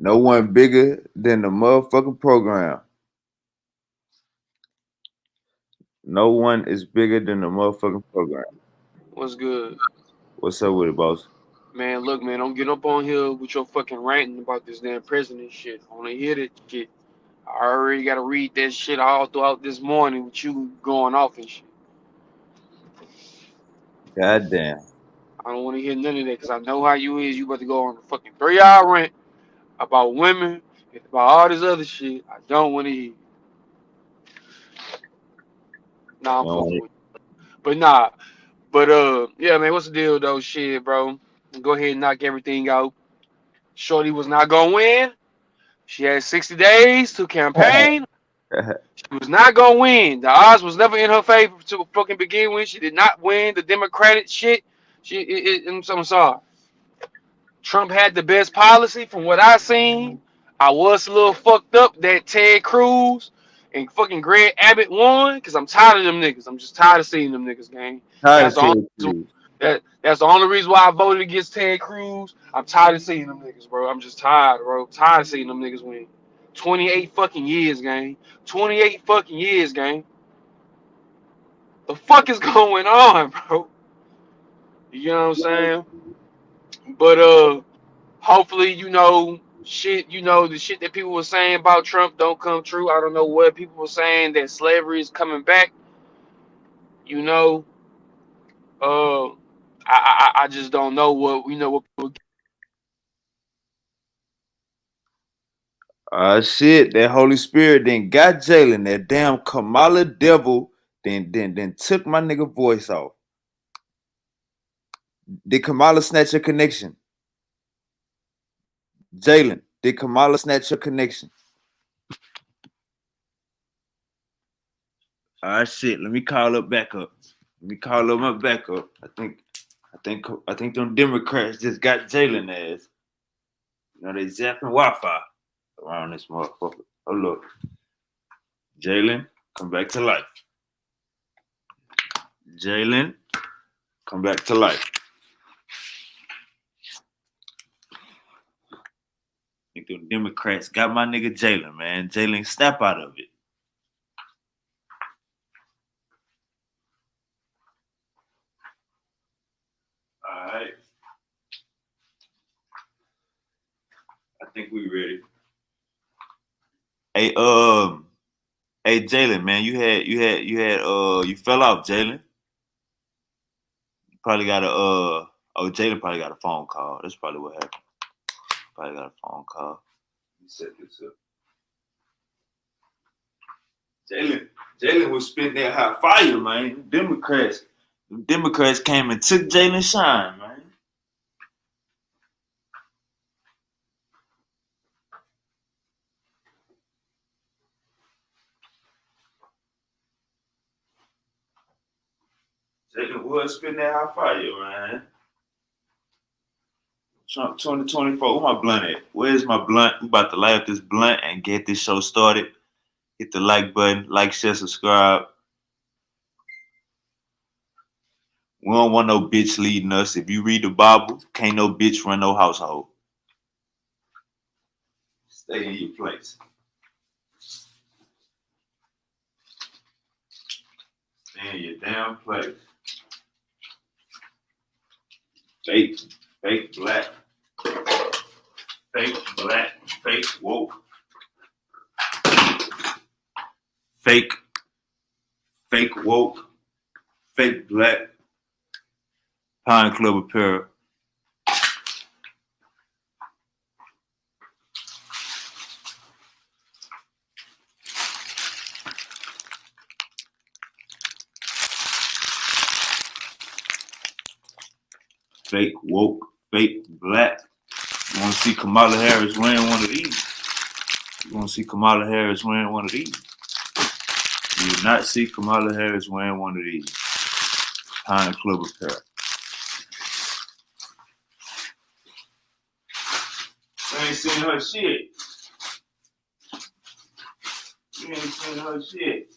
No one bigger than the motherfucking program. No one is bigger than the motherfucking program. What's good? What's up with it, boss? Man, look, man, don't get up on here with your fucking ranting about this damn president shit. I wanna hear that shit. I already gotta read that shit all throughout this morning with you going off and shit. Goddamn. I don't wanna hear none of that because I know how you is. You about to go on a fucking 3 hour rant about women and about all this other shit. I don't wanna hear. Nah, I'm fucking You with you. But nah, yeah, man, what's the deal though? Shit, bro. Go ahead and knock everything out. Shorty was not gonna win. She had 60 days to campaign. She was not gonna win. The odds was never in her favor to fucking begin with. She did not win the Democratic shit. I'm sorry. Trump had the best policy from what I seen. I was a little fucked up that Ted Cruz and fucking Greg Abbott won because I'm tired of them niggas. I'm just tired of seeing them niggas, gang. Tired That's of the only Ted reason, Cruz. that's the only reason why I voted against Ted Cruz. I'm tired of seeing them niggas, bro. I'm just tired, bro. Tired of seeing them niggas win. 28 fucking years, gang. 28 fucking years, gang. The fuck is going on, bro? You know what I'm saying? But hopefully, shit, the shit that people were saying about Trump don't come true. I don't know what people were saying that slavery is coming back. You know, uh, I just don't know what people. Shit, that Holy Spirit then got Jalen, that damn Kamala devil, then took my nigga voice off. Did Kamala snatch your connection? Jalen, did Kamala snatch your connection? Shit, let me call up back up. Let me call up my backup. I think them Democrats just got Jalen ass. You know they zapping Wi-Fi around this motherfucker. Oh look, Jalen, come back to life. Jalen, come back to life. I think them Democrats got my nigga Jalen, man. Jalen, snap out of it. All right. I think we ready. Hey, Jalen, man, you fell off, Jalen. You probably got Jalen probably got a phone call. That's probably what happened. Probably got a phone call. Let me set this up. Jalen was spitting that hot fire, man. Democrats came and took Jalen shine, man. Jalen was spitting that hot fire, man. Trump 2024. Where my blunt at? Where's my blunt? We about to light up this blunt and get this show started. Hit the like button, like, share, subscribe. We don't want no bitch leading us. If you read the Bible, can't no bitch run no household. Stay in your place. Stay in your damn place. Fake black, fake woke, fake woke, fake black, Pine Club apparel. Fake woke, fake black. You want to see Kamala Harris wearing one of these? You want to see Kamala Harris wearing one of these? You will not see Kamala Harris wearing one of these. Pine Club apparel. You ain't seen her shit. You ain't seen her shit.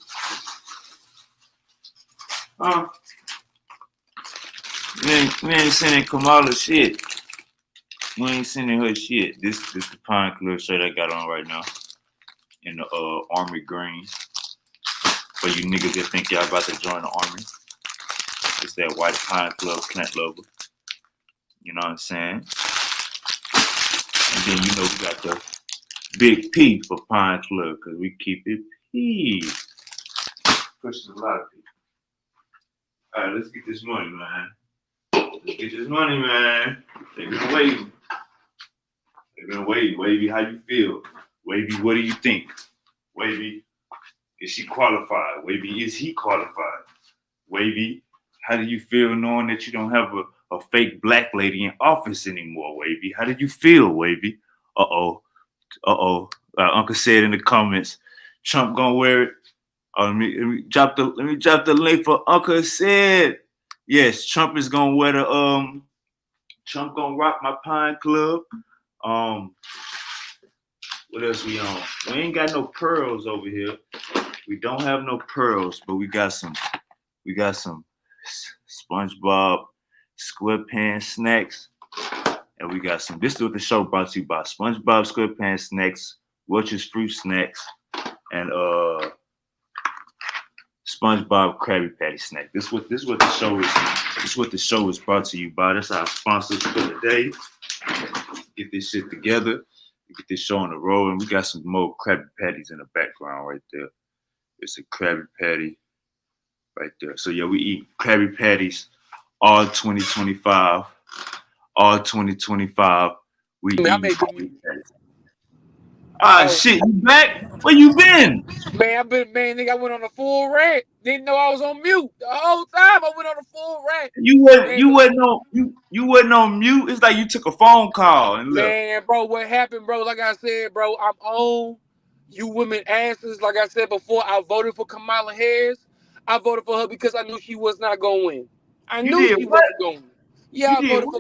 Huh? You ain't seen Kamala shit. We ain't sending her shit. This the Pine Club shirt I got on right now in the army green. For you niggas that think y'all about to join the army, it's that white Pine Club plant lover. You know what I'm saying? And then you know we got the big P for Pine Club because we keep it P. Pushes a lot of people. All right, let's get this money, man. Let's get this money, man. They've been waiting. They've been waiting. Wavy, how you feel? Wavy, what do you think? Wavy, is she qualified? Wavy, is he qualified? Wavy, how do you feel knowing that you don't have a fake black lady in office anymore, Wavy? How did you feel, Wavy? Uh-oh. Uncle said in the comments, Trump gonna wear it. Let me drop the link for Uncle said. Yes, Trump is gonna wear the Trump gonna rock my Pine Club. What else we on? We ain't got no pearls over here. We don't have no pearls, but we got some SpongeBob SquarePants snacks. And we got some. This is what the show brought to you by SpongeBob SquarePants snacks, Welch's fruit snacks, and SpongeBob Krabby Patty snack. This is what the show is. This is what the show is brought to you by. That's our sponsors for the day. Get this shit together. Get this show on the road, and we got some more Krabby Patties in the background right there. It's a Krabby Patty right there. So yeah, we eat Krabby Patties all 2025. All 2025. We eat Krabby Patties. Shit, you back? Where you been? Man, nigga, I went on a full rant. Didn't know I was on mute. The whole time I went on a full rant. You wasn't on mute. It's like you took a phone call and left. Man, bro, what happened, bro? Like I said, bro, I'm on you women asses. Like I said before, I voted for Kamala Harris. I voted for her because I knew she was not gonna win. I knew she wasn't gonna win. Yeah, I voted for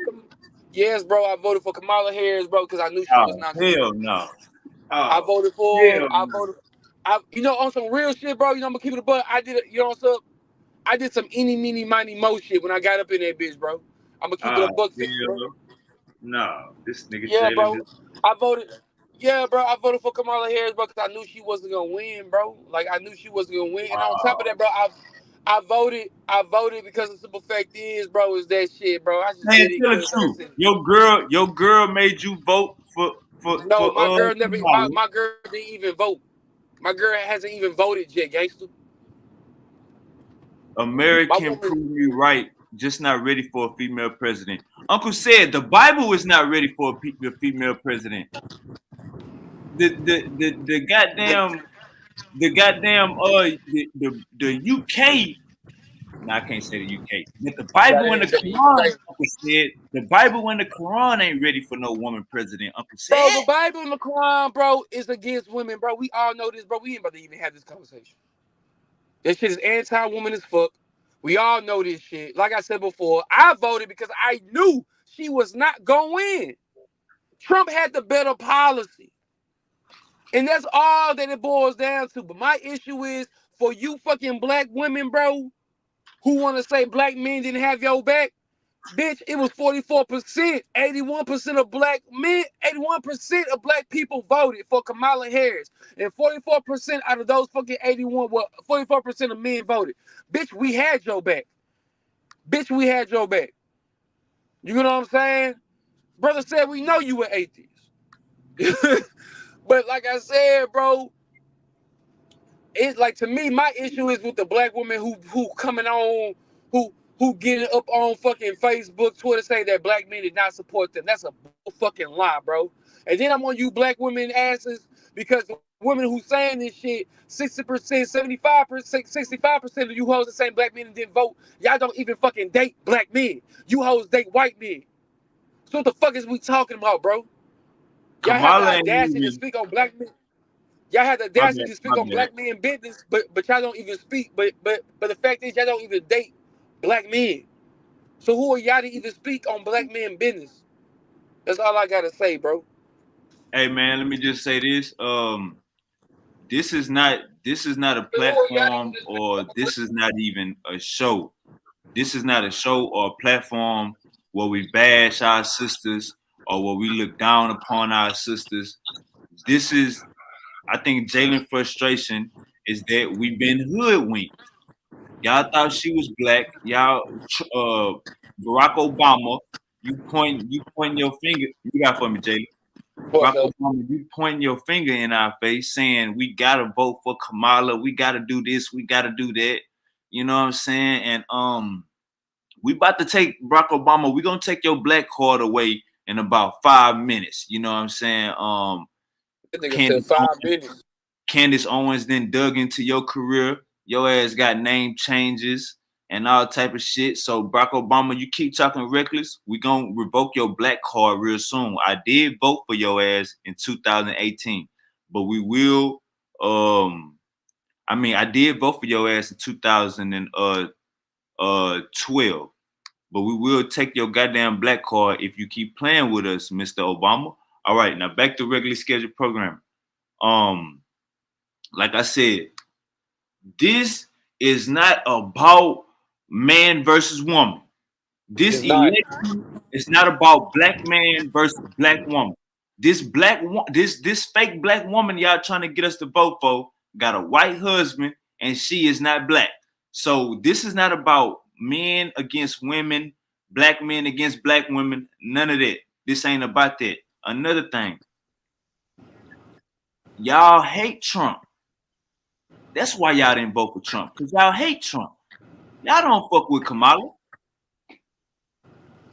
Yes, bro, I voted for Kamala Harris, bro, because I knew she was not gonna win. Hell no. I voted for you know, on some real shit, bro. You know, I'm gonna keep it a buck. I did you know what's up? I did some eeny, meeny, miny, mo shit when I got up in that bitch, bro. I'm gonna keep it a buck, bro. No, this nigga. Yeah, bro. I voted. Yeah, bro. I voted for Kamala Harris, bro, because I knew she wasn't gonna win, bro. Like I knew she wasn't gonna win. And on top of that, bro, I voted because the simple fact is, bro, is that shit, bro. I just did it. Tell the truth. Your girl made you vote for. No, my girl never. My girl didn't even vote. My girl hasn't even voted yet, gangster. American prove me right. Just not ready for a female president. Uncle said the Bible is not ready for a female president. The UK. No, I can't say the UK. But the Bible and the Quran, Uncle said, the Bible and the Quran ain't ready for no woman president. Uncle said, bro, the Bible and the Quran, bro, is against women, bro. We all know this, bro. We ain't about to even have this conversation. That shit is anti-woman as fuck. We all know this shit. Like I said before, I voted because I knew she was not going to win. Trump had the better policy. And that's all that it boils down to. But my issue is for you fucking black women, bro, who want to say black men didn't have your back, bitch, it was 44%. 81% of black men, 81% of black people voted for Kamala Harris. And 44% out of those fucking 81, well, 44% of men voted. Bitch, we had your back. Bitch, we had your back. You know what I'm saying? Brother said we know you were atheist. But like I said, bro, it's like, to me, my issue is with the black women who coming on, who getting up on fucking Facebook, Twitter, say that black men did not support them. That's a fucking lie, bro. And then I'm on you black women asses because the women who saying this shit, 60%, 75%, 65% of you hoes that saying black men didn't vote, y'all don't even fucking date black men. You hoes date white men. So what the fuck is we talking about, bro? Y'all have the audacity to speak on black men. Y'all have the audacity to speak on black men business, but y'all don't even speak. But the fact is, y'all don't even date black men. So who are y'all to even speak on black men business? That's all I gotta say, bro. Hey man, let me just say this. This is not a platform, or this is not even a show. This is not a show or a platform where we bash our sisters or where we look down upon our sisters. This is, I think, Jalen frustration is that we've been hoodwinked. Y'all thought she was black. Y'all, Barack Obama, you point your finger. You got for me, Jalen. What's Barack up? Obama, you pointing your finger in our face saying we gotta vote for Kamala, we gotta do this, we gotta do that. You know what I'm saying? And we about to take Barack Obama, we gonna take your black card away in about 5 minutes. You know what I'm saying? That nigga said Candace 5 minutes. Candace Owens then dug into your career. Your ass got name changes and all type of shit. So Barack Obama, you keep talking reckless, we gonna revoke your black card real soon. I did vote for your ass in 2018, but we will. I did vote for your ass in 2012, but we will take your goddamn black card if you keep playing with us, Mr. Obama. All right, now back to regularly scheduled programming. Like I said, this is not about man versus woman. This It's not. election is not about black man versus black woman. This fake black woman y'all trying to get us to vote for got a white husband and she is not black. So this is not about men against women, black men against black women, none of that. This ain't about that. Another thing, y'all hate Trump. That's why y'all didn't vote for Trump, because y'all hate Trump. Y'all don't fuck with Kamala. Hold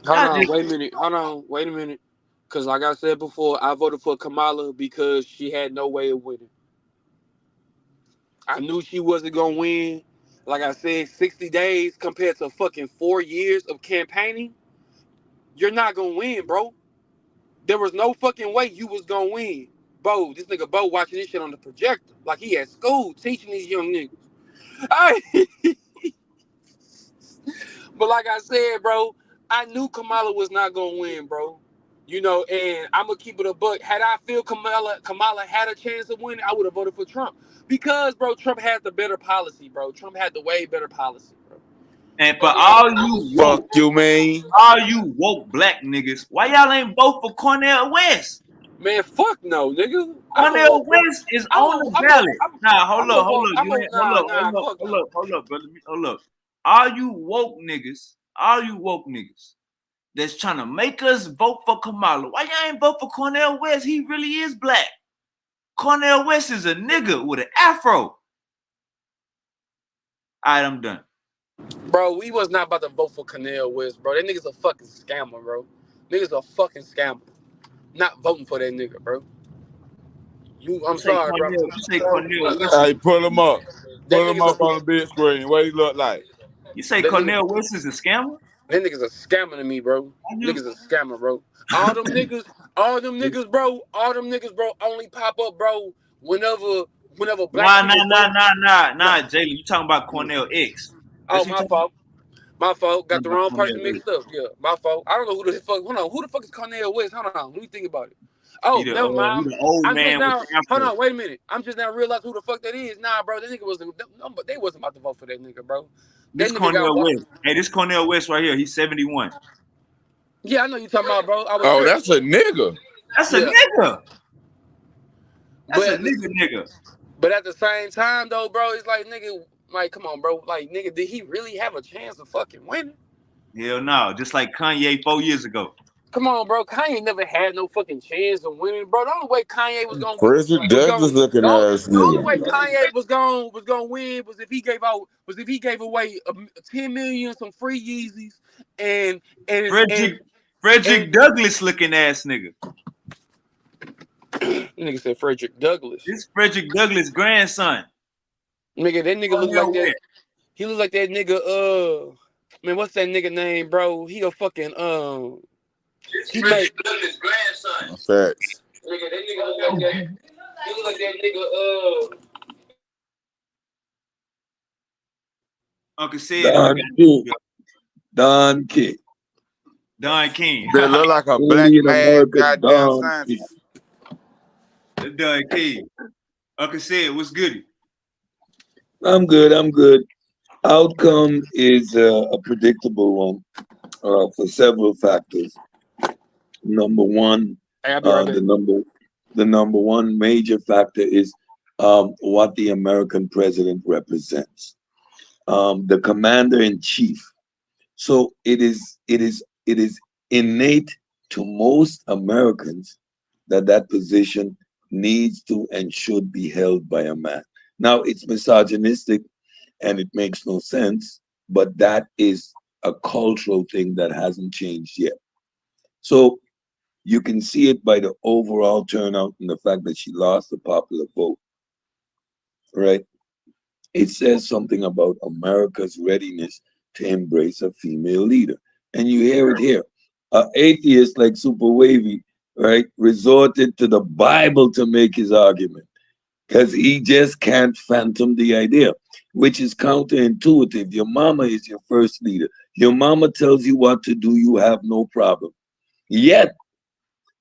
Y'all on, just, wait a minute. Hold on, wait a minute. Because like I said before, I voted for Kamala because she had no way of winning. I knew she wasn't going to win. Like I said, 60 days compared to fucking 4 years of campaigning, you're not going to win, bro. There was no fucking way you was going to win. Bo, this nigga Bo watching this shit on the projector. Like he at school teaching these young niggas. Hey. But like I said, bro, I knew Kamala was not gonna win, bro. You know, and I'm gonna keep it a buck. Had I feel Kamala had a chance of winning, I would have voted for Trump. Because, bro, Trump had the better policy, bro. Trump had the way better policy, bro. and for But man, Fuck you, man. all you woke black niggas, why y'all ain't vote for Cornel West? man, fuck no, nigga. I'm a Cornel vote, bro. West is I'm on a, the I'm a, ballot. I'm, Nah, hold I'm a up, hold vote. up. I'm You a ain't nah, fuck no. hold up, brother. Hold up. All you woke niggas that's trying to make us vote for Kamala. Why y'all ain't vote for Cornel West? He really is black. Cornel West is a nigga with an afro. All right, I'm done. Bro, we was not about to vote for Cornel West, bro. That nigga's a fucking scammer, bro. Nigga's a fucking scammer. Not voting for that nigga, bro. I'm sorry, bro. You say Cornel West. Hey, pull him up. That Pull him nigga's a up on the big screen. What he look like? You say that nigga Cornel West is a scammer? that nigga's a scammer to me, bro. You Nigga's a scammer, bro. All them niggas, bro, only pop up, bro, whenever black nah, people nah, nah, vote. nah, nah, Nah. nah, Jalen. You talking about Cornel X? Oh, That's what you my talking fault. My fault. Got about. the wrong Cornel person X. mixed up. Yeah, my fault. I don't know who the fuck. Hold on. Who the fuck is Cornel West? Hold on. Let me think about it. Oh, never He mind. the old I'm just man with now. the Hold afro. on. Wait a minute. I'm just now realizing who the fuck that is. Nah, bro. That nigga wasn't. They wasn't about to vote for that nigga, bro. That This nigga got Cornel what? West. Hey, this Cornel West right here. He's 71. Yeah, I know you talking about, bro. I was Oh, tripping. that's a nigga. That's a Yeah, nigga. That's but a at the, nigga. but at the same time though, bro, it's like nigga, like come on, bro, like nigga, did he really have a chance of fucking winning? Hell no. Just like Kanye 4 years ago. Come on, bro. Kanye never had no fucking chance of winning, bro. The only way Kanye was gonna Frederick was going Douglass looking ass the only nigga. way Kanye was gonna win was if he gave away 10 million, some free Yeezys, and and and Frederick and Frederick Douglass looking ass nigga. nigga said Frederick Douglass. This Frederick Douglass grandson. Nigga, that nigga look like Cornel that. West. He look like that nigga. Man, what's that nigga name, bro? He a fucking This He made Frederick Douglass grandson. Facts. nigga. That nigga look like that. He look like that nigga. Uncle said if you Don King. Don King. Don King. They look like a black Only in mad America, goddamn Don King. scientist. Don King. Uncle said, what's good? I'm good. I'm good. Outcome is a predictable one for several factors. Number one, Hey, happy uh, birthday. the number the number one major factor is what the American president represents. The commander in chief. So it is innate to most Americans that that position needs to and should be held by a man. Now it's misogynistic and it makes no sense, but that is a cultural thing that hasn't changed yet. So you can see it by the overall turnout and the fact that she lost the popular vote, right? It says something about America's readiness to embrace a female leader. And you hear it here. Atheist like Super Wavy, right, resorted to the Bible to make his argument because he just can't phantom the idea, which is counterintuitive. Your mama is your first leader. Your mama tells you what to do, you have no problem. Yet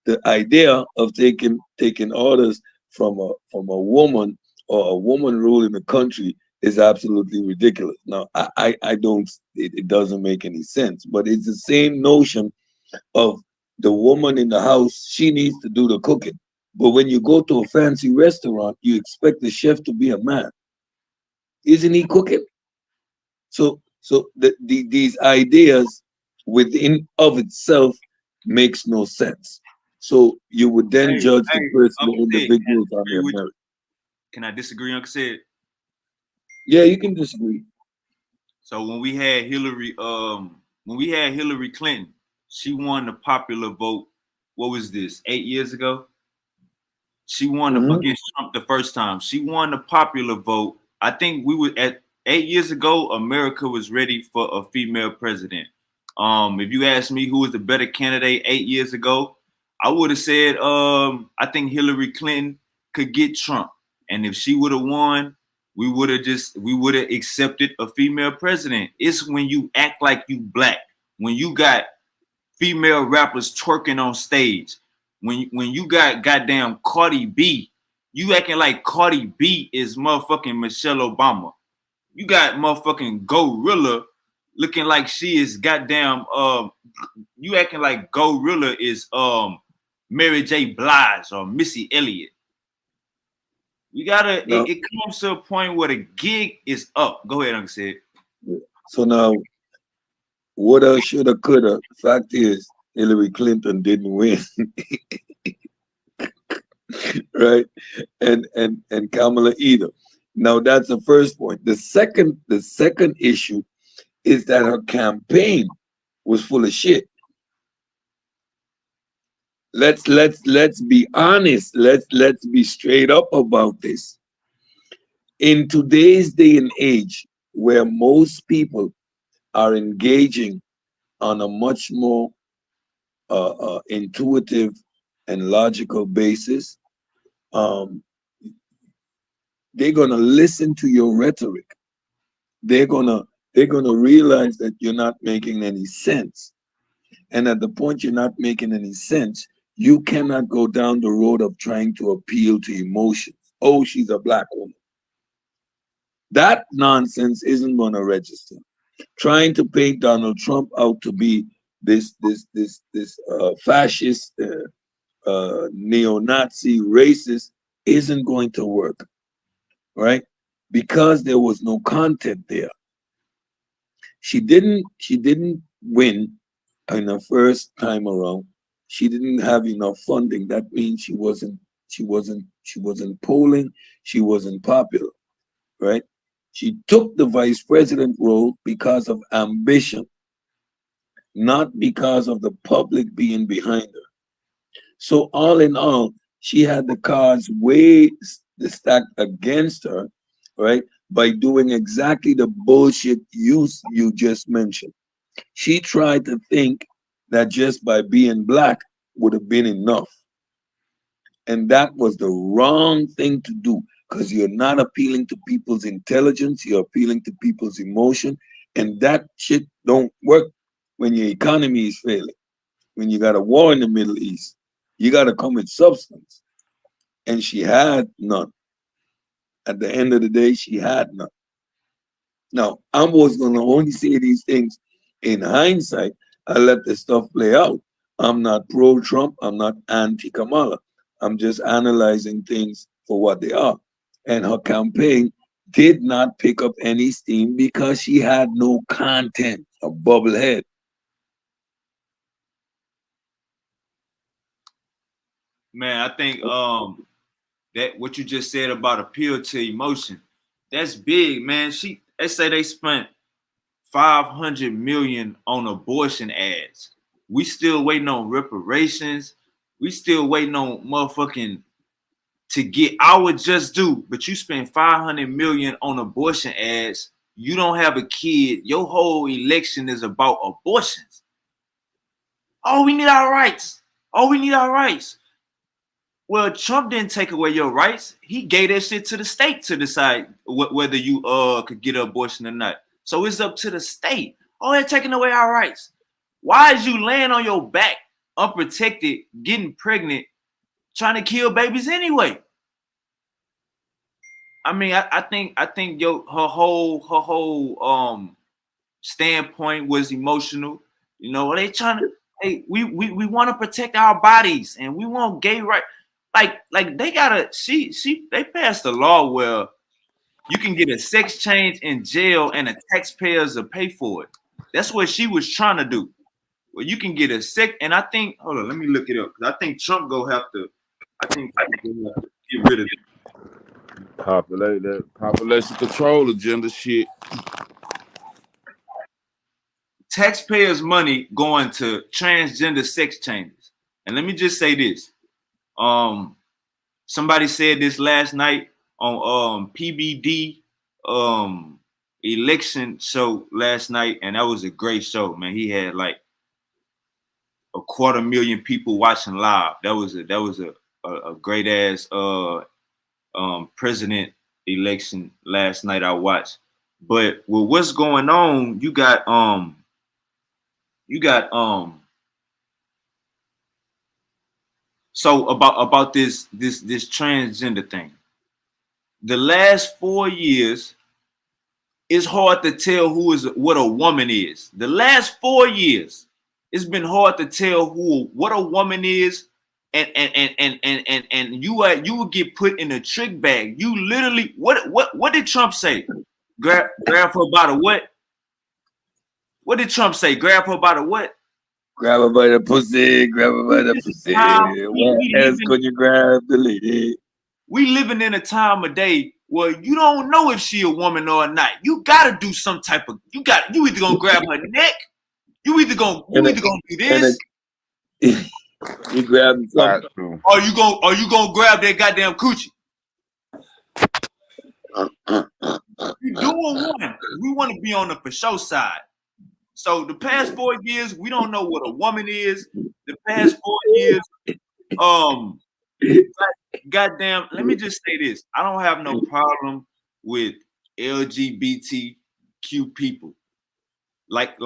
the idea of taking orders from a woman or a woman ruling the country is absolutely ridiculous. Now, I don't. It doesn't make any sense. But it's the same notion of the woman in the house. She needs to do the cooking. But when you go to a fancy restaurant, you expect the chef to be a man. Isn't he cooking? So these ideas within of itself makes no sense. So you would then Hey, judge the hey, person, the Uncle Sid, can I individuals on disagree their with you? merit. Can I disagree, Uncle Sid? Yeah, you can disagree. So when we had Hillary Clinton, she won the popular vote. What was this? 8 years ago. She won Hmm. against Trump the first time. She won the popular vote. I think we were at 8 years ago. America was ready for a female president. If you asked me who was the better candidate 8 years ago, I would have said I think Hillary Clinton could get Trump, and if she would have won, we would have accepted a female president. It's when you act like you black, when you got female rappers twerking on stage. When you got goddamn Cardi B, you acting like Cardi B is motherfucking Michelle Obama. You got motherfucking Gorilla looking like she is goddamn you acting like Gorilla is Mary J. Blige or Missy Elliott. We gotta Now, it comes to a point where the gig is up. Go ahead, Uncle Sid. so now, woulda, shoulda, coulda. Fact is, Hillary Clinton didn't win, right? And Kamala either. Now that's the first point. The second issue is that her campaign was full of shit. Let's be honest. Let's be straight up about this. In today's day and age, where most people are engaging on a much more intuitive and logical basis, um, they're gonna listen to your rhetoric. They're gonna they're gonna realize that you're not making any sense. And at the point you're not making any sense, you cannot go down the road of trying to appeal to emotions. Oh, she's a black woman. That nonsense isn't gonna register. Trying to paint Donald Trump out to be this fascist, neo-Nazi, racist isn't going to work, right? Because there was no content there. She didn't win in the first time around. She didn't have enough funding. That means she wasn't polling. She wasn't popular, right? She took the vice president role because of ambition, not because of the public being behind her. So all in all, she had the cards way stacked against her, right? By doing exactly the bullshit you just mentioned. She tried to think that just by being black would have been enough. And that was the wrong thing to do because you're not appealing to people's intelligence, you're appealing to people's emotion. And that shit don't work when your economy is failing, when you got a war in the Middle East. You got to come with substance. And she had none. At the end of the day, she had none. Now, I'm always going to only say these things in hindsight. I let the stuff play out. I'm not pro-Trump. I'm not anti-Kamala. I'm just analyzing things for what they are. And her campaign did not pick up any steam because she had no content, a bubblehead. Man, I think that what you just said about appeal to emotion, that's big, man. They say they spent 500 million on abortion ads. We still waiting on reparations. We still waiting on motherfucking to get our just due. But you spend 500 million on abortion ads. You don't have a kid. Your whole election is about abortions. Oh, we need our rights. Oh, we need our rights. Well, Trump didn't take away your rights. He gave that shit to the state to decide whether you could get an abortion or not. So it's up to the state. Oh, they're taking away our rights. Why is you laying on your back, unprotected, getting pregnant, trying to kill babies anyway? I mean, I think her whole standpoint was emotional. You know, they trying to we want to protect our bodies and we want gay rights. Like they gotta they passed a law where you can get a sex change in jail and the taxpayers will pay for it. That's what she was trying to do. Well, you can get a sex, and I think hold on, let me look it up because I think Trump gonna have to. I think Trump gonna have to get rid of That population control agenda shit. taxpayers' money going to transgender sex changes. And let me just say this. Somebody said this last night on PBD election show last night, and that was a great show, man. He had like 250,000 people watching live. That was a great ass president election last night I watched. But with what's going on, you got so about this transgender thing. The last 4 years, it's hard to tell what a woman is. The last 4 years, it's been hard to tell what a woman is, and you would get put in a trick bag. You literally what did Trump say? Grab her by the what? What did Trump say? Grab her by the what? Grab her by the pussy, grab her by the pussy. What else could you grab the lady? We living in a time of day where you don't know if she a woman or not. You gotta do some type of you either gonna grab her neck, you either gonna do this. You grab something. Or you gonna grab that goddamn coochie. You doing one. We want to be on the for show side. So the past 4 years, we don't know what a woman is. The past 4 years, goddamn, let me just say this. I don't have no problem with LGBTQ people. Like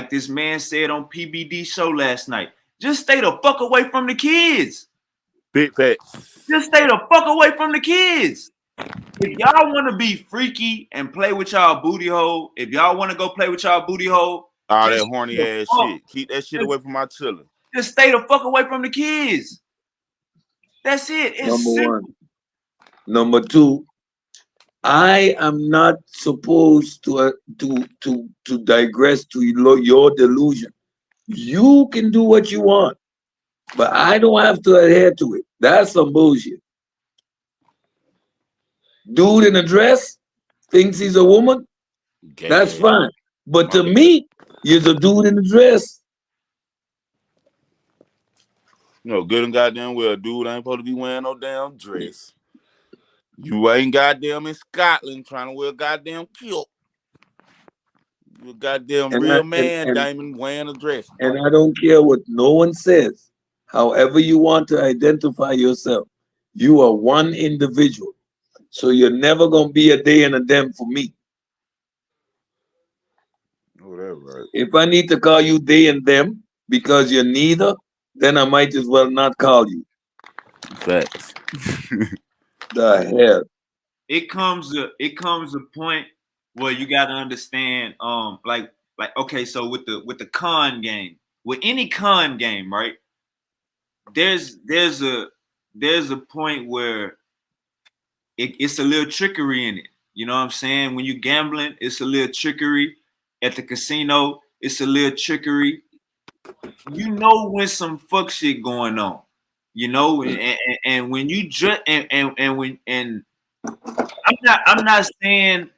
this man said on PBD show last night. Just stay the fuck away from the kids. Big facts. Just stay the fuck away from the kids. If y'all want to be freaky and play with y'all booty hole, if y'all want to go play with y'all booty hole, all that horny ass shit. Keep that shit away from my children. Just stay the fuck away from the kids. That's it. It's number simple. one. Number two, I am not supposed to digress to your delusion. You can do what you want, but I don't have to adhere to it. That's some bullshit. Dude in a dress thinks he's a woman. Gay. That's fine. But to me, you're a dude in a dress. You know, good and goddamn well, dude ain't supposed to be wearing no damn dress. You ain't goddamn in Scotland trying to wear a goddamn kilt. You a goddamn real man, Diamond, wearing a dress. And I don't care what no one says. However you want to identify yourself, you are one individual. So you're never gonna be a day and a dem for me. Whatever, right? If I need to call you they and them because you're neither, then I might as well not call you. Facts. The hell. It comes a point where you gotta understand, like okay, so with the con game, with any con game, right? there's a point where it's a little trickery in it. You know what I'm saying? When you gambling, it's a little trickery. At the casino, it's a little trickery. You know when some fuck shit going on. You know, and when you and when and I'm not saying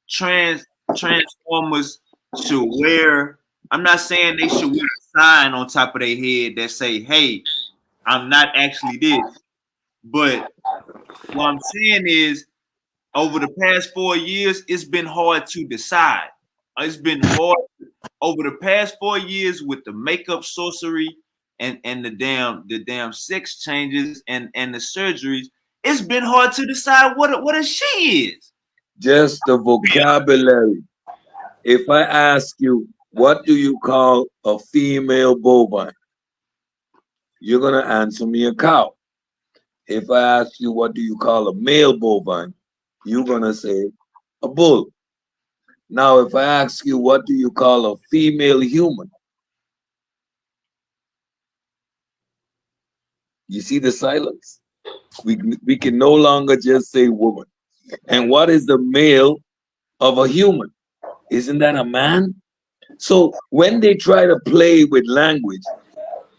transformers should wear. I'm not saying they should wear a sign on top of their head that say, "Hey, I'm not actually this." But what I'm saying is, over the past 4 years, it's been hard to decide. It's been hard over the past 4 years with the makeup sorcery and the damn sex changes and the surgeries. It's been hard to decide what a she is. Just the vocabulary. If I ask you, what do you call a female bovine? You're gonna answer me a cow. If I ask you, what do you call a male bovine? You're gonna say a bull. Now, if I ask you, what do you call a female human? You see the silence? We can no longer just say woman. And what is the male of a human? Isn't that a man? So when they try to play with language,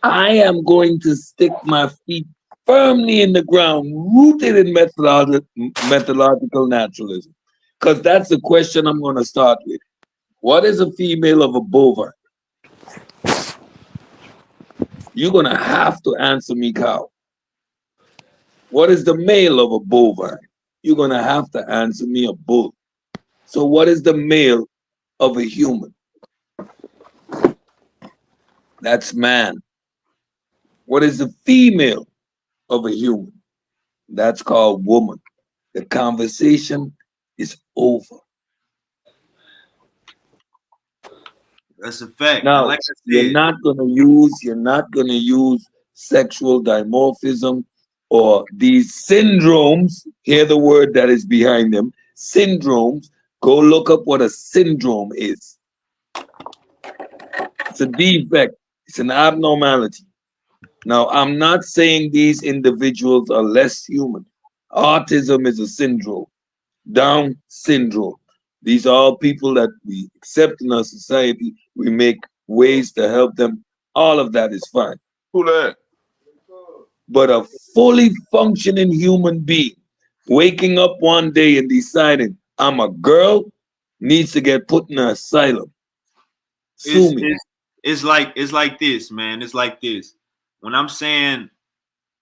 I am going to stick my feet firmly in the ground, rooted in methodological naturalism. Because that's the question I'm going to start with. What is a female of a bovine? You're going to have to answer me, cow. What is the male of a bovine? You're going to have to answer me, a bull. So what is the male of a human? That's man. What is the female of a human? That's called woman. The conversation is over. That's a fact. And Now, like I you're said, not gonna use sexual dimorphism or these syndromes. Hear the word that is behind them. Syndromes. Go look up what a syndrome is. It's a defect. It's an abnormality. Now, I'm not saying these individuals are less human. Autism is a syndrome. Down syndrome. These are all people that we accept in our society. We make ways to help them. All of that is fine. Who that? But a fully functioning human being waking up one day and deciding I'm a girl needs to get put in an asylum. Sue it's me. it's it's like this, man. It's like this. When I'm saying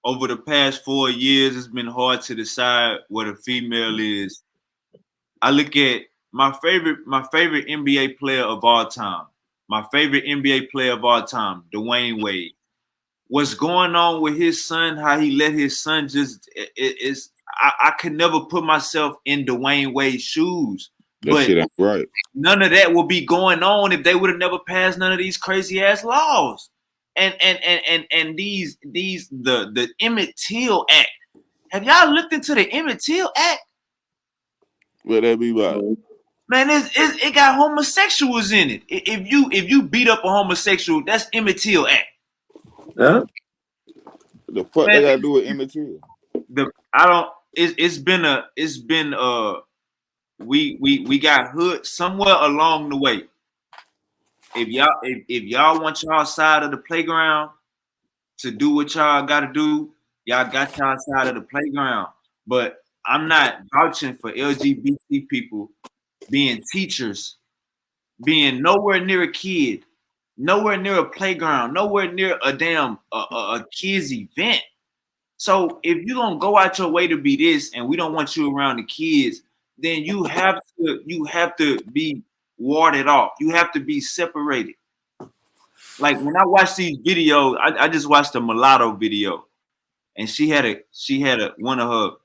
over the past 4 years, it's been hard to decide what a female is. I look at my favorite NBA player of all time. My favorite NBA player of all time, Dwayne Wade. What's going on with his son? How he let his son just is. I could never put myself in Dwayne Wade's shoes, That but shit ain't right. none of that would be going on if they would have never passed none of these crazy ass laws. And the Emmett Till Act. Have y'all looked into the Emmett Till Act? What that be about? Man, it got homosexuals in it. If you beat up a homosexual, that's Emmett Till Act. Huh? The fuck Man, they gotta do with Emmett Till? I don't. It's been we got hood somewhere along the way. If y'all want y'all side of the playground to do what y'all got to do, y'all got y'all side of the playground. But I'm not vouching for LGBT people being teachers, being nowhere near a kid, nowhere near a playground, nowhere near a damn a kid's event. So if you're gonna go out your way to be this, and we don't want you around the kids, then you have to be warded off. You have to be separated. Like when I watch these videos, I just watched a mulatto video, and she had one of her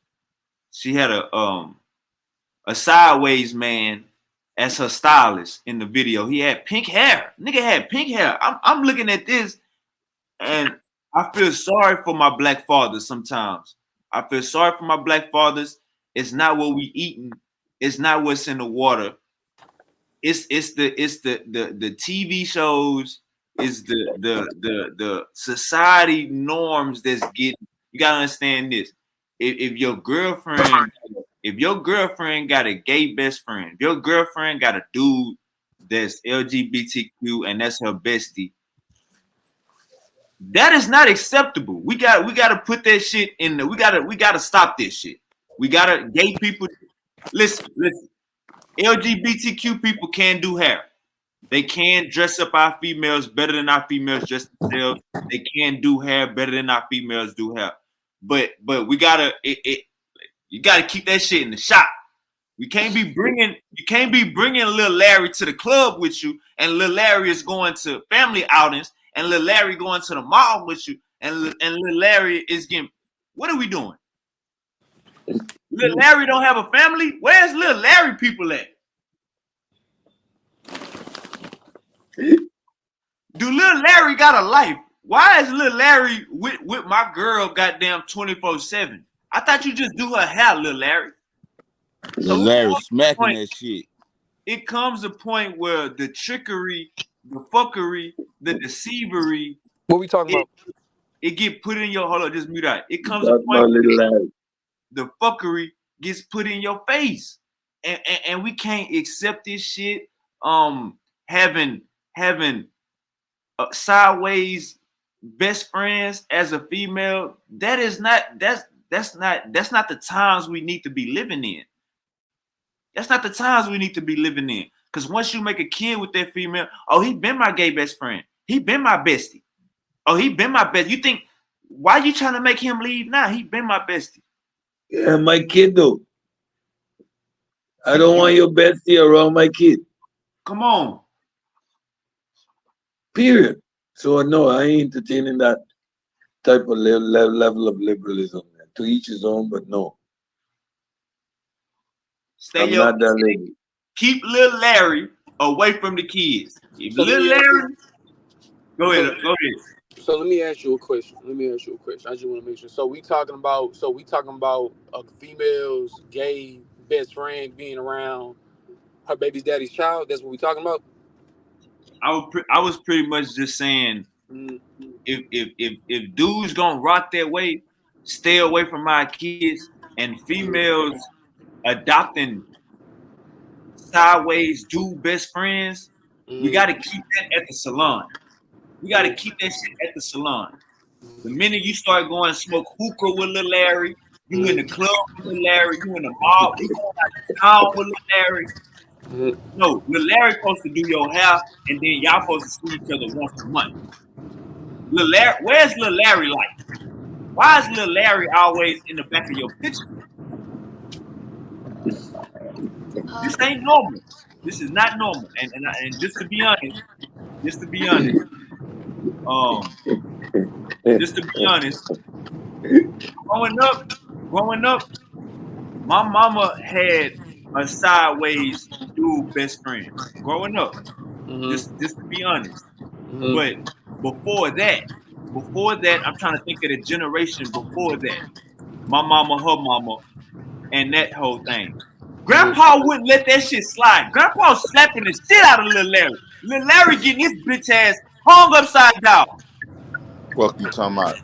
she had a sideways man as her stylist in the video. He had pink hair. Nigga had pink hair. I'm looking at this, and I feel sorry for my black fathers sometimes. I feel sorry for my black fathers. It's not what we eating. It's not what's in the water. It's the TV shows is the society norms that's getting. You gotta understand this. If your girlfriend got a gay best friend, if your girlfriend got a dude that's LGBTQ and that's her bestie, that is not acceptable. We gotta put that shit in the. We gotta stop this shit. We gotta gay people. Listen. LGBTQ people can do hair. They can dress up our females better than our females dress themselves. They can do hair better than our females do hair. But we gotta you gotta keep that shit in the shop. You can't be bringing little Larry to the club with you, and little Larry is going to family outings, and little Larry going to the mall with you, and little Larry is getting. What are we doing? Little Larry don't have a family. Where's little Larry people at? Do little Larry got a life? Why is little Larry with my girl goddamn 24/7? I thought you just do her hair, little Larry. So Larry smacking that shit. It comes a point where the trickery, the fuckery, the deceivery. What we talking about? It get put in your hold on, just mute out. It comes a point where the fuckery gets put in your face, and we can't accept this shit. Having sideways best friends as a female, that's not the times we need to be living in. That's not the times we need to be living in. Because once you make a kid with that female, oh, he been my gay best friend. He been my bestie. Oh, he been my best. You think, why you trying to make him leave now? He been my bestie. Yeah, my kid though. I don't want your bestie around my kid. Come on. Period. So no, I ain't entertaining that type of level of liberalism. To each his own, but no. I'm not that lady. Keep little Larry away from the kids. If so little Larry, go ahead. So let me ask you a question. I just want to make sure. So we talking about a female's gay best friend being around her baby's daddy's child. That's what we talking about. I was pretty much just saying, if dudes gonna rock their way, stay away from my kids, and females adopting sideways dude best friends, we got to keep that at the salon. We got to keep that shit at the salon. The minute you start going and smoke hookah with little Larry, you in the club with little Larry, you in the mall, you going out of town with little Larry. No, little Larry supposed to do your hair, and then y'all supposed to see each other once a month. Little Larry, where's little Larry like? Why is little Larry always in the back of your picture? This ain't normal. This is not normal. And just to be honest, growing up, my mama had a sideways dude best friend. Growing up, just to be honest. But before that, I'm trying to think of the generation before that. My mama, her mama, and that whole thing. Grandpa wouldn't let that shit slide. Grandpa slapping the shit out of little Larry. Little Larry getting his bitch ass hung upside down. Fuck you talking about?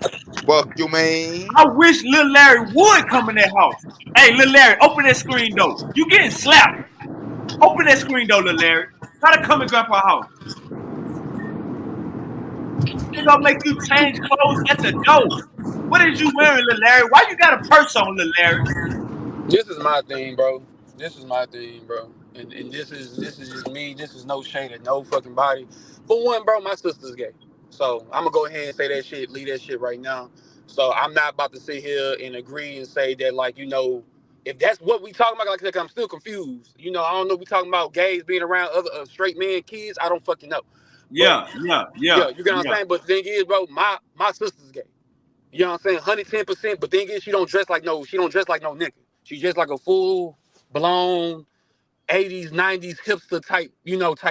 Fuck you, man. I wish little Larry would come in that house. Hey, little Larry, open that screen door. You getting slapped. Open that screen door, little Larry. Try to come in Grandpa's house. They gonna make you change clothes at the door. What is you wearing, little Larry? Why you got a purse on, little Larry? This is my thing, bro. And this is just me. This is no shade at no fucking body. But one, bro, my sister's gay. So I'm gonna go ahead and say that shit, leave that shit right now. So I'm not about to sit here and agree and say that, like, if that's what we talking about, like I said, I'm still confused. I don't know if we talking about gays being around other straight men, kids. I don't fucking know. Yeah. You get what I'm saying? But the thing is, bro, my sister's gay. You know what I'm saying? 110%. But the thing is, she don't dress like no nigga. She dressed like a full blown 80s, 90s hipster type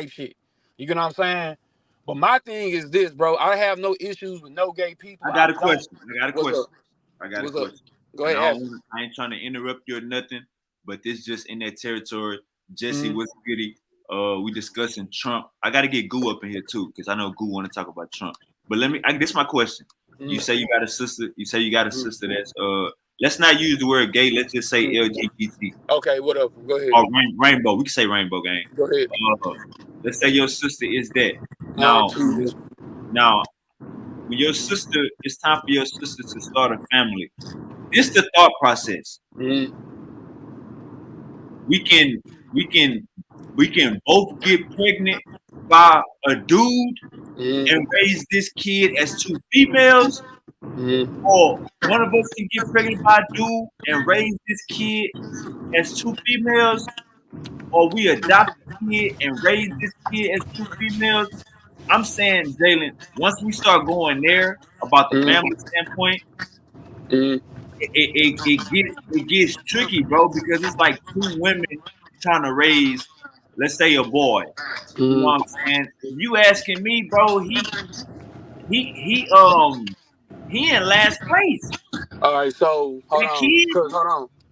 shit. You get what I'm saying? But my thing is this, bro. I have no issues with no gay people. I got a question. Go ahead, ask. I ain't trying to interrupt you or nothing, but this just in that territory. Jesse, what's goody? We discussing Trump. I got to get Goo up in here too because I know Goo want to talk about Trump. But this is my question. You say you got a sister. You say you got a sister that's Let's not use the word gay. Let's just say LGBT Okay, whatever. Go ahead. or rainbow. We can say rainbow gang. Go ahead. Uh, let's say your sister is that. Now, Jesus. now, when your sister, it's time for your sister to start a family. This the thought process. Mm, We can, we can, we can both get pregnant by a dude mm, and raise this kid as two females, mm, or one of us can get pregnant by a dude and raise this kid as two females, or we adopt a kid and raise this kid as two females. I'm saying, Jalen, once we start going there about the mm, family standpoint, mm, it gets tricky, bro, because it's like two women trying to raise, let's say, a boy. You know what mm. I'm saying? If you asking me, bro, he he he in last place. All right, so hold The on, kid, cause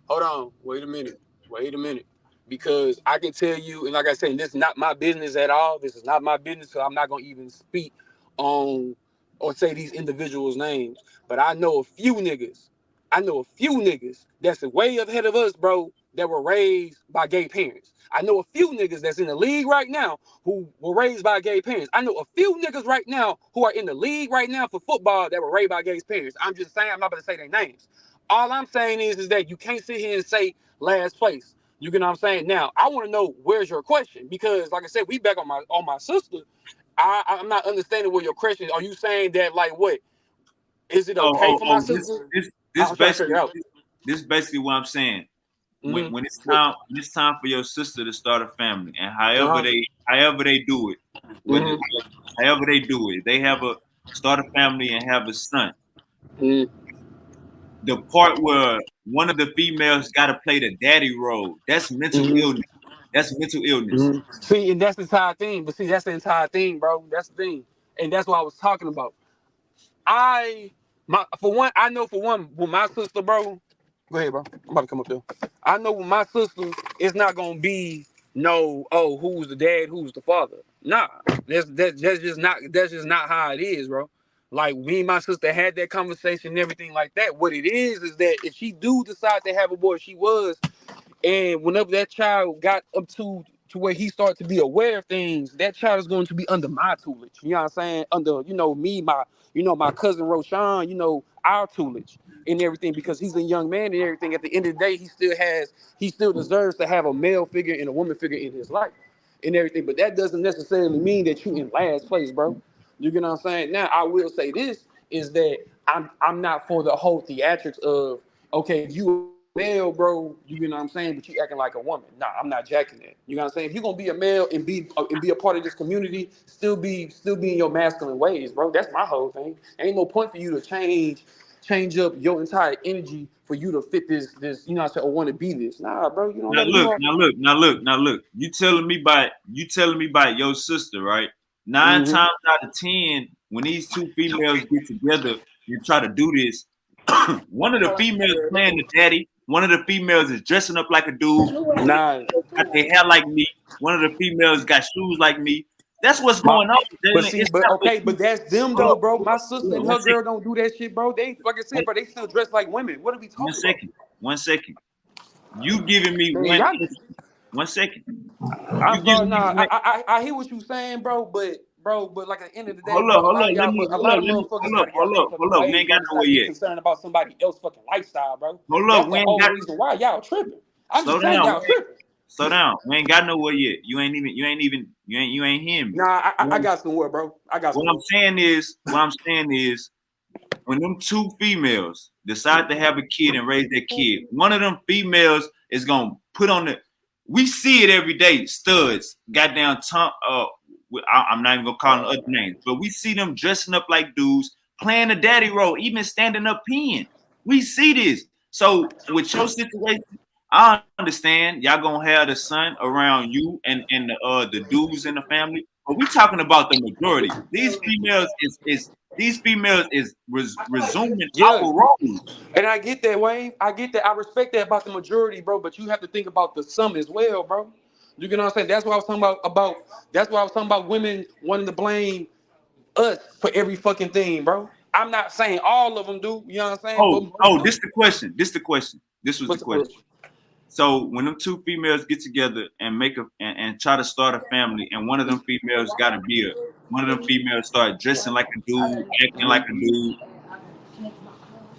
hold on, wait a minute, because I can tell you, and like I said, this is not my business at all. This is not my business, so I'm not gonna even speak on or say these individuals' names. But I know a few niggas. I know a few niggas that's way ahead of us, bro, that were raised by gay parents. I know a few niggas that's in the league right now who were raised by gay parents. I know a few niggas right now who are in the league right now for football that were raised by gay parents. I'm just saying, I'm not going to say their names. All I'm saying is that you can't sit here and say last place. You get what I'm saying? Now, I want to know where's your question because, like I said, we back on my sister. I'm not understanding what your question is. Are you saying that like what? Is it okay for my this sister? this this I'm trying to figure basically it out. this basically what I'm saying. When Mm-hmm. when it's time for your sister to start a family, and however Uh-huh. they do it, whether Mm-hmm. however they do it, they have a start a family and have a son. Mm-hmm. The part where one of the females got to play the daddy role, that's mental Mm-hmm. illness. That's mental illness. Mm-hmm. See, and that's the entire thing. But see, that's the entire thing, bro. That's the thing, and that's what I was talking about. For one, I know for one with my sister, bro. Go ahead, bro. I'm about to come up there. I know with my sister, it's not gonna be no, oh, who's the dad, who's the father. Nah, that's just not how it is, bro. Like me and my sister had that conversation and everything like that. What it is that if she do decide to have a boy, she was and whenever that child got up to where he started to be aware of things, that child is going to be under my tutelage. You know what I'm saying? Under, me, my cousin Roshan, our tutelage and everything, because he's a young man and everything. At the end of the day, he still deserves to have a male figure and a woman figure in his life and everything. But that doesn't necessarily mean that you in last place, bro. You get what I'm saying? Now I will say this is that I'm not for the whole theatrics of okay, you a male, bro, you know what I'm saying, but you acting like a woman. Nah, I'm not jacking that. You know what I'm saying? If you're gonna be a male and be a part of this community, still be in your masculine ways, bro. That's my whole thing. Ain't no point for you to change up your entire energy for you to fit this, you know what I'm saying, or want to be this. Nah, bro, you don't Now gotta do look, all now look, now look, now look. You telling me about your sister, right? Nine mm-hmm. times out of 10, when these two females get together and try to do this, one of the females playing the daddy, one of the females is dressing up like a dude, one of the Nah, females got their hair like me, one of the females got shoes like me. That's what's my, going on, but Jalen. see, It's but not what okay, you but that's them hold though, up, bro. hold My up, hold sister up, and one her second. girl don't do that shit, bro. They, like I said, bro, they still dress like women. What are we One talking about? second. One second. You giving me Man, one y'all, inch. 1 second. I'm You sorry, giving me nah, one. I hear what you saying, bro, like at the end of the day, Hold up, bro, hold up. Let me a hold lot up. of Let me motherfuckers hold up, gotta get out hold their up, fucking hold up. We ways, ain't bro, got to stop nowhere be yet. concerned about somebody else's fucking lifestyle, bro. Hold That's up. the We ain't whole got reason why y'all tripping. I'm slow just saying down. y'all tripping. Slow down. We ain't got nowhere yet. You ain't hearing me. Nah, I What I'm, got some more, bro. I got what some I'm more. saying is when them two females decide to have a kid and raise their kid, one of them females is gonna put on the. We see it every day. Studs, goddamn tongue. I'm not even gonna call them other names, but we see them dressing up like dudes, playing the daddy role, even standing up peeing. We see this. So with your situation, I understand y'all gonna have the son around you and the dudes in the family, but we talking about the majority. These females is resuming Yeah, our roles. and I get that, Wayne. I get that. I respect that about the majority, bro. But you have to think about the sum as well, bro. You get what I'm saying? That's what I was talking about. That's what I was talking about. Women wanting to blame us for every fucking thing, bro. I'm not saying all of them do. You know what I'm saying? But most This do. the question. This was the What's the question. question? So when them two females get together and make and try to start a family, and one of them females got a beard, one of them females start dressing like a dude, acting like a dude.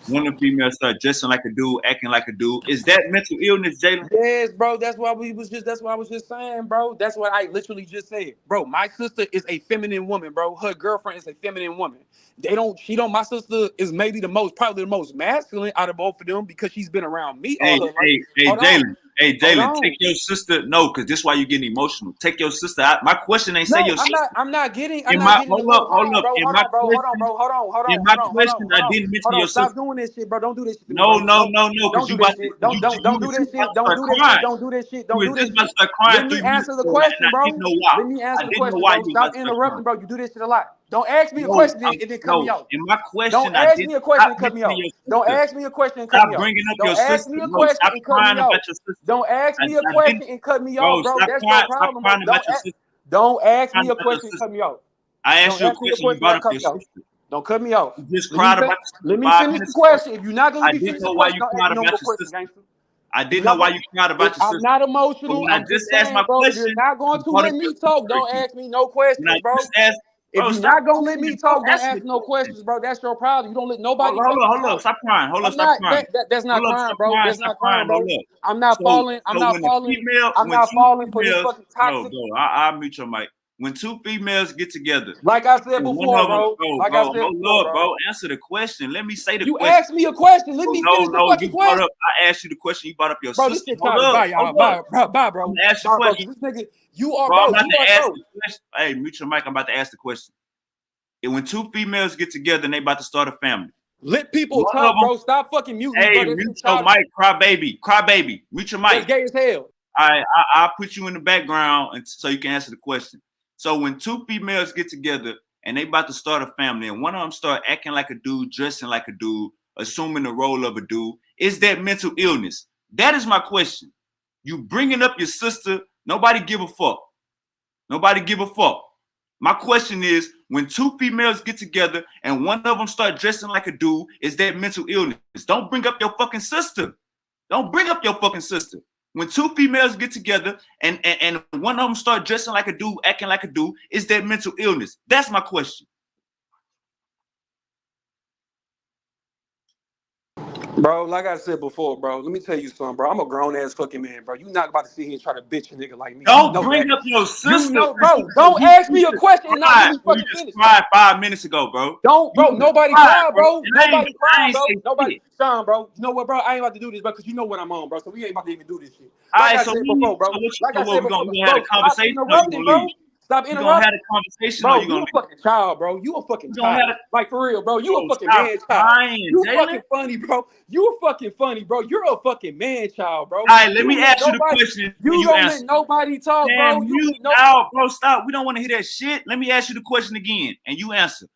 One of them females start dressing like a dude, acting like a dude. Is that mental illness, Jalen? Yes, bro. That's what I was just saying, bro. That's what I literally just said. Bro, my sister is a feminine woman, bro. Her girlfriend is a feminine woman. My sister is maybe probably the most masculine out of both of them because she's been around me all her life. Hey, Hold on. Jalen. Hey, Hold Jalen, take on. your sister. No, because this is why you're getting emotional. Take your sister out. My question ain't say No, your sister. I'm not getting In the my point. Hold on, bro. In Hold my on, bro. Hold on, question, bro. Hold on. Hold in on. my Hold on. Hold on. question, Hold I on. didn't mention Hold your on. Stop sister. doing this shit, bro. Don't do this shit to me, No, bro. no, no, no, Don't because do you that about shit. you Don't do was this shit. about to Don't start do that shit. crying. Don't do this shit. You Don't was do this just about shit. to start crying Let me 3 minutes answer the ago, and question, I didn't bro. know why. Let me I answer the didn't know question, why bro. you was about Stop to start interrupting, crying. bro. You do this shit a lot. Don't ask me a No, question and then cut me no. off. In my Don't question, I ask did me a question stop and cut me mentioning off. your Don't sister. ask me a question and cut Stop me off. bringing up your Don't ask sister. me a No, question stop and cut crying me about off. your sister. Don't ask me a I question didn't, and cut me bro. off, bro. That's your Stop problem, bro. crying about your sister. Don't Stop ask crying me a about your question and sister. cut me off. I asked Don't you a ask me a question. You question brought and up cut your me off. sister. Don't cut me off. You just Let me cried fin- about your sister let me 5 finish the minutes ago. question. If you're not gonna I let me didn't finish the know why question, you don't ask cried me no about more your questions, sister. gangster. I If you're didn't know not why gonna, you cried if about your I'm sister. not But emotional, when I I'm just just asked saying, my bro. If you're question, not going you to brought let up your me talk, sister don't again. ask me no When I questions, bro. just asked, If bro, you're stop not gonna let me crying, bro. talk, don't Answer ask the no question. questions, bro. That's your problem. You don't let nobody fucking Hold up. talk. Stop crying. Hold up, I'm stop not crying. that's not Hold up, crying, stop bro. crying, That's stop not crying, crying. Hold bro. up. I'm not So, falling. I'm so not falling. I'm when not two falling for this females, fucking no, toxic. bro, I'll mute your mic. When two females get together, Like I said and one before, of them, bro. Like I said before, hold up, bro. bro, answer the question. Let me say the You question. asked me a question. Let Oh, me finish the fucking you brought question. up. I asked you the question. You brought up your Bro, this sister. shit tired. Bye, Hold y'all. up. Bye, bro. Bye, I'm bro. gonna ask you a Bye, bro. question, Cause this nigga, you are, bro. I'm bro. about You to are, ask bro. the question. Hey, mute your mic. I'm about to ask the question. And when two females get together and they about to start a family, Let people one of talk, them, bro. Stop fucking muting me, hey, bro. That mute shit your childish. mic, cry baby, mute your That's mic. gay as hell. I'll put you in the background and so you can answer the question. So when two females get together and they about to start a family, and one of them start acting like a dude, dressing like a dude, assuming the role of a dude, is that mental illness? That is my question. You bringing up your sister? Nobody give a fuck. Nobody give a fuck. My question is, when two females get together and one of them start dressing like a dude, is that mental illness? Don't bring up your fucking sister. Don't bring up your fucking sister. When two females get together and one of them start dressing like a dude, acting like a dude, is that mental illness? That's my question. Bro, like I said before, bro, let me tell you something, bro. I'm a grown ass fucking man, bro. You not about to sit here and try to bitch a nigga like me. You Don't know bring that. up your You sister. know, bro. Don't ask me a question and not let me You fucking just finish, bro. cried 5 minutes ago, bro. Don't, You bro. just Nobody cried, cried, bro. bro. And Nobody I cried, ain't bro. say Nobody. shit. Sean, bro. You know what, bro? I ain't about to do this, bro, because you know what I'm on, bro. So we ain't about to even do this shit. All Like right, I so said before, bro. Like I said we before, gonna have bro. a Stop conversation or you interrupting, gonna bro. leave? Stop We gonna have interrupting. a conversation or Bro, you you gonna a leave? fucking child, bro. You a fucking We gonna child. have Like for real, bro. You a bro, fucking stop man child. crying, You Jalen. fucking funny, bro. You a fucking funny, bro. You're a fucking man child, bro. All right, let You me don't let ask you the nobody. question and You you don't let answer. nobody talk, Man, bro. You don't mute let no. out, bro. Stop. We don't want to hear that shit. Let me ask you the question again, and you answer.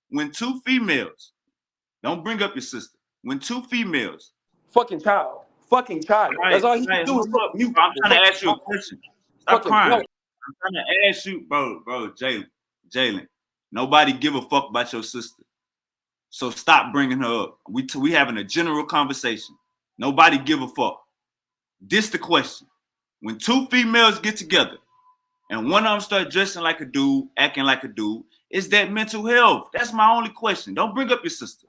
When two females, don't bring up your sister. When two females, Fucking child. Fucking child. That's all he can do is hold up, fucking mute bro. I'm people. trying to Fucking ask you a child. question. Stop Fucking crying. bro. I'm trying to ask you, bro, Jalen. Nobody give a fuck about your sister, so stop bringing her up. We having a general conversation. Nobody give a fuck. This the question. When two females get together and one of them start dressing like a dude, acting like a dude, is that mental health? That's my only question. Don't bring up your sister.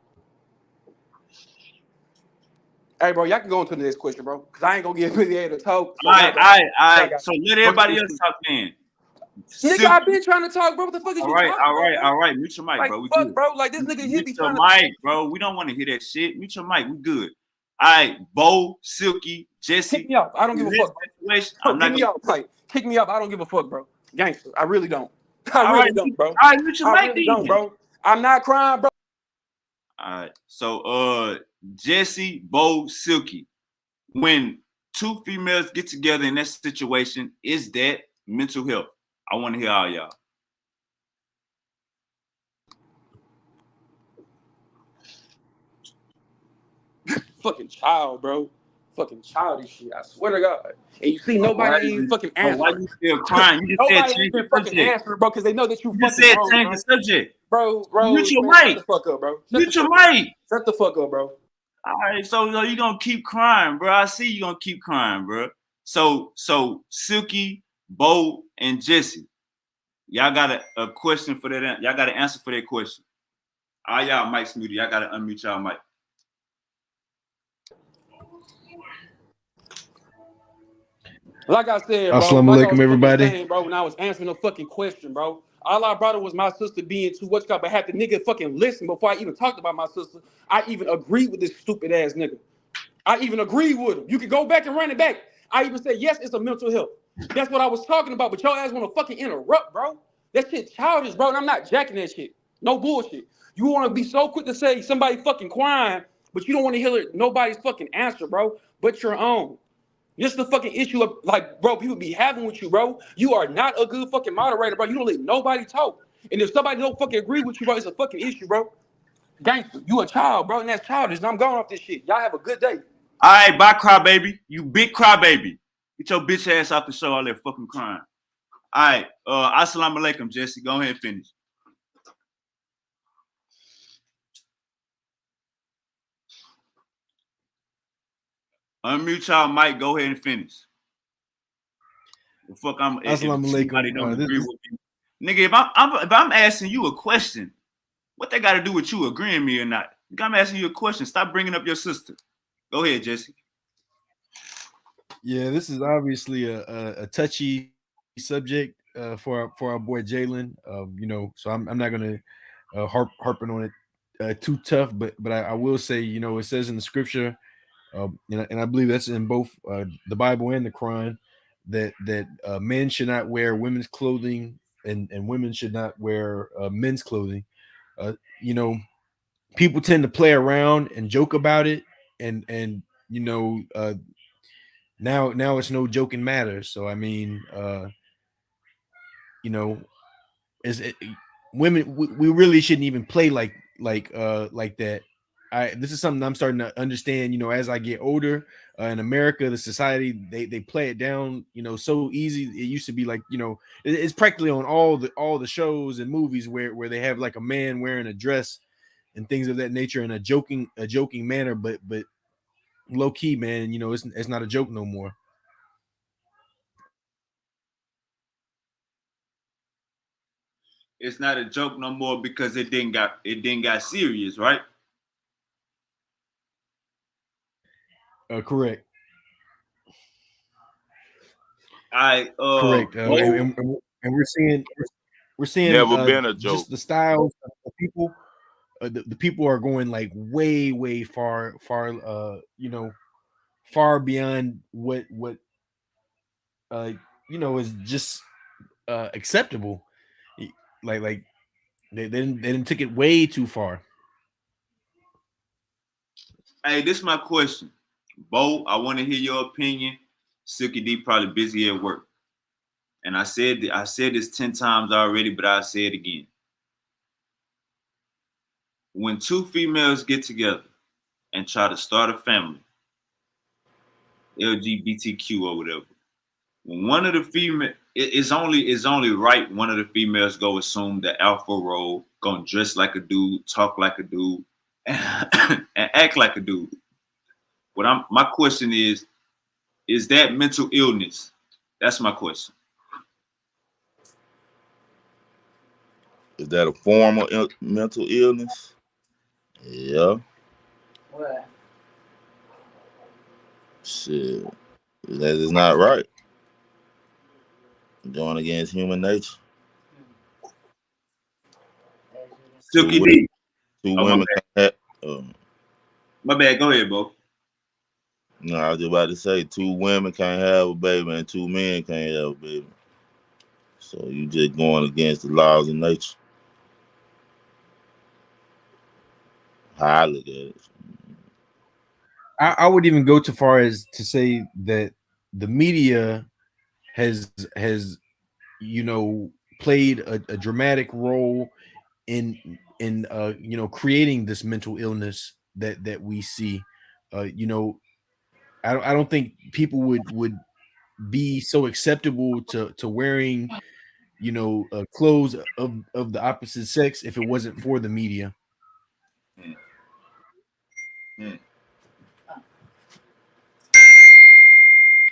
Hey, bro, y'all can go into the next question, bro. Cause I ain't gonna get really able to talk. So All y'all right, got. Y'all got. So let Go to the everybody next else question. talk then. Nigga, Silky. I've been trying to talk, bro. What the fuck is you talking about, bro? All right. Mute your mic, Like, bro. We fuck, good. bro. Like, this nigga, he Mute be your trying to. mic, bro. We don't want to hear that shit. Mute your mic. We good. All right, Bo, Silky, Kick Jesse. me off. I don't give In a this fuck, situation, bro. I'm Kick not me gonna. off. Like, kick me off. I don't give a fuck, bro. Gangster. I really don't. I All right, really don't, bro. mute your I mic really don't, then. bro. I'm not crying, bro. All right. So Jesse, Bo, Silky. When two females get together in that situation, is that mental health? I want to hear all y'all. Fucking child, bro. Fucking childish shit. I swear to God. And you see, But nobody ain't fucking why answering. you still crying? You just said Nobody change ain't the been fucking subject. answering, bro, because they know that you You just fucking said wrong, change bro. the subject. Bro, Mute your man, shut mic. the fuck up, bro. Shut the Mute your fuck up. mic. Shut the fuck up, bro. All right, so you gonna keep crying, bro. I see you gonna keep crying, bro. So Silky, Bo, and Jesse, y'all got a question for that. Y'all got an answer for that question. All y'all mics muted. Y'all gotta unmute y'all mic. Like I said, bro, Assalamu like I was alaikum, fucking everybody. saying, bro, when I was answering the fucking question, bro. All I brought up was my sister being too what's called, but had the nigga fucking listen before I even talked about my sister. I even agreed with this stupid ass nigga. I even agreed with him. You can go back and run it back. I even said, yes, it's a mental health. That's what I was talking about, but your ass want to fucking interrupt, bro. That shit childish, bro, and I'm not jacking that shit. No bullshit. You want to be so quick to say somebody fucking crying, but you don't want to hear nobody's fucking answer, bro, but your own. This is the fucking issue of, like, bro, people be having with you, bro. You are not a good fucking moderator, bro. You don't let nobody talk. And if somebody don't fucking agree with you, bro, it's a fucking issue, bro. Gangster, you a child, bro, and that's childish. And I'm going off this shit. Y'all have a good day. All right, bye, crybaby. You big crybaby. Get your bitch ass off the show. All that fucking crying. All right, assalamu alaikum, Jesse. Go ahead and finish. Unmute y'all mic. Go ahead and finish. The fuck, if Assalamu somebody alaikum. don't agree with me, nigga. If I'm asking you a question, what they got to do with you agreeing me or not? I'm asking you a question. Stop bringing up your sister. Go ahead, Jesse. Yeah, this is obviously a touchy subject for our boy Jalen. So I'm not gonna harping on it too tough, but I will say, it says in the scripture, and I believe that's in both the Bible and the Quran, that men should not wear women's clothing and women should not wear men's clothing. Uh, you know, People tend to play around and joke about it, and now it's no joking matter. So I mean, you know, is it, women we really shouldn't even play like that. This is something I'm starting to understand, as I get older. In America, the society, they play it down, so easy. It used to be like, it's practically on all the shows and movies where they have like a man wearing a dress and things of that nature in a joking manner, but low key, man, it's not a joke no more. It's not a joke no more because it didn't got serious, right? Correct. I Correct. Bo, And we're seeing Never been a joke. just the styles of people. The people are going like way far beyond what uh is just acceptable. Like they didn't took it way too far. hey, this is my question. Bo, I want to hear your opinion. Silky D probably busy at work. And I said this 10 times already, but I'll say it again. When two females get together and try to start a family, LGBTQ or whatever, when one of the female it's only right one of the females go assume the alpha role, gonna dress like a dude, talk like a dude, and act like a dude. My question is that mental illness? That's my question. Is that a form of mental illness? Yeah. What? Shit. That is not right. Going against human nature. Two Silky wo- D. two Oh my women bad. can't have. My bad. Go ahead, Bo. No, I was just about to say two women can't have a baby and two men can't have a baby. So you just going against the laws of nature. How I look at it. I would even go too far as to say that the media has played a dramatic role in creating this mental illness that we see. uh you know I don't think people would be so acceptable to wearing, clothes of the opposite sex if it wasn't for the media.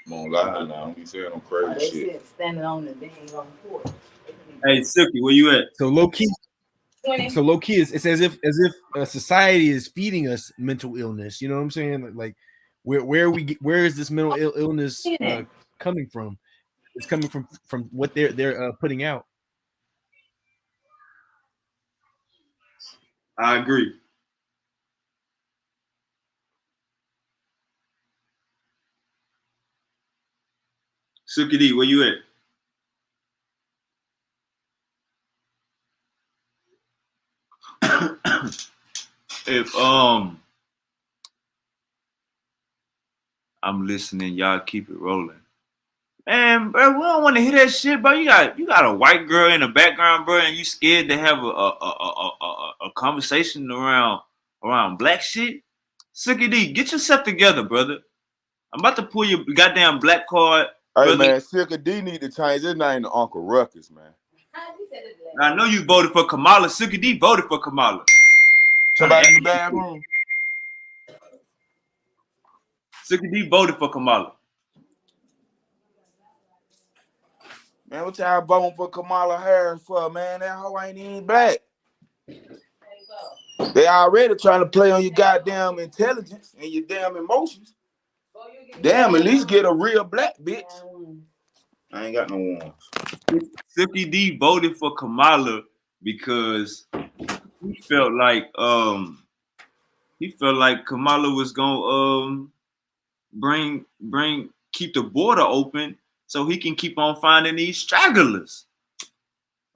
Come on, lie now. Don't be saying no crazy shit. Standing on the dang on porch. Hey, Silky, where you at? So low key, it's as if society is feeding us mental illness. You know what I'm saying? Like where is this mental illness coming from? It's coming from what they're putting out. I agree. Silky D, where you at? If I'm listening, y'all keep it rolling. Man, bro, we don't want to hear that shit, bro. You got a white girl in the background, bro, and you scared to have a conversation around black shit. Silky D, get yourself together, brother. I'm about to pull your goddamn black card. Hey, brother. man, Silky D need to change his name to Uncle Ruckus, man. I know you voted for Kamala. Silky D voted for Kamala. Somebody in the bathroom? Silky D voted for Kamala. Man, what y'all voting for Kamala Harris for, man? That hoe ain't even black. They already trying to play on your goddamn intelligence and your damn emotions. Damn, at least get a real black bitch. I ain't got no ones. Silky D voted for Kamala because he felt like Kamala was gonna keep the border open so he can keep on finding these stragglers.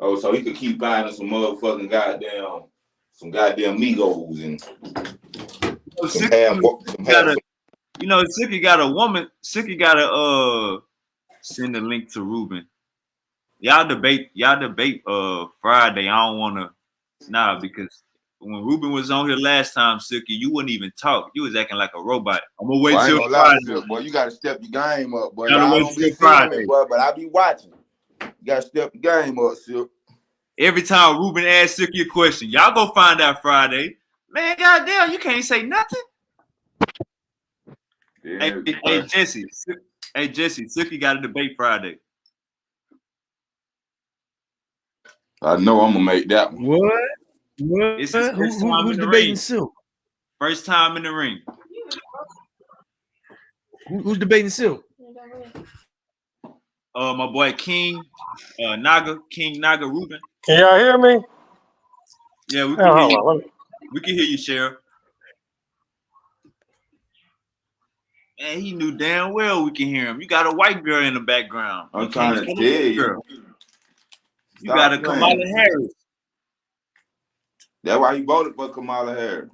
Oh, so he could keep finding some motherfucking goddamn Migos and Silky got a woman. Silky got to send a link to Ruben. Y'all debate Friday. I don't want to because when Ruben was on here last time, Silky, you wouldn't even talk. You was acting like a robot. I'm gonna wait till Friday. Boy, you gotta step your game up, boy. Y'all don't be Friday, boy, but I be watching. You gotta step your game up, Silk. Every time Ruben asks Silky a question, y'all go find out Friday. Man, goddamn, you can't say nothing. Yeah, hey Jesse, Silky got a debate Friday. I know I'm gonna make that one. What? Who's debating Silk? First time in the ring. Who's debating Silk? My boy King Naga Ruben. Can y'all hear me? Yeah, we can hear you. We can hear you, Sheriff. Man, he knew damn well we can hear him. You got a white girl in the background. I'm trying to tell you. You got a Kamala Harris. That's why he voted for Kamala Harris.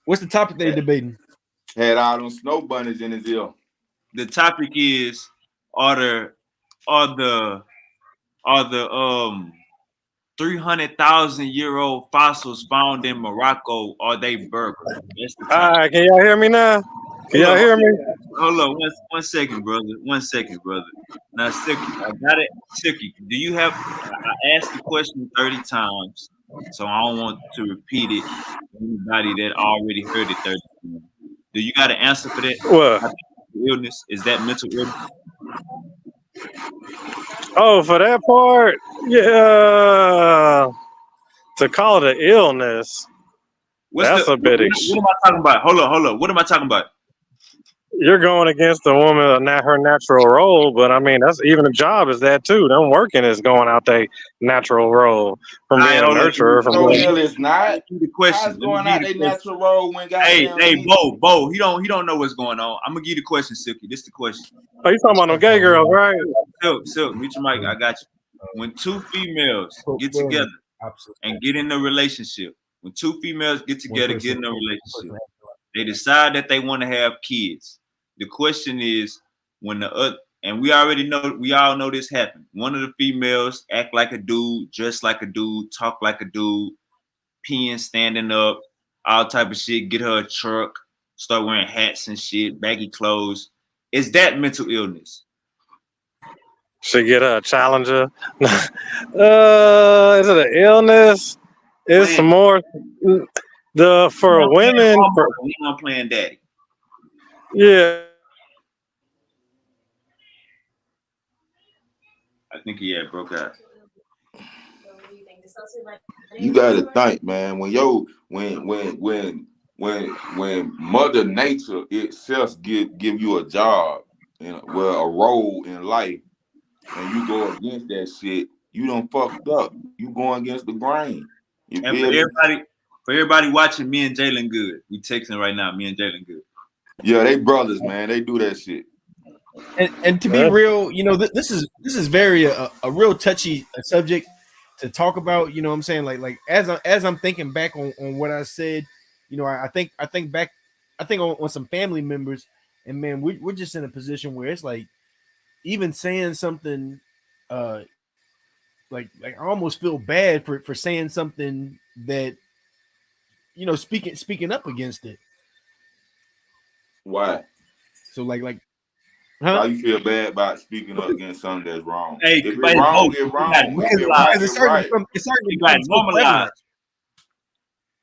What's the topic they're debating? Had all them snow bunnies in his ear. The topic is are the 300,000-year-old fossils found in Morocco, are they burgers? All right, can y'all hear me now? Can y'all hear me? Hold on, one second, brother. 1 second, brother. Now, Silky, I got it. Silky, I asked the question 30 times, so I don't want to repeat it to anybody that already heard it 30 times. Do you got an answer for that? What? Illness? Is that mental illness? Oh, for that part? Yeah. To call it an illness, that's a bit what am I talking about? Hold on. What am I talking about? You're going against the woman, not her natural role, but I mean, that's even a job is that too. Them working is going out their natural role from being a nurturer. It's not. The question. How's going out their natural role when goddamn. Hey, Bo, he don't know what's going on. I'm gonna give you the question, Silky. This is the question. Oh, you talking about them gay girls, right? Silk, meet your mic. I got you. When two females get together and get in a relationship, when two females get together, get in a relationship, they decide that they want to have kids. The question is when and we all know this happened. One of the females act like a dude, dress like a dude, talk like a dude, peeing, standing up, all type of shit, get her a truck, start wearing hats and shit, baggy clothes. Is that mental illness? Should get a challenger. Is it an illness? It's Playing, some more. For women, I'm playing daddy. yeah. I think he had broke out. You gotta think, man. When Mother Nature itself give you a job and a role in life, and you go against that shit, you done fucked up. You going against the grain. You And for feel me? everybody watching, me and Jalen good. We texting right now. Me and Jalen good. Yeah, they brothers, man. They do that shit. And to be real, this is very a real touchy subject to talk about. You know what I'm saying? Like as I'm thinking back on what I said, I think back, I think on some family members, and man, we're just in a position where it's like even saying something, like I almost feel bad for saying something that speaking up against it. Why? So like Why huh? you feel bad about speaking up against something that's wrong? Hey, If it's but wrong, it's it's got wrong. If it's normalized. right, Because it's right. it's starting to It got become so prevalent. normalized.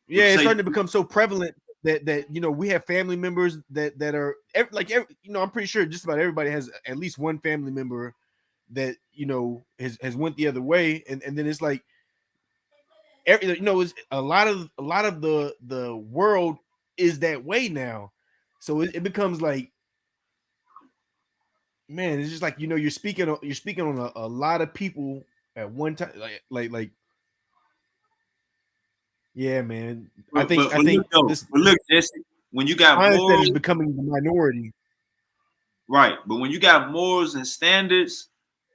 Yeah, it's starting to become so prevalent that we have family members that are I'm pretty sure just about everybody has at least one family member that has went the other way, and then it's like it's a lot of the world is that way now, so it becomes like, man, it's just like you're speaking on a lot of people at one time, like yeah, man. I But, think but, but look though, this but look, Jesse, when you got mindset morals, is becoming the minority. right? But when you got morals and standards,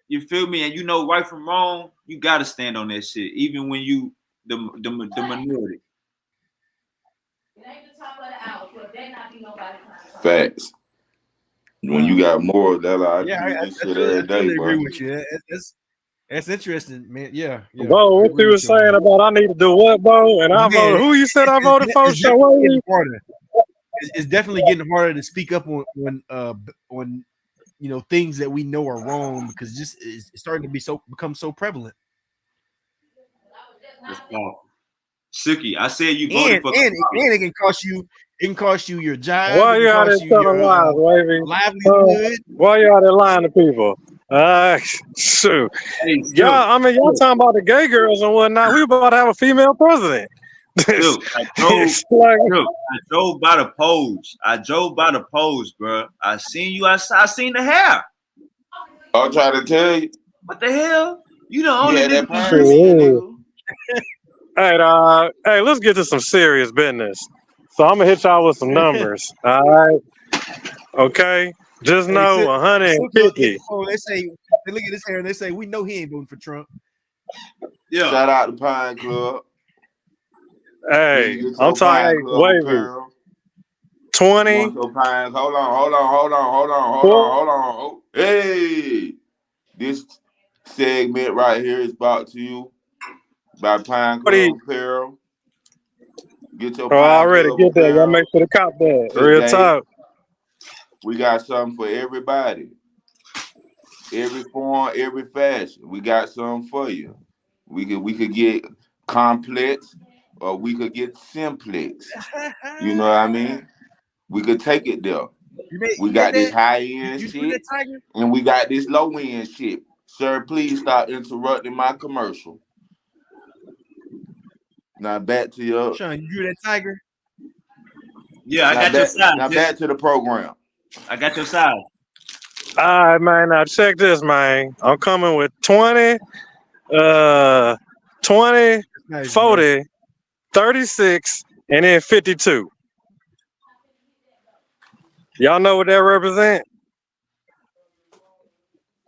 you feel me, and you know right from wrong, you gotta stand on that shit, even when you the minority. Facts. When you got more, that I Yeah, do this shit I every day, totally agree bro. with you. That's interesting, man. Yeah, Bo, I what agree you with was you on saying that. about I need to do what, Bo? And I Man, voted. Who you said I voted for? it's definitely Show getting harder. It's definitely getting harder to speak up on things that we know are wrong, because it's starting to become so prevalent. That's powerful. Suki, I said you voted And for Kamala. it can cost you. It can cost you your job. Why It can you out there cost you telling your lies, Wavy? livelihood. Why you out there lying to people? Shoot. Hey, Y'all talking about the gay girls and whatnot. We about to have a female president. Silk, It's like, I drove by the polls. Bro. I seen you. I seen the hair. I'll try to tell you. What the hell? You the You only had nigga that who pine just then, shoot. nigga. Hey, let's get to some serious business. So I'm gonna hit y'all with some numbers. All right. Okay. Just Hey, know 150. they look at his hair and they say, we know he ain't voting for Trump. Yeah. Shout out to Pine Club. When Hey, you get I'm your talking, Pine hey, Club Wavy. apparel, you 20. want your Pine. Hold on. Oh, hey, this segment right here is brought to you by Pine 40. Club apparel. Get your Oh, I Pine already Club get that. Y'all make apparel sure to cop that. Real today. talk. We got something for everybody. Every form, every fashion. We got something for you. We could get complex or we could get simplex. You know what I mean? We could take it there. We You made got this that? high end You drew that shit tiger? and we got this low end shit. Sir, please stop interrupting my commercial. Now back to your Sean, you drew that tiger? Yeah, I now got your back size, now Jesse. back to the program. I got your size. All right, man. Now check this, man. I'm coming with 20, 20, Nice, bro. 40, 36, and then 52. Y'all know what that represent?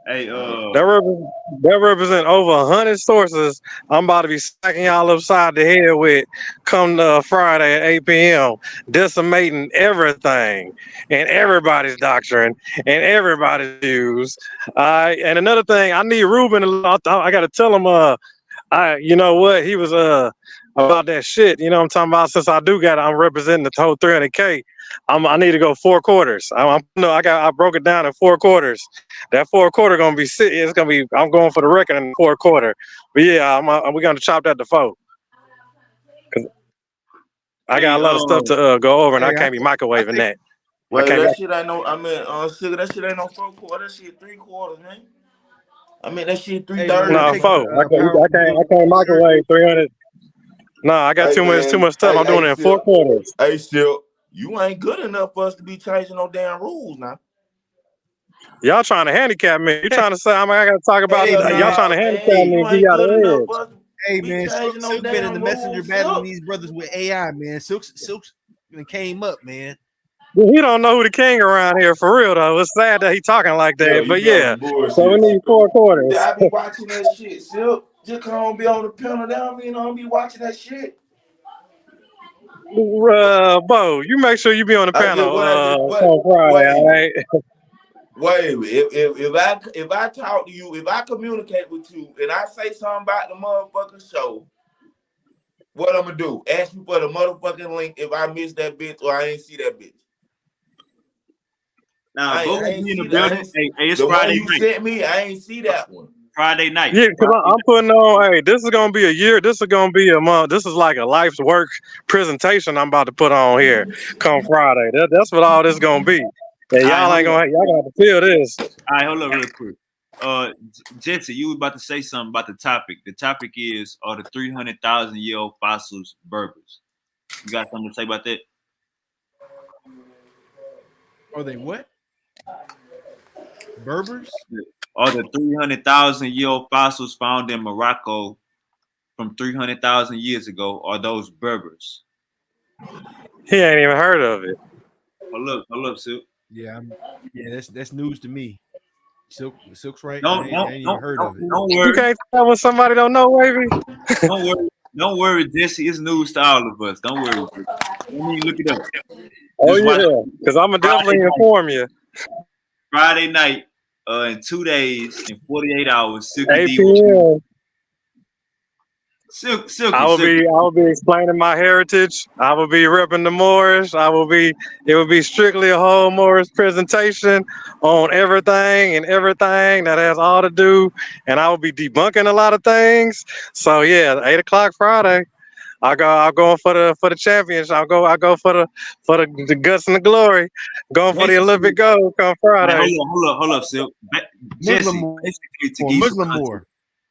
Hey, That represent over 100 sources I'm about to be smacking y'all upside the head with come Friday at 8 p.m. Decimating everything and everybody's doctrine and everybody's views. And another thing, I need Ruben. I got to tell him. You know what? He was about that shit. You know what I'm talking about? Since I do got it, I'm representing the whole 300K. I need to go 4 quarters. I broke it down in 4 quarters. That 4 quarter gonna be sick. It's gonna be. I'm going for the record in the 4 quarter. But yeah, we're gonna chop that to 4. I Hey, got a lot of stuff to go over, and I Hey, can't be microwaving think that. I Well, can't. that shit ain't no. I mean, sugar, that shit ain't no 4 quarters. That shit 3 quarters, man. I mean, that shit three hey man, I thirds, No, think man. 4. I can't. powerful I brother can't microwave 300. No, I got Hey, too man. much stuff. I'm doing it in 4 quarters. Hey, Silk. You ain't good enough for us to be changing no damn rules now. Y'all trying to handicap me. You trying to say I got to talk about Hey, Hell y'all nah. trying to man. handicap Hey, me you and give ain't y'all good enough the edge. for us to Hey be man, changing no Silk better damn than messenger rules, battling Silk. these brothers with AI, man. Silk's came up, man. Well, he don't know who the king around here for real though. It's sad that he talking like Silk, that. you But be on yeah, some so we bullshit, need Silk. 4 quarters. Yeah, I be watching that shit, Silk. Just come on, be on the panel down. I don't be watching that shit. Bo, you make sure you be on the I just panel what I just what on Friday, all wait. right? Wait, if I talk to you, if I communicate with you, and I say something about the motherfucking show, what I'm gonna do? Ask you for the motherfucking link if I miss that bitch or I ain't see that bitch. Now, Bo I gonna ain't be in the see. I building. ain't Hey, it's the one Friday you night. sent me. I ain't see that one. Friday night. Yeah, because I'm putting on, hey, this is going to be a year. This is going to be a month. This is like a life's work presentation I'm about to put on here come Friday. That's what all this going to be. And All right, hold up. y'all gonna have to feel this. All right, hold up real quick. Jesse, you was about to say something about the topic. The topic is, are the 300,000-year-old fossils Berbers? You got something to say about that? Are they what? Berbers? Are the 300,000-year-old fossils found in Morocco from 300,000 years ago, are those Berbers? He ain't even heard of it. Hold up, Silk. Yeah, that's news to me. Silk's right. Don't I ain't even heard of it. You worry. can't tell when somebody don't know, baby. Don't worry. Don't worry, Jesse. It's news to all of us. Don't worry. Let me look it up. Oh Just watch yeah, because I'm gonna Friday definitely night. inform you. Friday night, in 2 days, in 48 hours, Silky 8 D will p.m. I will Silky. be explaining my heritage. I will be repping the Moorish. It will be strictly a whole Moorish presentation on everything that has all to do, and I will be debunking a lot of things. So yeah, 8 o'clock Friday. I'll go for the championship. I go for the guts and the glory. Going for the Basically, Olympic gold come all right, Friday. hold up, Silk. Muslim Jesse, basically to or give you some Muslim context. war.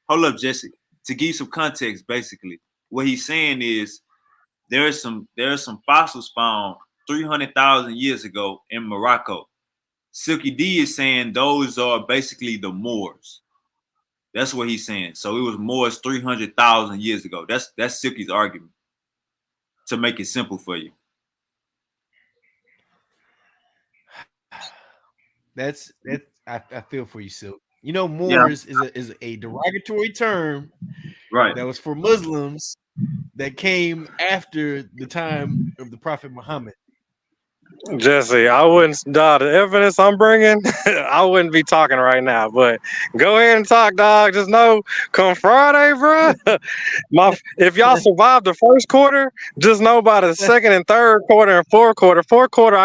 Hold up, Jesse. To give you some context, basically, what he's saying is there are some fossils found 300,000 years ago in Morocco. Silky D is saying those are basically the Moors. That's what he's saying. So it was Moors 300,000 years ago. That's Silky's argument. To make it simple for you. That's I feel for you, Silk. You know, Yeah, Moors is a derogatory term right. that was for Muslims that came after the time of the Prophet Muhammad. Jesse, I wouldn't, dog, the evidence I'm bringing, I wouldn't be talking right now, but go ahead and talk, dog. Just know, come Friday, bro, if y'all survive the first quarter, just know by the second and third quarter and fourth quarter,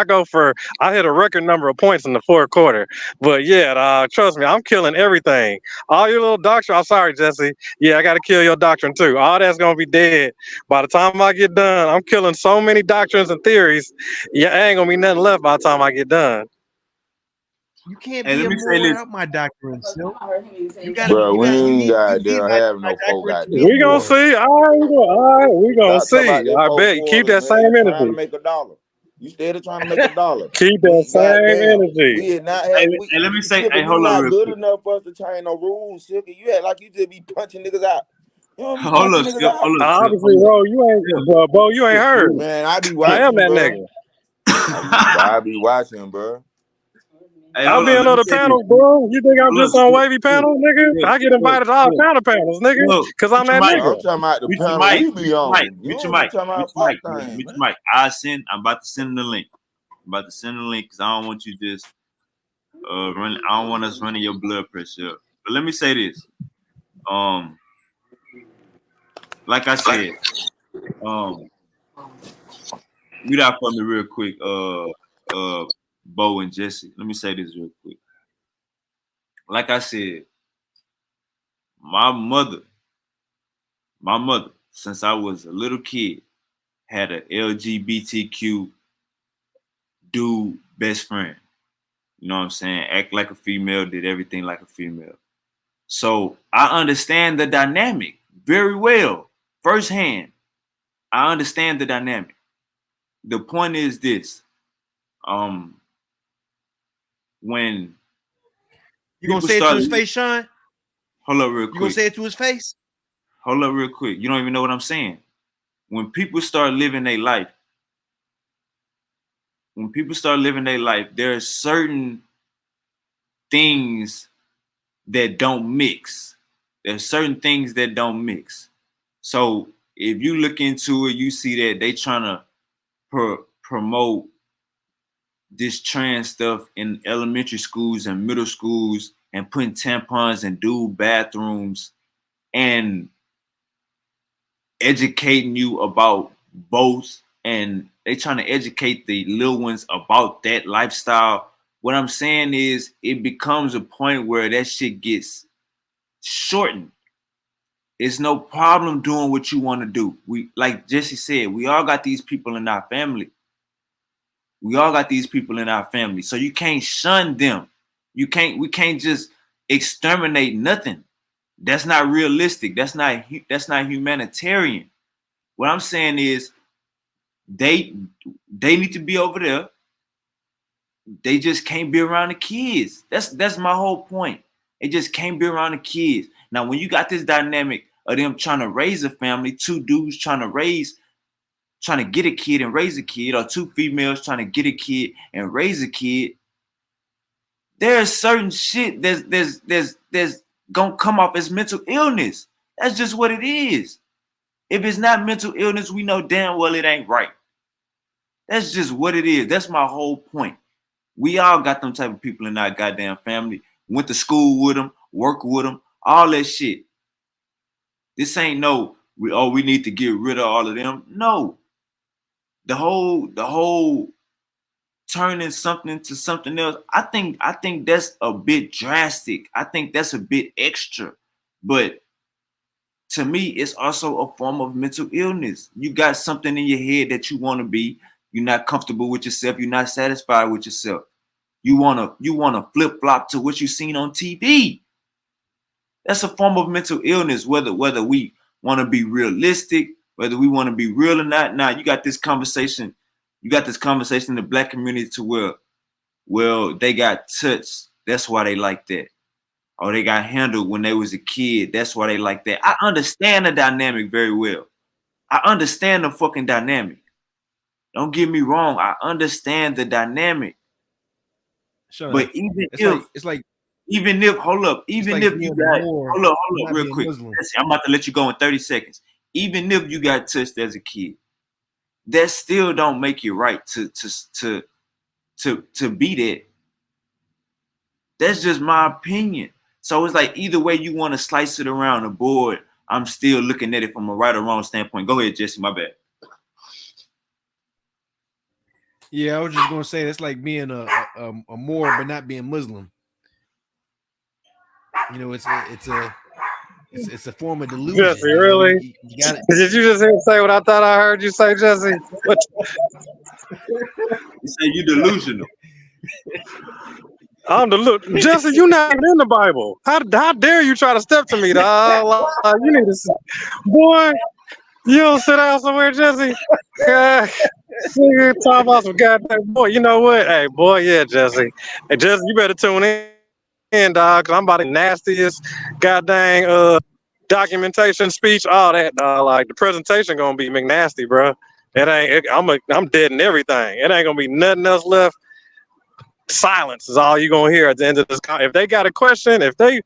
I hit a record number of points in the fourth quarter. But yeah, dog, trust me, I'm killing everything. All your little doctrine, I'm sorry, Jesse. Yeah, I got to kill your doctrine too. All that's going to be dead. By the time I get done, I'm killing so many doctrines and theories. Yeah, ain't gonna be nothing left by the time I get done. You can't Hey, be let a me say Moor this. without my doctrine, Silk. You gotta Bro, we you ain't need goddamn my having no folk doctrine to be a goddamn We gonna Moor. quarters. see. All right, we gonna Stop talking about see. that I folk bet you keep quarters, that man. same You trying to energy. make a dollar. You steady trying to make a dollar. Keep that We same goddamn. energy. We had not Hey, had hey, let me say, Silky, hey, you hold up not real good quick. enough for us to change no rules, Silky. You act like you just be punching niggas out. You don't be Hold punching up, niggas Silk. out. Hold up, Silk. Obviously, Hold up. bro, you ain't, bro, you ain't heard. Man, I be I am watching, that bro. nigga. I be watching, bro. Hey, I'll hold be up. on Let me other say this. panels, bro. You think I'm Hold up, just on wavy Silk. panels, nigga? I get invited to all kind of panels, nigga, Silk. cause I'm Mute your that mic. Bro, I'm nigga. talking about the Mute your panel mic. we Mute be your mic. on. You Mute your don't be mic. talking Mute about your fuck mic. things, Mute man. your mic. I'm about to send the link. I'm about to send the link because I don't want you just run. I don't want us running your blood pressure up. But let me say this. Um, like I said, Read out for me real quick, Bo and Jesse. Let me say this real quick. Like I said, my mother, since I was a little kid, had an LGBTQ dude best friend. You know what I'm saying? Act like a female, did everything like a female. So I understand the dynamic very well, firsthand. I understand the dynamic. The point is this: when You gonna people say it to start, his face, Sean? hold up real You gonna quick, say it to his face? hold up real quick. You don't even know what I'm saying. When people start living their life, there are certain things that don't mix. There's certain things that don't mix. So if you look into it, you see that they trying to promote this trans stuff in elementary schools and middle schools and putting tampons in dude bathrooms and educating you about both, and they trying to educate the little ones about that lifestyle. What I'm saying is it becomes a point where that shit gets shortened. It's no problem doing what you want to do. We, like Jesse said, we all got these people in our family. So you can't shun them. We can't just exterminate nothing. That's not realistic. That's not humanitarian. What I'm saying is they need to be over there. They just can't be around the kids. That's my whole point. They just can't be around the kids. Now, when you got this dynamic of them trying to raise a family, two dudes trying to get a kid and raise a kid, or two females trying to get a kid and raise a kid, there's certain shit that's gonna come off as mental illness. That's just what it is. If it's not mental illness, we know damn well it ain't right. That's just what it is. That's my whole point. We all got them type of people in our goddamn family. Went to school with them, work with them, all that shit. This ain't we need to get rid of all of them. No. The whole turning something to something else, I think that's a bit drastic. I think that's a bit extra. But to me, it's also a form of mental illness. You got something in your head that you want to be. You're not comfortable with yourself. You're not satisfied with yourself. You wanna flip flop to what you seen on TV. That's a form of mental illness. Whether we want to be realistic, whether we want to be real or not. Now you got this conversation. You got this conversation in the black community to where, well, they got touched. That's why they like that. Or they got handled when they was a kid. That's why they like that. I understand the dynamic very well. I understand the fucking dynamic. Don't get me wrong. I understand the dynamic. Sean, But it's like even if hold up, even like if you got hold up real quick. Muslim. I'm about to let you go in 30 seconds. Even if you got touched as a kid, that still don't make you right to be that. That's just my opinion. So it's like either way you want to slice it around the board, I'm still looking at it from a right or wrong standpoint. Go ahead, Jesse. My bad. Yeah, I was just gonna say that's like being a Moor but not being Muslim. You know, it's a form of delusion. Jesse, really? You gotta, Did you just say what I thought I heard you say, Jesse? What? You say you delusional. I'm Jesse, you're not even in the Bible. How dare you try to step to me, dog? You need to, boy. You don't sit down somewhere, Jesse. Talk about some goddamn boy. You know what? Hey, boy, yeah, Jesse. Hey, Jesse, you better tune in, dog. Cause I'm about the nastiest goddamn documentation speech, all that, dog. Like the presentation gonna be McNasty, bro. I'm dead in everything. It ain't gonna be nothing else left. Silence is all you gonna hear at the end of this. If they got a question, if they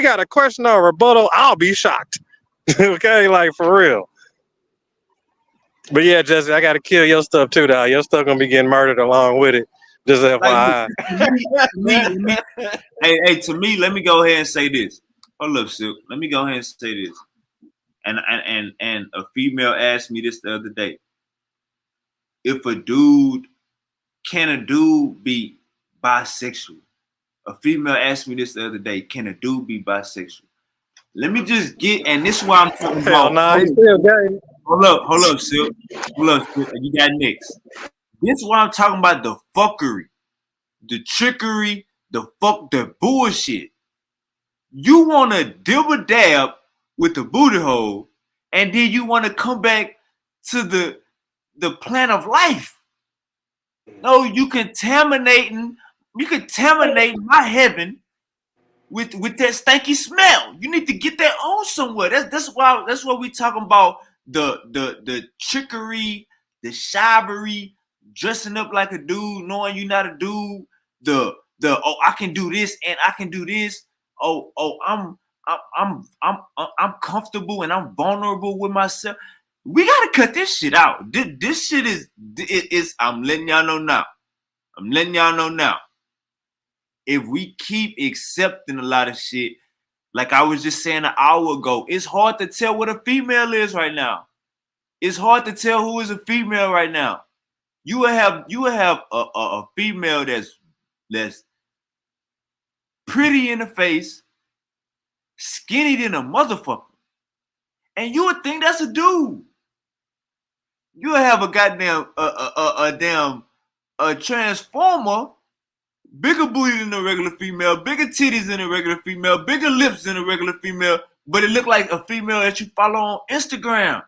got a question or a rebuttal, I'll be shocked. Okay, like for real. But yeah, Jesse, I gotta kill your stuff too, dog. Your stuff gonna be getting murdered along with it. Just FYI. To me, let me go ahead and say this. Hold up, Silk. Let me go ahead and say this. And a female asked me this the other day. If a dude can a dude be bisexual? A female asked me this the other day. Can a dude be bisexual? Let me just get, and this is why I'm talking Hell about. nah, he still gay. Hold up, Silk. Hold up, Silk. You got next. This is why I'm talking about the fuckery, the trickery, the bullshit. You want to dibble dab with the booty hole, and then you want to come back to the plan of life. No, you contaminating my heaven with that stanky smell. You need to get that on somewhere. That's why we talking about the trickery, the chivalry, dressing up like a dude, knowing you're not a dude. The oh, I can do this and I can do this. I'm comfortable and I'm vulnerable with myself. We gotta cut this shit out. This shit is I'm letting y'all know now. I'm letting y'all know now. If we keep accepting a lot of shit, like I was just saying an hour ago, it's hard to tell what a female is right now. It's hard to tell who is a female right now. You will have a female that's pretty in the face, skinny than a motherfucker, and you would think that's a dude. You will have a goddamn a transformer, bigger booty than a regular female, bigger titties than a regular female, bigger lips than a regular female, but it looked like a female that you follow on Instagram.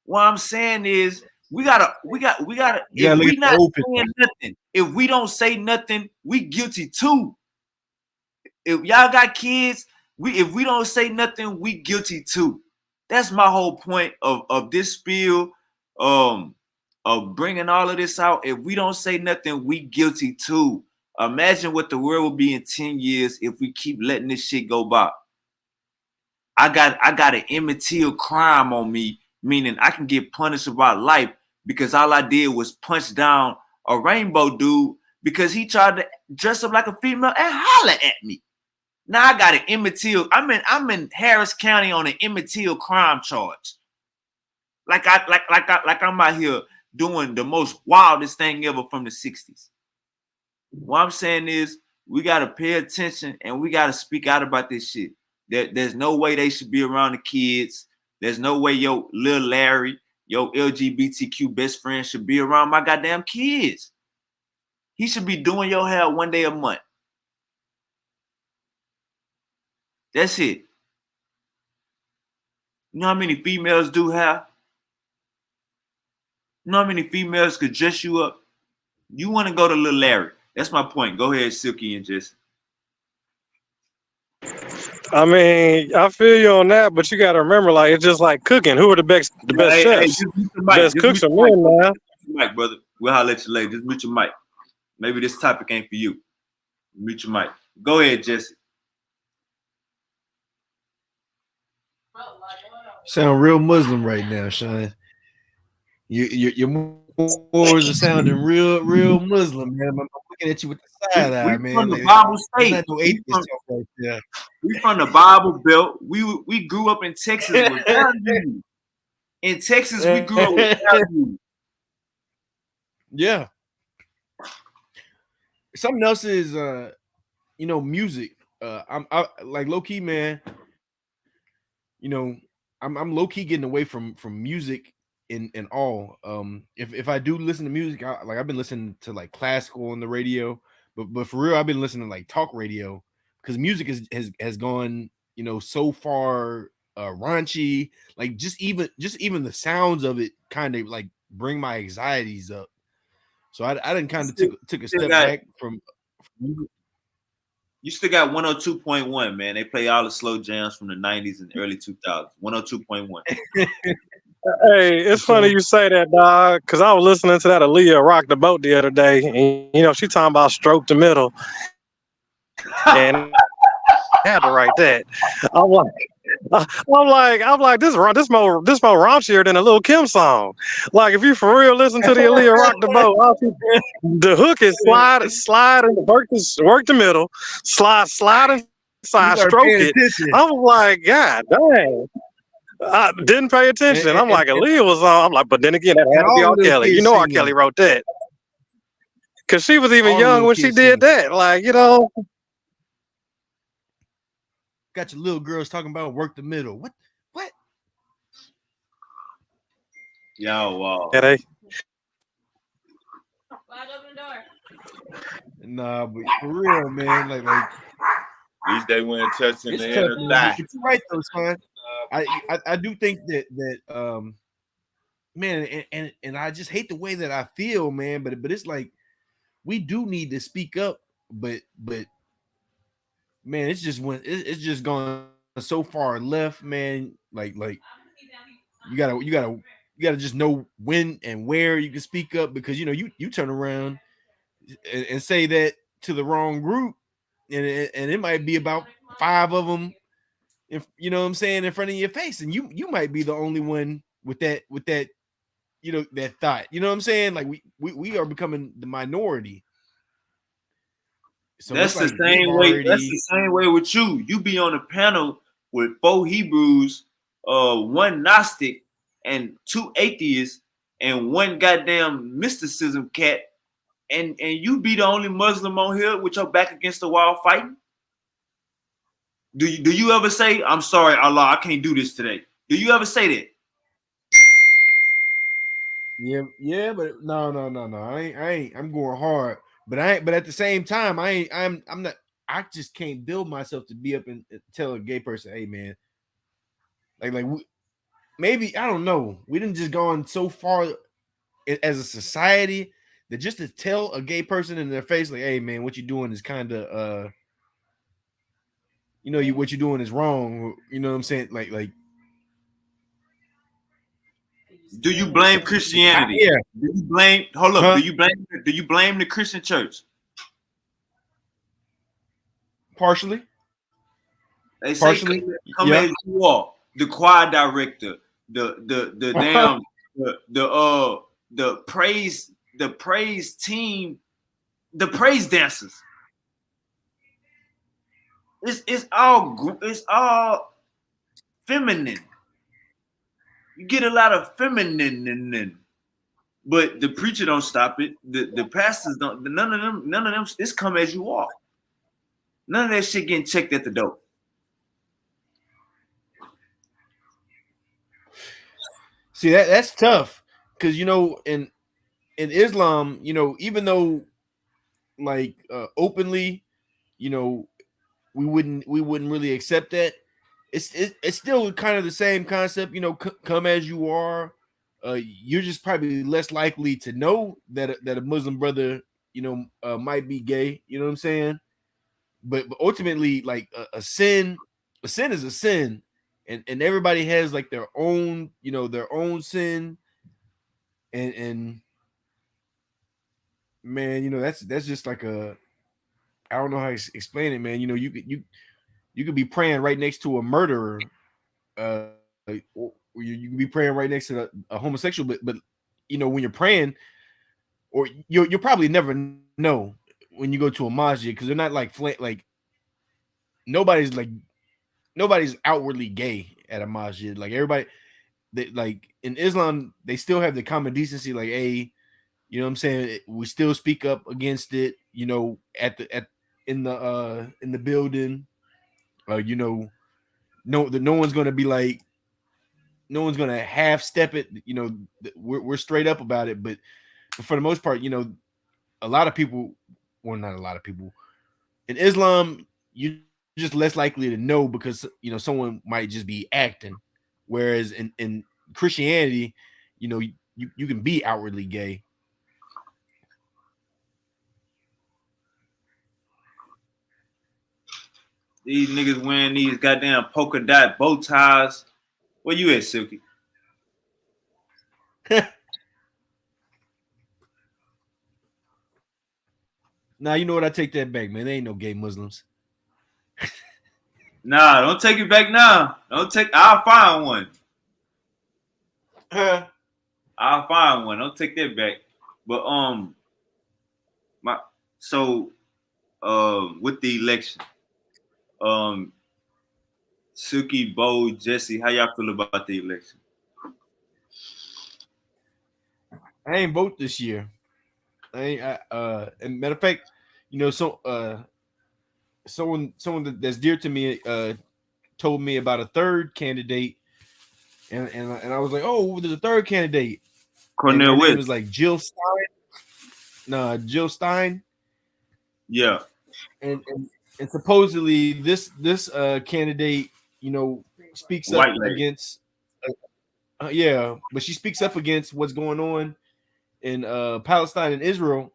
What I'm saying is we gotta if we not saying nothing, if we don't say nothing, we guilty too. If y'all got kids, if we don't say nothing, we guilty too. That's my whole point of this spiel, of bringing all of this out. If we don't say nothing, we guilty too. Imagine what the world will be in 10 years if we keep letting this shit go by. I got an immaterial crime on me, meaning I can get punished about life because all I did was punch down a rainbow dude because he tried to dress up like a female and holler at me. Now I got an immaterial. I'm in Harris County on an immaterial crime charge. Like I'm out here doing the most wildest thing ever from the 60s. What I'm saying is we gotta pay attention and we gotta speak out about this shit. There's no way they should be around the kids. There's no way your little Larry, your LGBTQ best friend should be around my goddamn kids. He should be doing your hair one day a month. That's it. You know how many females do hair? You know how many females could dress you up? You want to go to Lil Larry. That's my point. Go ahead, Silky and Jesse. I mean, I feel you on that, but you got to remember, like, it's just like cooking. Who are the best chefs? Just mute your mic. Best cooks are men, man. Mic, brother. We'll holler at you later. Just mute your mic. Maybe this topic ain't for you. Mute your mic. Go ahead, Jesse. Sound real Muslim right now, Sean. Your words are sounding real Muslim, man. I'm looking at you with the side eye, man. From the Bible State. We from the Bible Belt. We grew up in Texas with values. In Texas, we grew up with values. Yeah. Something else is music. I like low key, man. You know, I'm low key getting away from music in all. If I do listen to music, I've been listening to like classical on the radio, but for real, I've been listening to like talk radio because music has gone, so far raunchy. Like just even the sounds of it kind of like bring my anxieties up. So I didn't kind of took a step back from music. You still got 102.1, man. They play all the slow jams from the 90s and early 2000s. 102.1. Hey, it's funny you say that, dog, because I was listening to that Aaliyah rock the boat the other day, and she talking about stroke the middle, and I had to write that. I'm like, this more raunchier than a Lil Kim song. Like, if you for real listen to the Aaliyah rock the boat, the hook is slide and work the middle, slide inside, stroke it. I was like, God dang. I didn't pay attention. And, I'm like, and, Aaliyah was on. I'm like, but then again, that and had to be all R. the little Kelly. You kids know R. Kelly singing. wrote that. Because she was even All the young little when she kids did singing. that. Like, Got your little girls talking about work the middle. What? Yo, wow. Yeah, they, Nah, but for real, man. Like At least they went touching it's the tough, inner man. thigh. But you're right though, son. I do think that man, and I just hate the way that I feel, man. But it's like we do need to speak up, but man, it's just gone so far left, man. Like you gotta just know when and where you can speak up, because you turn around and say that to the wrong group, and it might be about 5 of them, if you know what I'm saying, in front of your face, and you might be the only one with that that thought. You know what I'm saying? Like we are becoming the minority. So it's That's the like we've same way. That's already the same way with you. You be on a panel with 4 Hebrews, 1 Gnostic, and 2 atheists, and 1 goddamn mysticism cat, and you be the only Muslim on here with your back against the wall fighting. Do you ever say, "I'm sorry, Allah, I can't do this today"? Do you ever say that? yeah, but no. I ain't. I'm going hard, but I ain't. But at the same time, I'm not. I just can't build myself to be up and tell a gay person, "Hey, man, maybe I don't know. We didn't just gone so far as a society that just to tell a gay person in their face, like, "Hey, man, what you doing is kind of what you're doing is wrong." You know what I'm saying? Like Do you blame Christianity? yeah, Do you blame? Hold up. huh? Do you blame the Christian church? Partially, They say partially, come yeah. as you are. The choir director, the damn the praise team, the praise dancers. It's all feminine. You get a lot of feminine, but the preacher don't stop it. The pastors don't. None of them. It's come as you are. None of that shit getting checked at the door. See, that's tough, because in Islam, even though like openly, you know, we wouldn't really accept that. It's still kind of the same concept. Come as you are. You're just probably less likely to know that a Muslim brother, might be gay. You know what I'm saying? But ultimately, like a sin is a sin, and everybody has like their own sin, and man, that's just like I don't know how to explain it, man. You could be praying right next to a murderer, or you can be praying right next to a homosexual, but when you're praying, or you'll probably never know when you go to a masjid, because they're not like nobody's like nobody's outwardly gay at a masjid. Like everybody, like in Islam, they still have the common decency. Like, hey, you know what I'm saying? We still speak up against it. At in the building. No one's gonna be like, no one's gonna half step it. We're straight up about it. But for the most part, a lot of people, well, not a lot of people in Islam, you're just less likely to know, because someone might just be acting. Whereas in Christianity, you can be outwardly gay. These niggas wearing these goddamn polka dot bow ties. Where you at, Silky? Now you know what? I take that back, man. There ain't no gay Muslims. Nah, don't take it back now. Don't take. I'll find one. I'll find one. Don't take that back. But my so with the election, um, Suki, Bo, Jesse, how y'all feel about the election? I ain't vote this year. And matter of fact, someone that's dear to me told me about a third candidate, and I was like, oh, there's a third candidate, and her Cornel name West. is like Jill Stein. No, Jill Stein, Yeah, and supposedly this candidate, speaks up white lady. against, yeah, but she speaks up against what's going on in Palestine and Israel.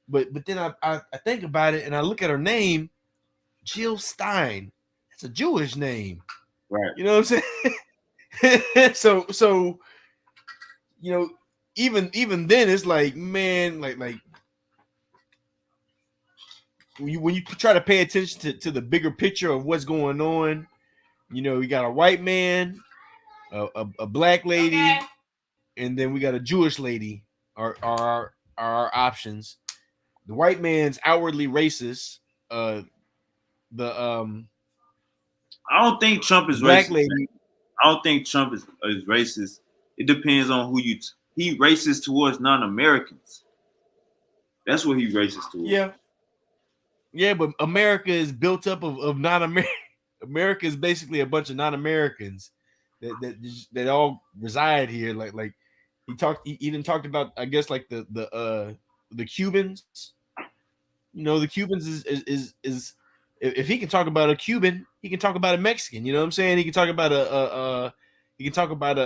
But then I think about it and I look at her name, Jill Stein. That's a Jewish name. Right. You know what I'm saying? so even then it's like, man, like when you try to pay attention to the bigger picture of what's going on, you got a white man, a black lady, okay, and then we got a Jewish lady are our options. The white man's outwardly racist. The I don't think Trump the is black racist. lady, I don't think Trump is racist. It depends on who you. He racist towards non-Americans. That's what he racist towards. yeah, but America is built up of non-American. America is basically a bunch of non-Americans that all reside here. Like he even talked about, I guess, like the Cubans. The Cubans is if he can talk about a Cuban, he can talk about a Mexican. You know what I'm saying? He can talk about he can talk about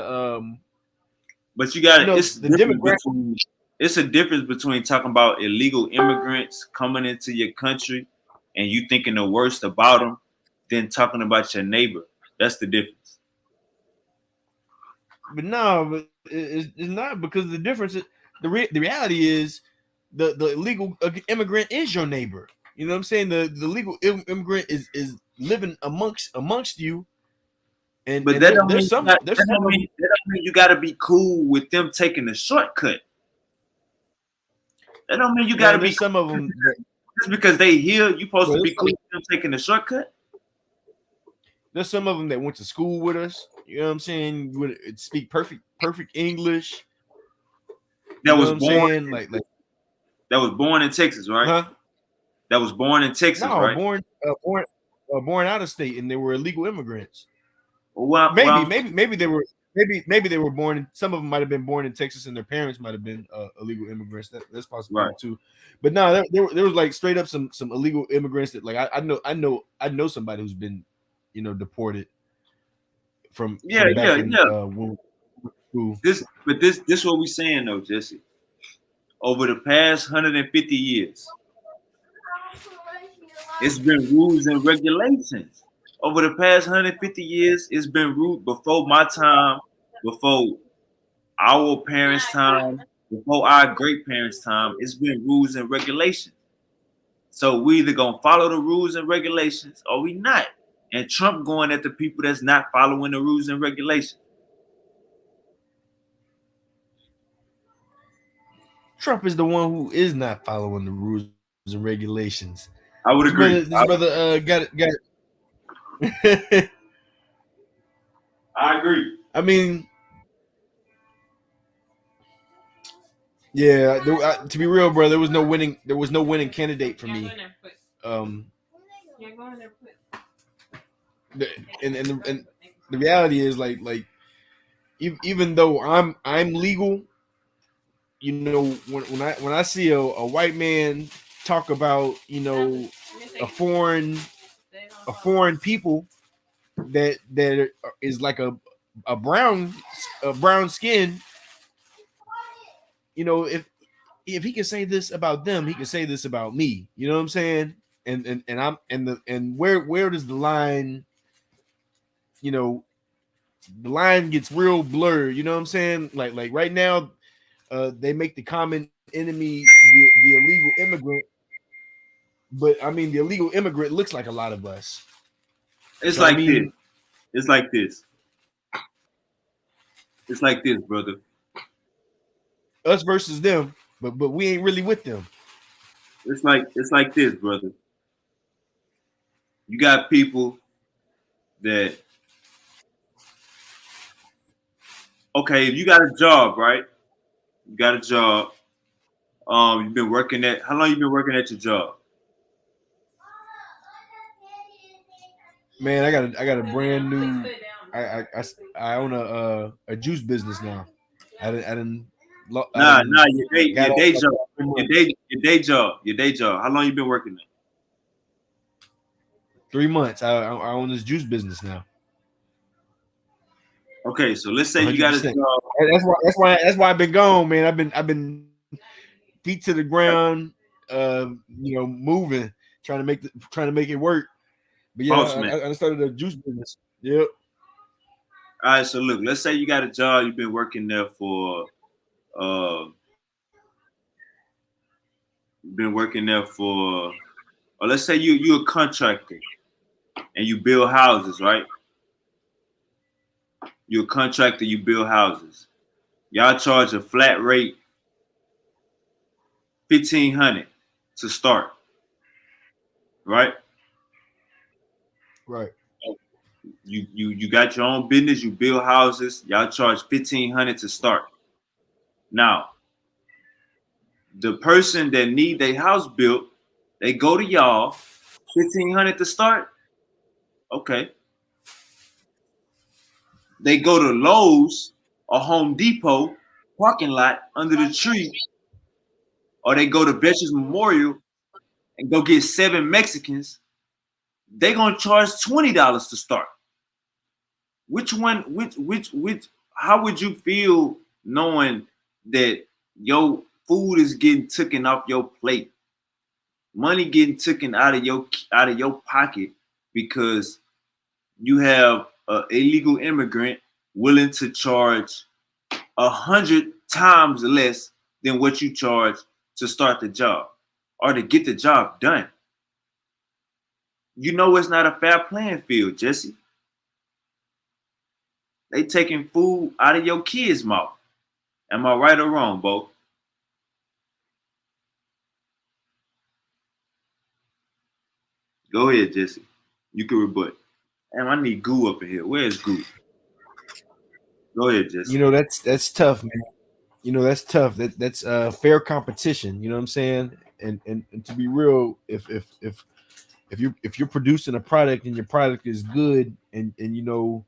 But you got the demographic. It's a difference between talking about illegal immigrants coming into your country and you thinking the worst about them than talking about your neighbor. That's the difference. But no, but it's not, because the difference is the reality is the illegal immigrant is your neighbor. You know what I'm saying? The legal immigrant is living amongst you, and But that don't there's mean some that don't mean you got to be cool with them taking the shortcut. That don't mean you got to man. be There's some of them just because they here. You supposed to be there's cool with them taking the shortcut. some of them that went to school with us. You know what I'm saying? Would speak perfect English. That You know was what I'm born. saying? Like That was born in Texas, right? huh? That was born in Texas, No, right? born out of state, and they were illegal immigrants. Well, Maybe they were maybe they were born. Some of them might have been born in Texas, and their parents might have been illegal immigrants. That's possible right. too. But no, there was like straight up some illegal immigrants that, like, I know somebody who's been deported from Yeah, back yeah, in yeah. school. This what we saying though, Jesse. Over the past 150 years, it's been rules and regulations. Over the past 150 years, it's been rules before my time, before our parents' time, before our great parents' time. It's been rules and regulations. So we either gonna follow the rules and regulations or we not. And Trump going at the people that's not following the rules and regulations. Trump is the one who is not following the rules and regulations. I would agree. This brother got it. I agree. I mean, yeah. To be real, bro, there was no winning. There was no winning candidate for me. And the reality is, like even though I'm legal, when I see a white man talk about a foreign people that is like a brown skin, if he can say this about them, he can say this about me. You know what I'm saying? And where does the line? The line gets real blurred. You know what I'm saying? Like right now, they make the common enemy the illegal immigrant, but I mean the illegal immigrant looks like a lot of us. It's So I like this. mean, It's like this. It's like this, brother. us versus them, but we ain't really with them. It's like this, brother. You got people that Okay, if you got a job, right? You got a job. You've been working at. How long you been working at your job? Man, I got a brand new. I own a juice business now. I Nah. didn't Your day, got your off day like job, about 3 months. your day job. How long you been working there? 3 months. I own this juice business now. Okay, so let's say you got a 100%. job. That's why I've been gone, man. I've been feet to the ground, moving, trying to make it work. But yeah, Boss man. I started a juice business. Yep. All right, so look, let's say you got a job. You've been working there for. Uh, been working there for. Or let's say you're a contractor and you build houses, right? You're a contractor. You build houses. Y'all charge a flat rate 1,500 to start, right? Right. You got your own business. You build houses. Y'all charge 1,500 to start. Now, the person that need their house built, they go to y'all, 1,500 to start. Okay. They go to Lowe's or Home Depot parking lot under the tree, or they go to Veterans Memorial and go get 7 Mexicans. They gonna charge $20 to start. Which one? Which? How would you feel knowing that your food is getting taken off your plate, money getting taken out of your pocket because you have an illegal immigrant willing to charge 100 times less than what you charge to start the job or to get the job done? You know it's not a fair playing field, Jesse. They taking food out of your kids' mouth. Am I right or wrong, Bo? Go ahead, Jesse. You can rebut. Damn, I need Goo up in here. Where's Goo? Go ahead, Jesse. That's tough, man. That's tough. That's fair competition. You know what I'm saying? And to be real, if you're producing a product and your product is good and you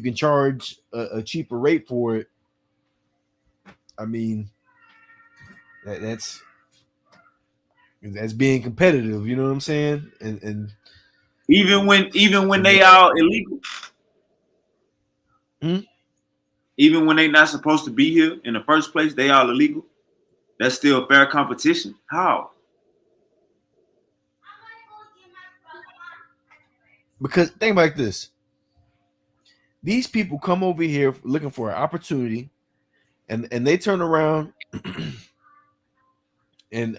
can charge a cheaper rate for it, I mean that's being competitive. You know what I'm saying? And Even when and they are illegal, Hmm? even when they not supposed to be here in the first place, they are illegal. That's still fair competition. How? Because think like this: these people come over here looking for an opportunity, and they turn around and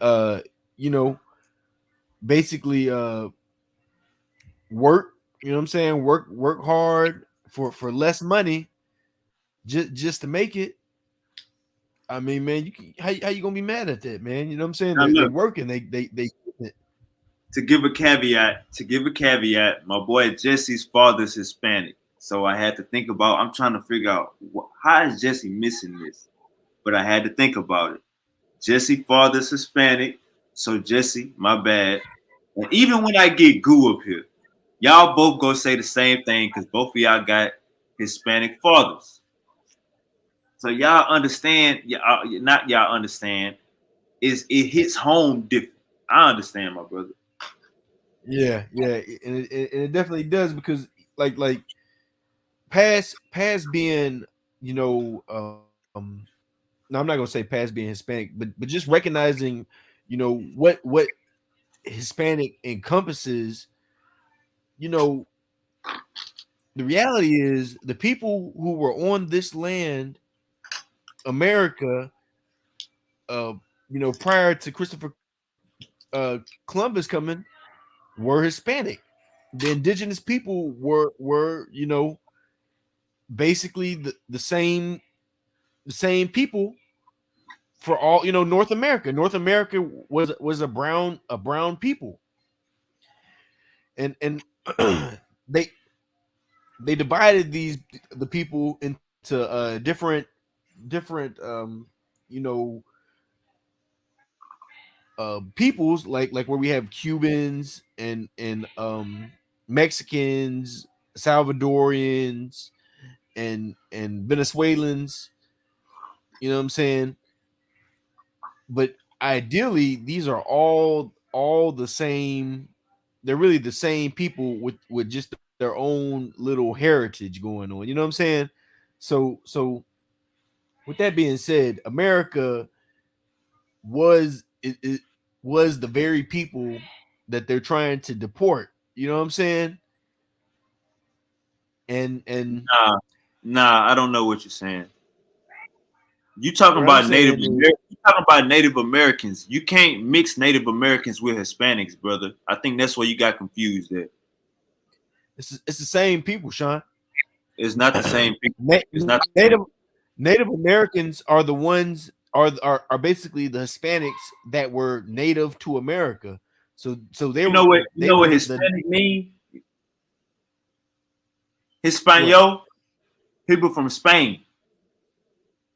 you know basically work. You know what I'm saying? Work hard for less money just to make it. I mean, man, how you gonna be mad at that, man? You know what I'm saying? Now They look, working. They to give a caveat, my boy Jesse's father's Hispanic. So I had to think about. I'm trying to figure out how is Jesse missing this, but I had to think about it. Jesse father's Hispanic, so Jesse, my bad. And even when I get Goo up here, y'all both go say the same thing because both of y'all got Hispanic fathers. So y'all understand, not y'all understand, is it hits home different. I understand, my brother. yeah, and it definitely does because like past being you know no, I'm not gonna say past being Hispanic, but just recognizing what Hispanic encompasses. You know, the reality is the people who were on this land, America, uh, prior to Christopher Columbus coming, were Hispanic. The indigenous people were basically the same people for all North America. North America was a brown people, and they they divided the people into different you know peoples like where we have Cubans and Mexicans, Salvadorians, and Venezuelans. You know what I'm saying? But ideally, these are all the same. They're really the same people with just their own little heritage going on. You know what I'm saying? So with that being said, America was it was the very people that they're trying to deport. You know what I'm saying? And Nah, I don't know what you're saying. You talking what I'm about saying is You talking about Native Americans. You can't mix Native Americans with Hispanics, brother. I think that's where you got confused. There, it's the same people, Sean. it's not the same people. It's not the Native same. Native Americans are the ones are basically the Hispanics that were native to America. So You know what? You they know were what the Hispanic mean? what? Hispanol, people from Spain.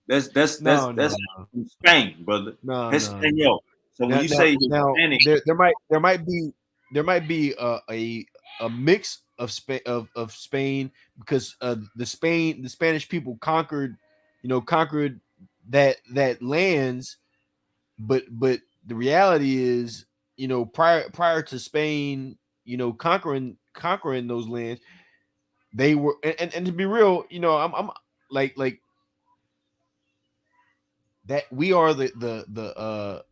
No, That's no, no, from Spain, brother. no, no. Hispanol. So when Now you say now Hispanic, there might be a mix of Spain because the Spanish people conquered conquered that lands, but the reality is prior to Spain conquering those lands, they were and to be real, I'm like that we are the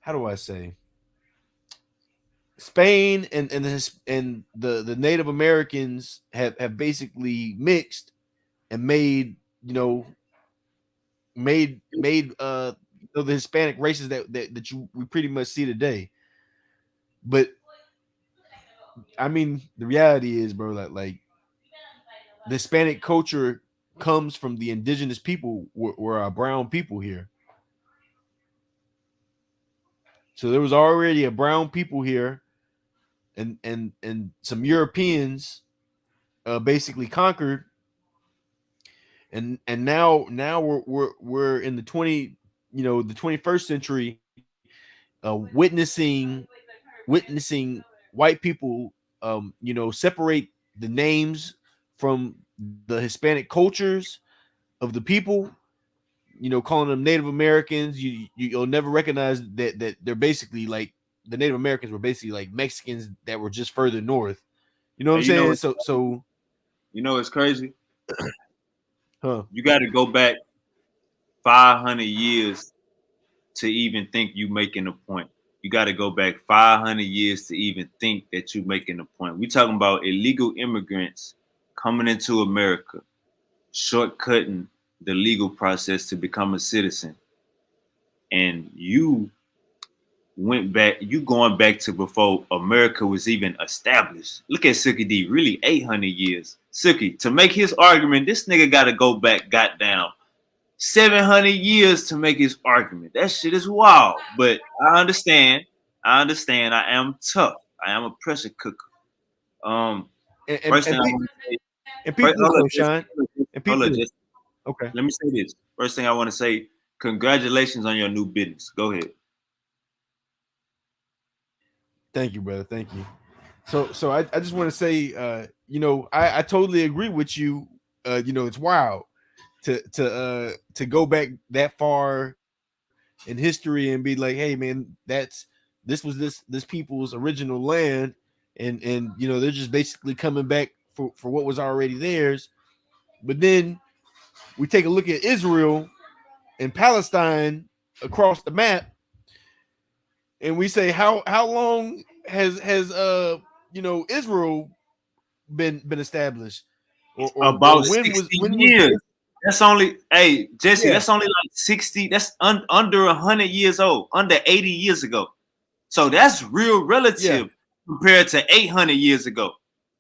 how do I say, Spain and the Native Americans have basically mixed and made the Hispanic races that we pretty much see today. But I mean, the reality is, bro, like the Hispanic culture comes from the indigenous people, were our brown people here. So there was already a brown people here, and some Europeans basically conquered, and now we're in the 21st century, witnessing white people separate the names from the Hispanic cultures of the people, calling them Native Americans. You'll never recognize that they're basically like the Native Americans were basically like Mexicans that were just further north. You know what hey, I'm saying? So you know it's crazy. huh. You got to go back 500 years to even think you making a point. You got to go back 500 years to even think that you're making a point. We talking about illegal immigrants coming into America, shortcutting the legal process to become a citizen. And you going back to before America was even established. Look at Suki D, really 800 years. Suki, to make his argument, this nigga got to go back, goddamn, 700 years to make his argument. That shit is wild. But I understand. I understand. I am tough. I am a pressure cooker. Um, and and, First thing and, I pe- want to say, and peep this hold up, though, Jesse, Sean. And peep hold up, this. Jesse. Okay. Let me say this. First thing I want to say, congratulations on your new business. Go ahead. Thank you, brother. Thank you. So I just want to say, I totally agree with you. It's wild to go back that far in history and be like, hey man, this was this people's original land, and they're just basically coming back for what was already theirs. But then we take a look at Israel and Palestine across the map, and we say how long has Israel been established, or About when 60 was years. That's only, hey, Jesse, yeah that's only like 60. That's under 100 years old, under 80 years ago. So that's real yeah relative compared to 800 years ago,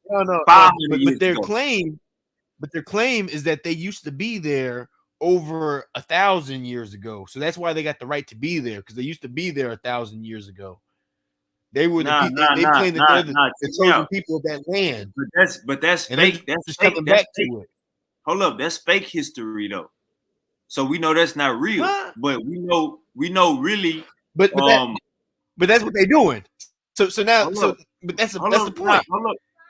no 500 but years their ago. claim is that they used to be there over 1,000 years ago, so that's why they got the right to be there, because they used to be there 1,000 years ago. They were the Nah, people. nah, They nah, claim that nah, they're nah. the Check me chosen out. people of that land, But that's and they're fake. That's just fake. coming That's back fake. to it. hold up, that's fake history though. So we know that's not real, Huh? but we know really. But Um, that's what they're doing. So now hold up, but hold that's the up, nah, point.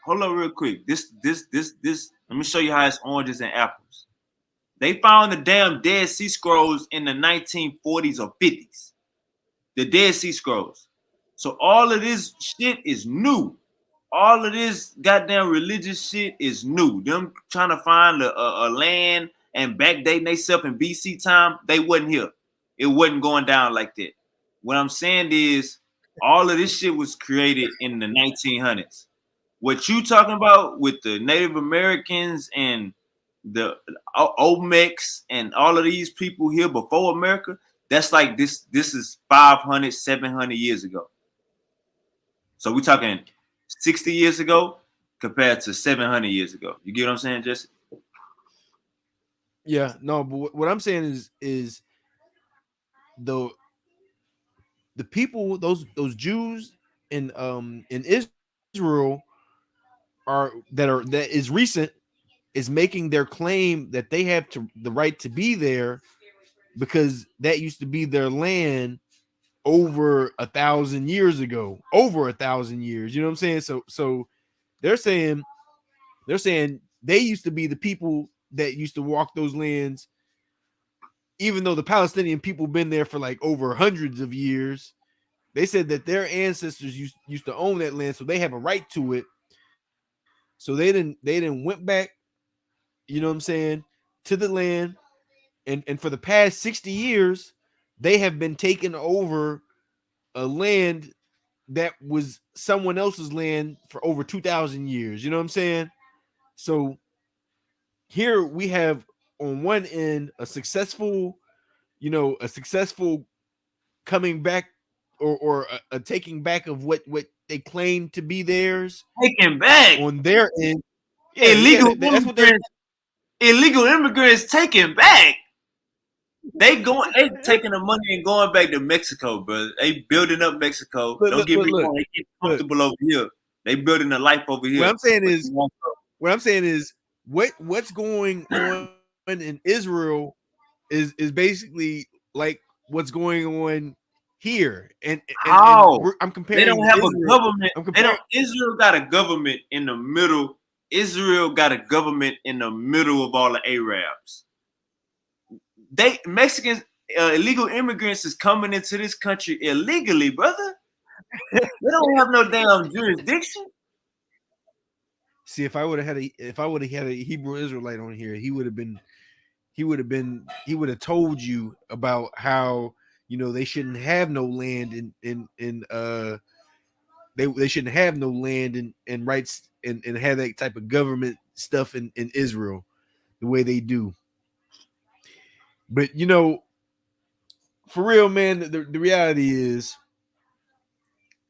hold up, real quick. This. Let me show you how it's oranges and apples. They found the damn Dead Sea Scrolls in the 1940s or 50s. The Dead Sea Scrolls. So all of this shit is new. All of this goddamn religious shit is new. Them trying to find a land and backdating themselves in BC time, they wasn't here. It wasn't going down like that. What I'm saying is, all of this shit was created in the 1900s. What you talking about with the Native Americans and the Olmecs and all of these people here before America, that's like this is 500, 700 years ago. So we're talking 60 years ago compared to 700 years ago. You get what I'm saying, Jesse? Yeah, no, but what I'm saying is the people, those Jews in Israel that is recent, is making their claim that they have the right to be there because that used to be their land over 1,000 years ago, over 1,000 years. You know what I'm saying? So they're saying they used to be the people that used to walk those lands, even though the Palestinian people been there for like over hundreds of years. They said that their ancestors used to own that land, so they have a right to it. So they didn't went back, you know what I'm saying, to the land, and for the past 60 years, they have been taking over a land that was someone else's land for over 2,000 years. You know what I'm saying? So here we have on one end a successful coming back or a taking back of what they claim to be theirs Taking back on their end. Yeah, illegal that's what they're. immigrants, illegal immigrants taking back. They taking the money and going back to Mexico, bro. They building up Mexico. Don't get me Look, wrong, they get look. comfortable over here. They building a life over What here. I'm saying But is, what's going on in Israel is basically like what's going on here, and how? I'm They comparing don't have a Israel. government. I'm They comparing. don't. Israel got a government in the middle. Israel got a government in the middle of all the Arabs. They Mexicans, illegal immigrants is coming into this country illegally, brother. They don't have no damn jurisdiction. See, if I would have had a Hebrew Israelite on here, he would have told you about how they shouldn't have no land in they shouldn't have no land and rights and have that type of government stuff in Israel the way they do. But for real, man, the reality is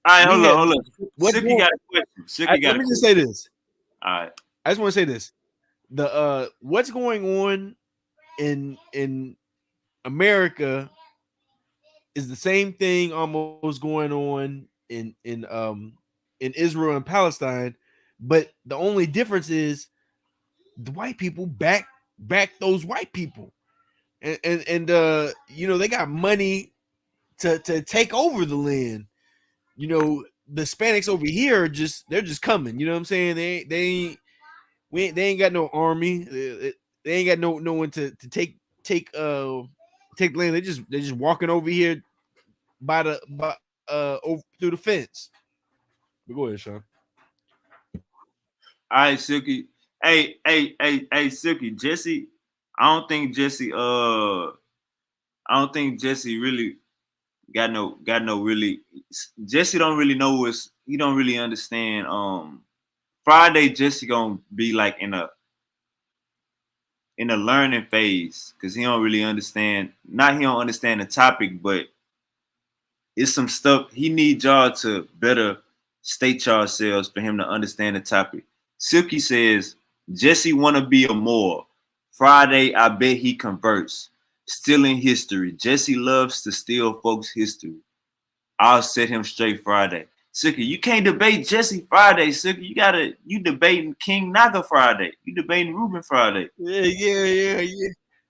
All right, we hold on, have hold on. what's Suki going. got a question. Suki got Let a me just question. say this. All right. I just want to say this. The what's going on in America is the same thing almost going on in Israel and Palestine, but the only difference is the white people back those white people, and they got money to take over the land. The Hispanics over here they're just coming. You know what I'm saying? They ain't got no army. They ain't got no one to take land. They're just walking over here by over through the fence. But go ahead, Sean. All right, Suki. Hey, Suki. Jesse. I don't think Jesse. I don't think Jesse really got no really. Jesse don't really know what's. He don't really understand. Friday Jesse gonna be like in a learning phase because he don't really understand. Not he don't understand the topic, but it's some stuff he needs y'all to better state yourselves for him to understand the topic. Silky says Jesse wanna be a Moor. Friday, I bet he converts. Stealing history. Jesse loves to steal folks' history. I'll set him straight Friday. Sicker, you can't debate Jesse Friday, Sicker. You debating King Naga Friday. You debating Ruben Friday. Yeah.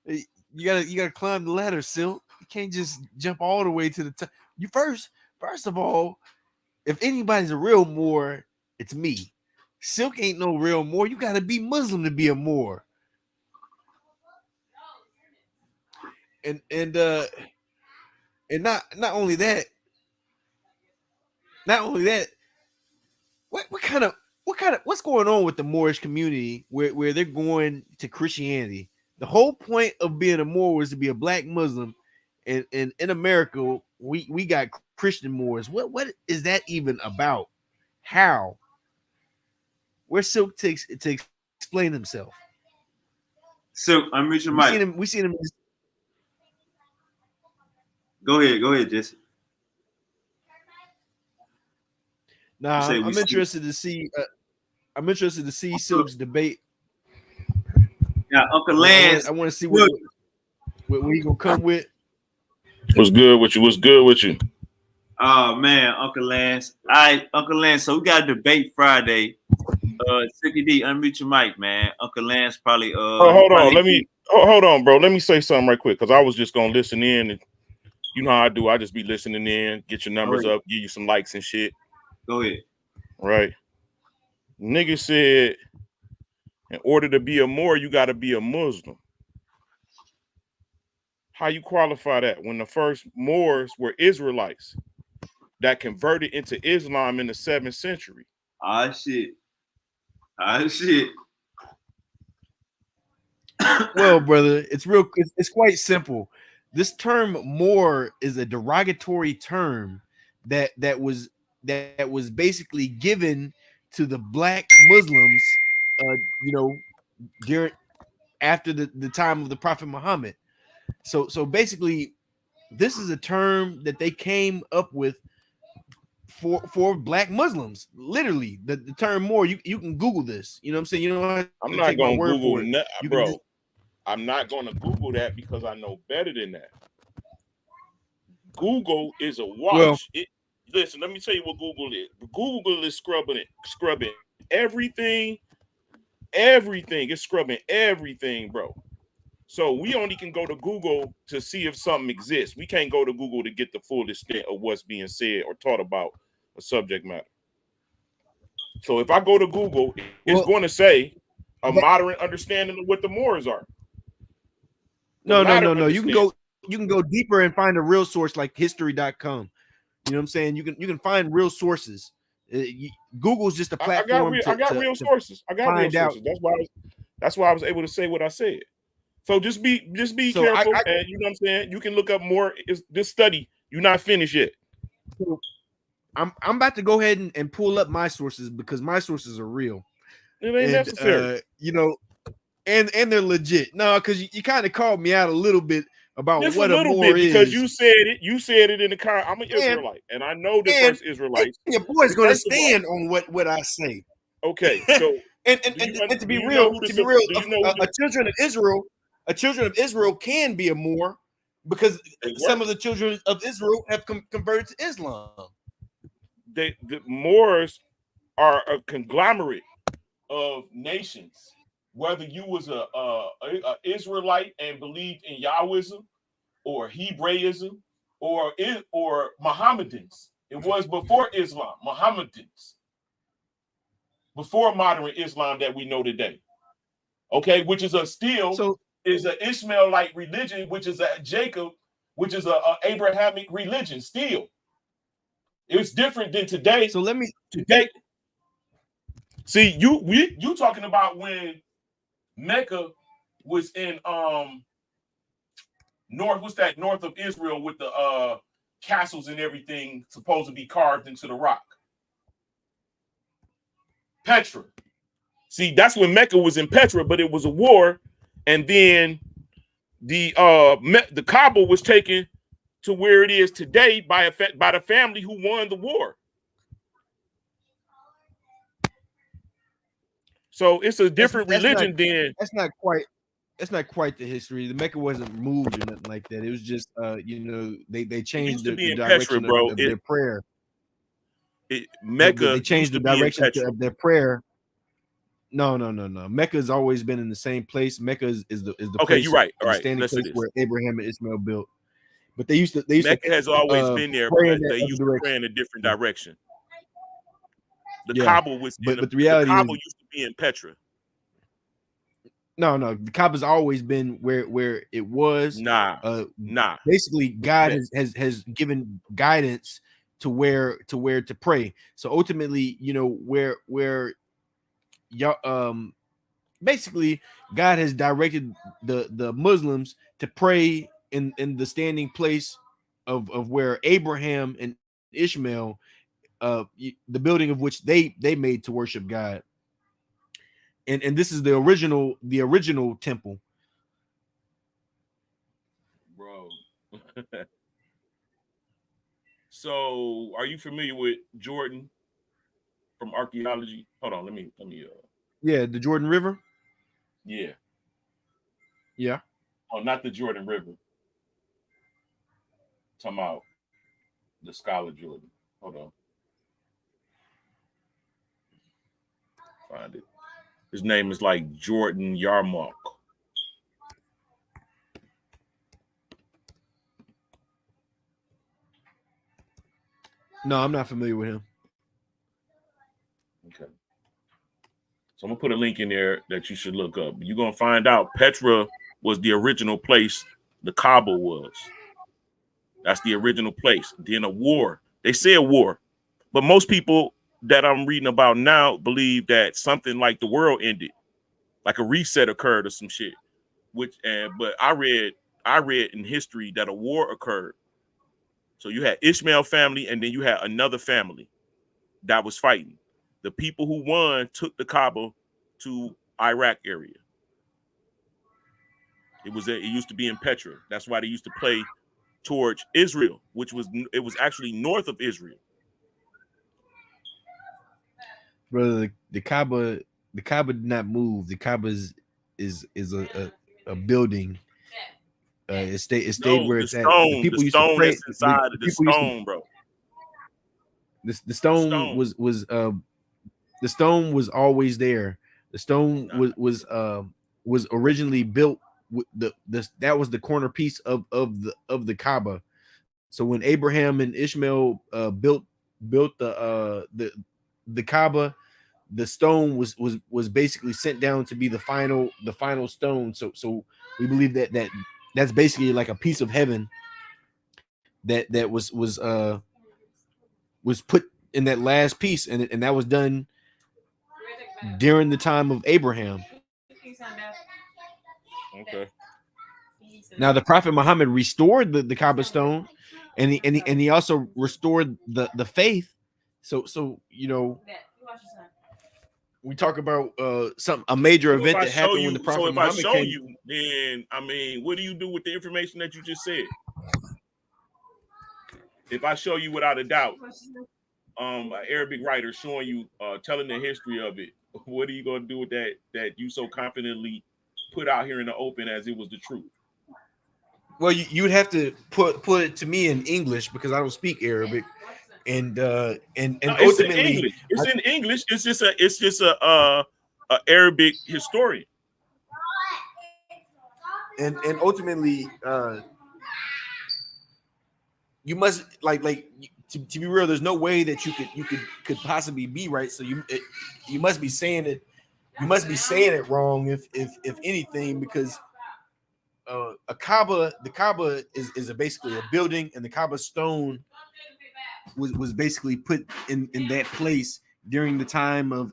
You gotta climb the ladder, Silk. You can't just jump all the way to the top. You first of all, if anybody's a real Moor, it's me. Silk ain't no real Moor. You gotta be Muslim to be a Moor. And not only that, what's going on with the Moorish community where they're going to Christianity? The whole point of being a Moor was to be a black Muslim, and in America we got Christian Moors. What is that even about? How? Where's Silk to explain himself? Silk, unmute your mic. We seen him. Go ahead, Jesse. Nah, I'm interested to see. I'm interested to see Silk's debate. Yeah, Uncle Lance. I want to see what he gonna come with. What's good with you? What's good with you? Oh man, Uncle Lance. All right, Uncle Lance. So we got a debate Friday. Sicky D, unmute your mic, man. Uncle Lance probably. Hold on. Hold on, bro. Let me say something right quick because I was just gonna listen in, and you know how I do. I just be listening in, get your numbers up, give you some likes and shit. Go ahead. Right. Nigga said, in order to be a Moor, you got to be a Muslim. How you qualify that when the first Moors were Israelites that converted into Islam in the 7th century? Ah shit. Well, brother, it's quite simple. This term Moor is a derogatory term that was basically given to the black Muslims, during after the time of the Prophet Muhammad. So basically, this is a term that they came up with for black Muslims. Literally, the term Moor. You can Google this. You know what I'm saying? You know, I'm not going to Google it, bro. I'm not going to Google that because I know better than that. Google is a wash. Well, listen, let me tell you what Google is. Google is scrubbing everything. It's scrubbing everything, bro. So we only can go to Google to see if something exists. We can't go to Google to get the full extent of what's being said or taught about a subject matter. So if I go to Google, it's going to say a moderate understanding of what the Moors are. No. You can go deeper and find a real source like history.com. You know what I'm saying? You can find real sources. Google's just a platform. I got real sources. That's why I was able to say what I said. So just be careful, and you know what I'm saying. You can look up more. This study, you're not finished yet. I'm about to go ahead and pull up my sources because my sources are real. It ain't necessary, and they're legit. No, because you kind of called me out a little bit about just what a little Moor bit because you said it. You said it in the car. I'm an Israelite, and I know the first Israelites. Your boy's going to stand on what I say. Okay, so and to be real, a children of Israel can be a Moor because some of the children of Israel have converted to Islam. The Moors are a conglomerate of nations. Whether you was a Israelite and believed in Yahwism or Hebraism or Mohammedans, it was before Islam, Mohammedans, before modern Islam that we know today. Okay, which is is an Ishmaelite religion, which is a Jacob, which is a Abrahamic religion. Still, it's different than today. So let me today. See, you talking about when Mecca was in north of Israel with the castles and everything supposed to be carved into the rock. Petra. See, that's when Mecca was in Petra, but it was a war, and then the Kaaba was taken to where it is today by the family who won the war. So it's a different religion than that's not quite the history. The Mecca wasn't moved or nothing like that. It was just they changed the direction of their prayer. Mecca they changed used the to be in direction Petra. of their prayer. No. Mecca has always been in the same place. Mecca is the Okay, place, you're right. All the right, standing let's say place this. where Abraham and Ishmael built. But they used to Mecca has always been there, pray in but that they other used to direction. pray in a different direction. The Yeah, Kaaba was but the the reality Kaaba is used to be in Petra. no. The Kaaba's always been where it was. Nah. Basically, God has given guidance to where to pray. So ultimately, where y'all basically God has directed the Muslims to pray in the standing place of where Abraham and Ishmael, the building of which they made to worship God. And this is the original temple. Bro. So, are you familiar with Jordan from archaeology? Hold on, let me Yeah, the Jordan River. yeah. Yeah. Oh, not the Jordan River. Talking about the scholar Jordan. Hold on. Find it. His name is like Jordan Yarmouk. No, I'm not familiar with him. Okay. So I'm gonna put a link in there that you should look up. You're gonna find out Petra was the original place the Kaaba was. That's the original place. Then a war. They say a war, but most people that I'm reading about now believe that something like the world ended, like a reset occurred or some shit. But I read in history that a war occurred. So you had Ishmael family, and then you had another family that was fighting. The people who won took the Kaaba to Iraq area. It used to be in Petra. That's why they used to play towards Israel, which was actually north of Israel. Brother, the Kaaba did not move. The Kaaba is a building. It stayed No, where the it's at. The stone, the people used to stone pray. that's The inside of the people used to stone, bro. the The stone stone. the stone was always there. The stone was originally built with that was the corner piece of the Kaaba. So when Abraham and Ishmael built the Kaaba, the stone was basically sent down to be the final stone. So we believe that's basically like a piece of heaven that was put in that last piece, and that was done during the time of Abraham. Okay. Now the Prophet Muhammad restored the Kaaba stone, and he also restored the faith. So we talk about a major So if event I that show happened when you, the Prophet Muhammad came. then I mean, what do you do with the information that you just said? If I show you without a doubt, an Arabic writer showing you, telling the history of it, what are you gonna do with that you so confidently put out here in the open as it was the truth? Well, you would have to put it to me in English because I don't speak Arabic, and No, it's in ultimately, English. It's in English. It's just a Arabic historian. and ultimately, you must to be real. There's no way that you could possibly be right. So you must be saying it. You must be saying it wrong if anything, because the Kaaba is basically a building, and the Kaaba stone was basically put in that place during the time of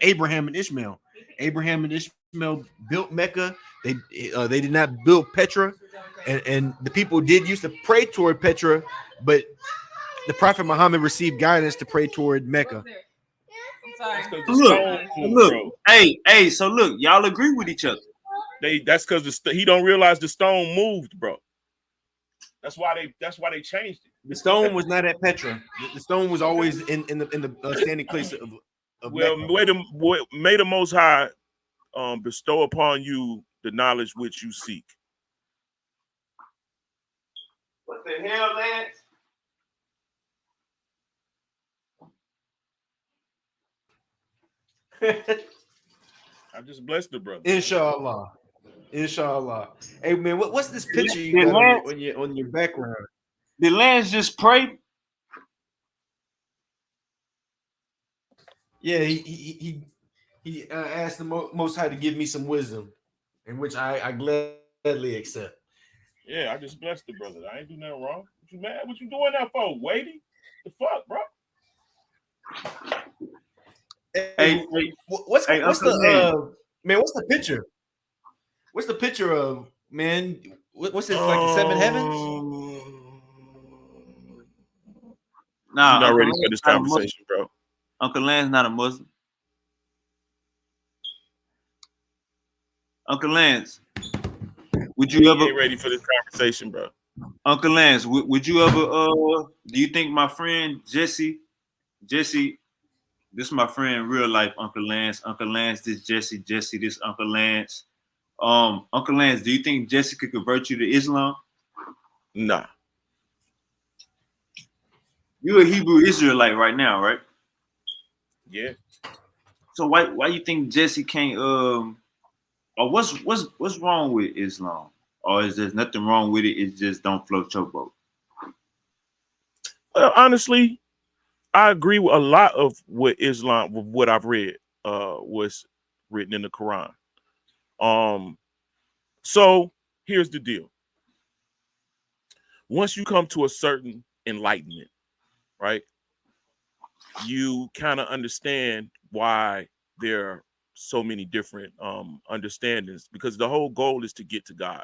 Abraham and Ishmael. Abraham and Ishmael built Mecca. They did not build Petra, and the people did used to pray toward Petra, but the Prophet Muhammad received guidance to pray toward Mecca. That's because the Look, stone moved, look. bro. Hey. So look, y'all agree with each other. That's because he don't realize the stone moved, bro. That's why they changed it. The stone was not at Petra. The stone was always in the standing place of Well, Mecca. may the Most High bestow upon you the knowledge which you seek. What the hell, Lance? I just blessed the brother. Inshallah. Inshallah. Hey man, what's this picture you Did got Lance, on your background? did Lance just pray? Yeah, he asked the Most High to give me some wisdom, in which I gladly accept. Yeah, I just blessed the brother. I ain't do nothing wrong. What you mad? What you doing that for? Waiting? The fuck, bro? Hey, Hey, hey, what's hey, what's Uncle the Lance. man? What's the picture? What's the picture of man? What's this like the seven heavens? You're Nah, not Uncle ready for Lance this not a Muslim. conversation, bro. Uncle Lance not a Muslim. Uncle Lance, would you He ever, ain't ready for this conversation, bro. Uncle Lance, would you ever, do you think my friend Jesse, this is my friend in real life, Uncle Lance, this Jesse, this Uncle Lance. Uncle Lance, do you think Jesse could convert you to Islam? Nah. You're a Hebrew Israelite right now, right? Yeah. So why you think Jesse can't or what's wrong with Islam? Or is there nothing wrong with it? It just don't float your boat. Well, honestly, I agree with a lot of what Islam, with what I've read, was written in the Quran. Um, so here's the deal. Once you come to a certain enlightenment, right, you kind of understand why there are so many different understandings, because the whole goal is to get to God,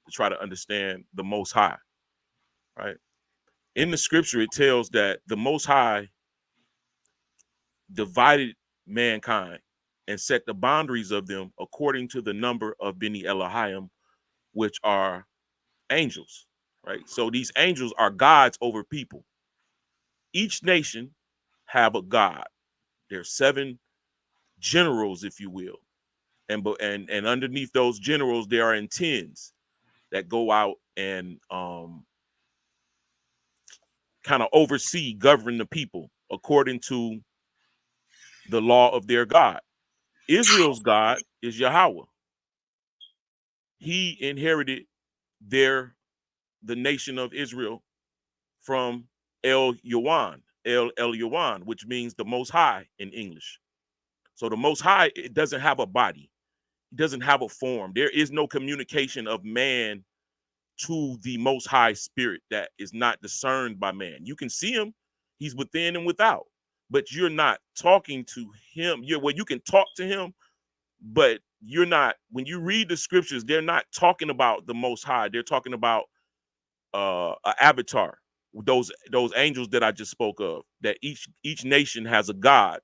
to try to understand the Most High, right? In the scripture, it tells that the Most High divided mankind and set the boundaries of them according to the number of Beni Elohim, which are angels, right? So these angels are gods over people. Each nation have a god. There's 7 generals, if you will, and underneath those generals there are intends that go out and kind of oversee, govern the people according to the law of their God. Israel's God is Yahweh. He inherited the nation of Israel from El Yawan, which means the Most High in English. So the Most High, it doesn't have a body. It doesn't have a form. There is no communication of man to the Most High Spirit that is not discerned by man. You can see him. He's within and without, but you're not talking to him. You can talk to him, but you're not. When you read the scriptures, they're not talking about the Most High. They're talking about an avatar. Those angels that I just spoke of. That each nation has a god.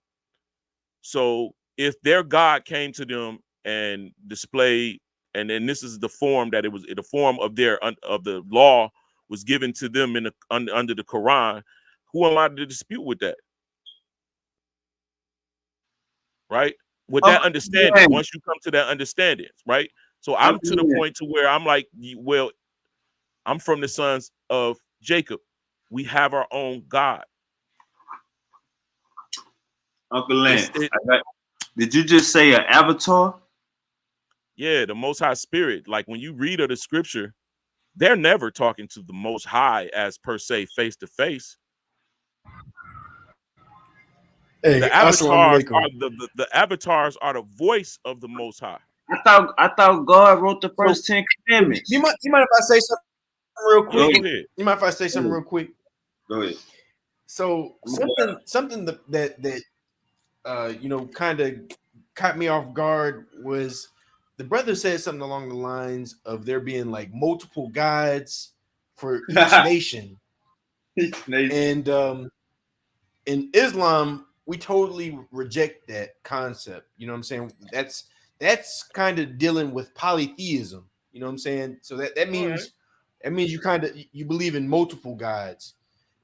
So if their God came to them and displayed, and then this is the form that it was, the form of the law was given to them under the Quran, who am I to dispute with that? Right? With that Uncle understanding, Lance, once you come to that understanding, right? So I'm Uncle to the Lance, point to where I'm like, well, I'm from the sons of Jacob. We have our own God. Uncle It's Lance. it, Did you just say an avatar? yeah, the Most High Spirit. Like when you read of the scripture, they're never talking to the Most High as per se face to face. Hey, The assalamu avatars alaikum. are the avatars are the voice of the Most High. I thought God wrote the So, first 10 do commandments. you mind if I say something real Yeah, quick? go ahead. You mind if I say something real quick? Go ahead. So something that kind of caught me off guard was the brother said something along the lines of there being like multiple gods for each nation, and in Islam we totally reject that concept. You know what I'm saying? That's kind of dealing with polytheism. You know what I'm saying? So that All right. means you believe in multiple gods.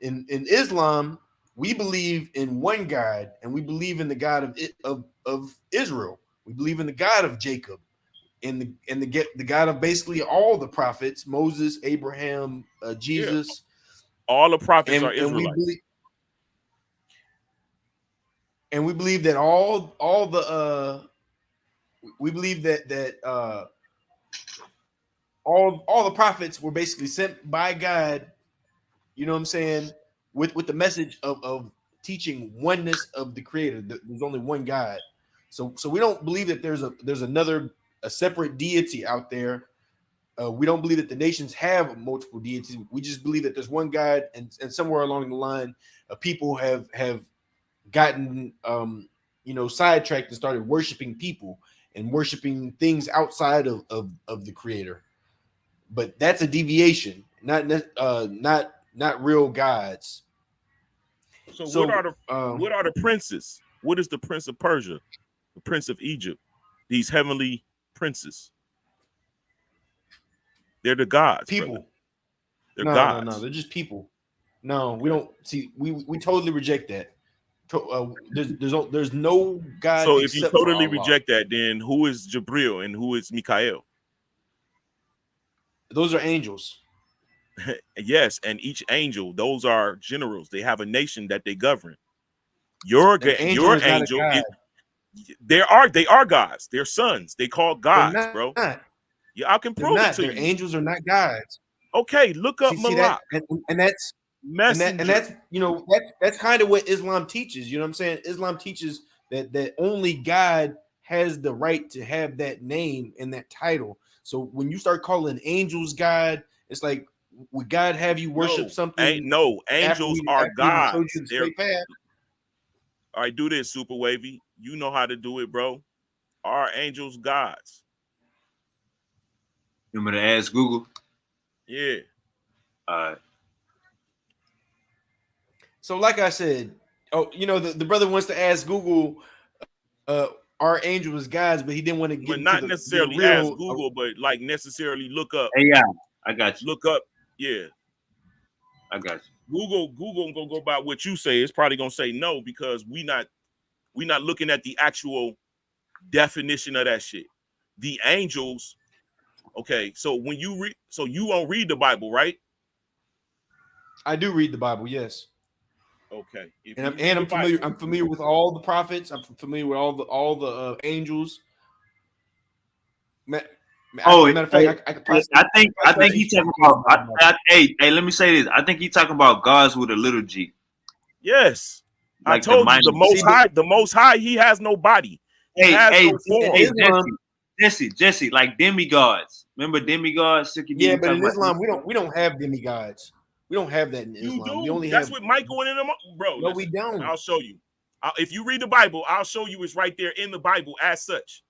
In Islam, we believe in one God, and we believe in the God of Israel. We believe in the God of Jacob, and the God of basically all the prophets: Moses, Abraham, Yeah. Jesus, All the prophets are and we Israelites. believe and we believe that all the we believe that all the prophets were basically sent by God, you know what I'm saying, with the message of teaching oneness of the creator. There's only one God. So we don't believe that there's another a separate deity out there. We don't believe that the nations have multiple deities. We just believe that there's one God, and somewhere along the line, people have gotten sidetracked and started worshiping people and worshiping things outside of the creator. But that's a deviation, not real gods. So So what are the princes? What is the prince of Persia, the prince of Egypt? These heavenly princes. They're the gods, brother. people. They're No, gods. they're just people. No, we Okay. don't see. We totally reject that. There's no God So if you except for totally Allah. reject that, then who is Jabril and who is Mikael? Those are angels. Yes, and each angel, those are generals. They have a nation that they govern. An angel Your is not a angel god. is they are gods. They're sons. They call They're gods, not. bro. Yeah, I can They're prove it not. to Their you. angels are not gods. Okay, look up See that, Malak, and that's and messenger. that's that's kind of what Islam teaches. You know what I'm saying? Islam teaches that only God has the right to have that name and that title. So when you start calling angels God, it's like, would God have you worship something No, after angels he are after he showed gods. you the They're straight path? all right. Do this, Super Wavy. You know how to do it, bro. Are angels gods? You want me to ask Google? Yeah. Uh, So like I said, the brother wants to ask Google, our angels gods, but he didn't want to get But into not the necessarily ask real. Google, but like necessarily look up. AI, I got you. Look up. Yeah. I got you. Google gonna go by what you say. It's probably gonna say no because we not looking at the actual definition of that shit. The angels. Okay, so when you read, so you won't read the Bible, right? I do read the Bible, yes, Okay, if and you read the I'm familiar. Bible, I'm familiar with all the prophets. I'm familiar with all the angels. Oh, Matter of fact, I could possibly I think teach he talking you about. about it. Hey, let me say this. I think he talking about gods with a little G, yes, I like the told you minor. See, but The Most High, He has no body, He Hey, has hey, no in form. hey, Islam, Jesse, like demigods. Remember demigods? Sicky D, yeah, we but talking in about. Islam, we don't have demigods. We don't have that in You Islam. We do. only That's have what Michael and them, bro. no, we Listen, don't. I'll show you. If you read the Bible, I'll show you it's right there in the Bible as such.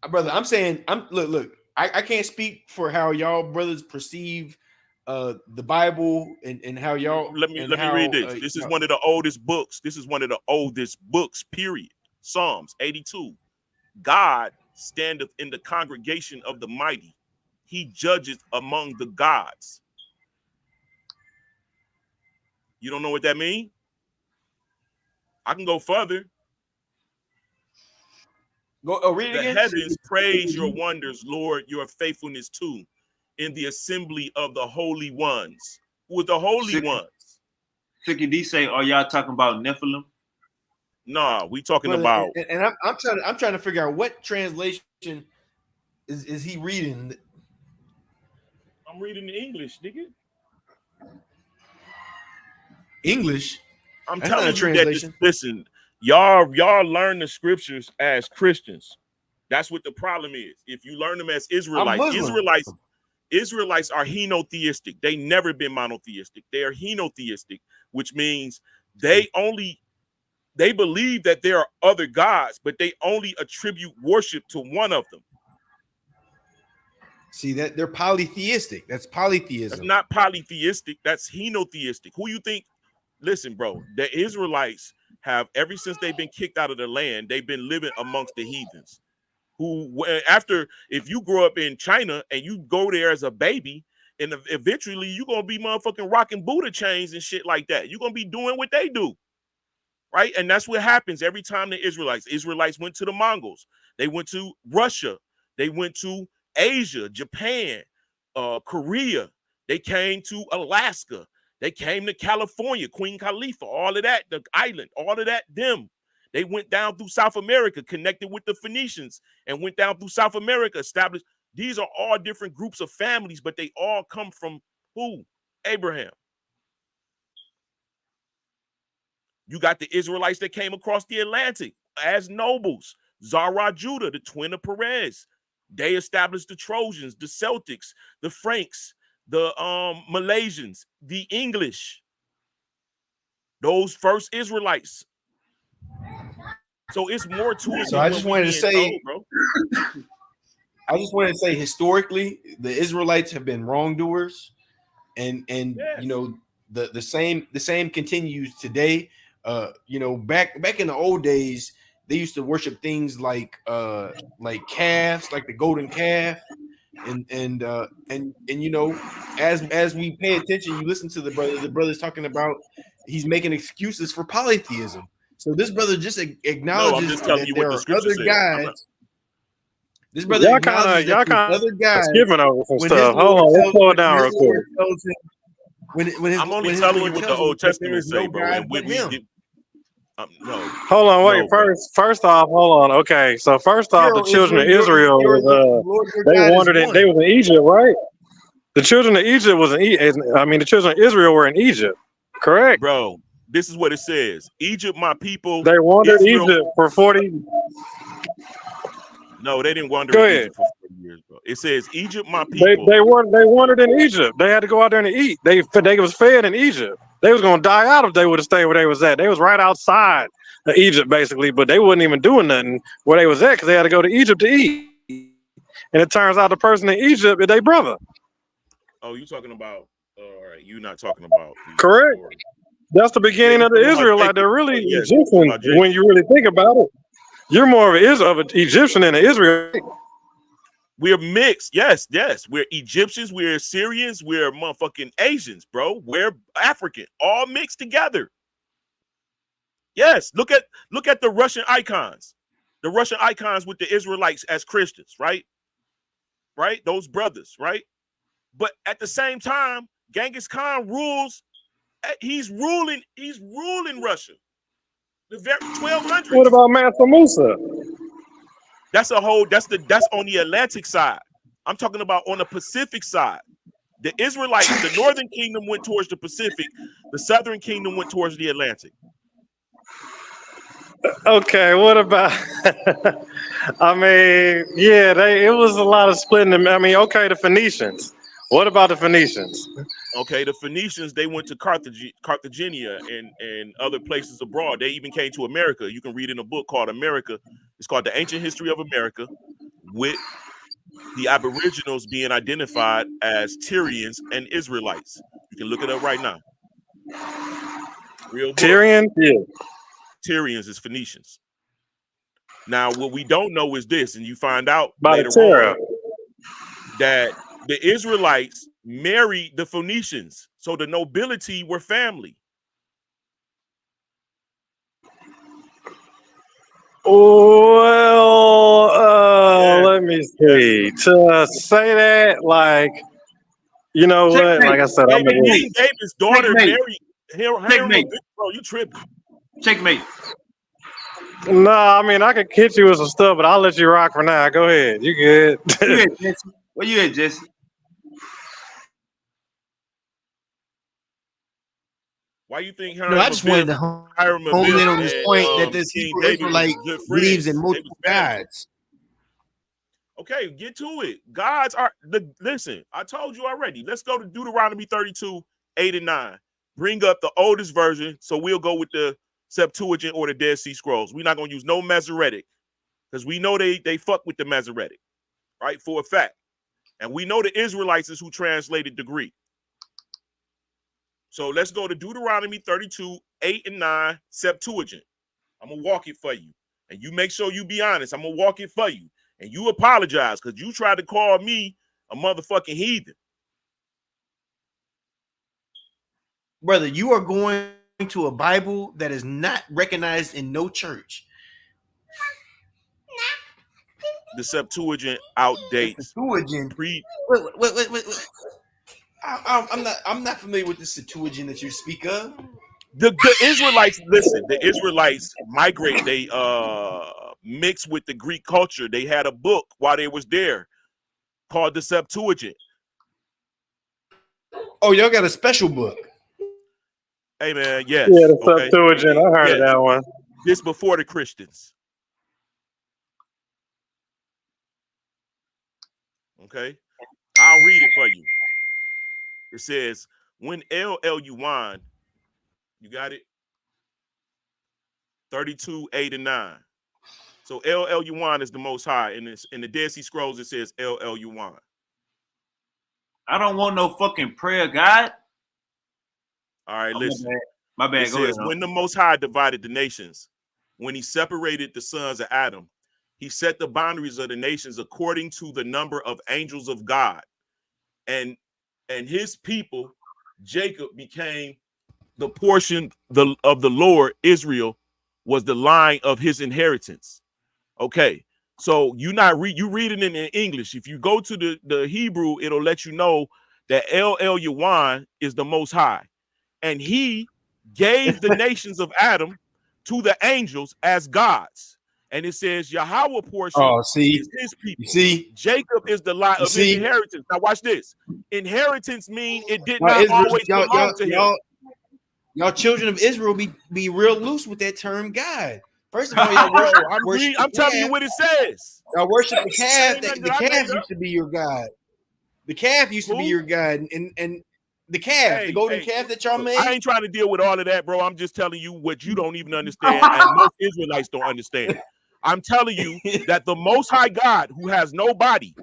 Brother. I'm saying, look. I can't speak for how y'all brothers perceive the Bible and how y'all and Let me read how this. This is one of the oldest books. This is one of the oldest books. Period. Psalms 82. God standeth in the congregation of the mighty. He judgeth among the gods. You don't know what that means? I can go further. go. Oh, read it The again. heavens praise your wonders, Lord, your faithfulness too, in the assembly of the holy ones. Who are the holy ones? Sicky D say, "Are y'all talking about Nephilim?" Nah, we talking Brother, about. and I'm trying to figure out what translation is he reading. I'm reading the English, nigga. English. I'm That's not a telling you that translation. listen, y'all learn the scriptures as Christians. That's what the problem is. If you learn them as I'm Israelites, Muslim. Israelites are henotheistic. They never been monotheistic. They are henotheistic, which means they believe that there are other gods, but they only attribute worship to one of them. See that they're polytheistic. That's That's polytheism. not polytheistic. That's henotheistic. Who you think? Listen, bro, the Israelites have, ever since they've been kicked out of the land, they've been living amongst the heathens. Who, after, if you grow up in China and you go there as a baby, and eventually you're gonna be motherfucking rocking Buddha chains and shit like that. You're gonna be doing what they do, right? And that's what happens every time the Israelites went to the Mongols, they went to Russia, they went to Asia, Japan, Korea, they came to Alaska, They came to California, Queen Khalifa, all of that, the island, all of that, them. They went down through South America, connected with the Phoenicians, and went down through South America, established. These are all different groups of families, but they all come from who? Abraham. You got the Israelites that came across the Atlantic as nobles. Zara Judah, the twin of Perez. They established the Trojans, the Celtics, the Franks, the Malaysians, the English. Those first Israelites. So it's more to it So than I what just we wanted to being say, told, bro. I just wanted to say, historically, the Israelites have been wrongdoers, and Yes. you know the same continues today. You know, back in the old days, they used to worship things like calves, like the golden calf, and you know, as we pay attention, you listen to the brother. The brother's talking about he's making excuses for polytheism. So this brother just No, I'm acknowledges just telling that you what there the are scripture other said. I'm not, guys. This brother acknowledges that Y'all there's kind other of guys skipping over some when his stuff. Hold Lord on, let's tells slow it down real quick. him I'm only when his telling you Lord what the tells him Old that there Testament is say, no bro. God And but we him. get no, Hold on, wait. no, bro. First off, hold on. Okay, so first off, the children of Israel was Lord your they God is wandered in. They one. was in Egypt, right? The children of Egypt was in. I mean, the children of Israel were in Egypt, correct? Bro, this is what it says. Egypt, my people, They wandered Israel. Egypt for 40. No, they didn't wander Go in ahead. Egypt for 40 years, bro. It says, Egypt, my They people. wandered in Egypt. They had to go out there and eat. They was fed in Egypt. They was gonna die out if they would have stayed where they was at. They was right outside of Egypt basically, but they wasn't even doing nothing where they was at because they had to go to Egypt to eat. And it turns out the person in Egypt is their brother. Oh, you talking about, all right, you not talking about the Correct. story. That's the Yeah, beginning you of the talking about Israelite. Jacob. They're really Yes, you talking Egyptians about Jacob. when you really think about it. You're more of an Egyptian than an Israelite. We're mixed. Yes, yes. We're Egyptians, we're Syrians, we're motherfucking Asians, bro. We're African, all mixed together. Yes, look at the Russian icons. The Russian icons with the Israelites as Christians, right? Right? Those brothers, right? But at the same time, Genghis Khan rules. He's ruling Russia. The very What 1200s. about Mansa Musa? That's on the Atlantic side. I'm talking about on the Pacific side. The Israelites, the northern kingdom went towards the Pacific, the southern kingdom went towards the Atlantic. Okay, what about? I mean, yeah, it was a lot of splitting. I mean, okay, the Phoenicians. What about the Phoenicians? Okay, the Phoenicians, they went to Carthagena and other places abroad. They even came to America. You can read in a book called America. It's called The Ancient History of America, with the Aboriginals being identified as Tyrians and Israelites. You can look it up right now. Real book. Tyrian? Yeah. Tyrians is Phoenicians. Now, what we don't know is this, and you find out By the later Terra. on that the Israelites married the Phoenicians, so the nobility were family. Well, Yes, let me yes. see. To say that, like, you know what? Checkmate. Like I said, I'm Baby, gonna. King David's daughter Checkmate. married Hiram Checkmate. Abimelech. Bro, you tripping? Checkmate. Nah, I mean, I could hit you with some stuff, but I'll let you rock for now. Go ahead. You You good? at, Jesse? Where you at, Jesse? Why you think No, I just wanted to Hiram hone in Abimelech on this point that and this King Hebrew David was Israelite good believes in friends? They was multiple family. gods. Okay, get to it. Gods are listen. I told you already. Let's go to Deuteronomy 32, 8 and 9. Bring up the oldest version, so we'll go with the Septuagint or the Dead Sea Scrolls. We're not gonna use no Masoretic because we know they fuck with the Masoretic, right? For a fact, and we know the Israelites is who translated the Greek. So let's go to Deuteronomy 32, 8 and 9, Septuagint. I'm gonna walk it for you, and you make sure you be honest. I'm gonna walk it for you. And you apologize because you tried to call me a motherfucking heathen. Brother, you are going to a Bible that is not recognized in no church. The Septuagint The outdates Septuagint. pre. Wait. I'm not familiar with the Septuagint that you speak of. The Israelites, listen, the Israelites migrate, they mix with the Greek culture. They had a book while they was there called the Septuagint. Oh, y'all got a special book. Hey man, Yeah, yes, the okay. Septuagint. I heard of Yes. that one. This before the Christians. Okay. I'll read it for you. It says, when LLU1, you got it? 32, 8, and 9. So LLU1 is the most high. In this in the Dead Sea Scrolls, it says LLU1. I don't want no fucking prayer, God. All right, Oh, listen. my It bad. Go ahead. says, when the Most High divided the nations, when he separated the sons of Adam, he set the boundaries of the nations according to the number of angels of God. And his people, Jacob, became the portion of the Lord. Israel was the line of his inheritance. Okay. So you read it in English. If you go to the Hebrew, it'll let you know that El Yawan is the most high. And he gave the nations of Adam to the angels as gods. And it says Yahweh portion Oh, see, is his you people. see, Jacob is the lot you of his see. inheritance. Now watch this. Inheritance mean it did Y'all not Israel, always belong to him. y'all children of Israel be real loose with that term God. First of all, y'all worship the I'm telling you calf. what it says. Y'all worship the It calf. ain't nothing The that I calf made up. used to be your God. The calf used to be Who? your God, and the calf, the golden Hey, calf that y'all look, I made. ain't trying to deal with all of that, bro. I'm just telling you what you don't even understand, and most Israelites don't understand. I'm telling you that the Most High God, who has no body,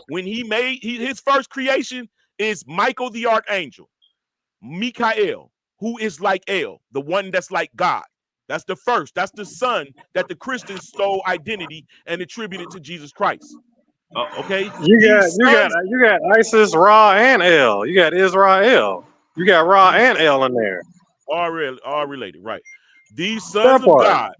when he made his first creation, is Michael the archangel, Mikael, who is like El, the one that's like God. That's the first. That's the son that the Christians stole identity and attributed to Jesus Christ. Okay, these sons You got Isis, Ra, and El. You got Israel. You got Ra and El in there. are related, right? These That sons of part. God.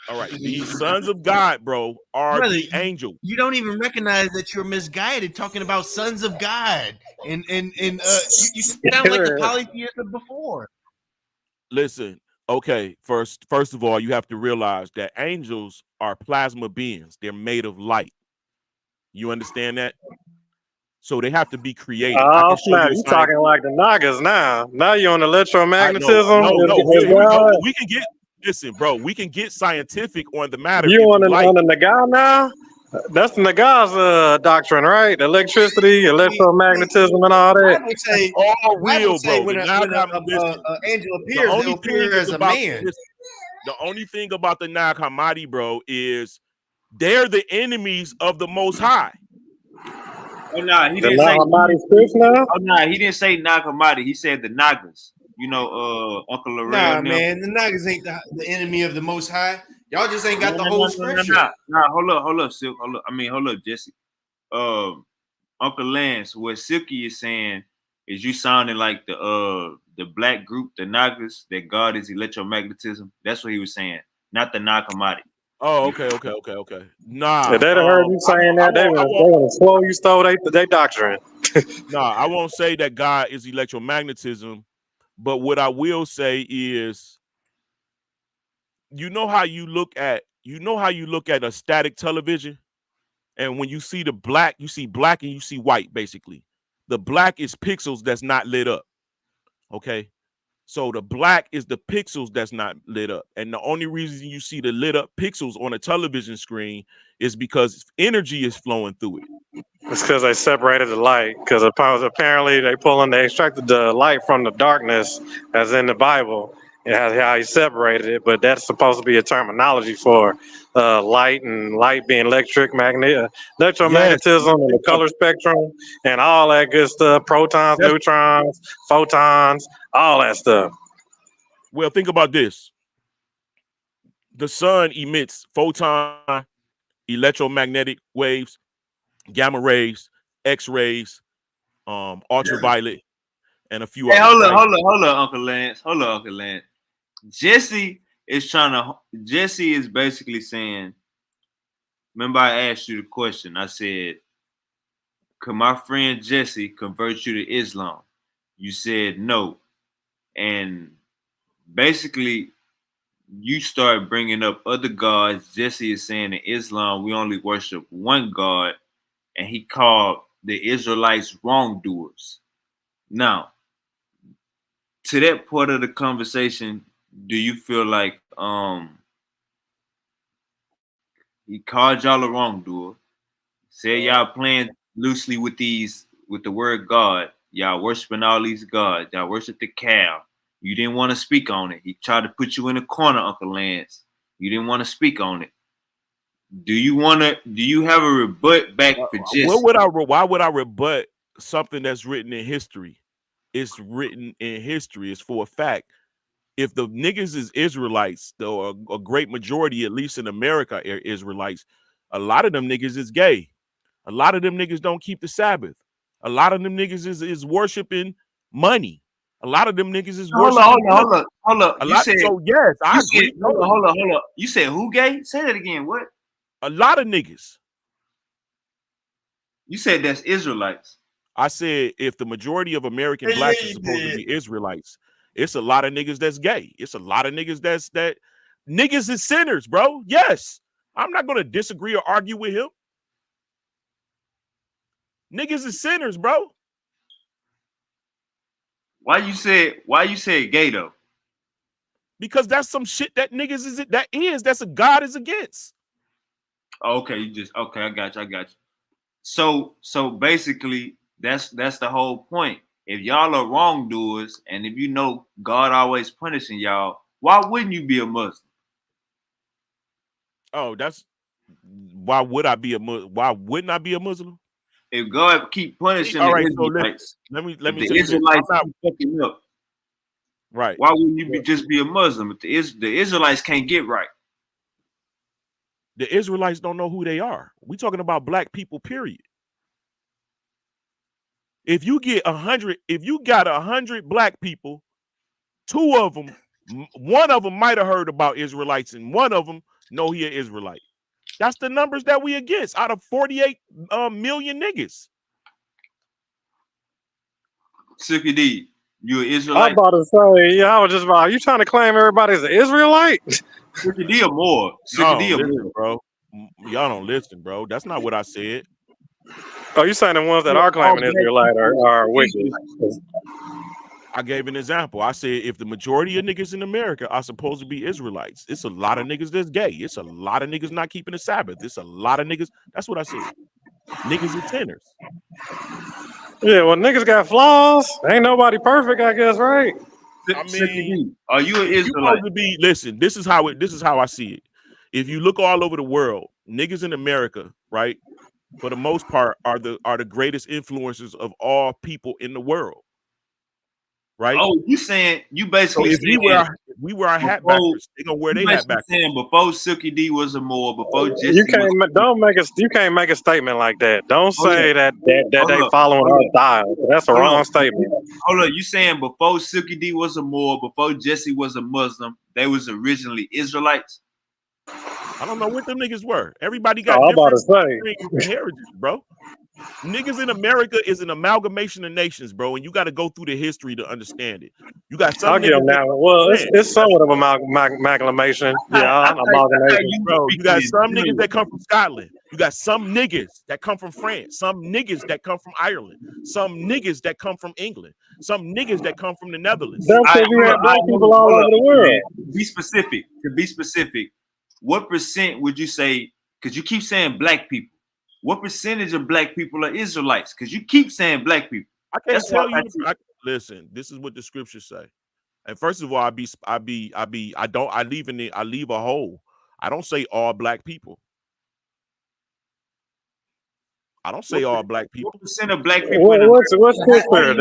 All right, these sons of God, bro, are Brother, the angels. you don't even recognize that you're misguided talking about sons of God, and you sound like the polytheist of before. Listen, okay, first of all, you have to realize that angels are plasma beings. They're made of light. You understand that? So they have to be created. I Oh can show snap! you a You science. talking like the Nagas now? Now you're on I know, electromagnetism. no. Is Here we go. God? We can get listen, bro. We can get scientific on the matter You if on you like. the Naga now? That's the Naga's doctrine, right? Electricity, See, electromagnetism, and all the that. It's all Bible real, say bro. when The listen. a angel The appears, they'll only thing appear is as a about man. this. The only thing about the Nag Hammadi, bro, is they're the enemies of the Most High. Oh no, he The didn't say. Nahamadi sticks now. Oh no, he didn't say Nakamati. He said the Nagas. You know, Uncle Larell Nah, and them. man, the Nagas ain't the enemy of the Most High. Y'all just ain't No, got the no, whole no, no, no, scripture. no. No, hold up, Silk. Hold up. I mean, hold up, Jesse. Uncle Lance, what Silky is saying is you sounding like the black group, the Nagas, that God is electromagnetism. That's what he was saying, not the Nakamati. Oh, okay. If Nah, they'd have heard you saying that, I they won't. would have slow you stole they doctrine. Nah, I won't say that God is electromagnetism, but what I will say is, you know how you look at a static television, and when you see the black, you see black and you see white. Basically, the black is pixels that's not lit up. Okay. So the black is the pixels that's not lit up. And the only reason you see the lit up pixels on a television screen is because energy is flowing through it. It's because they separated the light. Because apparently they extracted the light from the darkness, as in the Bible. It has how he separated it, but that's supposed to be a terminology for light and light being Yes. electromagnetism and the color spectrum and all that good stuff. Protons, That's, neutrons, photons, all that stuff. well, think about this. The sun emits photon, electromagnetic waves, gamma rays, X-rays, ultraviolet, and a few Hey, others, right? hold up, Uncle Lance. Hold up, Uncle Lance. Jesse is trying to. Jesse is basically saying. Remember, I asked you the question. I said, could my friend Jesse convert you to Islam? You said no. And basically, you start bringing up other gods. Jesse is saying in Islam, we only worship one God, and he called the Israelites wrongdoers. Now, to that part of the conversation, do you feel like he called y'all a wrongdoer? Said y'all playing loosely with the word God. Y'all worshiping all these gods. Y'all worship the cow. You didn't want to speak on it. He tried to put you in a corner, Uncle Lance. You didn't want to speak on it. Do you have a rebut back for Jesse? Why would I rebut something that's written in history? It's written in history. It's for a fact. If the niggas is Israelites, though a great majority, at least in America, are Israelites, a lot of them niggas is gay. A lot of them niggas don't keep the Sabbath. A lot of them niggas is worshiping money. A lot of them niggas is worshiping. Hold up. So yes, I agree. Hold up. You said who gay? Say that again. What? A lot of niggas. You said that's Israelites. I said if the majority of American blacks is supposed to be Israelites, it's a lot of niggas that's gay. It's a lot of niggas that niggas is sinners, bro. Yes. I'm not gonna disagree or argue with him. Niggas is sinners, bro. Why you said gay though? Because that's some shit that niggas that's a God is against. Oh, okay, I got you. So basically that's the whole point. If y'all are wrongdoers and if you know God always punishing y'all, why wouldn't you be a Muslim? Oh, that's why wouldn't I be a Muslim? If God keep punishing the Israelites, let me the tell you Israelites keep fucking up. Right. Why wouldn't you just be a Muslim? If the Israelites can't get right. The Israelites don't know who they are. We talking about black people, period. If you got 100 black people, one of them might have heard about Israelites, and one of them know he an Israelite. That's the numbers that we against out of 48 million niggas. Silky D, you an I'm Israelite? about to say, yeah, I was just about. You trying to claim everybody's an Israelite? Silky D or more? Silky D or more? Bro. Y'all don't listen, bro. That's not what I said. Oh, you saying the ones that are claiming Israelite are wicked? I gave an example. I said if the majority of niggas in America are supposed to be Israelites, it's a lot of niggas that's gay. It's a lot of niggas not keeping the Sabbath. It's a lot of niggas. That's what I said. Niggas are sinners. Yeah, well, niggas got flaws. Ain't nobody perfect, I guess, right? I mean, are you an Israelite? Listen, this is how I see it. If you look all over the world, niggas in America, right, for the most part, are the greatest influencers of all people in the world. Right? Oh, you saying you basically if we wear our hat backwards, they gonna wear their hat backwards. Saying before Silky D was a Moor, before Jesse you can't make a statement like that. Don't say that they following our style. That's a wrong statement. Hold up, you saying before Silky D was a Moor, before Jesse was a Muslim, they was originally Israelites? I don't know what them niggas were. Everybody got different heritage, bro. Niggas in America is an amalgamation of nations, bro, and you got to go through the history to understand it. You got some I'll give them that. Well, it's somewhat of a amalgamation. Yeah, amalgamation. Bro, you got some niggas that come from Scotland. You got some niggas that come from France. Some niggas that come from Ireland. Some niggas that come from England. Some niggas that come from the Netherlands. That's because you have black people all over the world. Be specific. To be specific, what percent would you say? Because you keep saying black people. What percentage of black people are Israelites? Because you keep saying black people. I can't tell you. Listen, this is what the scriptures say. And first of all, I leave a hole. I don't say all black people. I don't say all black people. What percent of black people? What's scripture?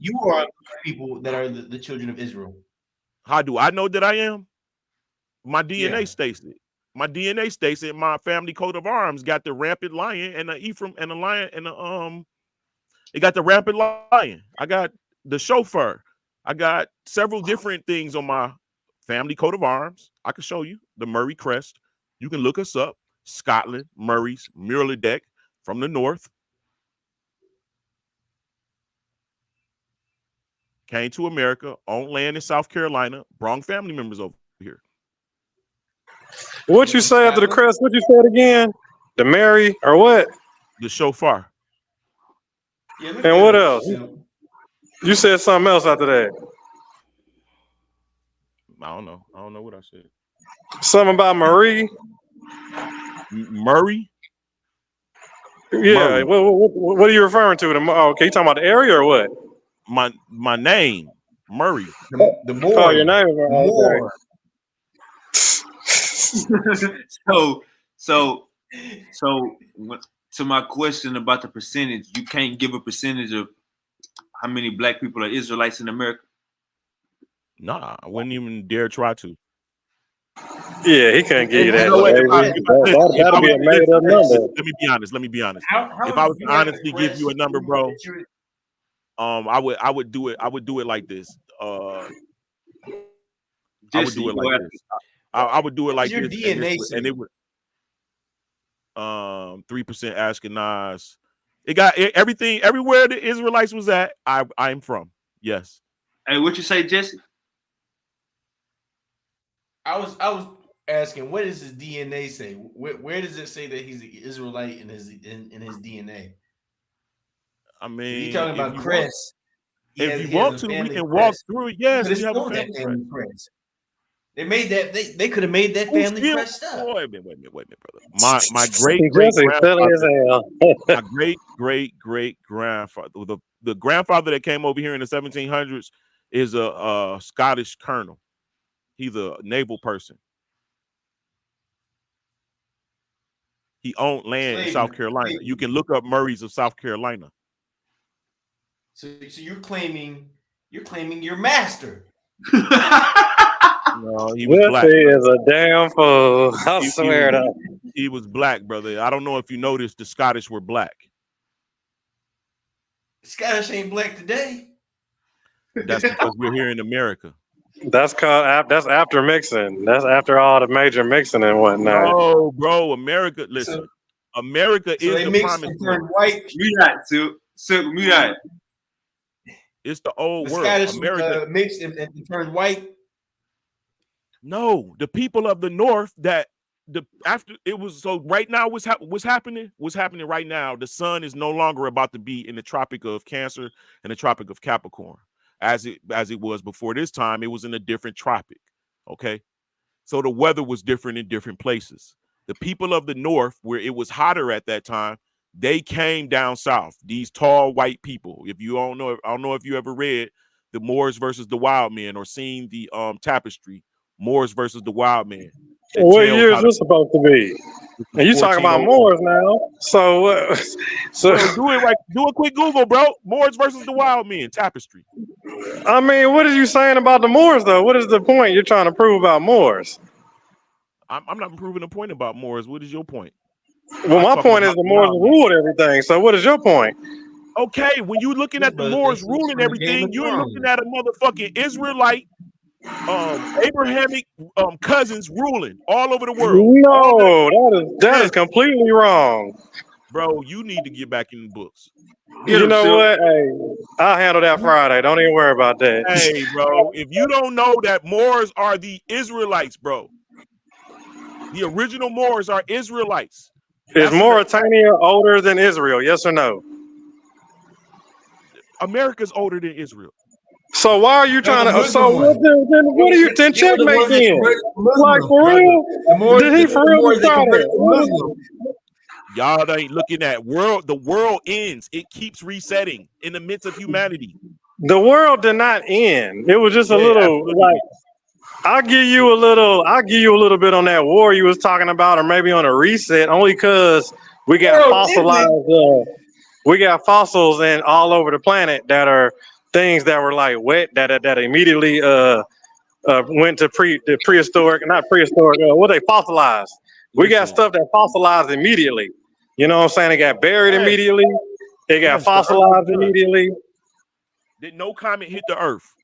You are people that are the children of Israel. How do I know that I am? My DNA states it. My DNA states it. My family coat of arms got the rampant lion and the Ephraim and the lion and the it got the rampant lion. I got the chauffeur. I got several different things on my family coat of arms. I can show you the Murray crest. You can look us up. Scotland, Murray's, Muirledeck. from the north, came to America, owned land in South Carolina, brought family members over here. What you say after the crest? What you said again? The Mary or what? The shofar. Yeah, look And at what it. else? So, You said something else after that. I don't know. I don't know what I said. Something about Marie. Murray. Yeah. Murray. What are you referring to? Oh, okay, you talking about the area or what? My name, Murray. the more. Oh, your name is The okay. more. So to my question about the percentage, you can't give a percentage of how many black people are Israelites in America. Nah, I wouldn't even dare try to. Yeah, he couldn't give you that. You know what? That'll be a made up number. Let me be honest. How If I was you to got honestly the give you a number, bro, picture? I would do it like this. I would do it like this. I would do it like Your this, DNA and it would 3% Ashkenaz. It got everything everywhere the Israelites was at. I'm from. Yes. Hey, what you say, Jesse? I was asking, what does his DNA say? Where does it say that he's an Israelite in his DNA? I mean, You talking about Chris? If you want to, we can walk through it. Yes, we have a family crest. They made that. They could have made that family crest up. Wait a minute, brother. My great grandfather, my great grandfather, the grandfather that came over here in the 1700s is a Scottish colonel. He's a naval person. He owned land in South Carolina. You can look up Murray's of South Carolina. So you're claiming your master. No, he was black. He is a damn fool. I swear to. He was black, brother. I don't know if you noticed the Scottish were black. Scottish ain't black today. That's because we're here in America. That's after mixing. That's after all the major mixing and whatnot. No, bro. America, listen. America is the promised land. White. Mute that, Silk. Mute that. It's the old the world. Scottish America mixed and turned white. No, the people of the North right now what's happening right now. The sun is no longer about to be in the Tropic of Cancer and the Tropic of Capricorn as it was before this time. It was in a different tropic. Okay, so the weather was different in different places. The people of the North, where it was hotter at that time, they came down south. These tall white people. If you don't know, I don't know if you ever read the Moors versus the Wild Men or seen the tapestry. Moors versus the Wild Man. What year is this supposed to be? And you talking about Moors now? So do a quick Google, bro. Moors versus the Wild Men tapestry. I mean, what are you saying about the Moors, though? What is the point you're trying to prove about Moors? I'm not proving a point about Moors. What is your point? Well, my point is the Moors ruled everything. So what is your point? Okay, when you're looking at the Moors ruling everything, you're looking at a motherfucking Israelite, Abrahamic cousins ruling all over the world. No, that is completely wrong. Bro, you need to get back in the books. You know what? Hey, I'll handle that Friday. Don't even worry about that. Hey, bro, if you don't know that Moors are the Israelites, bro, the original Moors are Israelites. Is Mauritania older than Israel? Yes or no? America's older than Israel. So why are you trying to? So what are you? Then checkmate then. Like for real? Did he for real decide it? Y'all ain't looking at the world ends. It keeps resetting in the midst of humanity. The world did not end. It was just a little like I'll give you a little bit on that war you was talking about, or maybe on a reset, only because we got fossilized. We got fossils in all over the planet that are things that were like wet that immediately went to prehistoric, not prehistoric. What they fossilized? We got stuff that fossilized immediately. You know what I'm saying? It got buried immediately. It got fossilized immediately. Did no comet hit the Earth?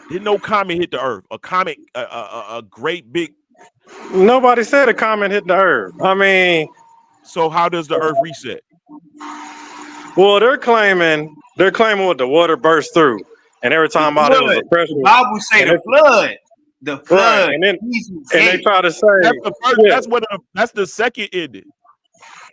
A comet, a great big. Nobody said a comet hit the Earth. I mean, so how does the Earth reset? Well, they're claiming what the water burst through, and every The time out it was flood. a pressure, The Bible say and the flood. The right, flood. and then Jesus and they gate. try to say, That's the first. yeah, That's the second ending.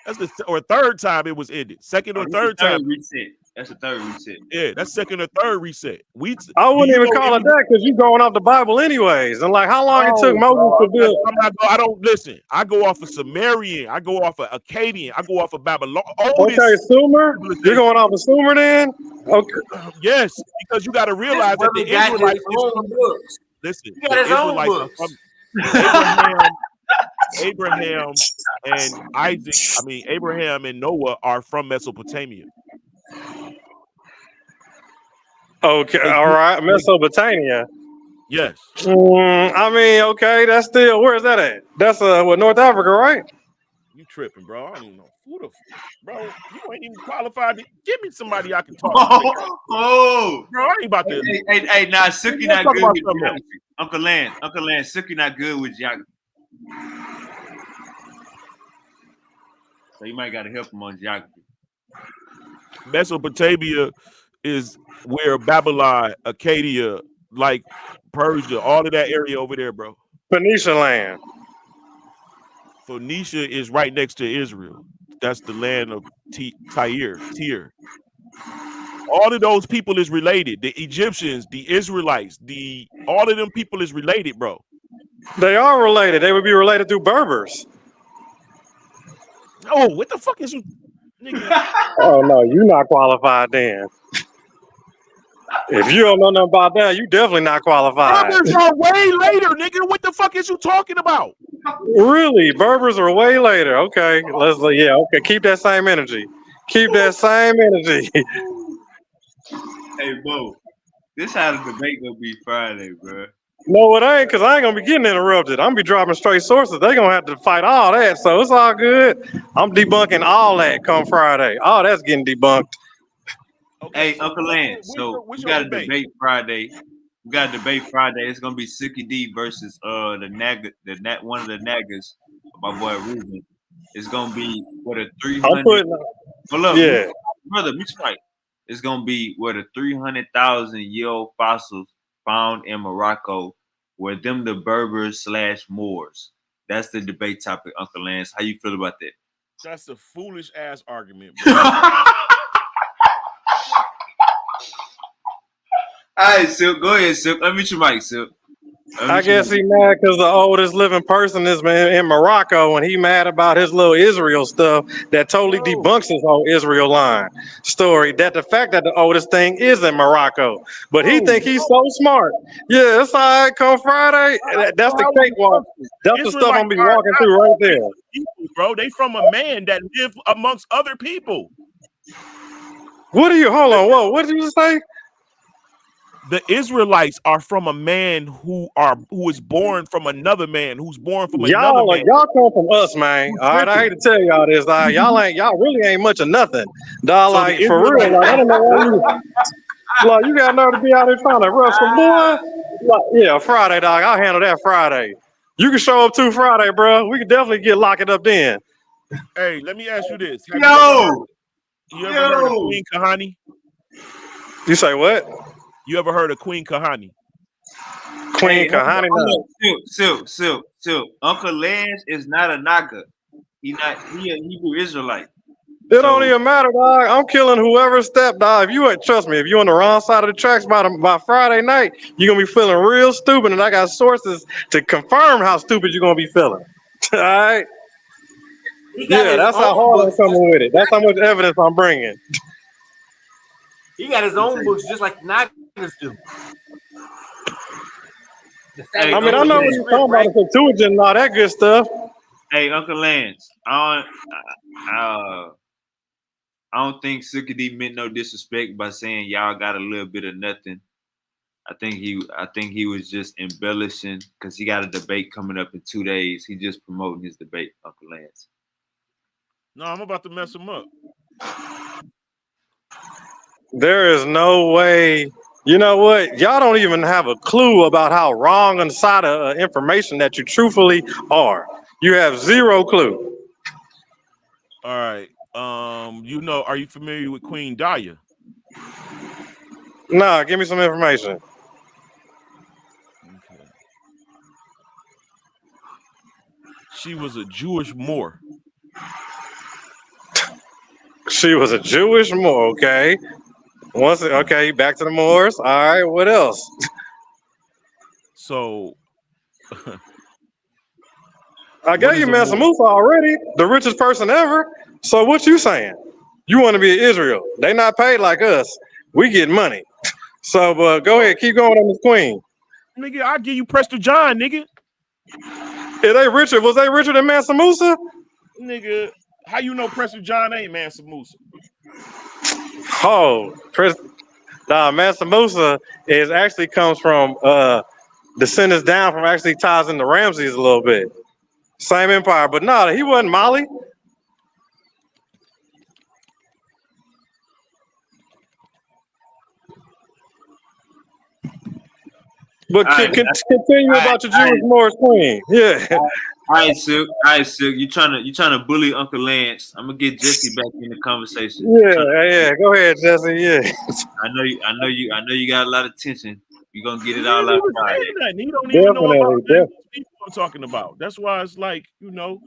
That's the or third time it was ended. Second Oh, or this is third the time. third reset. That's the third reset. Yeah, that's second or third reset. Do I wouldn't you even know call it any? that because you going off the Bible anyways, and like how long it took No, Moses bro. to build? I don't listen. I go off of Sumerian. I go off of Akkadian. I go off of Babylon. Okay, Oldest Sumer, you're civilization. going off the Sumer then? Okay, Yes, because you got to This realize that brother the got his Israelites is own from. books. Listen, He got the his own Israelites are books. from Abraham. And Isaac. I mean, Abraham and Noah are from Mesopotamia. okay, They all grew. right, They, Mesopotamia. yes. I mean, okay, that's still where's that at? That's what North Africa, right? You tripping, bro? I don't even know who the bro. You ain't even qualified. Give me somebody I can talk to. Oh, Bro, I ain't about to. hey, nah, Suki Let's not talk good about with something else. geography. Uncle Land, Suki not good with geography. So you might gotta help him on geography. Mesopotamia is where Babylon, Acadia, like Persia, all of that area over there, bro. Phoenician land. Phoenicia is right next to Israel. That's the land of Tyre. All of those people is related. The Egyptians, the Israelites, all of them people is related, bro. They are related. They would be related through Berbers. Oh, what the fuck is you, nigga? Oh no, you not qualified then. If you don't know nothing about that, you definitely not qualified. Berbers are way later, nigga. What the fuck is you talking about? Really, Berbers are way later. Okay, okay. Keep that same energy. Keep that same energy. Hey, Bo, this how the debate gonna be Friday, bro. No, it ain't, because I ain't gonna be getting interrupted. I'm gonna be dropping straight sources. They gonna have to fight all that, so it's all good. I'm debunking all that come Friday. All that's getting debunked. Okay, Hey, Uncle Lance, so what's we your got a debate? debate Friday. We got a debate Friday. It's gonna be Suki D versus the Naga, one of the Nagas, my boy Ruben. It's gonna be what a I'm 300. putting, Hold up, yeah. brother, be right. It's gonna be what a 300,000-year-old fossils found in Morocco, were them the Berbers / Moors. That's the debate topic, Uncle Lance. How you feel about that? That's a foolish ass argument, bro. All right, Silk, go ahead, Silk. Let me meet your mic, Silk. I guess he mad because the oldest living person is in Morocco, and he mad about his little Israel stuff that totally No. debunks his whole Israel line story. That the fact that the oldest thing is in Morocco, but he think he's so smart. Yeah, it's all right. Come Friday, that's the cakewalk. That's the stuff I'm Israelites be are walking not through right there. people, bro. They from a man that lived amongst other people. What are you? Hold on. Whoa. What did you say? The Israelites are from a man who is born from another man, who's born from another man. Y'all come from us, man. All right, I hate to tell y'all this. Y'all really ain't much of nothing. Dog, So the like for real. Israelites Like I don't know why you got nerve to be out there trying to rough some boy. Like, yeah, Friday, dog. I'll handle that Friday. You can show up too Friday, bro. We can definitely get locked up then. Hey, let me ask you this: Have Yo, you ever heard of Queen Kahani? You say what? You ever heard of Queen Kahani? Queen hey, Kahani? No. Silk. Uncle Lance is not a Naga. He a Hebrew Israelite. It don't even matter, dog. I'm killing whoever step, dog. If you ain't trust me, if you on the wrong side of the tracks by Friday night, you're gonna be feeling real stupid, and I got sources to confirm how stupid you're gonna be feeling. All right. He got his That's how own hard I'm books. coming with it. That's how much evidence I'm bringing. He got his own books, just like the Nagas do. Hey, I mean, I Uncle know what Lance. you're talking about, the Septuagint and all that good stuff. Hey, Uncle Lance. I don't think Suki D meant no disrespect by saying y'all got a little bit of nothing. I think he was just embellishing because he got a debate coming up in 2 days. He just promoting his debate, Uncle Lance. No, I'm about to mess him up. There is no way. You know what? Y'all don't even have a clue about how wrong on the side of information that you truthfully are. You have zero clue. All right. You know, are you familiar with Queen Daya? Nah, give me some information. Okay. She was a Jewish Moor. She was a Jewish Moor, okay. Okay, back to the Moors. All right, what else? So I what gave is you a Mansa Moor? Musa already, the richest person ever. So what you saying? You want to be in Israel? They not paid like us. We get money. So, but go ahead, keep going on this queen. Nigga, I'll give you Prester John, nigga. Is they richer? Was they richer than Mansa Musa? Nigga, how you know Prester John ain't Mansa Musa? Oh, nah, Mansa Musa is actually comes from descendants down from actually ties into Ramses a little bit. Same empire, but nah, he wasn't Mali. But All right, continue all right, about your all Jewish right. Moorish queen. Yeah. All right, Silk. All right, Silk. You trying to bully Uncle Lance? I'm gonna get Jesse back in the conversation. Yeah. Go ahead, Jesse. Yeah. I know you got a lot of tension. You're gonna get He it all ain't out even Friday. saying nothing. He don't even know about Definitely. none of these people I'm talking about. That's why it's like, you know.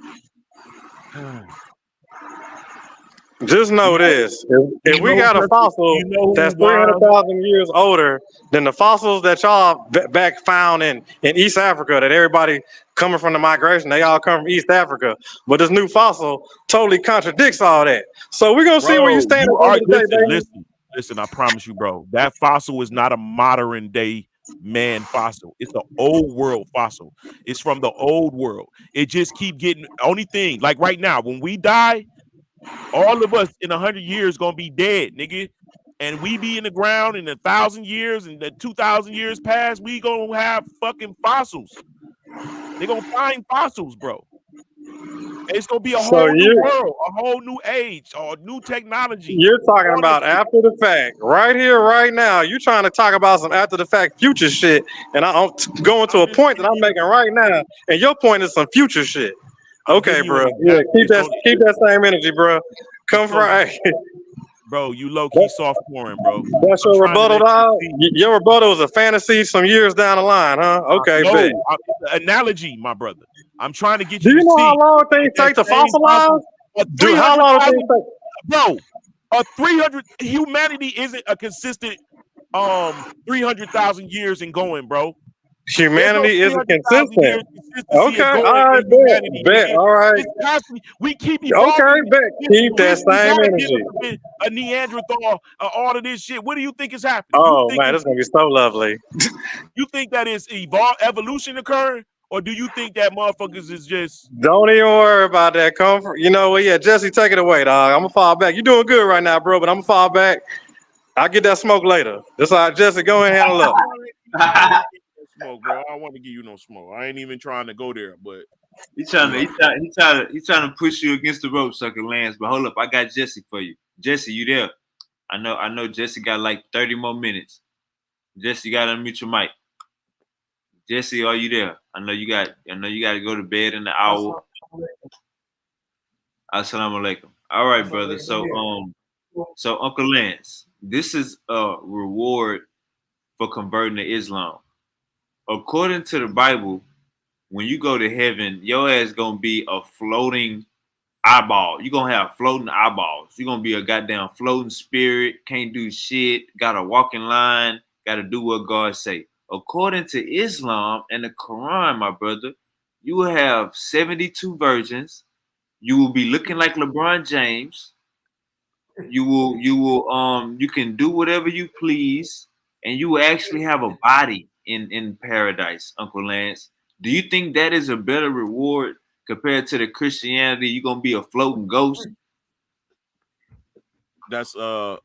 Just Do know you know, this: do if you we know who got a Prester? Do fossil you know that's who Wild? 300,000 years older than the fossils that y'all back found in East Africa, that everybody coming from the migration, they all come from East Africa. But this new fossil totally contradicts all that. So we're gonna see where you Bro, stand at you the end are of the day, baby. listen, I promise you, bro. That fossil is not a modern day man fossil. It's an old world fossil. It's from the old world. It just keep getting only thing, like right now, when we die, all of us in 100 years gonna be dead, nigga. And we be in the ground in 1,000 years and the 2,000 years past, we gonna have fucking fossils. They gonna find fossils, bro. It's gonna be a So whole new you world, a whole new age, or new technology. you're talking All that about shit. after the fact, right here, right now. You trying to talk about some after the fact future shit, and I'm going to I'm a just point that giving I'm you. making right now, and your point is some future shit. I'm Okay, giving you an bro. Yeah, example. It's on. keep that same energy, bro. Come So, Friday. bro, you low key soft pouring, bro. That's I'm your trying to rebuttal, let you dog. see. Your rebuttal is a fantasy some years down the line, huh? Okay, bet. No, it's an analogy, my brother. I'm trying to get Do you you to know how see long things that that take to same fossilize? fossil, a Do how long do things 300,000, take? bro, a 300. Humanity isn't a consistent 300,000 years in going, bro. There's no Humanity isn't 300,000 consistent. years consistency Okay, of all going right, in bet, humanity, bet. nigga. All right, It's constantly we keep okay, evolving. bet. Listen, Keep that we same gotta get energy. a Neanderthal, all of this shit. What do you think is happening? Oh man, this is gonna be so lovely. You think that is evolution occurring, or do you think that motherfuckers is just Don't even worry about that comfort. You know what? Yeah, Jesse, take it away, dog. I'm gonna fall back. You're doing good right now, bro, but I'm gonna fall back. I'll get that smoke later. That's all right, Jesse. Go ahead and handle up. I ain't give you no smoke, bro? I don't want to give you no smoke. I ain't even trying to go there, but He trying you to know, he trying to push you against the rope, sucker Lance. But hold up, I got Jesse for you. Jesse, you there? I know Jesse got like 30 more minutes. Jesse, you gotta unmute your mic. Jesse, are you there? I know you gotta go to bed in the hour. Assalamu alaikum. All right, brother. So Uncle Lance, this is a reward for converting to Islam. According to the Bible, when you go to heaven, your ass gonna be a floating eyeball. You're gonna have floating eyeballs. You're gonna be a goddamn floating spirit, can't do shit, gotta walk in line, gotta do what God say. According to Islam and the Quran, my brother, you will have 72 virgins. You will be looking like LeBron James. You can do whatever you please, and you will actually have a body in paradise, Uncle Lance. Do you think that is a better reward compared to the Christianity? You're gonna be a floating ghost. that's uh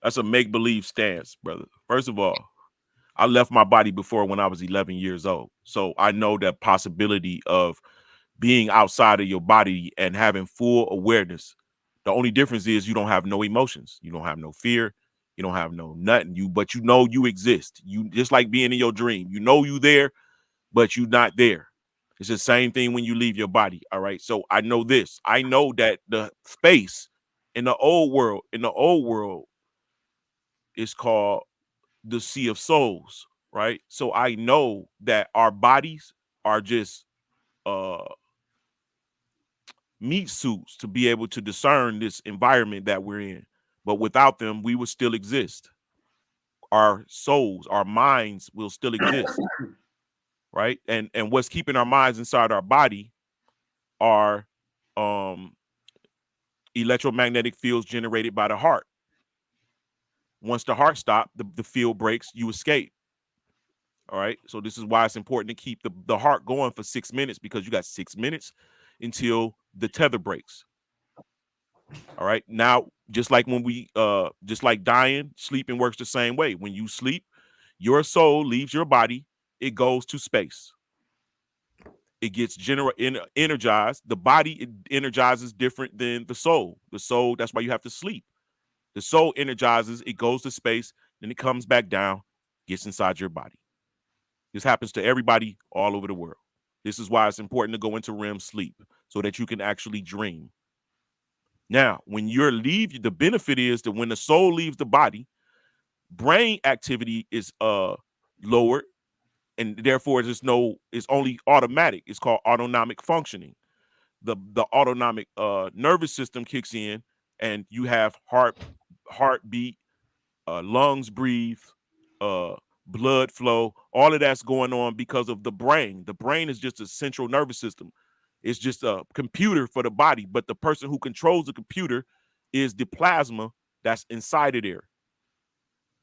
that's a make believe stance, brother. First of all, I left my body before when I was 11 years old, so I know that possibility of being outside of your body and having full awareness. The only difference is you don't have no emotions. You don't have no fear. You don't have no nothing. But you know you exist. You just like being in your dream. You know you there, but you not there. It's the same thing when you leave your body. All right. So I know this. I know that the space in the old world, is called the Sea of Souls, right? So I know that our bodies are just uh meat suits to be able to discern this environment that we're in. But without them, we would still exist. Our souls, our minds will still exist, right? And what's keeping our minds inside our body are um electromagnetic fields generated by the heart. Once the heart stops, the field breaks, you escape. All right. So this is why it's important to keep the heart going for 6 minutes, because you got 6 minutes until the tether breaks. All right. Now, just like when just like dying, sleeping works the same way. When you sleep, your soul leaves your body, it goes to space. It gets energized. The body, it energizes different than the soul. The soul, that's why you have to sleep. The soul energizes, it goes to space, then it comes back down, gets inside your body. This happens to everybody all over the world. This is why it's important to go into REM sleep so that you can actually dream. Now, when you're leave, the benefit is that when the soul leaves the body, brain activity is lowered, and therefore it's only automatic. It's called autonomic functioning. The autonomic nervous system kicks in, and you have heartbeat, lungs breathe, blood flow. All of that's going on because of the brain. The brain is just a central nervous system. It's just a computer for the body, but the person who controls the computer is the plasma that's inside of there.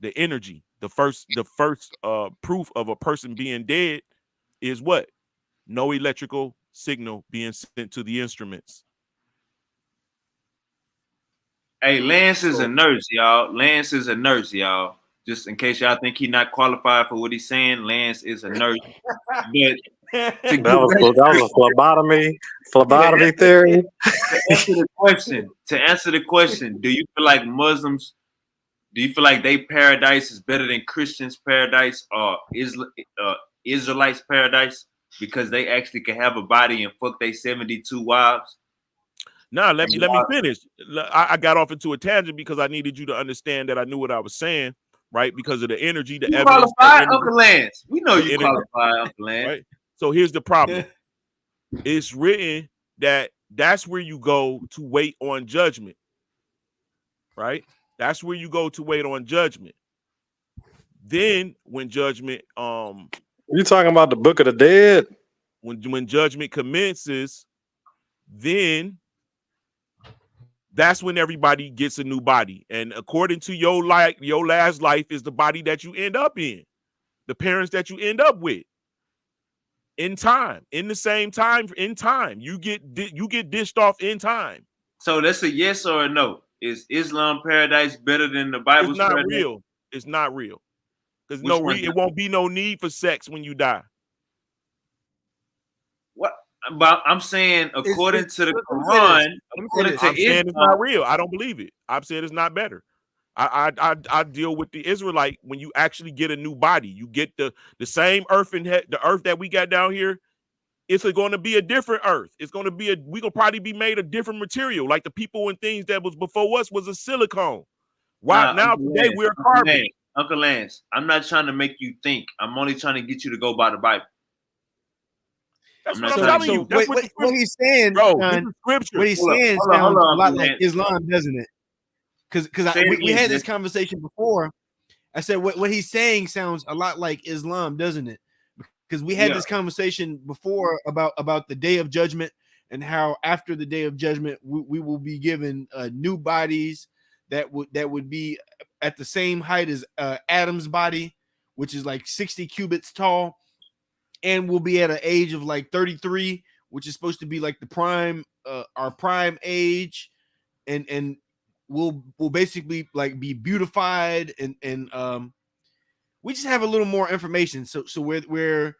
The energy. The first proof of a person being dead is what? No electrical signal being sent to the instruments. Hey, Lance is a So nurse, y'all. Lance is a nurse, y'all. Just in case y'all think he's not qualified for what he's saying, Lance is a nurse. But to get back That was to phlebotomy theory. answer the question, do you feel like they paradise is better than Christians' paradise or Israelites' paradise because they actually can have a body and fuck they 72 wives? Now let And me finish. I got off into a tangent because I needed you to understand that I knew what I was saying, right? Because of the energy, the you evidence, qualify, Uncle Lance. We know the you energy, qualify, Uncle Lance. right? So here's the problem. It's written that that's where you go to wait on judgment, right? That's where you go to wait on judgment. Then when judgment You talking about the Book of the Dead? when judgment commences, then that's when everybody gets a new body. And according to your last life is the body that you end up in, the parents that you end up with in time, in the same time, in time. You get dished off in time. So that's a yes or a no. Is Islam paradise better than the It's Bible's not paradise? real. It's not real. Because Which one? it won't be no need for sex when you die. What? But I'm saying, according to the Let me say this. Quran, Let me say according this. I'm to saying it's Islam, not real. I don't believe it. I'm saying it's not better. I deal with the Israelite when you actually get a new body. You get the same earth and the earth that we got down here. It's going to be a different earth. It's going to be we gonna probably be made of different material. Like the people and things that was before us was a silicone. Why nah, now Uncle today Lance, we're carbon. Uncle Lance, I'm not trying to make you think. I'm only trying to get you to go by the Bible. That's I'm what not I'm trying to telling get you. So That's what, what the what scripture, he's saying, bro. This John, is scripture. what he's Hold up, saying hold on, sounds a lot Uncle like Lance. Islam, doesn't it? Because Say it we again, had this Jesse. conversation before. I said what he's saying sounds a lot like Islam, doesn't it? Because we had Yeah. this conversation before about the day of judgment and how after the day of judgment we will be given new bodies that would be at the same height as Adam's body, which is like 60 cubits tall, and we'll be at an age of like 33, which is supposed to be like the prime our prime age, and we'll basically like be beautified and we just have a little more information. So we're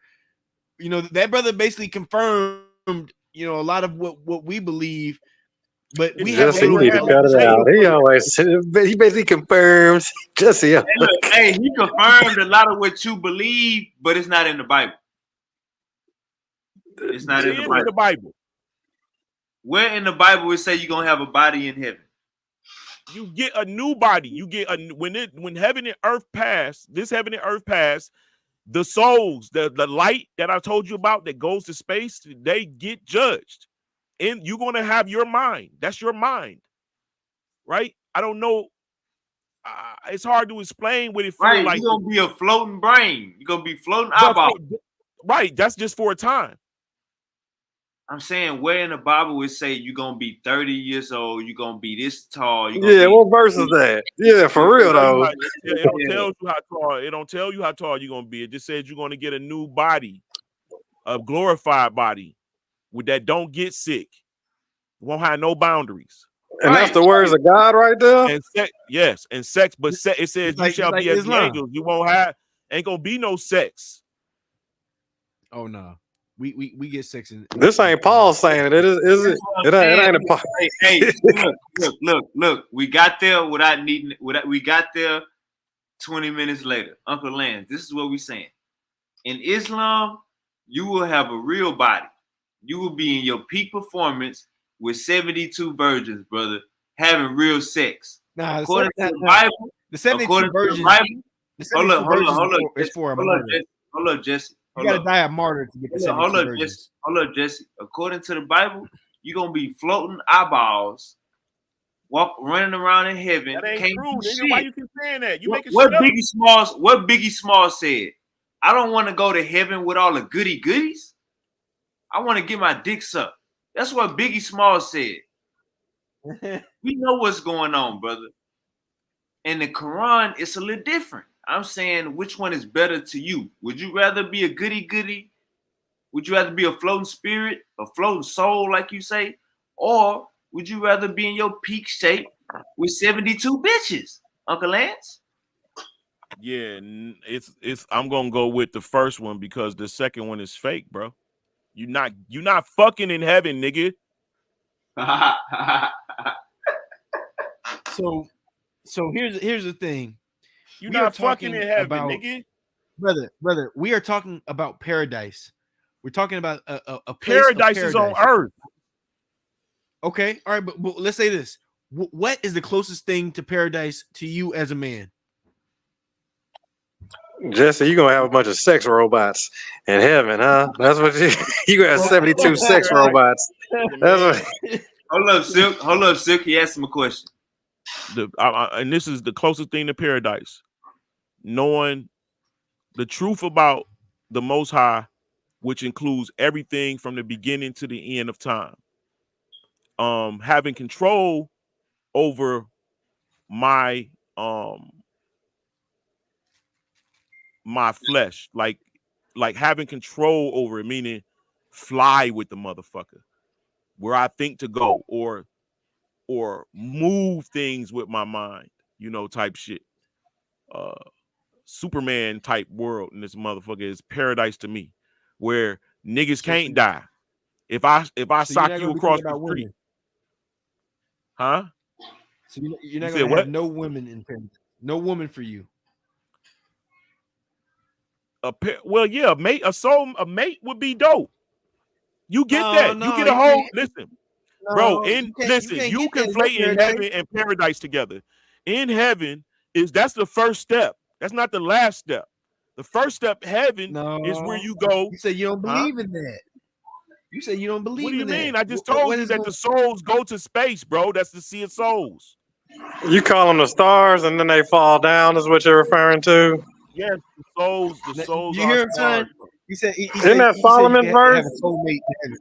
that brother basically confirmed a lot of what we believe, but we have a Jesse, you little need to cut it out. He basically confirms. Jesse, Hey, he confirmed a lot of what you believe, but it's not in the Bible. It's not It in the is in Bible. the Bible. Where in the Bible it say you're gonna have a body in heaven? You get a new body. You get when heaven and earth pass, this heaven and earth pass, the souls, the light that I told you about that goes to space, they get judged. And you're gonna have your mind. That's your mind. Right? I don't know. It's hard to explain what it feel Right, like. you're gonna be a floating brain. You're gonna be floating But eyeball. right, that's just for a time. I'm saying where in the Bible it say you're gonna be 30 years old, you're gonna be this tall, Yeah, what verse is that? Yeah, for real though. It don't tell you how tall. It don't tell you how tall you're gonna be. It just says you're gonna get a new body, a glorified body, with that don't get sick, won't have no boundaries. And that's the words of God right there. And sex, yes, and sex, but it says you shall be as the Islam. angels. You won't have, ain't gonna be no sex. Oh no, we get sex in. This ain't Paul saying it. Is it? It ain't a Paul. Hey, look. We got there without needing. We got there 20 minutes later. Uncle Lance, this is what we saying. In Islam, you will have a real body. You will be in your peak performance with 72 virgins, brother, having real sex. Nah, according to the Bible, the 72 virgins. Hold up, Jesse. You gotta die a martyr to get the 72 virgins. Hold up, Jesse. According to the Bible, you're gonna be floating eyeballs, running around in heaven. That ain't Can't true, do nigga. shit. Why you keep saying that? You making what shit up. What Biggie Smalls said? I don't want to go to heaven with all the goody goodies. I want to get my dick sucked. That's what Biggie Smalls said. We know what's going on, brother. In the Quran, it's a little different. I'm saying, which one is better to you? Would you rather be a goody goody? Would you rather be a floating spirit, a floating soul, like you say? Or would you rather be in your peak shape with 72 bitches, Uncle Lance? Yeah, it's. I'm gonna go with the first one because the second one is fake, bro. You're not fucking in heaven, nigga. So here's the thing. You're not fucking in heaven, nigga. Brother, we are talking about paradise. We're talking about a paradise is on earth. Okay, all right, but let's say this. What is the closest thing to paradise to you as a man? Jesse, you gonna have a bunch of sex robots in heaven, huh? That's what you gonna have 72 sex robots. That's what. Hold up, Silk. He asked him a question. And this is the closest thing to paradise. Knowing the truth about the Most High, which includes everything from the beginning to the end of time. Having control over my my flesh, like having control over it, meaning fly with the motherfucker where I think to go, or move things with my mind, type shit. Superman type world in this motherfucker is paradise to me, where niggas can't die. If I sock you across the street, huh? So you're not gonna have no women in paradise. No woman for you. Well, yeah, a mate would be dope. You get that. You get a whole listen, bro. You conflating heaven and paradise together. In heaven that's the first step. That's not the last step. The first step, heaven, is where you go. You say you don't believe in that. You say you don't believe. What do you mean? That. I just told you that the souls go to space, bro. That's the sea of souls. You call them the stars and then they fall down, is what you're referring to? Yes, the souls you are hear him, stars. son? He said, isn't that Solomon's verse? Have a soulmate in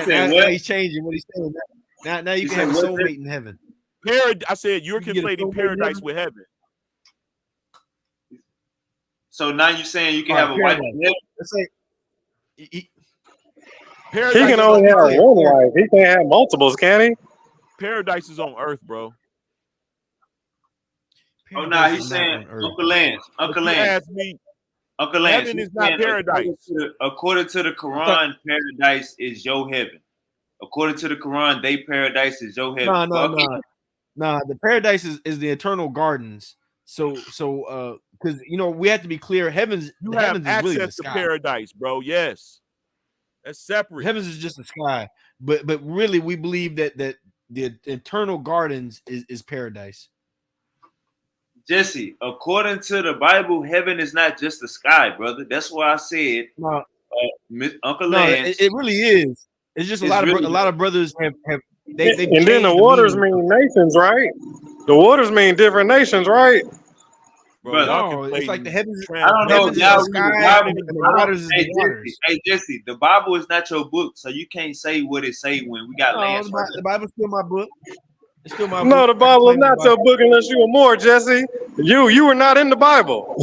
heaven. Now he's changing what he's saying. Now you can have a soulmate in heaven. I said you're conflating paradise with heaven. So now you're saying you can have a wife in heaven? Let's say he can only have one wife. He can't have multiples, can he? Paradise is on earth, bro. Oh no, he's saying Uncle Lance. Heaven is not paradise. According to the Quran, paradise is your heaven. According to the Quran, paradise is your heaven. No. The paradise is the eternal gardens. So because we have to be clear, heavens have is access really the to sky. paradise, bro. Yes. That's separate. Heavens is just the sky, but really we believe that the eternal gardens is paradise. Jesse, according to the Bible, heaven is not just the sky, brother. That's why I said, No, Uncle no, Lance. it really is. It's just It's a really lot of brothers have they've And then the changed the waters meaning. mean nations, right? The waters mean different nations, right? Bro, brother. y'all No, it's like the heavens. I don't know translate if Heavens is the y'all stuff. read the sky, Bible. and the I don't, waters is hey the Jesse, waters. the Bible is not your book, so you can't say what it say when we got No, Lance right the Bible's still my book. It's still my No, book. the I can Bible is claim the not Bible. your book unless you were more, Jesse. You were not in the Bible.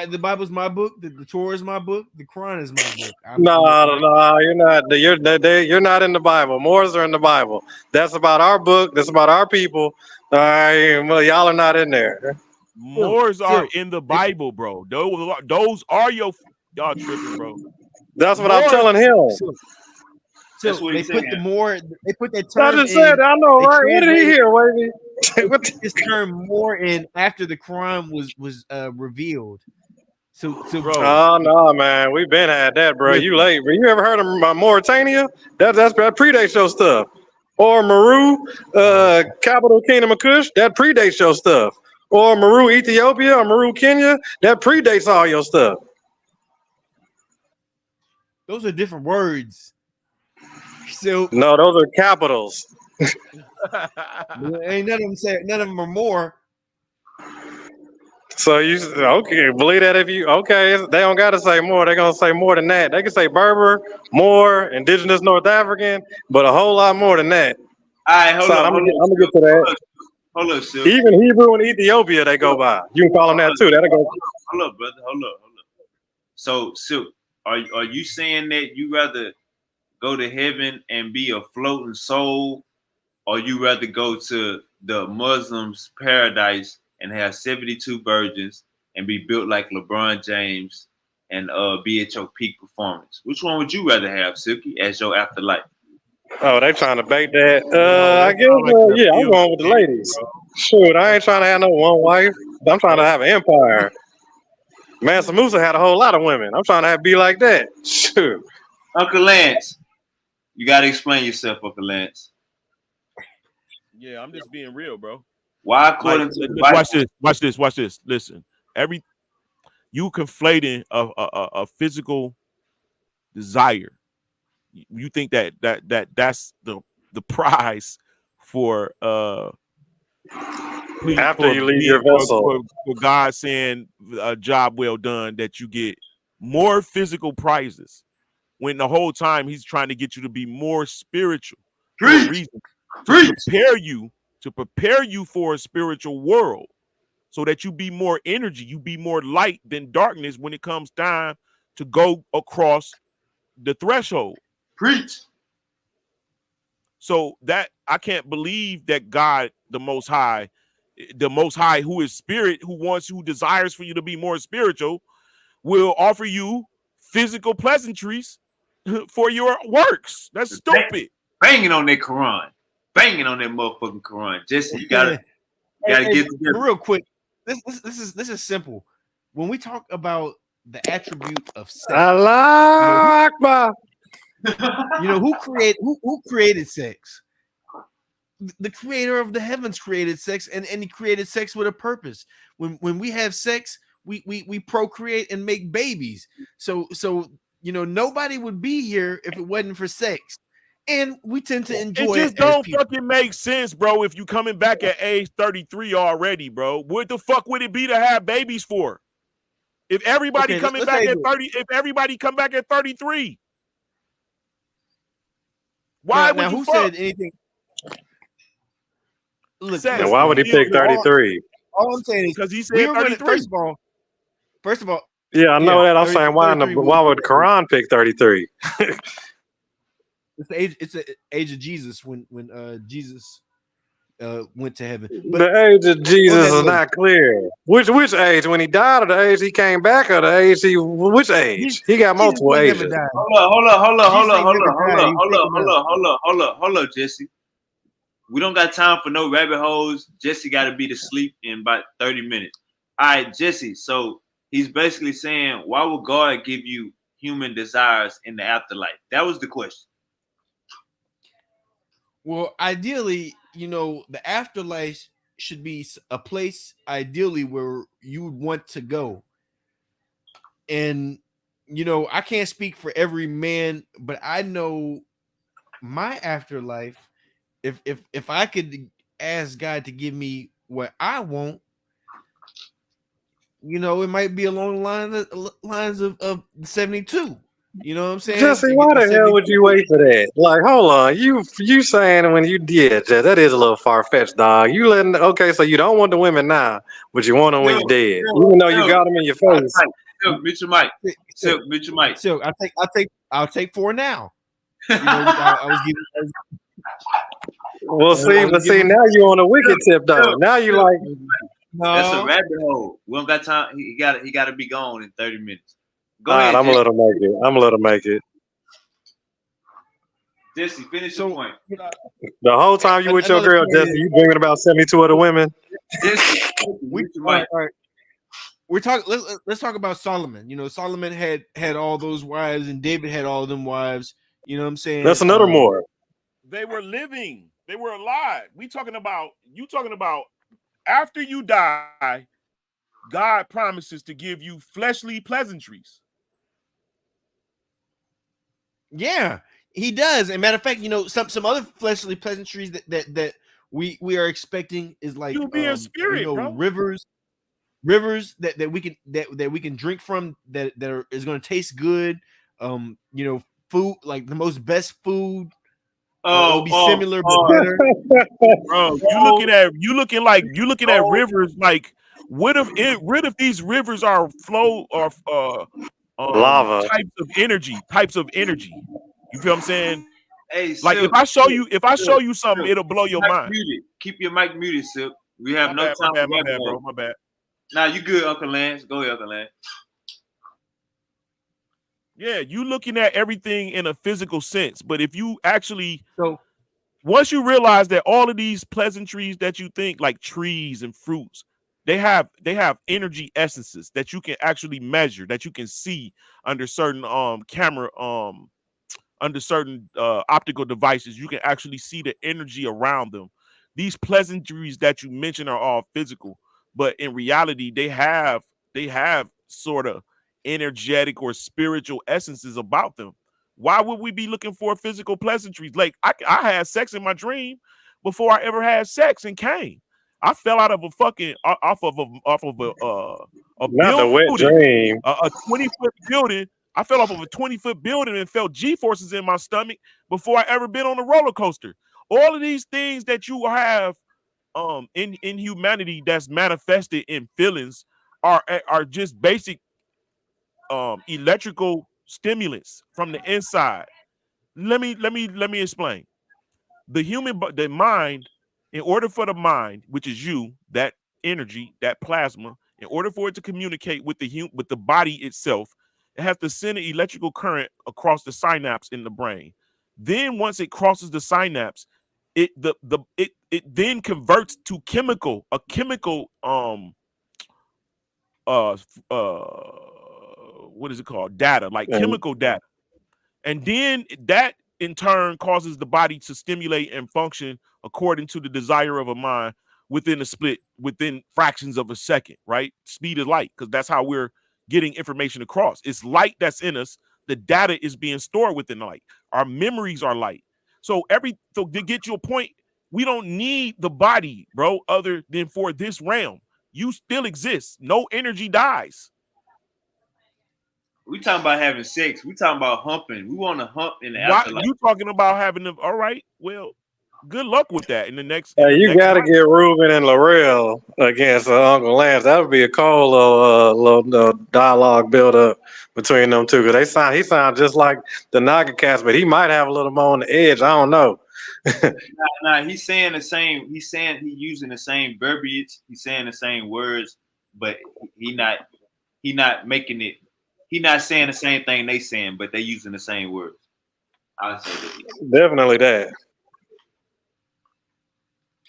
The Bible's my book. The Torah is my book. The Quran is my book. No, you're not. You're not in the Bible. Moors are in the Bible. That's about our book. That's about our people. All right, well, y'all are not in there. Moors are Silk. in the Bible, bro. Those are y'all tripping, bro. That's what I'm Moors, telling him. That's So what they he's put saying. the more. They put that I term just said, in. I know, They right? What did he translated hear, Wavy? What the- this term more in after the Quran was revealed. So bro. Oh no, man, we been had that, bro. You listen, late, bro. You ever heard of Mauritania? That predates your stuff. Or Meru, capital Kingdom of Kush, that predates your stuff. Or Meru, Ethiopia, or Meru, Kenya, that predates all your stuff. those are different words. So No, those are capitals. ain't none of them say none of them are more. So you okay? Believe that if you okay, they don't gotta say more. They're gonna say more than that. They can say Berber, more, Indigenous North African, but a whole lot more than that. All right, hold So up, I'm hold gonna up, get to that. hold up, Silk. Even Hebrew and Ethiopia they go by. You can call them that too. That'll go. Hold up, brother. Hold up. So, Silk, are you saying that you rather go to heaven and be a floating soul, or you rather go to the Muslims' paradise and have 72 virgins and be built like LeBron James and be at your peak performance? Which one would you rather have, Silky, as your afterlife? Oh, they trying to bait that. Bro, I that guess. sound like that Yeah, I'm Bill going with the Gates, ladies. bro. Shoot, I ain't trying to have no one wife. I'm trying to have an empire. Mansa Musa had a whole lot of women. I'm trying to be like that. Shoot. Uncle Lance, you got to explain yourself, Uncle Lance. Yeah, I'm just being real, bro. Why, Like, according to the Bible? watch this. Listen, you conflating a physical desire. You think that's the prize for After you leave your vessel. for God saying a job well done, that you get more physical prizes when the whole time he's trying to get you to be more spiritual for a Preach, reason, to preach. prepare you for a spiritual world, so that you be more energy, you be more light than darkness when it comes time to go across the threshold. Preach. So that I can't believe that God, the Most High, who is spirit, who desires for you to be more spiritual, will offer you physical pleasantries for your works. That's stupid. Banging on that Quran. Banging on that motherfucking Quran. Jesse, you gotta Hey, get but together. real quick, this is simple. When we talk about the attribute of sex, Allah Akbar. who created sex? The creator of the heavens created sex, and he created sex with a purpose. When we have sex, we procreate and make babies. So nobody would be here if it wasn't for sex. And we tend to enjoy It just it as don't people. fucking make sense, bro. If you coming back at age 33 already, bro, what the fuck would it be to have babies for? If everybody Okay, coming let's back say at this. 30, if everybody come back at 33, why would Now you who fuck? said anything? Look, Sex. And listen, why would man. he pick Bill, 33? All I'm saying is because he we said were going to 33. first of all, Yeah, I know yeah, that. I'm 30, saying 33 why would Quran pick 33? it's the age of Jesus when Jesus went to heaven. But The age of on Jesus that is note, not clear. Which age? When he died, or the age he came back, or the age which Jesus, age? He got Jesus multiple ain't never ages. died. Jesus ain't never died. He was taken up. Hold up, Jesse. We don't got time for no rabbit holes. Jesse got to be to sleep in about 30 minutes. All right, Jesse. So he's basically saying, why would God give you human desires in the afterlife? That was the question. Well, ideally, the afterlife should be a place ideally where you would want to go. And I can't speak for every man, but I know my afterlife. If I could ask God to give me what I want, it might be along the lines of 72. You know what I'm saying? Jesse, To get why my the hell would 72. you wait for that? Like, hold on, you saying when you did that is a little far fetched, dog. You letting okay, so you don't want the women now, but you want them when you're Silk, dead, Silk, even though you Silk, got them in your face. Silk, mute your mic. So, Silk, mute your mic. so I'll take 4 now. I was giving Well, I see, was but see, giving now you on a wicked tip though. Silk, Now you Silk. like, That's a no. rabbit hole. We don't got time. He got to be gone in 30 minutes. Go all right, ahead, I'm gonna Jesse. let him make it. I'm gonna let him make it. Jesse, finish your So point. The whole time you with your another girl, point Jesse, is you bringing about 72 other women. Jesse, we mute your all right, mic. all right. We're talking. Let's talk about Solomon. Solomon had all those wives, and David had all them wives. You know what I'm saying? That's another more. They were living. They were alive. You talking about after you die, God promises to give you fleshly pleasantries. Yeah, he does. And matter of fact, some other fleshly pleasantries that we are expecting is like You'll be in spirit, bro. rivers that we can drink from is going to taste good. Food like the most best food. It'll be similar but better. Bro, you looking at rivers like what if these rivers are flow or Lava. types of energy. You feel what I'm saying? Hey, Like if Silk, I show you Silk, something, Silk. it'll blow Keep your your mic mind. muted. Keep your mic muted, Silk. We have My no bad, my time for bad, my rabbit bad, bro. hole. My bad. Nah, you good, Uncle Lance. Go ahead, Uncle Lance. Yeah, you looking at everything in a physical sense, but if you actually So once you realize that all of these pleasantries that you think like trees and fruits, they have energy essences that you can actually measure, that you can see under certain camera under certain optical devices. You can actually see the energy around them. These pleasantries that you mention are all physical, but in reality, they have sort of energetic or spiritual essences about them. Why would we be looking for physical pleasantries? Like I had sex in my dream before I ever had sex and came. I fell out of a fucking off of a Not the wet building, dream. a 20-foot building. I fell off of a 20-foot building and felt G forces in my stomach before I ever been on a roller coaster. All of these things that you have in humanity that's manifested in feelings are just basic electrical stimulants from the inside. Let me explain. The mind, in order for the mind, which is you, that energy, that plasma, in order for it to communicate with with the body itself, it has to send an electrical current across the synapse in the brain. Then once it crosses the synapse, it then converts to a chemical uh what is it called, data, like And chemical data. And then that in turn causes the body to stimulate and function according to the desire of a mind within fractions of a second, right? Speed of light, because that's how we're getting information across. It's light that's in us. The data is being stored within light. Our memories are light. So to get you a point, we don't need the body, bro, other than for this realm. You still exist. No energy dies. We talking about having sex. We talking about humping. We want to hump in the Why afterlife. you talking about having them? All right, well, good luck with that in the next you got to life. get Ruben and Laurel against Uncle Lance. That would be a cold little dialogue build up between them two. Cause he sound just like the Naga cast, but he might have a little more on the edge. I don't know. Nah, he's saying the same. He's saying he's using the same verbiage. He's saying the same words, but he not making it. He not saying the same thing they saying, but they using the same words. I'll say that. Definitely that.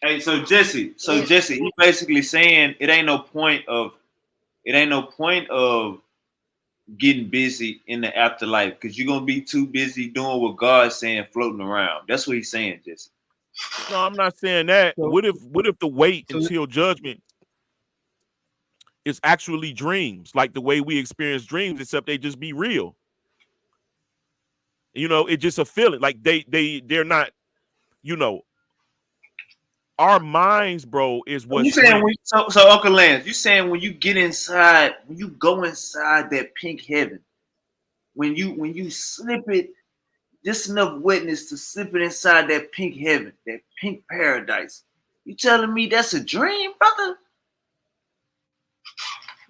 Hey, so Jesse, yeah, he basically saying it ain't no point of getting busy in the afterlife because you're gonna be too busy doing what God's saying, floating around. That's what he's saying, Jesse. No, I'm not saying that. So What if the wait so until judgment is actually dreams, like the way we experience dreams, except they just be real? You know, it's just a feeling. Like they're not, you know, our minds, bro, is You what's saying dreaming. so Uncle Lance, you saying when you get inside, when you go inside that pink heaven, when you slip it, just enough wetness to slip it inside that pink heaven, that pink paradise. You telling me that's a dream, brother?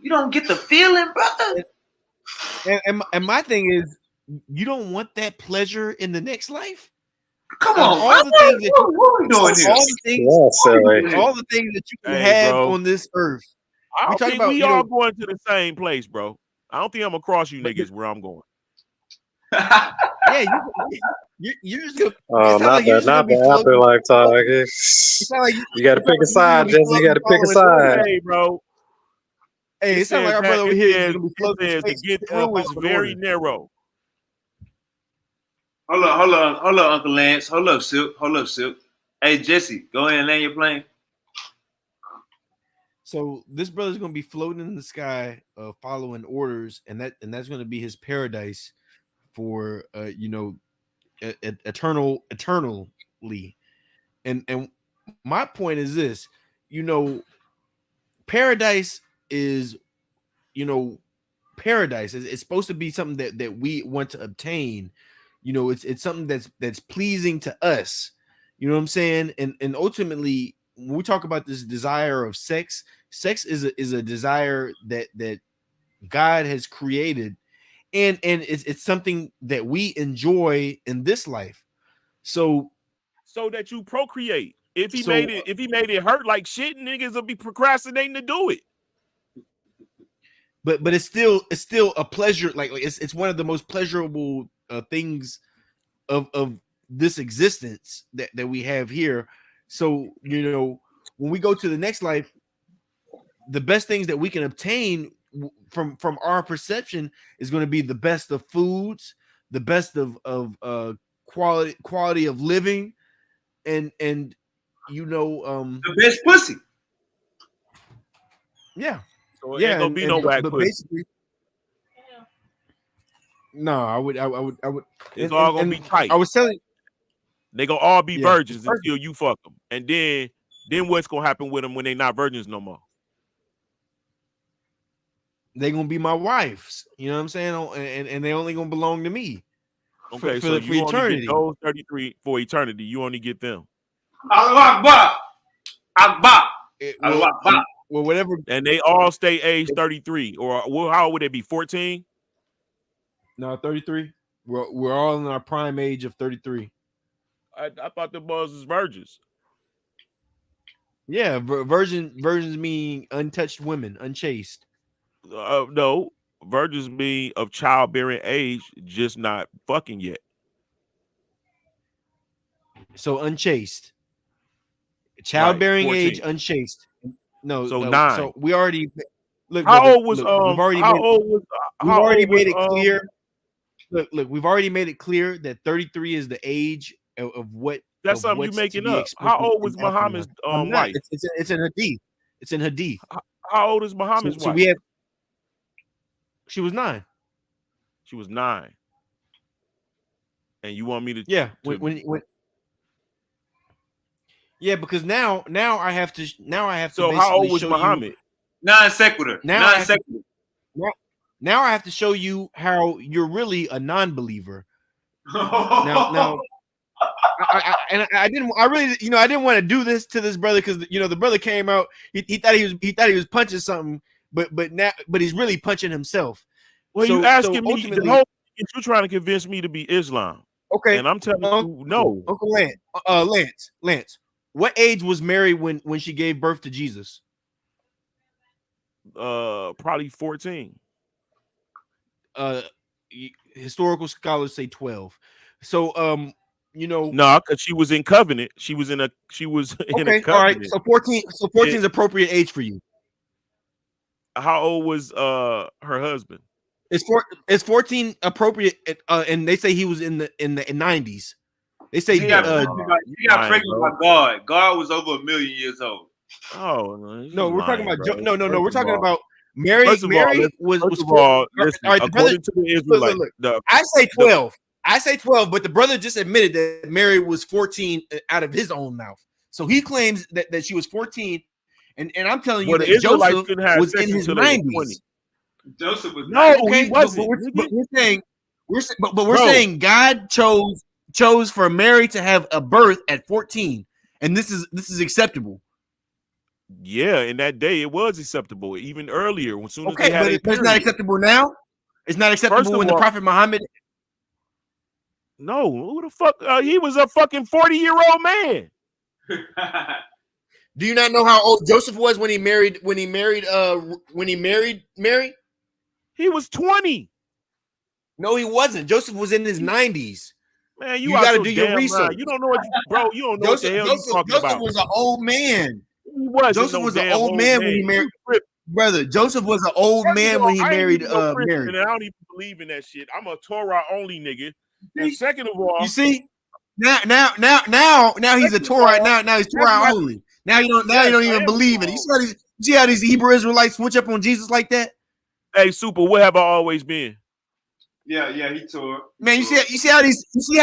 You don't get the feeling, brother? and my thing is, you don't want that pleasure in the next life. Come Of on, all the things that you, what are we doing of here? all the things, Yeah, silly. all the things that you can Hey, have bro, on this earth. I We don't talk think about, we all going to the same place, bro. I don't think I'm gonna cross you but niggas where I'm going. yeah, you're just gonna. It sounds Not like you're the just gonna be floating. afterlife talk. It sounds like You got to it sounds pick a like you're just gonna side, be Jesse. You got floating, to pick a following side. orders. Hey, bro. Hey, It it sounds like says our brother over it here is says just gonna be it floating says to space, get through is following very orders. narrow. Hold on, Uncle Lance. Hold up, Silk. Hey, Jesse, go ahead and land your plane. So this brother's gonna be floating in the sky, following orders, and that's gonna be his paradise for eternally. And my point is this, you know, paradise is, you know, paradise is it's supposed to be something that we want to obtain. You know, it's something that's pleasing to us. You know what I'm saying? And ultimately, when we talk about this desire of sex, sex is a desire that God has created, and it's something that we enjoy in this life. So So that you procreate. If so he made it hurt like shit, niggas will be procrastinating to do it. but it's still a pleasure. Like it's one of the most pleasurable things of this existence that we have here. So you know, when we go to the next life, the best things that we can obtain from our perception is going to be the best of foods, the best of quality of living, and you know, The best pussy. yeah, So it ain't yeah, gonna be no and whack but pussy. basically, no, I would, It's all gonna be and tight. I was telling, They gonna all be yeah, it's virgins perfect. until you fuck them, and then what's gonna happen with them when they not virgins no more? They're gonna be my wives. You know what I'm saying? And they only gonna belong to me Okay, so for you only get eternity. those 33 for eternity. You only get them, Allah Akbar. It, Allah well, Akbar. well, whatever. and they all stay age 33, or how would they be 14? No, 33. We're all in our prime age of 33. I thought the boys was virgins. Yeah, virgins mean untouched women, unchaste. No, virgins mean of childbearing age, just not fucking yet. So unchaste, Right, childbearing age, 14. unchaste. No, So no. 9. So we already look, How brother. old was Look, we've how already old was made it clear. Look, we've already made it clear that 33 is the age that's of something you what's to making be up. How expected old in was afterlife. Muhammad's I'm not. wife? It's in hadith. It's in hadith. How old is Muhammad's So wife? we have. She was 9. She was 9. And you want me Yeah. to When yeah, because now I have to so how basically old was show you Muhammad? Non sequitur. now I Non have to sequitur. now, now I have to show you how you're really a non-believer. Now I didn't I really I didn't want to do this to this brother because the brother came out, he thought he was punching something, but he's really punching himself. Well, you So asking me the ultimately, whole you're trying to convince me to be Islam. okay, And I'm telling you no. Uncle Lance, what age was Mary when she gave birth to Jesus? Probably 14. Uh, historical scholars say 12. So No, because she was in covenant. She was in a okay, all right. covenant. So 14 is appropriate age for you. How old was her husband? It's 14 appropriate, and they say he was in the 90s. They say He got pregnant by God. God was over 1 million years old. Oh no, we're talking about bro. no, we're talking about Mary. First of all, was listen. all right, the brother, According to the Israelite, look, I say 12. I say 12, but the brother just admitted that Mary was 14 out of his own mouth. So he claims that she was 14, and I'm telling you that Joseph was in his 90s. Joseph was he wasn't. But we're saying God chose for Mary to have a birth at 14, and this is acceptable. Yeah, in that day it was acceptable. Even earlier, as soon as they had but it's not acceptable now. It's not acceptable when the Prophet Muhammad. No, who the fuck? He was a fucking 40-year-old man. Do you not know how old Joseph was when he married Mary? He was 20. No, he wasn't. Joseph was in his 90s. Man, you got to do your research. You don't know what bro. You don't know what the hell you talking about. Joseph was an old man. Joseph was an old man when he married. Brother, Joseph was an old man when he married Mary. And I don't even believe in that shit. I'm a Torah only nigga. And second of all, you see, now he's a Torah. Now he's Torah only. Now you don't even believe it. You see how these Hebrew Israelites switch up on Jesus like that? Hey, Super, what have I always been? Yeah, he tore. Man, you see how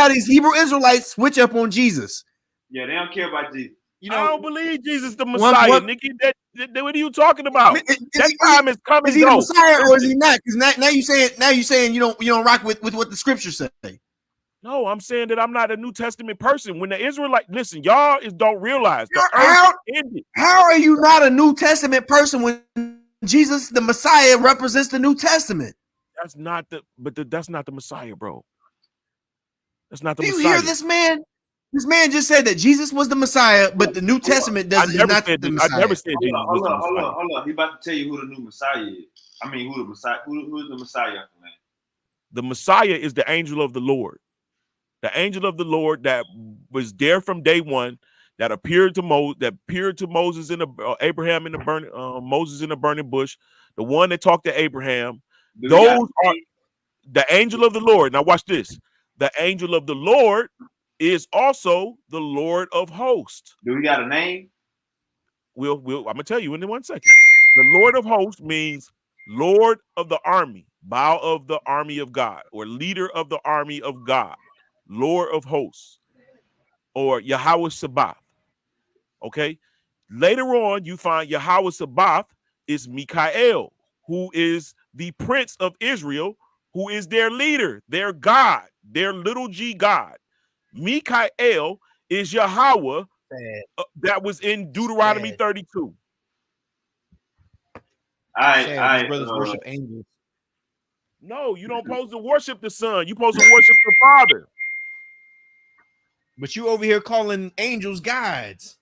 these Hebrew Israelites switch up on Jesus. Yeah, they don't care about Jesus. I don't believe Jesus the Messiah, nigga. What are you talking about? That time is coming. Is he the Messiah or is he not? Because now you saying you don't rock with what the scriptures say. No, I'm saying that I'm not a New Testament person. When the Israelite, listen, y'all don't realize the earth ended. How are you not a New Testament person when Jesus the Messiah represents the New Testament? That's not the Messiah, bro. That's not the Messiah. Do you hear this man? This man just said that Jesus was the Messiah, but the New Testament is not the Messiah. I never said Jesus was the Messiah. Hold on. He about to tell you who the new Messiah is. I mean, who the Messiah? Who's the Messiah, man? The Messiah is the angel of the Lord. The angel of the Lord that was there from day one, that appeared to Moses in the Abraham in the burning Moses in the burning bush, the one that talked to Abraham. Those are the angel of the Lord. Now watch this. The angel of the Lord is also the Lord of hosts. Do we got a name? I'm gonna tell you in 1 second. The Lord of hosts means Lord of the army, bow of the army of God, or leader of the army of God. Lord of hosts, or Yahweh Sabaoth. Okay. Later on, you find Yahweh Sabaoth is Mikael, who is the prince of Israel, who is their leader, their God, their little g God. Mikael is Yahweh that was in Deuteronomy 32. These brothers worship angels. No, you don't supposed to worship the Son. You supposed to worship the Father. But you over here calling angels gods.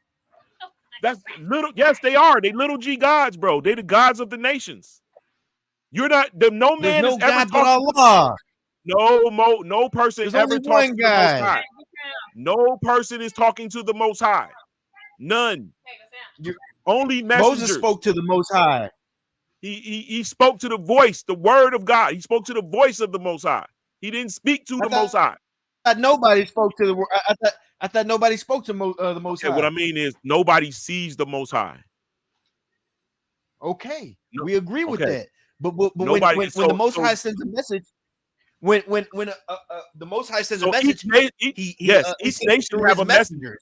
That's little. Yes, they are. They little g gods, bro. They the gods of the nations. You're not. No man is ever but Allah. No person There's ever only talks one to the Most God. High. No person is talking to the Most High. None. Only messengers. Moses spoke to the Most High. He spoke to the voice, the word of God. He spoke to the voice of the Most High. He didn't speak to the Most High. I thought nobody spoke to the. I thought nobody spoke to the Most High. What I mean is nobody sees the Most High. Okay, we agree with that. But when the Most High sends a message, when the Most High sends a message, each nation have a messenger.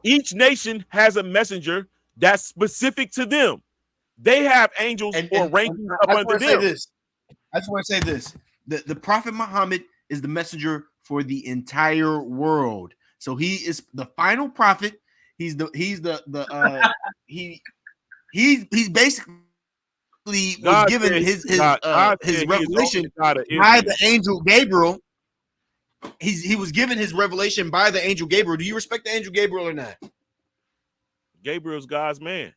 Each nation has a messenger that's specific to them. They have angels or rankings up under them. I just want to say this: the Prophet Muhammad is the messenger for the entire world. So he is the final prophet. He's basically was given his revelation by the angel Gabriel. He was given his revelation by the angel Gabriel. Do you respect the angel Gabriel or not? Gabriel's God's man.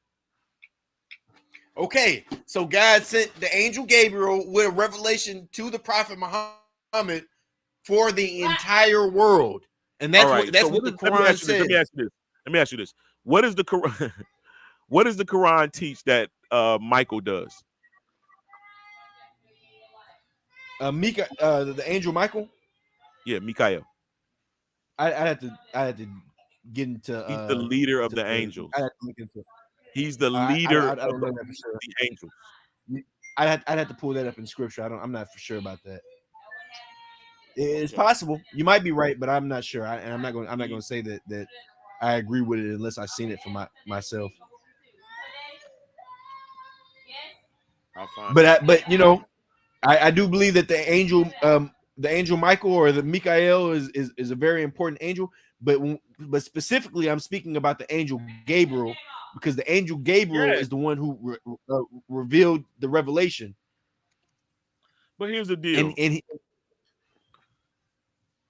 Okay, so God sent the angel Gabriel with a revelation to the Prophet Muhammad for the entire world, and that's what the Quran says. Let me ask you this: What does the Quran? What does the Quran teach that Michael does? Mika, the angel Michael. Yeah, Mikael. I had to get into He's the leader of the I angels. had to look into it. He's the I leader don't of know that for sure. the angels. I'd have to pull that up in scripture. I'm not for sure about that. It's Okay. possible. You might be right, but I'm not sure. I'm not going to say that I agree with it unless I've seen it for myself. I'll find But it. but you know, I do believe that the angel Michael or the Mikael is a very important angel. But specifically, I'm speaking about the angel Gabriel, because the angel Gabriel Yes, is the one who revealed the revelation. but here's the And deal: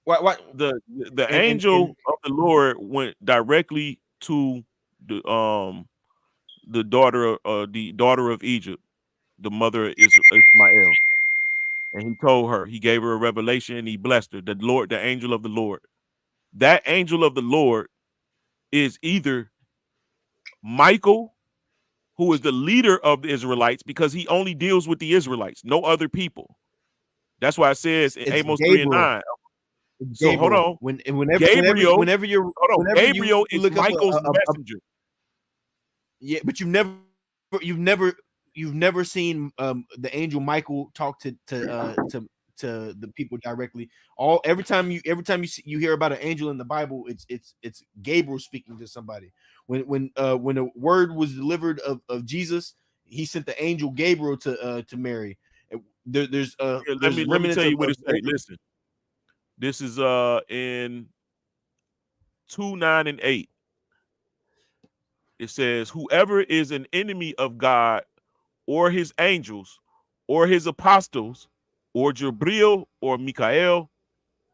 what the and angel of the Lord went directly to the daughter of Egypt, the mother is Ismael, and he told her, he gave her a revelation, and he blessed her. The Lord, the angel of the Lord. That angel of the Lord is either Michael, who is the leader of the Israelites, because he only deals with the Israelites, no other people. That's why it says in it's Amos 3 and Gabriel. 9. It's So hold Gabriel. on. Whenever Gabriel, whenever you're hold on. whenever you Gabriel is look up Michael's messenger. yeah, but you've never you've never seen the angel Michael talk to the people directly. Every time you hear about an angel in the Bible, it's Gabriel speaking to somebody. When a word was delivered of Jesus, he sent the angel Gabriel to Mary. Here, There's let me remnants tell you what of it say. Listen, this is in 2, 9, and 8. It says, whoever is an enemy of God or his angels or his apostles or Jabril or Mikael,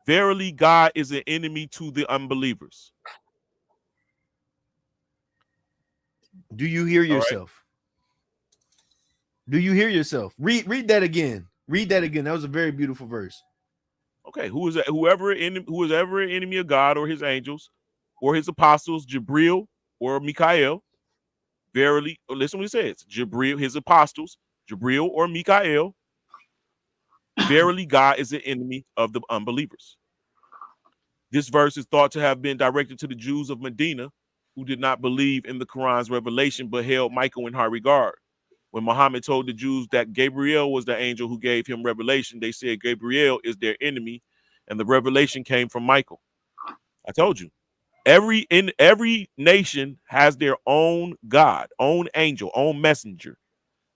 verily God is an enemy to the unbelievers. Do you hear All right. yourself? Do you hear yourself? Read that again. Read that again. That was a very beautiful verse. Okay. Who is ever an enemy of God or his angels or his apostles, Jabril or Mikael, verily, listen what it says. Jabril, his apostles, Jabril or Mikael, verily God is an enemy of the unbelievers. This verse is thought to have been directed to the Jews of Medina who did not believe in the Quran's revelation but held Michael in high regard. When Muhammad told the Jews that Gabriel was the angel who gave him revelation, they said Gabriel is their enemy and the revelation came from Michael. I told you. Every nation has their own God, own angel, own messenger.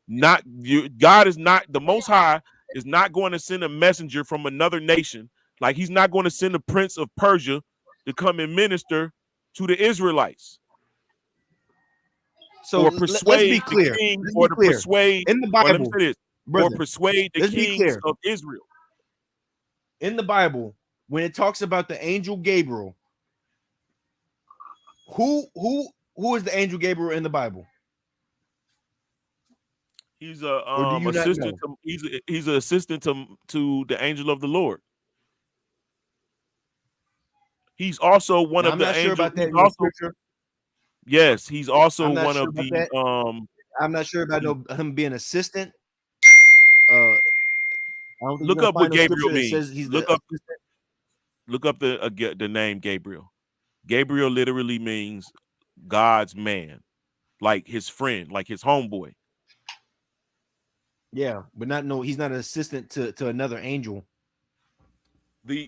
Not you, God is not the Most High is not going to send a messenger from another nation. Like he's not going to send a prince of Persia to come and minister to the Israelites So or let's be persuade the clear. king Let's or be to clear. persuade, In the or let me Bible, say this, or brother, persuade the let's be kings clear. of Israel. In the Bible, when it talks about the angel Gabriel, who is the angel Gabriel in the Bible? He's a Or do you not assistant know? to he's an assistant to the angel of the Lord. He's also one Now of I'm the not sure angels. about that He's in the also scripture. yes, he's also I'm not one sure of about the that. I'm not sure about him being assistant. I don't think you're look gonna up what find no Gabriel scripture that means. says he's the assistant. Look up the name Gabriel. Gabriel literally means God's man, like his friend, like his homeboy. Yeah, but he's not an assistant to another angel.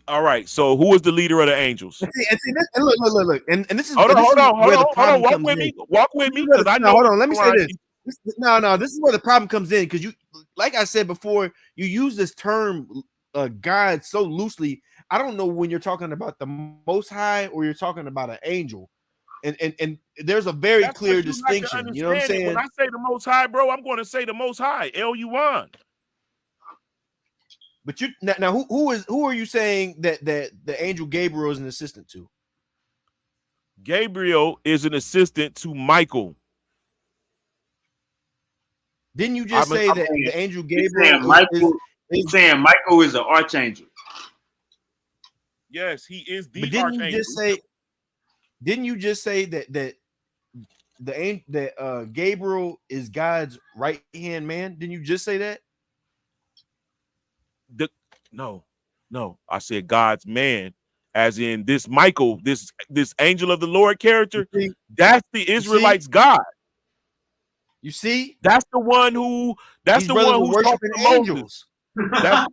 All right. So who is the leader of the angels? And look, and this is Hold on, this hold is on, hold where the on, hold on. problem Walk comes with in. me. Walk with me, because I No, know hold what on. Let me say Quran this. No. This is where the problem comes in, because you, like I said before, you use this term God so loosely. I don't know when you're talking about the Most High or you're talking about an angel, and there's a very That's what clear you like to distinction. You know what I'm understand it. When saying? I say the Most High, bro, I'm going to say the Most High. L-U-N. But you now who are you saying that the angel Gabriel is an assistant to? Gabriel is an assistant to Michael. Didn't you just I'm a, say He's that saying, the angel he's Gabriel saying Michael. is He's saying Michael is an archangel. yes, he is but the archangel. didn't you just say that Gabriel is God's right hand man? Didn't you just say that? No, no. I said God's man, as in this Michael, this angel of the Lord character. See, That's the you see, Israelites' God. you see, That's the one who. That's these the brothers one were who's talking worshiping to Moses. angels. That's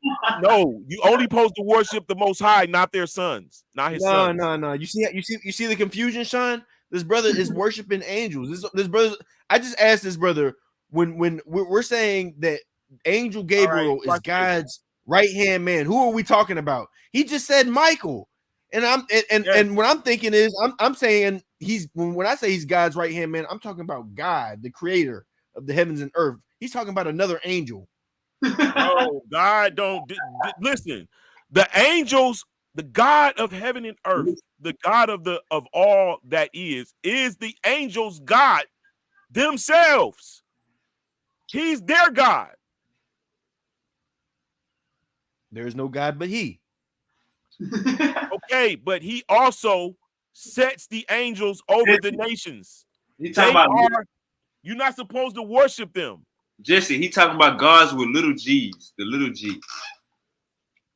no. You only supposed to worship the Most High, not their sons, not his No, sons. no, no. You see the confusion, Sean. This brother is worshiping angels. This brother. I just asked this brother when we're saying that Angel All right, Gabriel is watch this. God's right hand man. Who are we talking about? He just said Michael, and Yes. and what I'm thinking is I'm saying he's when I say he's God's right hand man, I'm talking about God, the creator of the heavens and earth. He's talking about another angel. Bro, God don't listen. The angels, the God of heaven and earth, the God of all that is the angels' God themselves. He's their God. There is no God but He. Okay, but he also sets the angels over the nations. He talking They about are, you're not supposed to worship them. Jesse. He talking about gods with little G's, the little G.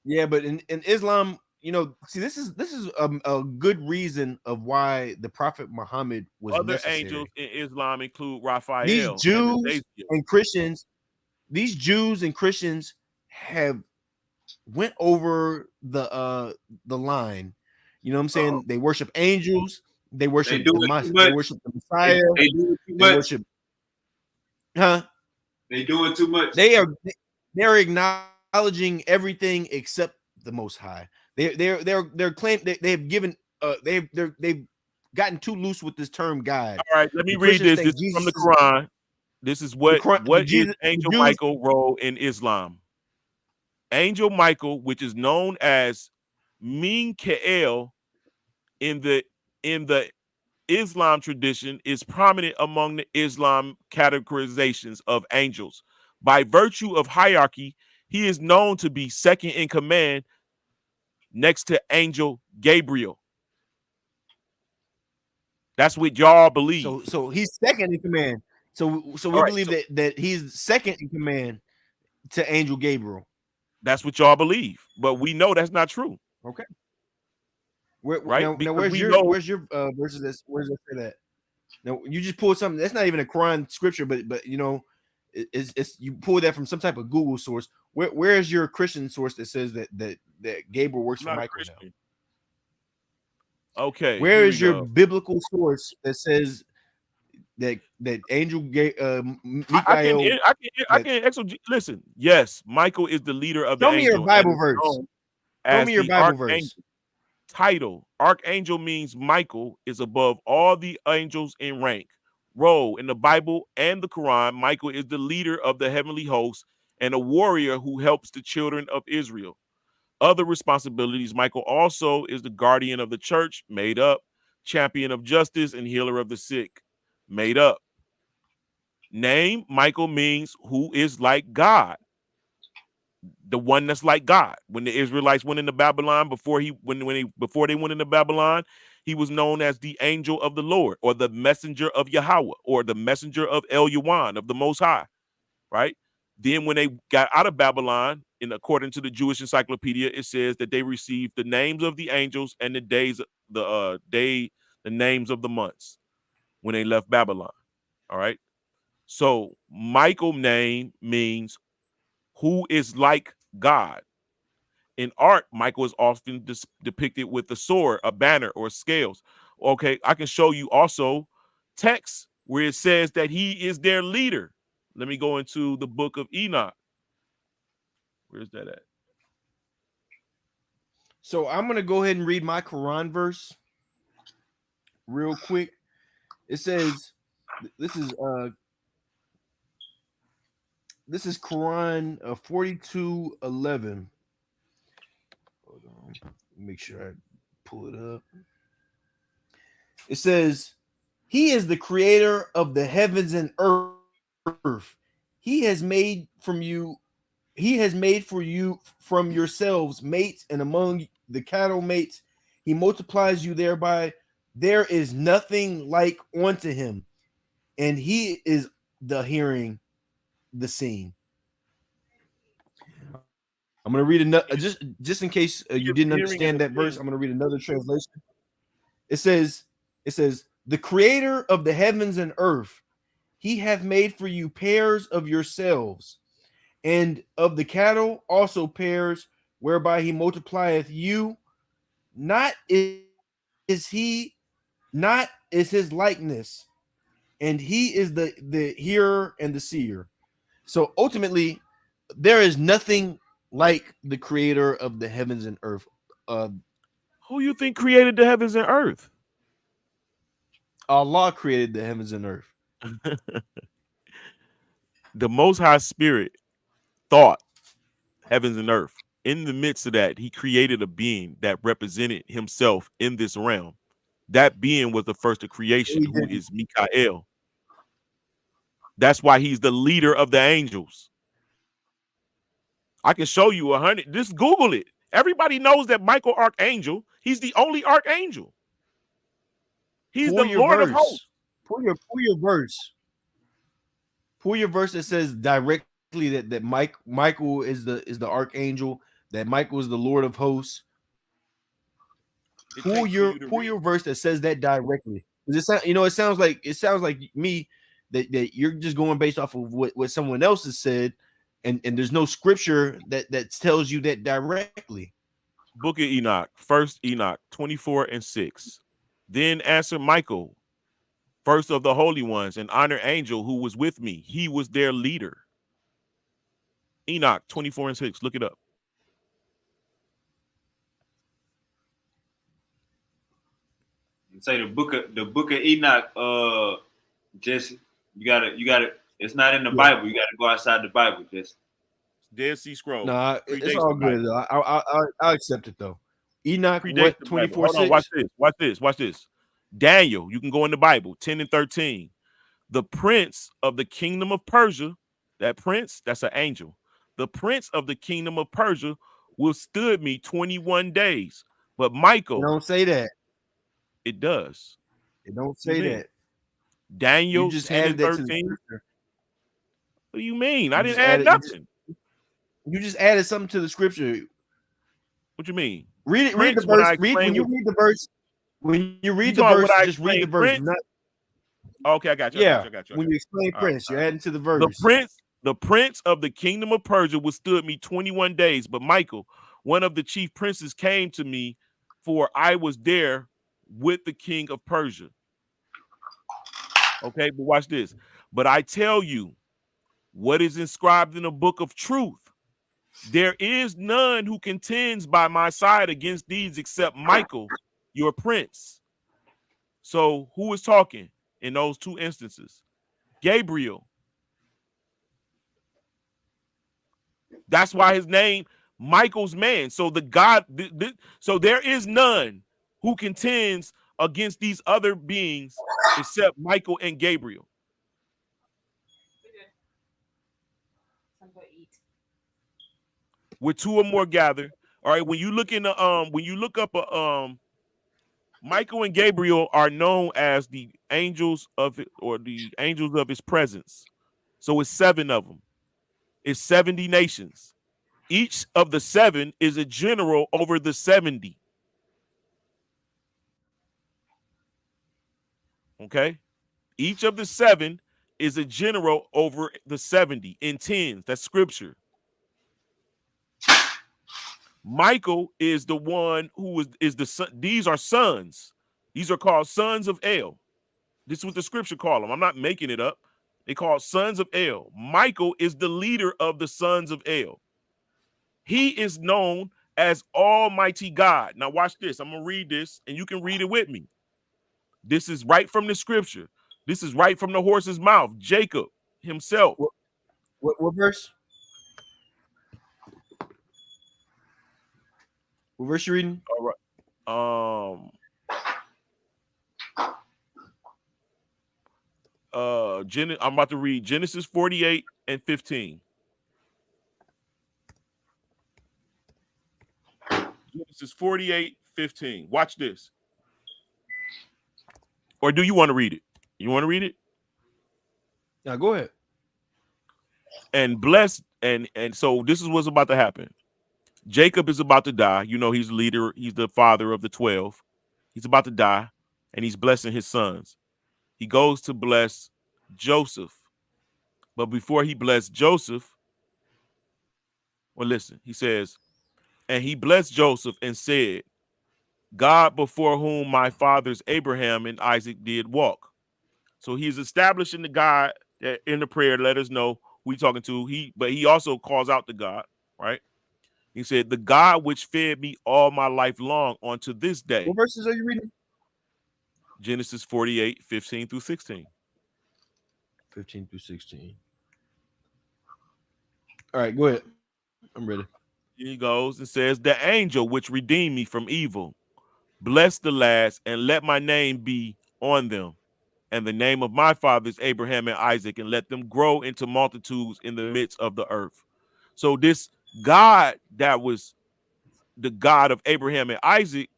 Yeah, but in Islam, you know, see, this is a good reason of why the Prophet Muhammad was Other angels necessary. in Islam include These Raphael and Jews Azazel. and Christians, these Jews and Christians have went over the line. You know what I'm saying? They worship angels, they They worship do the it too they much. worship the Messiah, They do it too they much. worship, huh? They doing too much. They're acknowledging everything except the Most High. They're claim they've given they've gotten too loose with this term God. All right, let me The read Christians this. This think is from Jesus the is Quran. This is the what is Jesus, the Angel Jews. Michael role in Islam. Angel Michael, which is known as Minkael in the Islam tradition, is prominent among the Islam categorizations of angels. By virtue of hierarchy, he is known to be second in command next to Angel Gabriel. That's what y'all believe. So he's second in command. So All we right, believe so that he's second in command to Angel Gabriel. that's what y'all believe, but we know that's not true, Okay. right? Now Because we know where's your verses this where does it say that? Now you just pulled something that's not even a Quran scripture, but you know, it's you pull that from some type of Google source. Where is your Christian source that says that Gabriel works I'm for not a Michael now? Christian. Okay, Where here we is your go. biblical source that says that Michael I that can listen. Yes, Michael is the leader of the show me your angel and Bible is verse. known Show as me your the Bible verse. archangel. Title: Archangel means Michael is above all the angels in rank. Role: in the Bible and the Quran, Michael is the leader of the heavenly host and a warrior who helps the children of Israel. Other responsibilities: Michael also is the guardian of the church, made up, champion of justice, and healer of the sick, made up. Name: Michael means who is like God, the one that's like God. When the Israelites went into Babylon, before they went into Babylon, he was known as the angel of the Lord, or the messenger of Yahweh, or the messenger of El Yuan, of the Most High, right? Then when they got out of Babylon, and according to the Jewish encyclopedia, it says that they received the names of the angels and the days, the names of the months when they left Babylon. All right. So Michael name means who is like God. In art, Michael is often depicted with a sword, a banner, or scales. Okay, I can show you also text where it says that he is their leader. Let me go into the book of Enoch. Where's that at? So I'm gonna go ahead and read my Quran verse real quick. It says this is Quran 42:11. Hold on, make sure I pull it up. It says, "He is the creator of the heavens and earth. He has made from you. He has made for you from yourselves mates, and among the cattle mates, he multiplies you thereby. There is nothing like unto him, and he is the hearing, the seeing." I'm gonna read another just in case you didn't Hearing and understand the that verse. seeing. I'm gonna read another translation. It says, the creator of the heavens and earth, he hath made for you pairs of yourselves, and of the cattle also pairs, whereby he multiplieth you. Not is he, not is his likeness, and he is the hearer and the seer. So ultimately, there is nothing like the creator of the heavens and earth. Uh, Who you think created the heavens and earth? Allah created the heavens and earth. The Most High Spirit thought heavens and earth. In the midst of that, he created a being that represented himself in this realm. That being was the first of creation, who is Mikael. That's why he's the leader of the angels. I can show you 100. Just Google it. Everybody knows that Michael Archangel, he's the only archangel. He's Pull the your Lord of hosts. verse. Pull your verse. Pull your verse that says directly that Michael is the archangel, that Michael is the Lord of hosts. It Pull takes for you to read. your verse that says that directly. It sounds like me that you're just going based off of what someone else has said, and there's no scripture that tells you that directly. Book of Enoch, first Enoch 24:6. Then answered Michael, first of the holy ones, an honored angel who was with me. He was their leader. Enoch 24:6. Look it up. Say the book of Enoch. Just you gotta. It's not in the Bible. You gotta go outside the Bible. Just Dead Sea Scrolls. Nah, it's Predates all the good. Bible. I'll accept it though. Enoch, Predates what, the Bible. Hold on, 24:6? watch this. Daniel, you can go in the Bible, 10 and 13. The prince of the kingdom of Persia, that prince, that's an angel. The prince of the kingdom of Persia withstood me 21 days. But It Michael, don't say that. it does. It don't What do you say mean? that. You Daniel just 10 added and that to the 13. scripture. What do you mean? I You didn't just add added nothing. you just added something to the scripture. What you mean? Read the Prince, when verse. I explain When you what read the verse, when you you read the talking what verse, I just read the explained, verse. Prince? Not Okay, I got you. yeah. When you explain All right, Prince, all you're right. adding to the verse. The prince of the kingdom of Persia withstood me 21 days. But Michael, one of the chief princes, came to me, for I was there with the king of Persia. Okay, but watch this. But I tell you, what is inscribed in the book of truth? There is none who contends by my side against these except Michael, your prince. So who is talking in those two instances? Gabriel. That's why his name, Michael's man. So the God, so there is none who contends against these other beings except Michael and Gabriel. With two or more gather. All right. When you look in the when you look up Michael and Gabriel are known as the angels of it, or the angels of his presence. So it's 7 of them. It's 70 nations. Each of the 7 is a general over the 70. Okay. Each of the 7 is a general over the 70 in tens. That's scripture. Michael is the one who is the son. These are sons. These are called sons of El. This is what the scripture call them. I'm not making it up. They call sons of El. Michael is the leader of the sons of El. He is known as Almighty God. Now watch this. I'm going to read this and you can read it with me. This is right from the scripture. This is right from the horse's mouth. Jacob himself. What verse? What verse you reading? All right. I'm about to read Genesis 48 and 15. Genesis 48:15. Watch this. Or do you want to read it? You want to read it? Now go ahead. And blessed, and so this is what's about to happen. Jacob is about to die. You know, he's the leader, he's the father of the 12. He's about to die, and he's blessing his sons. He goes to bless Joseph. But before he blessed Joseph, well, listen, he says, and he blessed Joseph and said, God before whom my fathers Abraham and Isaac did walk. So he's establishing the God that in the prayer, let us know who he's talking to. But he also calls out to God, right? He said, the God which fed me all my life long unto this day. What verses are you reading? Genesis 48, 15 through 16. 15 through 16. All right, go ahead. I'm ready. He goes and says, the angel which redeemed me from evil, bless the last and let my name be on them, and the name of my fathers Abraham and Isaac, and let them grow into multitudes in the midst of the earth. So this God that was the God of Abraham and Isaac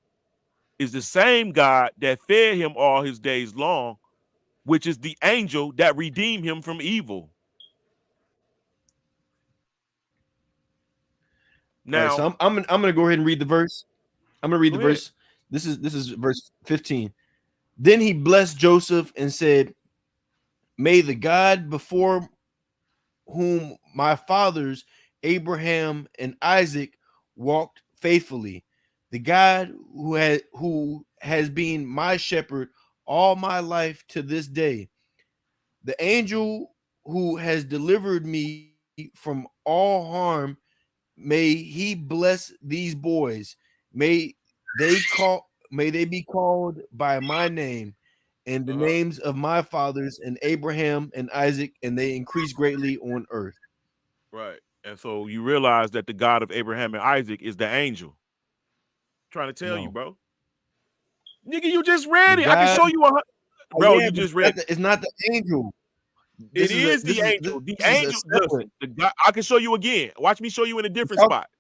is the same God that fed him all his days long, which is the angel that redeemed him from evil. All right, Now, so I'm gonna go ahead and read the verse. I'm gonna read go the ahead. verse. This is verse 15. Then he blessed Joseph and said, may the God before whom my fathers Abraham and Isaac walked faithfully, the God who has been my shepherd all my life to this day, the angel who has delivered me from all harm, may he bless these boys. May may they be called by my name and the names of my fathers and Abraham and Isaac, and they increase greatly on earth. Right. And so you realize that the God of Abraham and Isaac is the angel. I'm trying to tell you, No, bro. Nigga, you just the read it. I can God, show you bro, yeah, you but just read it. it's not the angel. It This is a is the angel. The this is a angel, separate. listen, the God, I can show you again. Watch me show you in a different Talk, spot.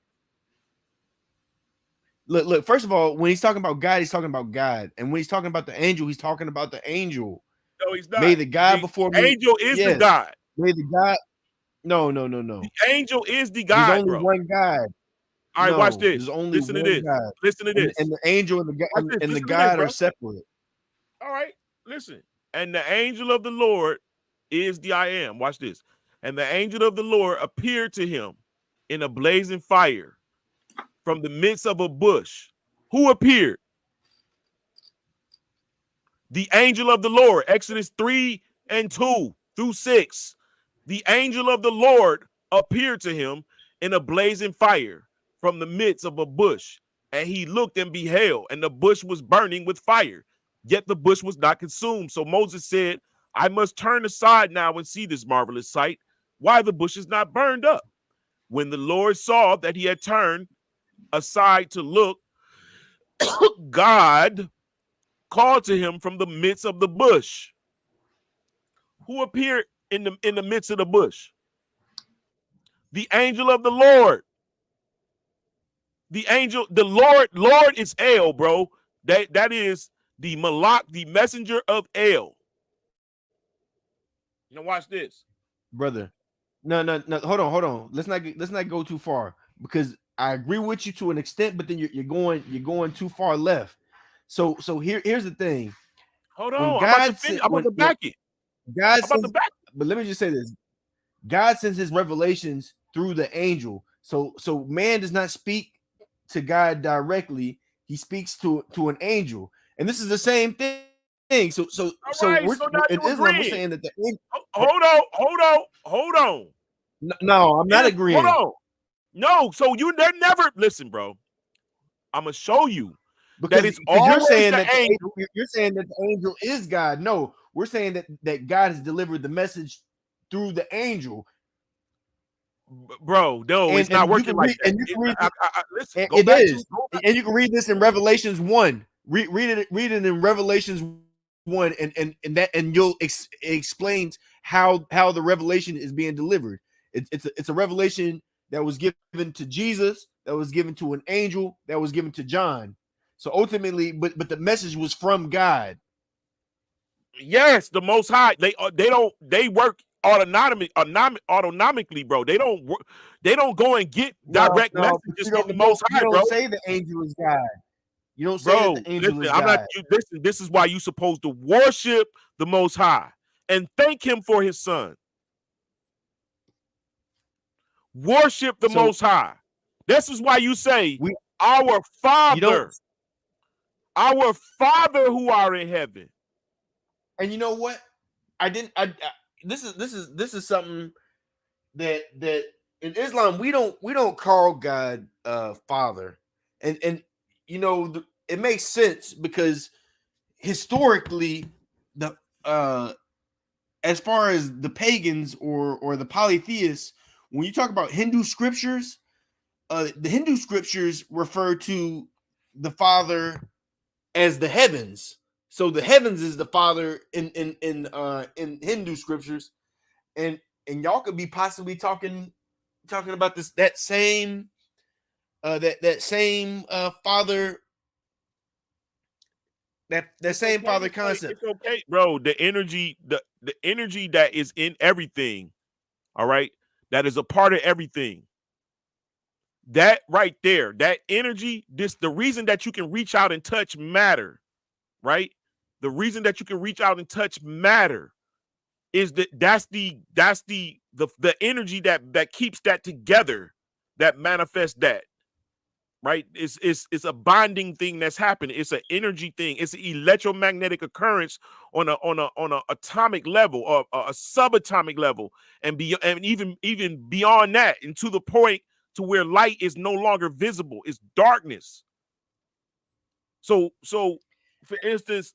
look. First of all, when he's talking about God, he's talking about God, and when he's talking about the angel, he's talking about the angel. No, he's May not. the God The before me, angel is the yes. God. May the God, no, The no. angel is the There's God, only bro. one God. All right, watch No, there's this. only Listen to one this. God, Listen to and this. the angel and the Watch God this. and the Listen to this, God are bro. separate. All right, listen. And the angel of the Lord is the I am. Watch this. And the angel of the Lord appeared to him in a blazing fire from the midst of a bush. Who appeared? The angel of the Lord. Exodus 3 and 2 through 6. The angel of the Lord appeared to him in a blazing fire from the midst of a bush. And he looked and beheld, and the bush was burning with fire. Yet the bush was not consumed. So Moses said, I must turn aside now and see this marvelous sight, why the bush is not burned up. When the Lord saw that he had turned aside to look, God called to him from the midst of the bush. Who appeared in the midst of the bush? The angel of the Lord. The angel, the Lord is El, bro. That is the Malak, the messenger of El. Now watch this. Brother. No. Hold on. Let's not go too far, because I agree with you to an extent, but then you're going too far left. So here's the thing. Hold When on. I'm about to God finish. sent I'm about to when back it. God I'm about to sends, back it. but let me just say this: God sends His revelations through the angel. So man does not speak to God directly; he speaks to an angel, and this is the same thing. All So right. we're So now in you Islam. We're agreeing. saying that the Hold on. no, I'm not Hold agreeing. on. No, so they're never listen, bro. I'm gonna show you that Because it's you're always saying the that angel. you're saying that the angel is God. No, we're saying that God has delivered the message through the angel, Bro, no, it's not and you working can like read that. Listen, go it back to is, and you can read this in Revelations 1. Read it in Revelations 1, and you'll it explains how the revelation is being delivered. It's a revelation that was given to Jesus, that was given to an angel, that was given to John. So ultimately, but the message was from God. Yes, the Most High. They work autonomically, bro. They don't go and get No, direct no, but messages from the Most you High, don't bro. say the angel is God. You don't say that Bro, the angel listen, is I'm not God. you listen, this is why you supposed to worship the Most High and thank him for his son. Worship the So Most High. This is why you say, we our you don't, our Father who are in heaven. and you know what? I didn't. This is something that in Islam we don't call God Father, and it makes sense because historically the as far as the pagans or the polytheists, when you talk about Hindu scriptures, the Hindu scriptures refer to the Father as the heavens. So the heavens is the Father in Hindu scriptures, and y'all could be possibly talking about that same Father, that It's same okay Father to say concept. it's okay, bro. The energy that is in everything, all right, that is a part of everything. That right there, that energy, the reason that you can reach out and touch matter, right? The reason that you can reach out and touch matter is that's the energy that keeps that together, that manifests that, right? It's a bonding thing that's happening. It's an energy thing. It's an electromagnetic occurrence on a atomic level or a subatomic level, and even beyond that, and to the point to where light is no longer visible. It's darkness. So for instance,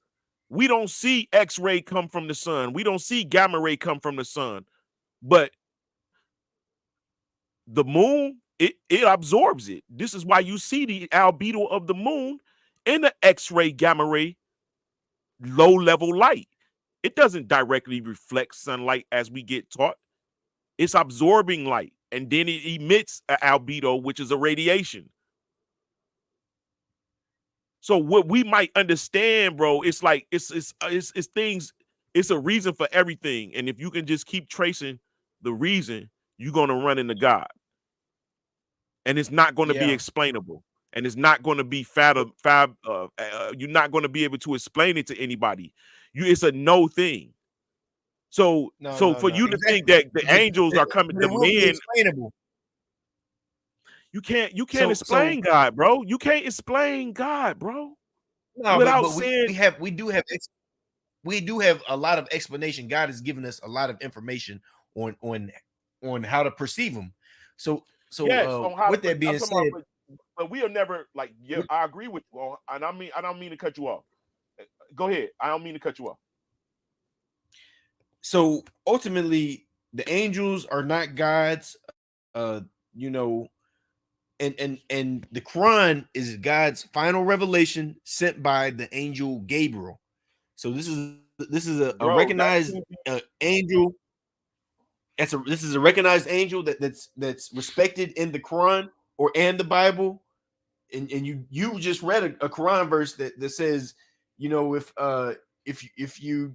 we don't see X-ray come from the sun. We don't see gamma ray come from the sun, but the moon, it absorbs it. This is why you see the albedo of the moon in the X-ray, gamma ray, low level light. It doesn't directly reflect sunlight as we get taught. It's absorbing light, and then it emits an albedo, which is a radiation. So what we might understand, bro, it's like it's things. It's a reason for everything, and if you can just keep tracing the reason, you're gonna run into God, and it's not going to be Yeah, explainable, and it's not going to be you're not going to be able to explain it to anybody. It's a no thing. So for no, you to think exactly. that the angels are coming, But the it will be men, explainable. you can't So explain God, bro. You can't explain God, bro, no, without but saying, we do have a lot of explanation. God has given us a lot of information on how to perceive him. yes, on how to. With that I'm being talking about, said, but we'll never like. Yeah, with- I agree with you, and I don't mean to cut you off. Go ahead. I don't mean to cut you off. so ultimately the angels are not gods. You know, and the Quran is God's final revelation sent by the angel Gabriel. So this is a Bro, that's recognized angel. This is a recognized angel that's respected in the Quran and the Bible. And you just read a Quran verse that says, if you're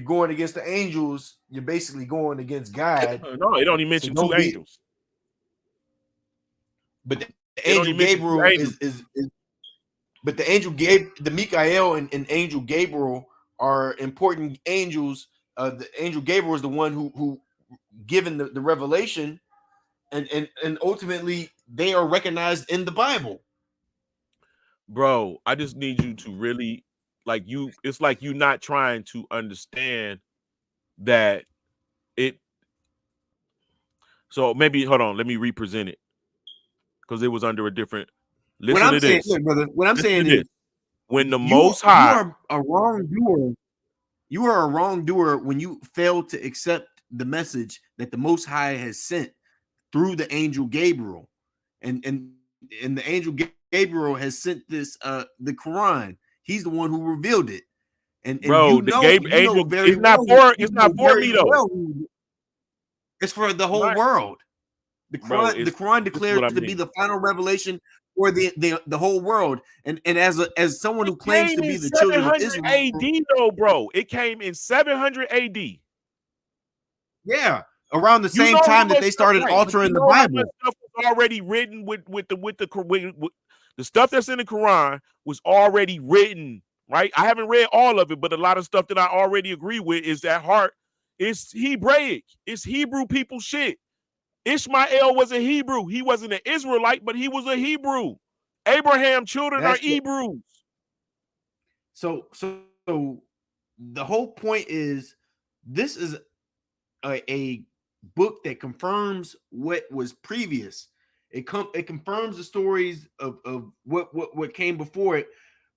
going against the angels, you're basically going against God. no, it only So mentioned two don't be. angels. But the It only angel mentioned two Gabriel angels. is but the Mikael and angel Gabriel are important angels. The angel Gabriel is the one who given the revelation, and ultimately they are recognized in the Bible. Bro, I just need you to really it's like you not trying to understand that it so maybe hold on, let me represent it because it was under a different. What Listen I'm to saying, this. look, brother, what I'm Listen to saying this. is When the you Most you High, are a wrongdoer. You are a wrongdoer when you fail to accept the message that the Most High has sent through the angel Gabriel, and the angel Gabriel has sent this the Quran. He's the one who revealed it, and bro, the Gabriel you know angel, very well it's not for me though. It's for the whole Right, world. bro. The It's Quran This is declares what I to be mean. the final revelation for the whole world, and as someone It who claims came to be in the children of 700 Israel. AD though, bro. It came in 700 AD. Yeah, around the You same know how time that much they stuff, started right? But altering you the know how much Bible. stuff was already written with the stuff that's in the Quran was already written, right? I haven't read all of it, but a lot of stuff that I already agree with is that heart. It's Hebraic. It's Hebrew people shit. Ishmael was a Hebrew. He wasn't an Israelite, but he was a Hebrew. Abraham children are That's what, Hebrews. so the whole point is this is a book that confirms what was previous. It confirms the stories of what came before it,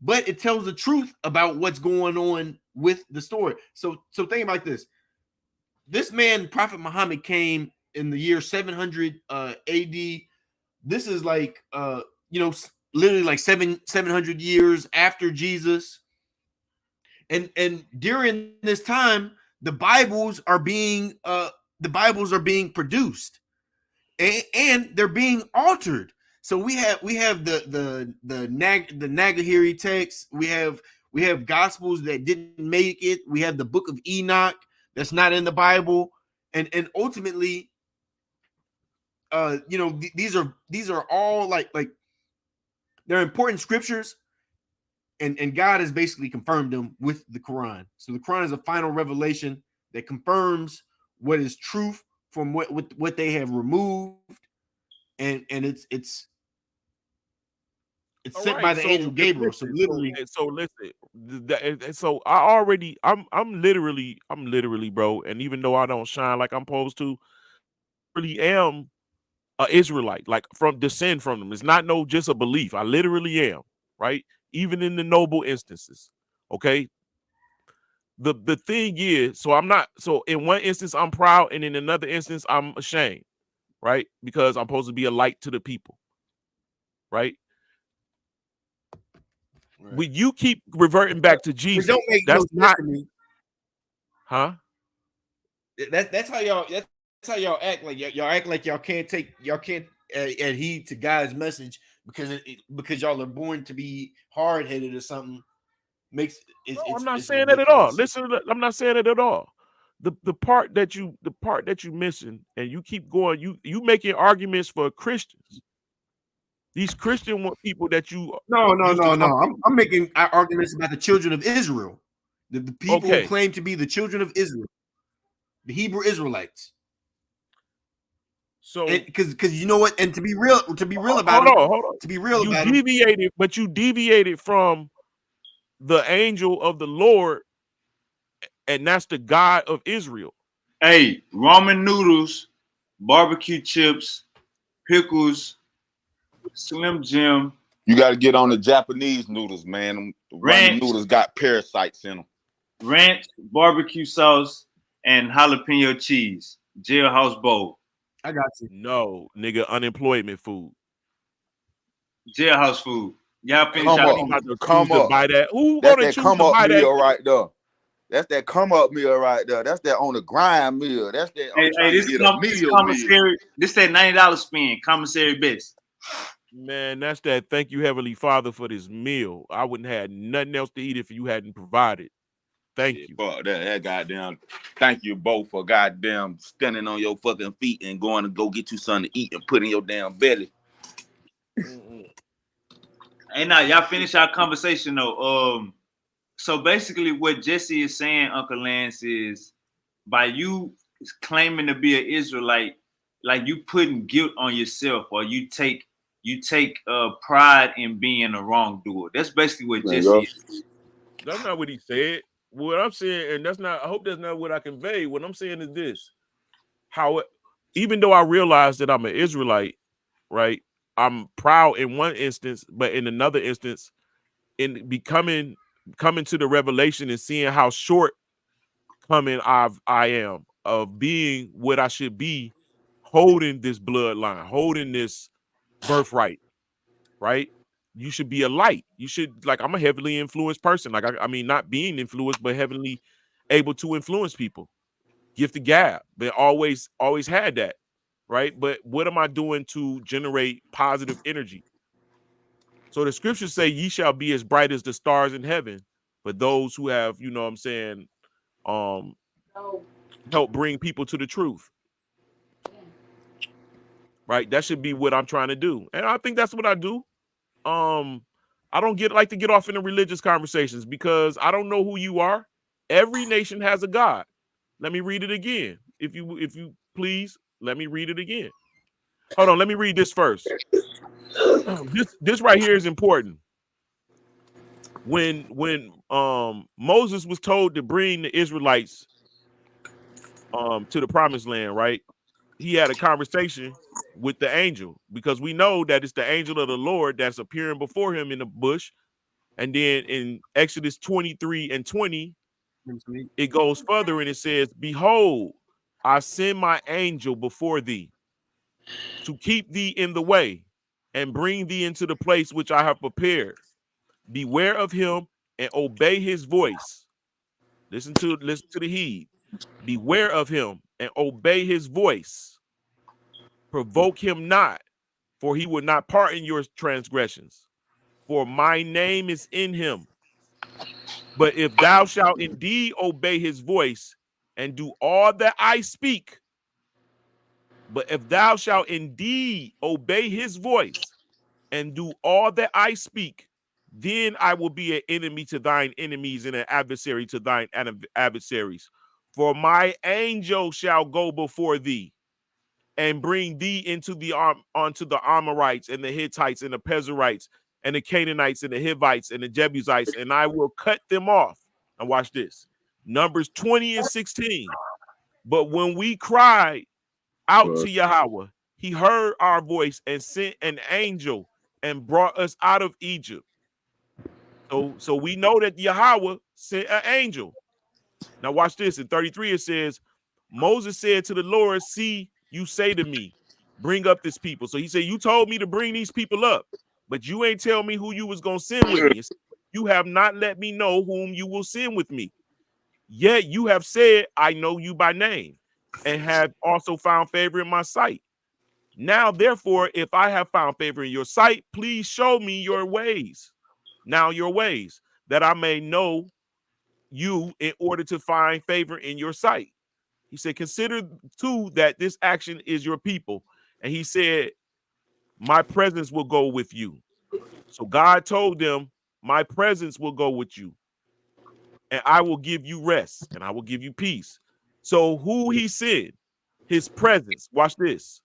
but it tells the truth about what's going on with the story. So think about this. This man, Prophet Muhammad, came in the year 700 AD. This is like literally like 700 years after Jesus. And during this time, the Bibles are being produced, and they're being altered. So we have the Nagahiri text. We have gospels that didn't make it. We have the book of Enoch that's not in the Bible, and ultimately, these are all like they're important scriptures, and God has basically confirmed them with the Quran. So the Quran is a final revelation that confirms what is truth from what they have removed, and it's All sent by right, the angel so if Gabriel. So listen, literally, so listen, so I already, I'm literally, bro, and even though I don't shine like I'm supposed to, really am a Israelite, like from descend from them. It's not no just a belief. I literally am, right? Even in the noble instances. Okay. The thing is, so I'm not, so in one instance I'm proud, and in another instance I'm ashamed, right? Because I'm supposed to be a light to the people, right? right. When you keep reverting back to It don't Jesus, make no that's sense not, to me. huh? That's how y'all act. Like y'all act like y'all can't adhere to God's message because y'all are born to be hard headed or something. Makes No, I'm it's not it's saying that at all. ridiculous. Listen, I'm not saying it at all. The part that you missing, and you keep going. You making arguments for Christians. These people that you No, no, used to no, no. talk I'm making arguments about the children of Israel, the people who okay. claim to be the children of Israel, the Hebrew Israelites. And So because you know what, and to be real about hold them, on, hold on. to be real You about them, deviated, but you deviated from the angel of the Lord, and that's the God of Israel. Hey, ramen noodles, barbecue chips, pickles, Slim Jim, You got to get on the Japanese noodles, man. Them ramen ranch, noodles got parasites in them. ranch, barbecue sauce, and jalapeno cheese. Jailhouse bowl. I got you. No, nigga, unemployment food. Jailhouse food. Y'all Ain't finish Come our up, nobody about conversation. to choose come to up. buy that. Who That's gonna that choose come to up buy that? meal right there. That's that come up meal right there. That's that on the grind meal. That's that I'm Hey, trying to this get a this meal. commissary. This that $90 spend. Commissary best. Man, that's that. Thank you, Heavenly Father, for this meal. I wouldn't have nothing else to eat if you hadn't provided. Yeah, Thank you. fuck that goddamn. Thank you both for goddamn standing on your fucking feet and going to go get you something to eat and put in your damn belly. Mm-mm. Hey, now y'all finish our conversation though. So basically, what Jesse is saying, Uncle Lance, is by you claiming to be an Israelite, like you putting guilt on yourself, or you take pride in being a wrongdoer. That's basically what Man, Jesse go. is. That's not what he said. What I'm saying, and that's not, I hope that's not what I convey. What I'm saying is this: how, even though I realize that I'm an Israelite, right? I'm proud in one instance, but in another instance, in coming to the revelation and seeing how short coming I am of being what I should be, holding this bloodline, holding this birthright, right? You should be a light. You should, like, I'm a heavily influenced person. Like, I mean, not being influenced, but heavily able to influence people. Gift the gab, but always had that, right? But what am I doing to generate positive energy? So the scriptures say, "Ye shall be as bright as the stars in heaven." For those who have, you know, what I'm saying, um, No. help bring people to the truth. Right? That should be what I'm trying to do. And I think that's what I do. I don't like to get off into religious conversations because I don't know who you are. Every nation has a God. Let me read it again. If you please, let me read it again. Hold on, let me read this first. This right here is important. When Moses was told to bring the Israelites to the promised land, right? He had a conversation with the angel because we know that it's the angel of the Lord that's appearing before him in the bush. And then in Exodus 23 and 20, it goes further and it says, behold, I send my angel before thee to keep thee in the way and bring thee into the place which I have prepared. Beware of him and obey his voice. Listen to the heed. Beware of him and obey his voice. Provoke him not, for he will not pardon your transgressions. For my name is in him. But if thou shalt indeed obey his voice and do all that I speak, but if thou shalt indeed obey his voice and do all that I speak, then I will be an enemy to thine enemies and an adversary to thine adversaries. For my angel shall go before thee and bring thee into the onto the Amorites and the Hittites and the Pezerites and the Canaanites and the Hivites and the Jebusites, and I will cut them off. And watch this. Numbers 20 and 16. But when we cried out to Yahweh, he heard our voice and sent an angel and brought us out of Egypt. So we know that Yahweh sent an angel. Now watch this. In 33 it says, Moses said to the Lord, see, you say to me, bring up this people. So he said, you told me to bring these people up, but you ain't tell me who you was going to send with me. You have not let me know whom you will send with me. Yet you have said, I know you by name and have also found favor in my sight. Now, therefore, if I have found favor in your sight, please show me your ways. Now your ways, that I may know you in order to find favor in your sight. He said, consider too that this action is your people. And he said, my presence will go with you. So God told them, my presence will go with you. And I will give you rest and I will give you peace. So who he said, his presence, watch this,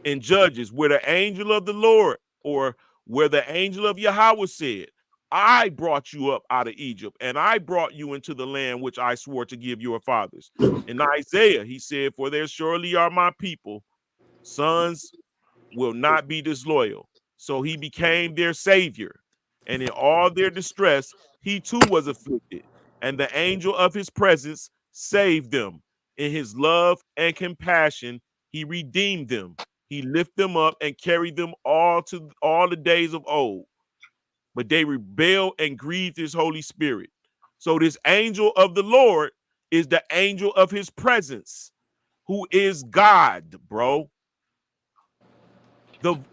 in Judges, where the angel of the Lord or where the angel of Yahweh said, I brought you up out of Egypt and I brought you into the land which I swore to give your fathers. In Isaiah, he said, for there surely are my people, sons will not be disloyal. So he became their savior. And in all their distress, he too was afflicted. And the angel of his presence saved them. In his love and compassion, he redeemed them. He lifted them up and carried them all to all the days of old. But they rebelled and grieved his Holy Spirit. So this angel of the Lord is the angel of his presence, who is God, bro.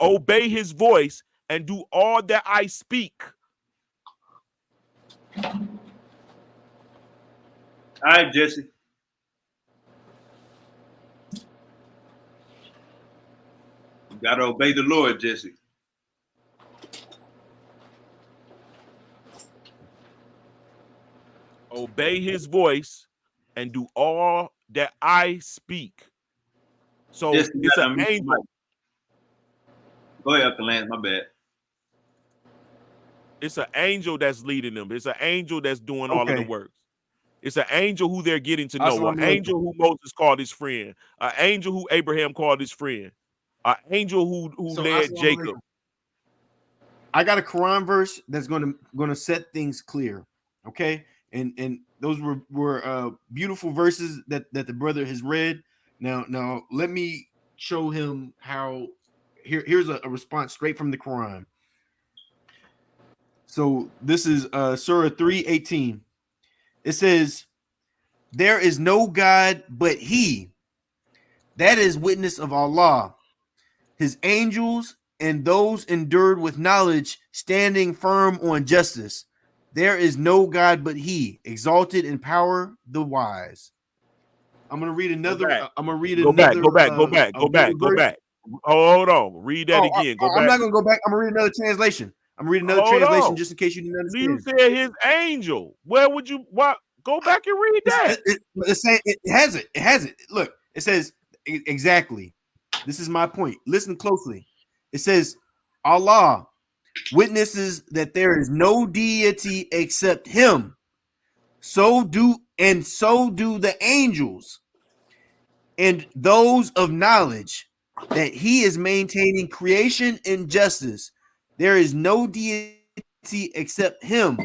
Obey his voice and do all that I speak. All right, Jesse. You gotta obey the Lord, Jesse. Obey his voice and do all that I speak. So Jesse, you it's an gotta unmute your angel. mic. Go ahead, Uncle Lance. My bad. It's an angel that's leading them. It's an angel that's doing all of the work. It's an angel who they're getting to know. An angel who Moses called his friend. An angel who Abraham called his friend. An angel who led Jacob. I got a Quran verse that's gonna set things clear. Okay. And those were beautiful verses that the brother has read. Now let me show him how. Here's a response straight from the Quran. So this is Surah 3:18. It says, there is no God but he. That is witness of Allah, his angels, and those endured with knowledge, standing firm on justice. There is no God but he, exalted in power, the wise. I'm gonna read Go another. back. I'm gonna read Go back. another. Go back. Go back. A Go better back. Go version. back. Hold on. Read that again. Go I'm back. not gonna go back. I'm gonna read another translation. I'm gonna read another Hold translation on. just in case you didn't You understand. said his angel. Where would you what? Go back and read that. It's saying it has it. It has it. Look, it says exactly. This is my point. Listen closely. It says Allah witnesses that there is no deity except Him. So do the angels and those of knowledge that He is maintaining creation and justice. There is no deity except Him,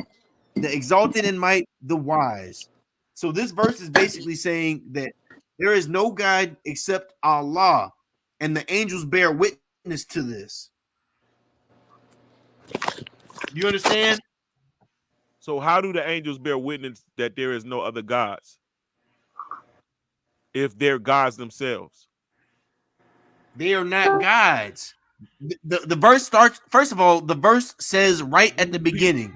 the exalted in might, the wise. So this verse is basically saying that there is no God except Allah, and the angels bear witness to this. You understand? So how do the angels bear witness that there is no other gods if they're gods themselves? They are not gods. The verse starts, first of all, the verse says right at the beginning,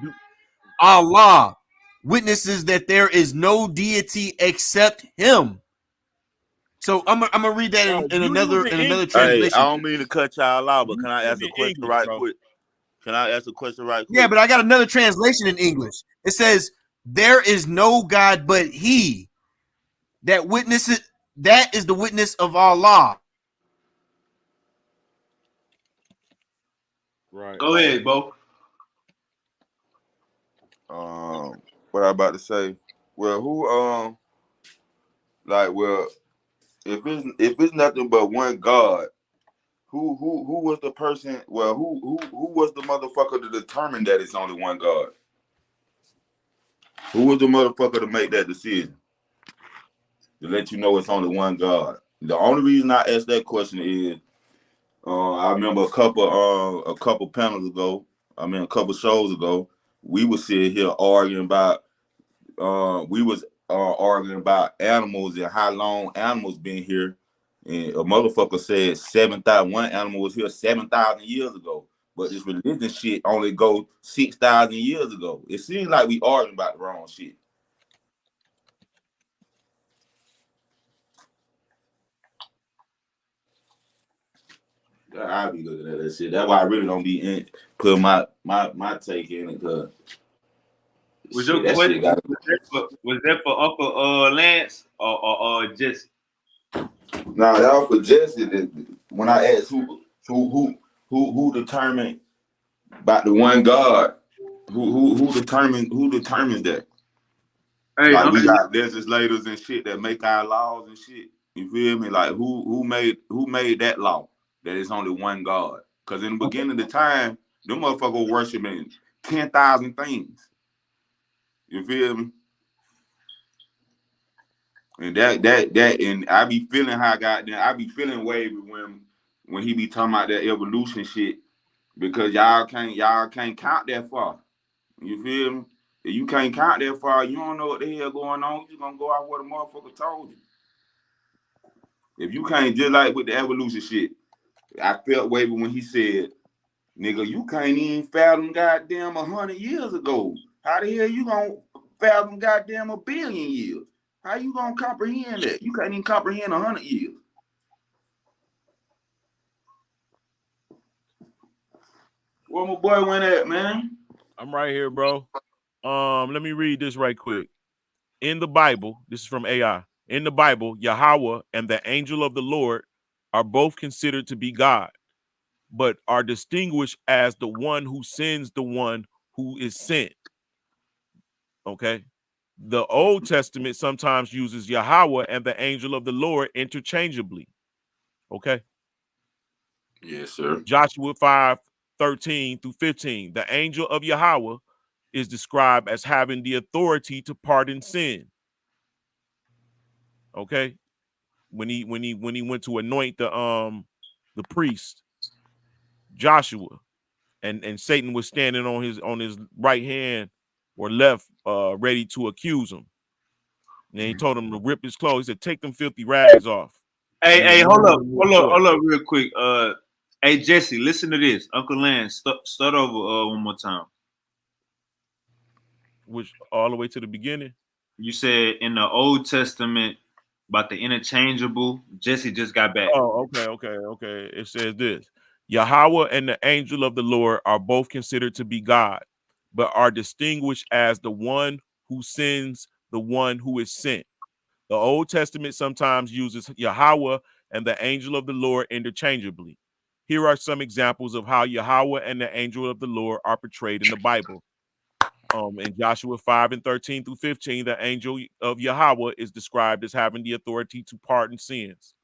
Allah witnesses that there is no deity except Him. So I'm gonna read that Bro, in you another using in English. another Hey, I translation. don't mean to cut y'all out, but You can I ask a using question English, right bro. quick? Can I ask a question right Yeah, quick? but I got another translation in English. It says, "There is no God but He that witnesses. That is the witness of Allah." Right. Go ahead, Bo. What I about to say? Well, who like well, if it's nothing but one God, who was the person? Well, who was the motherfucker to determine that it's only one God? Who was the motherfucker to make that decision to let you know it's only one God? The only reason I asked that question is I remember a couple panels ago, a couple shows ago, we were sitting here arguing about arguing about animals and how long animals been here. And a motherfucker said 7,000. One animal was here 7,000 years ago, but this religion shit only go 6,000 years ago. It seems like we arguing about the wrong shit. I be looking at that shit. That's why I really don't be in put my take in it, because Was shit, your that question shit got. was that for Uncle Lance or Jesse? Nah, that was for Jesse. When I asked who determined about the one God, who determines that? Hey, Like we Uncle. got legislators and shit that make our laws and shit. You feel me? Like who made that law that it's only one God? Because in the beginning of the time, them motherfuckers worshiping 10,000 things. You feel me? And and I be feeling how I be feeling wavy when he be talking about that evolution shit, because y'all can't count that far. You feel me? If you can't count that far, you don't know what the hell going on. You just gonna go off what a motherfucker told you. If you can't, just like with the evolution shit, I felt wavy when he said, "Nigga, you can't even fathom goddamn 100 years ago. How the hell you gonna fathom goddamn 1 billion years? How you gonna comprehend that? You can't even comprehend 100 years." Where my boy went at, man? I'm right here, bro. Let me read this right quick. In the Bible, this is from AI. In the Bible, Yahweh and the angel of the Lord are both considered to be God, but are distinguished as the one who sends the one who is sent. Okay. The Old Testament sometimes uses Yahweh and the angel of the Lord interchangeably. Okay. Yes, sir. Joshua 5:13-15. The angel of Yahweh is described as having the authority to pardon sin. Okay. When he went to anoint the priest, Joshua, and Satan was standing on his right hand or left, ready to accuse him. And he told him to rip his clothes. He said, "Take them filthy rags off." And he Hey, was hold up, kneeling before him. real quick. Hey Jesse, listen to this. Uncle Lance, start over one more time. Which all the way to the beginning. You said in the Old Testament, about the interchangeable. Jesse just got back. Oh, okay. It says this: Yahweh and the angel of the Lord are both considered to be God, but are distinguished as the one who sends the one who is sent. The Old Testament sometimes uses Yahweh and the angel of the Lord interchangeably. Here are some examples of how Yahweh and the angel of the Lord are portrayed in the Bible. In Joshua 5 and 13 through 15, the angel of Yahweh is described as having the authority to pardon sins.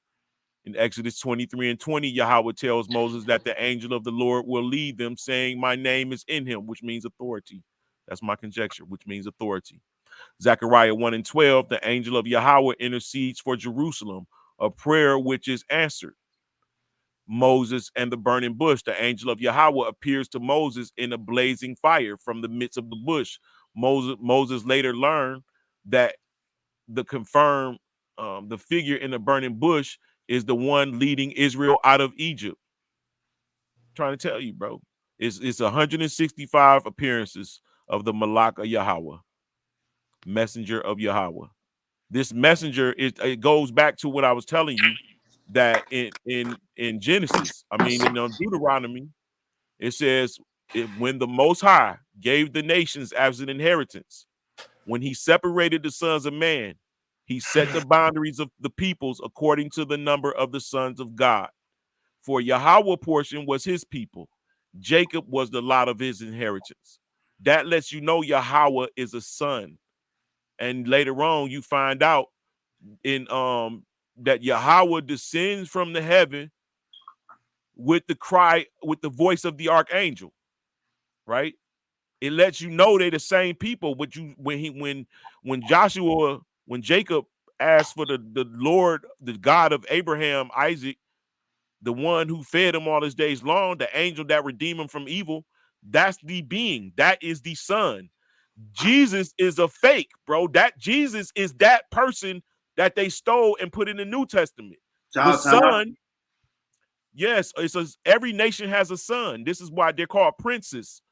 In Exodus 23 and 20, Yahweh tells Moses that the angel of the Lord will lead them, saying, "My name is in him," which means authority. That's my conjecture, which means authority. Zechariah 1 and 12, the angel of Yahweh intercedes for Jerusalem, a prayer which is answered. Moses and the burning bush, the angel of Yahweh appears to Moses in a blazing fire from the midst of the bush. Moses later learned that the figure in the burning bush is the one leading Israel out of Egypt. I'm trying to tell you, bro. It's 165 appearances of the Malak of Yahweh, messenger of Yahweh. This messenger it goes back to what I was telling you that in Genesis, I mean in Deuteronomy, it says when the Most High gave the nations as an inheritance, when he separated the sons of man, he set the boundaries of the peoples according to the number of the sons of God. For Yahweh portion was his people. Jacob was the lot of his inheritance. That lets you know Yahweh is a son. And later on, you find out in that Yahweh descends from the heaven with the voice of the archangel, right? It lets you know they're the same people. But when Jacob asked for the Lord, the God of Abraham, Isaac, the one who fed him all his days long, the angel that redeemed him from evil, that's the being. That is the son. Jesus is a fake, bro. That Jesus is that person that they stole and put in the New Testament. The son, yes, every nation has a son. This is why they're called princes.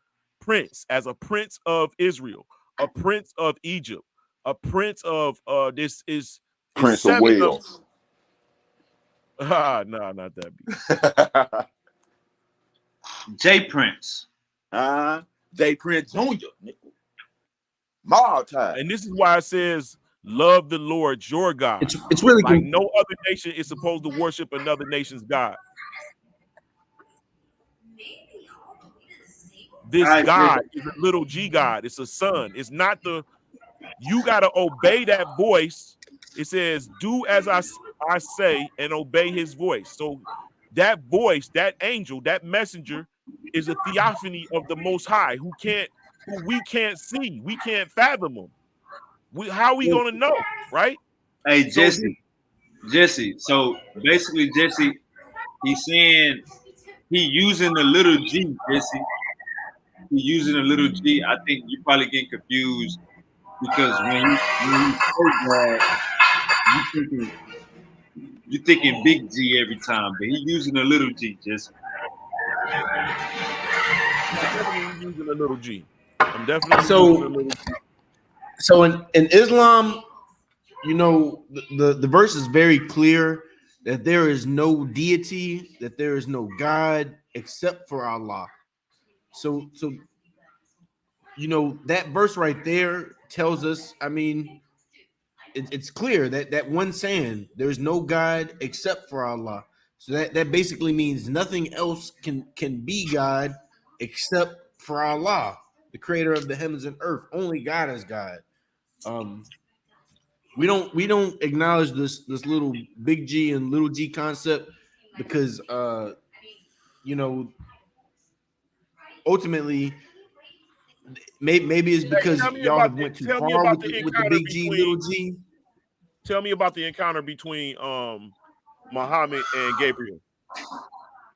Prince, as a prince of Israel, a prince of Egypt, a prince of this is Prince of seven of Wales. no, not that. J Prince. J Prince Jr. Multi. And this is why it says, "Love the Lord your God." It's really like no other nation is supposed to worship another nation's God. This All right, Jesse. God is a little G God. It's a son. It's not you got to obey that voice. It says, "Do as I say and obey his voice." So that voice, that angel, that messenger is a theophany of the Most High who we can't see. We can't fathom him. How are we going to know, right? Hey, So Jesse. So basically, Jesse, he's saying he using the little G, Jesse. He using a little G. I think you probably getting confused because when he say God, you thinking you thinking big G every time, but he using a little G, Jesse. I'm definitely using a little G. I'm definitely using a so little G. so in Islam, you know, the verse is very clear that there is no deity, that there is no God except for Allah. So you know that verse right there tells us. I mean, it's clear that that one saying, "There's no God except for Allah." So that basically means nothing else can be God except for Allah, the creator of the heavens and earth. Only God is God. Um, we don't acknowledge this little big G and little G concept because you know ultimately maybe it's Hey, because y'all have went too tell me far about with the with the encounter big G little between G. tell me about the encounter between Muhammad and Gabriel.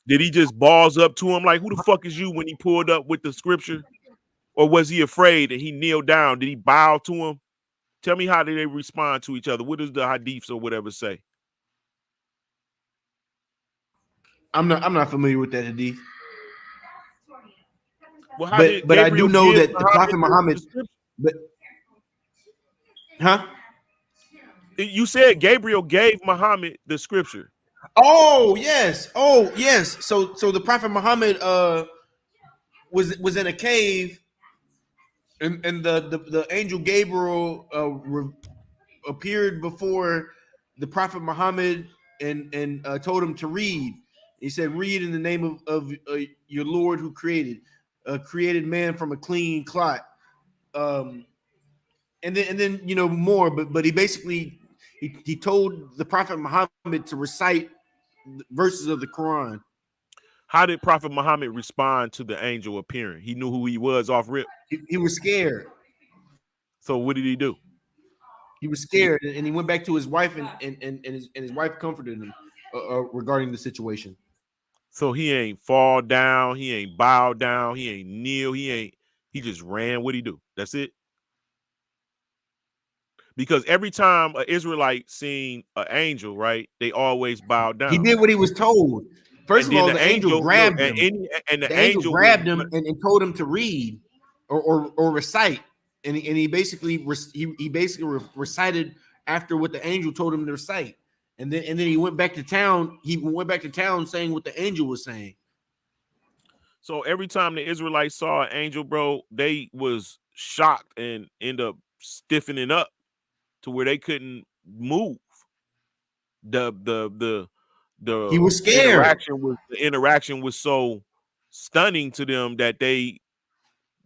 Did he just balls up to him like, "Who the fuck is you?" when he pulled up with the scripture? Or was he afraid and he kneeled down? Did he bow to him? Tell me how did they respond to each other? What does the hadiths or whatever say? I'm not familiar with that hadith, Well, how did but I do Gabriel know give that the Muhammad Prophet the Muhammad, scripture? but huh? You said Gabriel gave Muhammad the scripture. Oh yes, oh yes. So the Prophet Muhammad was in a cave, and the angel Gabriel appeared before the Prophet Muhammad and told him to read. He said, "Read in the name of your Lord who created man from a clean clot." Um, and then more, but he basically he told the Prophet Muhammad to recite verses of the Quran. How did Prophet Muhammad respond to the angel appearing? He knew who he was off rip. He was scared. So what did he do? He was scared, and he went back to his wife, and his wife comforted him regarding the situation. So he ain't fall down, he ain't bow down, he ain't kneel, he just ran. What he do? That's it. Because every time an Israelite seen an angel, right, they always bow He down. did what he was told. First And of then all, the the angel angel, look, grabbed him. and the The angel angel would, grabbed him and told him to read or recite, and he basically recited after what the angel told him to recite, and then he went back to town. He went back to town saying what the angel was saying. so every time the Israelites saw an angel, bro, they was shocked and end up stiffening up to where they couldn't move. The He the was scared. interaction was so stunning to them that they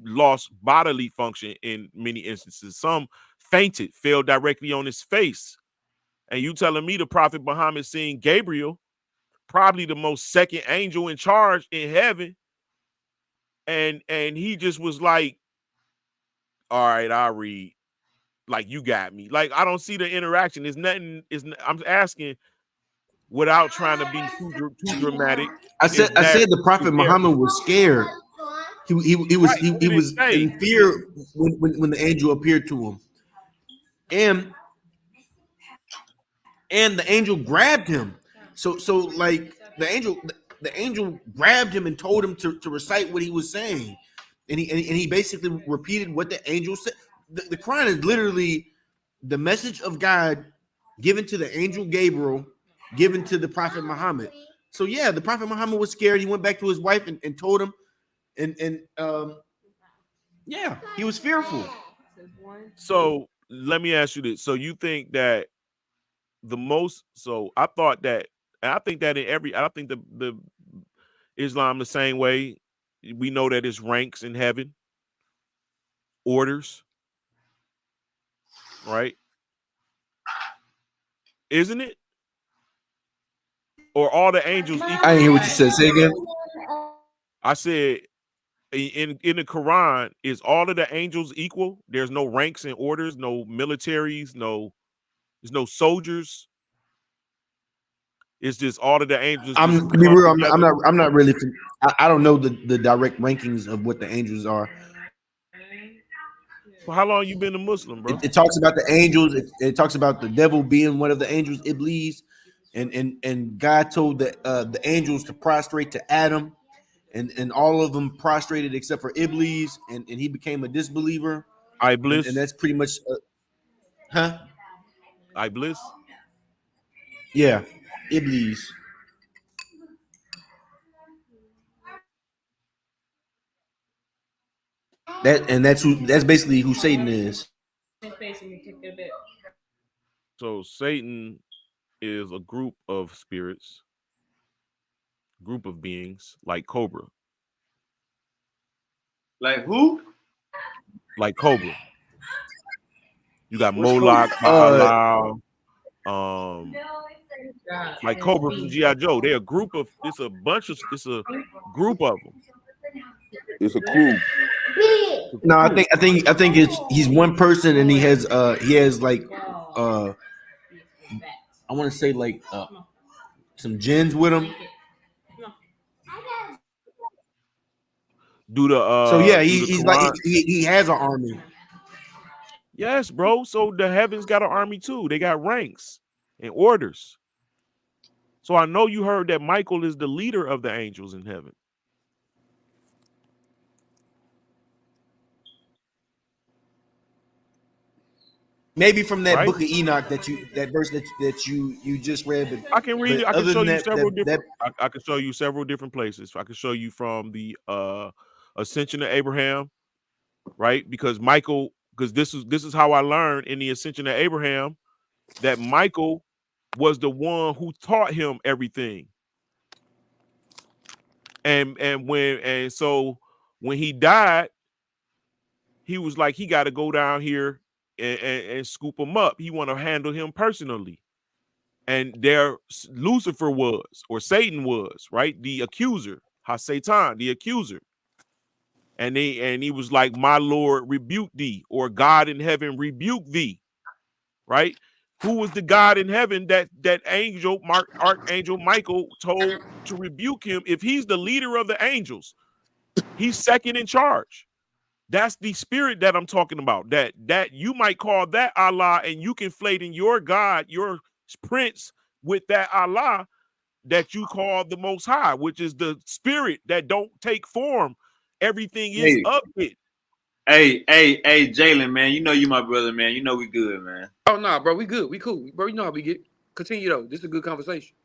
lost bodily function in many instances. Some fainted, fell directly on his face. And you telling me the Prophet Muhammad seen Gabriel, probably the most second angel in charge in heaven, and he just was like, "All right, I'll read." Like, you got me. Like, I don't see the interaction. It's nothing. I'm asking without trying to be too dramatic. I Is said the is Prophet there Muhammad was scared. He was right? he, What he did it was say? in fear when the angel appeared to him, and the angel grabbed him. So like the angel grabbed him and told him to recite what he was saying, and he basically repeated what the angel said. The Quran is literally the message of God given to the angel Gabriel, given to the Prophet Muhammad. So yeah, the Prophet Muhammad was scared. He went back to his wife and told him, and yeah, he was fearful. So let me ask you this. So you think that I thought that, and I think that I think the Islam the same way. We know that it's ranks in heaven, orders, right? Isn't it? Or all the angels I didn't equal? hear what you said. Say again. I said in the Quran, is all of the angels equal? There's no ranks and orders, no militaries, there's no soldiers. It's just all of the angels just I'm to be come real. I'm together. not. I'm not really. I don't know the direct rankings of what the angels are. For how long you been a Muslim, bro? It talks about the angels. It talks about the devil being one of the angels, Iblis, and God told the angels to prostrate to Adam, and all of them prostrated except for Iblis, and he became a disbeliever, and Iblis, that's pretty much huh? Iblis. Yeah, Iblis. That's basically who Satan is. So Satan is a group of spirits, group of beings like Cobra, Like who? like Cobra. You got What's Cobra? Moloch, Baal, um, like Cobra from GI Joe. They're a group of. It's a group of them. It's a crew. It's a No, I crew. think he's one person, and he has like I want to say like some jinns with him. So yeah, Do the he's like Quran. he has an army. Yes, bro. So the heavens got an army too. They got ranks and orders. So I know you heard that Michael is the leader of the angels in heaven. maybe from that right? book of Enoch that verse that you just read, I can read but it. I can other show than you that several that different. I can show you several different places. I can show you from the ascension of Abraham, right? Because Michael, because this is how I learned in the ascension of Abraham that Michael was the one who taught him everything. And so when he died, he was like, he got to go down here and scoop him up. He want to handle him personally. And there Lucifer was, or Satan was, right? The accuser, Satan, the accuser. And he was like, my Lord rebuke thee, or God in heaven rebuke thee, right? Who was the God in heaven that Archangel Michael told to rebuke him? If he's the leader of the angels, he's second in charge. That's the spirit that I'm talking about. That you might call that Allah, and you conflate in your God, your prince, with that Allah that you call the Most High, which is the spirit that don't take form. Everything is Hey, of it. hey, Jalen, man. You know you my brother, man. You know we good, man. Oh nah, bro, we good, we cool, bro. You know how we get. Continue though. This is a good conversation.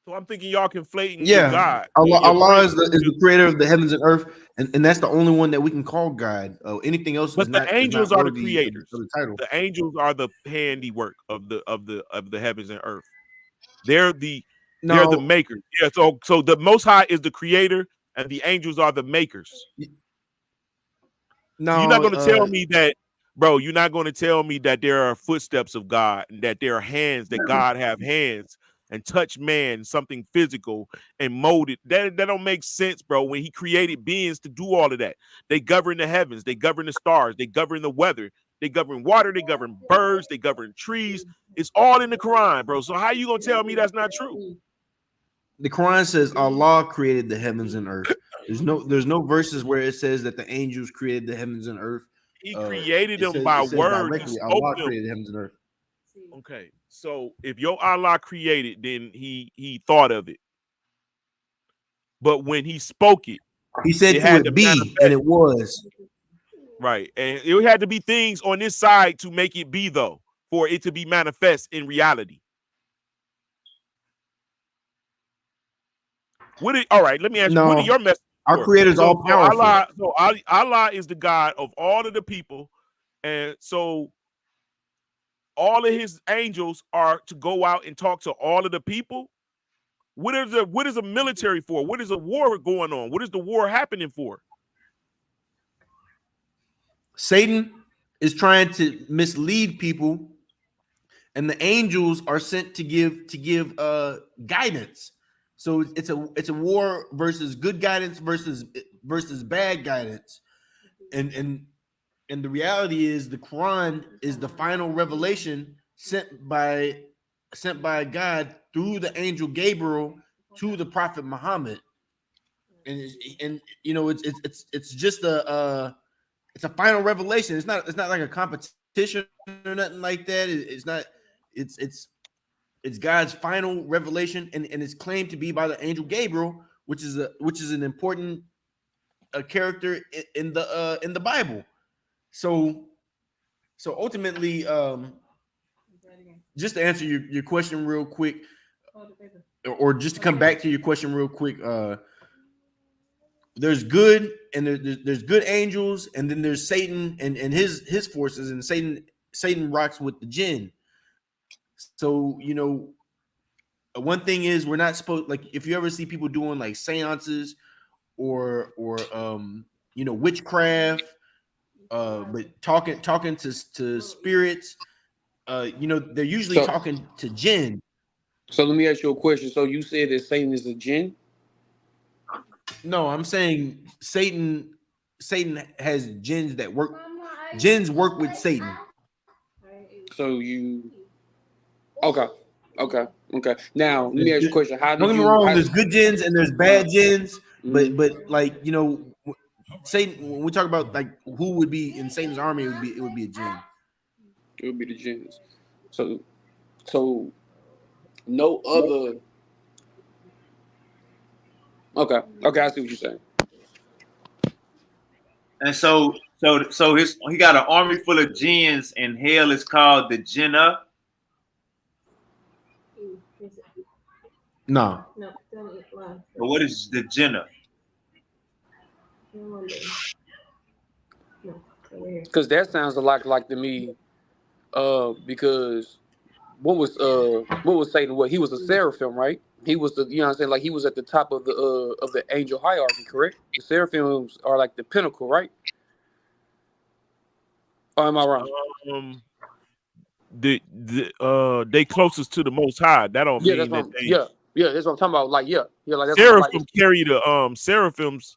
So I'm thinking y'all conflating your yeah, God, your Allah prince. is the creator of the heavens and earth, and that's the only one that we can call God. Anything else But the is angels not are the worthy of creators. the title. The angels are the handiwork of the heavens and earth. They're the they're the No, makers. Yeah. So the Most High is the creator, and the angels are the makers. So you're not no, going to tell me that, bro. You're not going to tell me that there are footsteps of God, and that there are hands, that God have hands and touch man, something physical, and mold it. That don't make sense, bro. When he created beings to do all of that, they govern the heavens, they govern the stars, they govern the weather, they govern water, they govern birds, they govern trees. It's all in the Quran, bro. So how you gonna tell me that's not true? the Quran says Allah created the heavens and earth. There's no verses where it says that the angels created the heavens and earth. He created them It by says word. He directly spoke Allah them. created the heavens and earth. Okay, so if your Allah created, then he thought of it. But when he spoke it, He said it to had to it be, and manifest, it was. right? And it had to be things on this side to make it be, though, for it to be manifest in reality. All right, let me ask you, what are No, your messages our for? creator is all So powerful. Allah is the God of all of the people, and so all of his angels are to go out and talk to all of the people. What is a military for? What is a war going on? What is the war happening for? Satan is trying to mislead people, and the angels are sent to give guidance. So it's a war versus good guidance versus bad guidance. And and the reality is the Quran is the final revelation sent by God through the angel Gabriel to the prophet Muhammad. And you know it's just it's a final revelation. It's not like a competition or nothing like that. It's not. It's it's God's final revelation, and it's claimed to be by the angel Gabriel, which is an important character in the Bible. So ultimately, just to answer your question real quick, or just to come back to your question real quick, there's good and there's good angels, and then there's Satan and his forces, and Satan rocks with the jinn. So one thing is, we're not supposed, like, if you ever see people doing like seances or witchcraft, but talking to spirits, they're usually So talking to jinn. so let me ask you a question. So you said that Satan is a jinn? No, I'm saying Satan has jinns that work. Jinns work with Satan. So you okay. Okay. Okay. Now let me There's ask you a good, question. How don't did get me you wrong. There's good jinns and there's bad jinns, but mhm. like Satan. When we talk about like who would be in Satan's army, it would be a jinn. It would be the jinns. So so no other okay. Okay, I see what you're saying. And so he got an army full of jinns, and hell is called the Jinnah. No. No, don't eat live. But what is the Jinnah? No, over here. Because that sounds a lot like to me. Because what was Satan? What he was a seraphim, right? He was the, you know what I'm saying, like he was at the top of the angel hierarchy, correct? The seraphims are like the pinnacle, right? Or am I wrong? They closest to the Most High. That don't Yeah, that's mean what that I'm, they yeah, that's what I'm talking about. Like, yeah, like that's what I'm like. seraphim carry the seraphims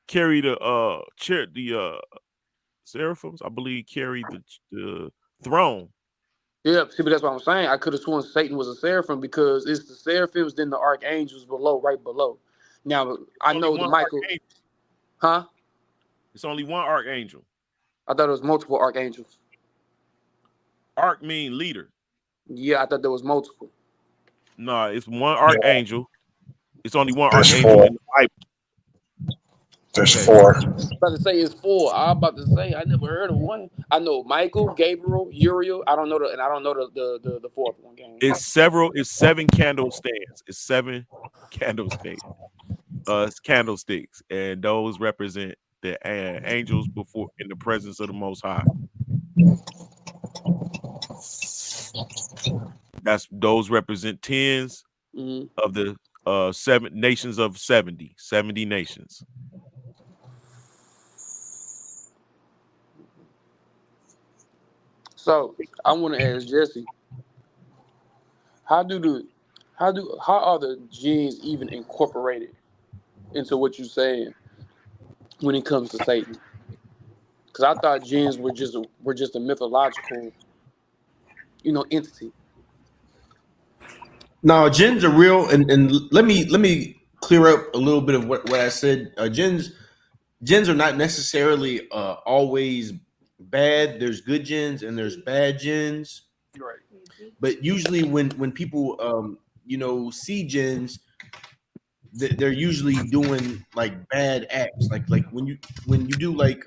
carry the seraphims, I believe, carry the throne. Yeah, see, but that's what I'm saying. I could have sworn Satan was a seraphim because it's the seraphims, then the archangels below, right below. Now I Only know the one Michael, archangel. huh? It's only one archangel. I thought it was multiple archangels. Arch mean leader. Yeah, I thought there was multiple. No, it's one archangel. It's only one There's archangel four. in the Bible. There's Okay. four. About to say it's four. I'm about to say I never heard of one. I know Michael, Gabriel, Uriel. I don't know the fourth one. Game. It's seven candlestands. It's seven candlesticks. Candlesticks, and those represent the angels before in the presence of the Most High. Those represent tens of the 7 nations of 70 nations. So I want to ask Jesse, how are the genes even incorporated into what you're saying when it comes to Satan? Because I thought genes were just a mythological, entity. No, jinns are real, and let me clear up a little bit of what I said. Jinns are not necessarily always bad. There's good jinns and there's bad jinns. Right. But usually when people see jinns, they're usually doing like bad acts. Like when you do like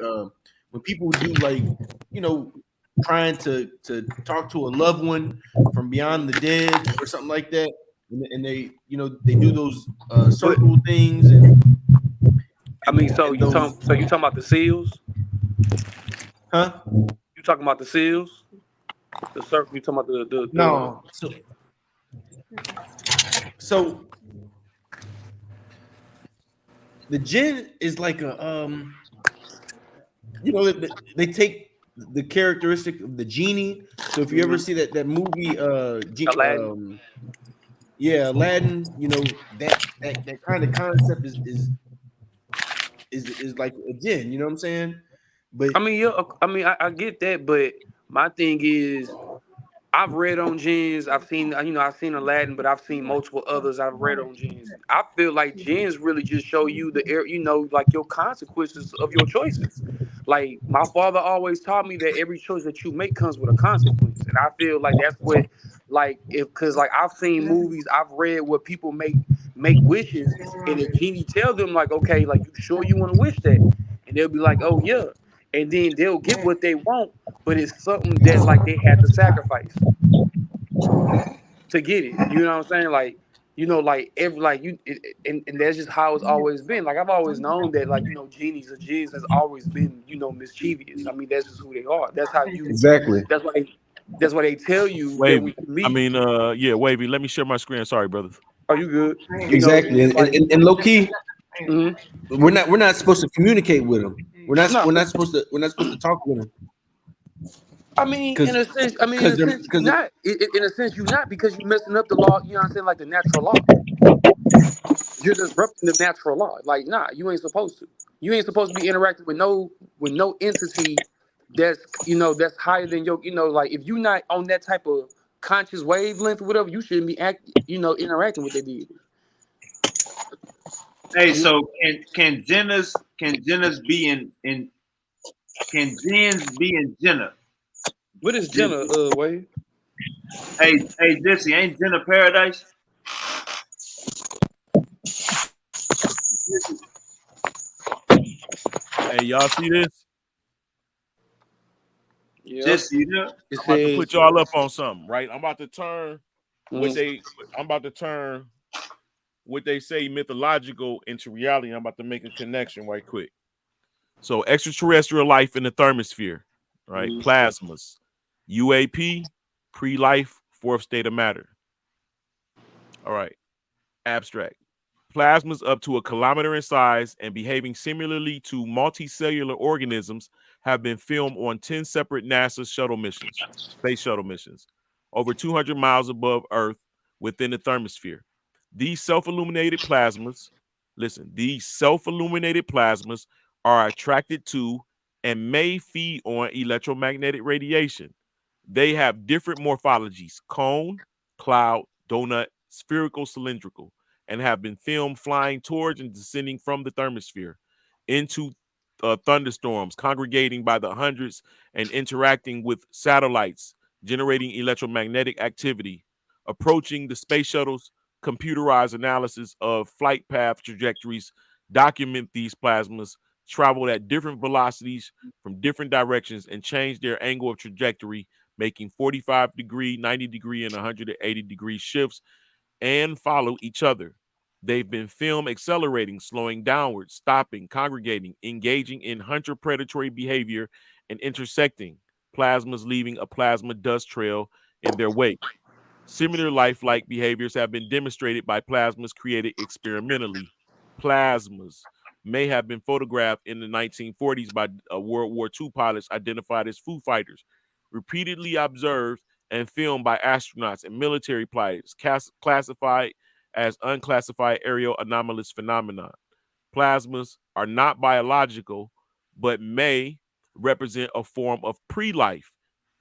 when people do like trying to talk to a loved one from beyond the dead or something like that, and they they do those But circle things I mean, and those so you talking about the seals? huh You talking about the seals? The circle? You talking about the no so the jinn is like a they take the characteristic of the genie. So if you ever see that movie Aladdin? yeah, Aladdin, that kind of concept is like a jinn, you know what I'm saying? But I mean, yeah. I mean, I get that, but my thing is, I've read on jinns. I've seen, I've seen Aladdin, but I've seen multiple others. I've read on jinns. I feel like jinns really just show you like your consequences of your choices. Like my father always taught me that every choice that you make comes with a consequence, and I feel like that's what, like, because like I've seen movies, I've read where people make wishes, and the genie tell them like, okay, like you sure you want to wish that, and they'll be like, oh yeah, and then they'll get what they want, but it's something that like they had to sacrifice to get it. You know what I'm saying? Like, like every like and that's just how it's always been. Like I've always known that like genies or jinns has always been mischievous. I mean that's just who they are. That's how you. exactly. That's why they tell you that when Wavy. you I meet. mean, yeah, Wavy. Let me share my screen. Sorry, brothers. Are you good? Exactly. It's like. And low key, Mhm. we're not supposed to communicate with them. No, We're not supposed to talk with them I mean, in because a sense, you're they're not. In a sense, you're not because you're messing up the law. You know what I'm saying? Like the natural law. You're disrupting the natural law. Like, nah, you ain't supposed to. You ain't supposed to be interacting with no entity that's that's higher than your like if you're not on that type of conscious wavelength or whatever, you shouldn't be interacting with that deity. Hey, so can Jennas be in can jinns be in Jenna? What is Jenna Jesse. Wade? Hey, Jesse, ain't Jenna paradise? Hey, y'all see this? Yeah. Jesse, you know? It I'm about to says, put y'all up on something, right? I'm about to turn what mm, they I'm about to turn what they say mythological into reality. I'm about to make a connection right quick. So extraterrestrial life in the thermosphere, right? mm, Plasmas, UAP, pre-life, fourth state of matter. All right. Abstract. Plasmas up to a kilometer in size and behaving similarly to multicellular organisms have been filmed on 10 separate NASA shuttle missions, space shuttle missions, over 200 miles above Earth within the thermosphere. These self illuminated plasmas, listen, these self illuminated plasmas are attracted to and may feed on electromagnetic radiation. They have different morphologies: cone, cloud, donut, spherical, cylindrical, and have been filmed flying towards and descending from the thermosphere into thunderstorms, congregating by the hundreds and interacting with satellites, generating electromagnetic activity, approaching the space shuttles. Computerized analysis of flight path trajectories document these plasmas traveled at different velocities from different directions and change their angle of trajectory, making 45-degree, 90-degree, and 180-degree shifts and follow each other. They've been filmed accelerating, slowing downward, stopping, congregating, engaging in hunter predatory behavior, and intersecting, plasmas leaving a plasma dust trail in their wake. Similar lifelike behaviors have been demonstrated by plasmas created experimentally. Plasmas may have been photographed in the 1940s by World War II pilots identified as Foo Fighters, repeatedly observed and filmed by astronauts and military pilots, classified as unclassified aerial anomalous phenomena. Plasmas are not biological, but may represent a form of pre life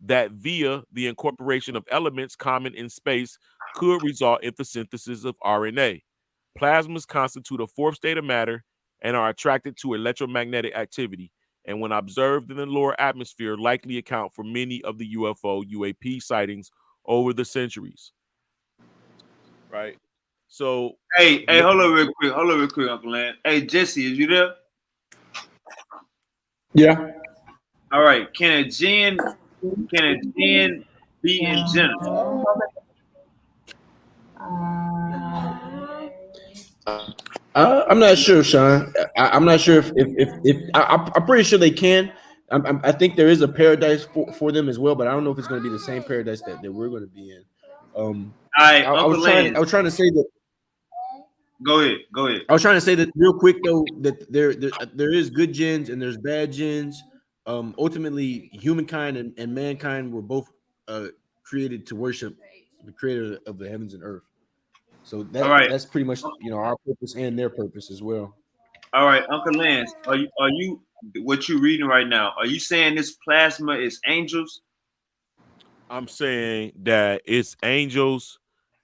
that, via the incorporation of elements common in space, could result in the synthesis of RNA. Plasmas constitute a fourth state of matter and are attracted to electromagnetic activity, and when observed in the lower atmosphere, likely account for many of the UFO UAP sightings over the centuries. Right. So, Hey, hold on real quick. Hold on real quick, Uncle Land. Hey, Jesse, is you there? Yeah. All right. Can a gin be in Genesis? I'm not sure, Sean. I'm not sure I'm pretty sure they can. I think there is a paradise for them as well, but I don't know if it's going to be the same paradise that we're going to be in. All right, I Uncle was trying. I Land. was trying to say that. Go ahead. Go ahead. I was trying to say that real quick though, that there is good gens and there's bad gens. Ultimately, humankind and mankind were both created to worship the creator of the heavens and earth. So All right. that's pretty much our purpose and their purpose as well. All right, Uncle Lance, are you what you reading right now? Are you saying this plasma is angels? I'm saying that it's angels,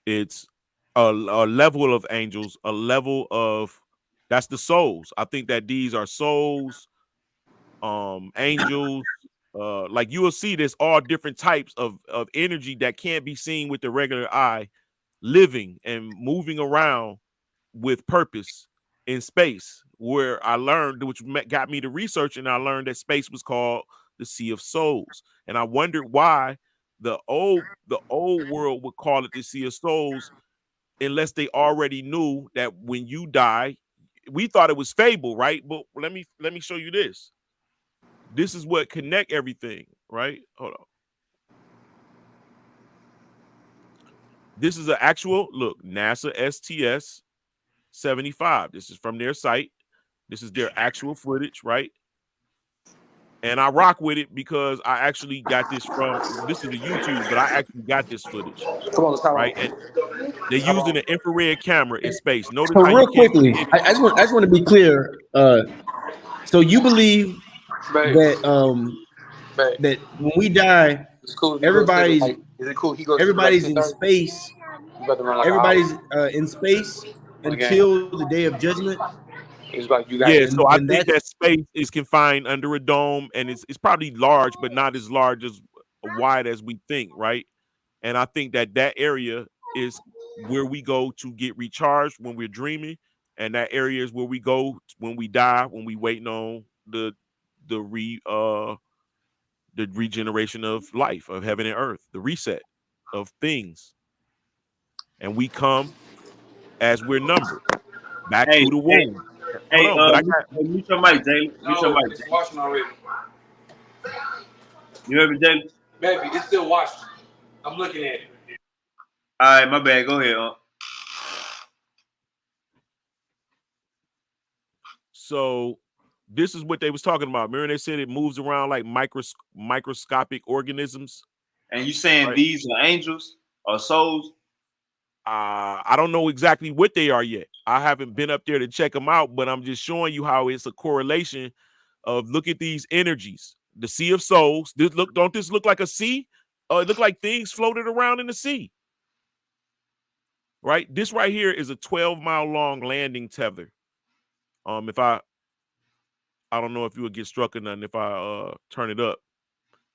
it's a level of angels, a level of that's the souls. I think that these are souls, angels. Like you will see, there's all different types of energy that can't be seen with the regular eye, living and moving around with purpose in space. Where I learned, which got me to research, and I learned that space was called the Sea of Souls, and I wondered why the old world would call it the Sea of Souls, unless they already knew that when you die, we thought it was fable, right? But let me show you this. This is what connect everything, right? Hold on. This is an actual look, NASA STS 75. This is from their site. This is their actual footage, right? And I rock with it because I actually got this from this is a YouTube, but I actually got this footage, come on, let's have right? And they're using an infrared camera in space. Notice So how you real can't quickly, see any. I just want to be clear. So you believe babe, that babe. that when we die, It's cool if you go to the everybody's like. Is it cool? He goes to like everybody's in 10:30. space. You about to run like an hour Everybody's in space on the game. until the day of judgment, It's like you got Yeah, this. so I and think that's that space is confined under a dome, and it's probably large, but not as large as wide as we think, right? And I think that that area is where we go to get recharged when we're dreaming, and that area is where we go when we die, when we waiting on the the regeneration of life, of heaven and earth, the reset of things, and we come as we're numbered back Hey, through the hey, womb. Hold hey, on, but I got mute your mic, Jalen. Mute your No, mic. it's washing already. You heard me, Jalen? Baby, it's still washing. I'm looking at it. All right, my bad. Go ahead. so. This is what they was talking about. Remember, they said it moves around like microscopic organisms, And you saying right? these are angels or souls? I don't know exactly what they are yet. I haven't been up there to check them out, but I'm just showing you how it's a correlation of look at these energies. The sea of souls. Don't this look like a sea? It look like things floated around in the sea. Right? This right here is a 12-mile long landing tether. If I don't know if you would get struck or nothing if I turn it up.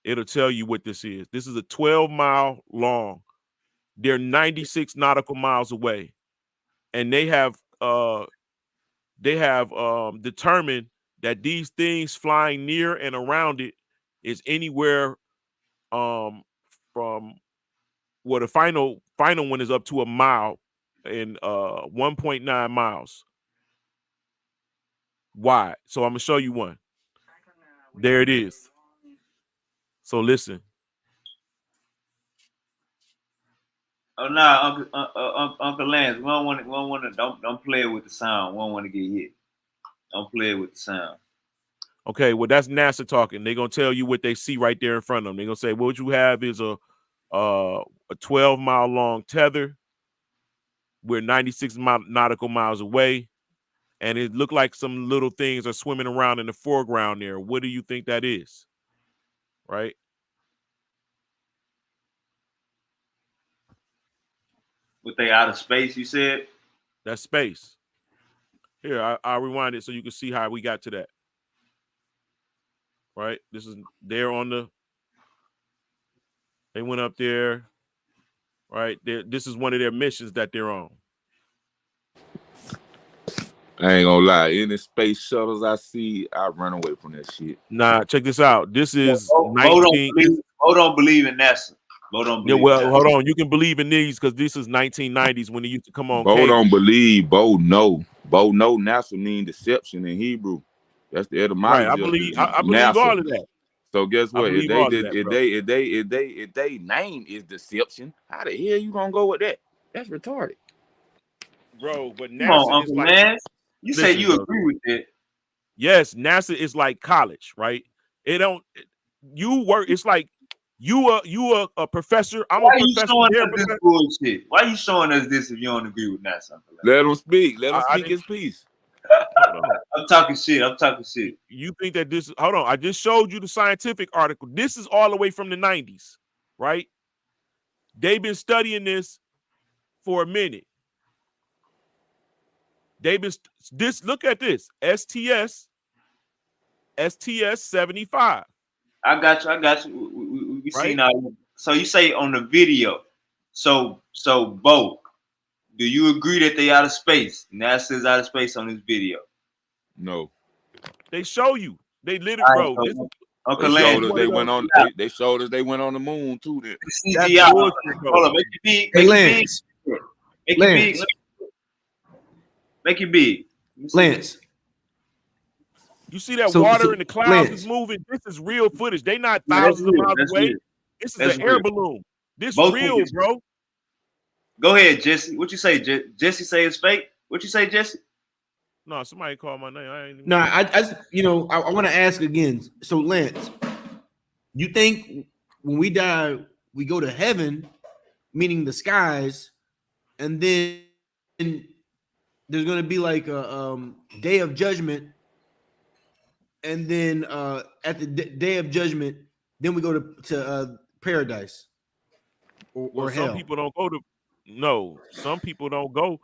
It'll tell you what this is. This is a 12-mile long. They're 96 nautical miles away. And they have determined that these things flying near and around it is anywhere from well, the final one is up to a mile and 1.9 miles wide. So I'm gonna show you one. There it is. So listen. Oh nah, Uncle Lance, we don't want to, don't play it with the sound. We don't want to get hit. Don't play it with the sound. Okay, well that's NASA talking. They're gonna tell you what they see right there in front of them. They're gonna say, well, what you have is a 12-mile long tether. We're 96 nautical miles away, and it looked like some little things are swimming around in the foreground there. What do you think that is? Right? With they out of space, you said? That's space. Here, I'll rewind it so you can see how we got to that. Right? This is there on the. They went up there. Right? This is one of their missions that they're on. I ain't gonna lie. Any space shuttles I see, I run away from that shit. Nah, check this out. This is Bo 19. don't believe in NASA. Bo don't Yeah, believe in well, NASA. hold on. You can believe in these because this is 1990s when they used to come on Bo cable. don't believe. Bo know. Bo know NASA mean deception in Hebrew. That's the Right. etymology I of believe. the I believe NASA. all of that. So guess I what? If believe they all of did, that, if bro. they name is deception, how the hell you gonna go with that? That's retarded. Bro, but Come NASA on, is Uncle like, Lance. You say listen, you bro. agree with it. Yes, NASA is like college, right? It don't. You work. It's like you a professor. I'm Why a are you professor. showing They're a us this professor. bullshit? Why are you showing us this if you don't agree with NASA, Uncle Lance? Let him speak. Let him I speak didn't. his piece. Hold on. I'm talking shit. I'm talking shit. You think that this? Hold on. I just showed you the scientific article. This is all the way from the 90s, right? They've been studying this for a minute. They've been this. Look at this. STS 75. I got you. I got you. We see Right? now. So you say on the video. So Bo, do you agree that they out of space? NASA's out of space on this video. No. They show you. They literally, All right, bro. so They Uncle This is Lance, showed us one they of went those. on they showed us they went on the moon too then. That's CGI. bullshit, Hold bro. on, make it big. Hey, Make it big. Lance. Make it big. Lance. Make it big. Let me see that. Lance. You see that So water in the clouds is Lance. moving. This is real footage. They not Yeah, that's thousands of real. miles That's away. real. This is an That's air real. balloon. This Both real, things. bro. Go ahead, Jesse. What you say, Jesse? Say it's fake. What you say, Jesse? No, somebody called my name. I ain't even No, say it. I want to ask again. So, Lance, you think when we die, we go to heaven, meaning the skies, and then there's going to be like a day of judgment, and then at the day of judgment, then we go to paradise Well, or some hell. people don't go to. No, some people don't go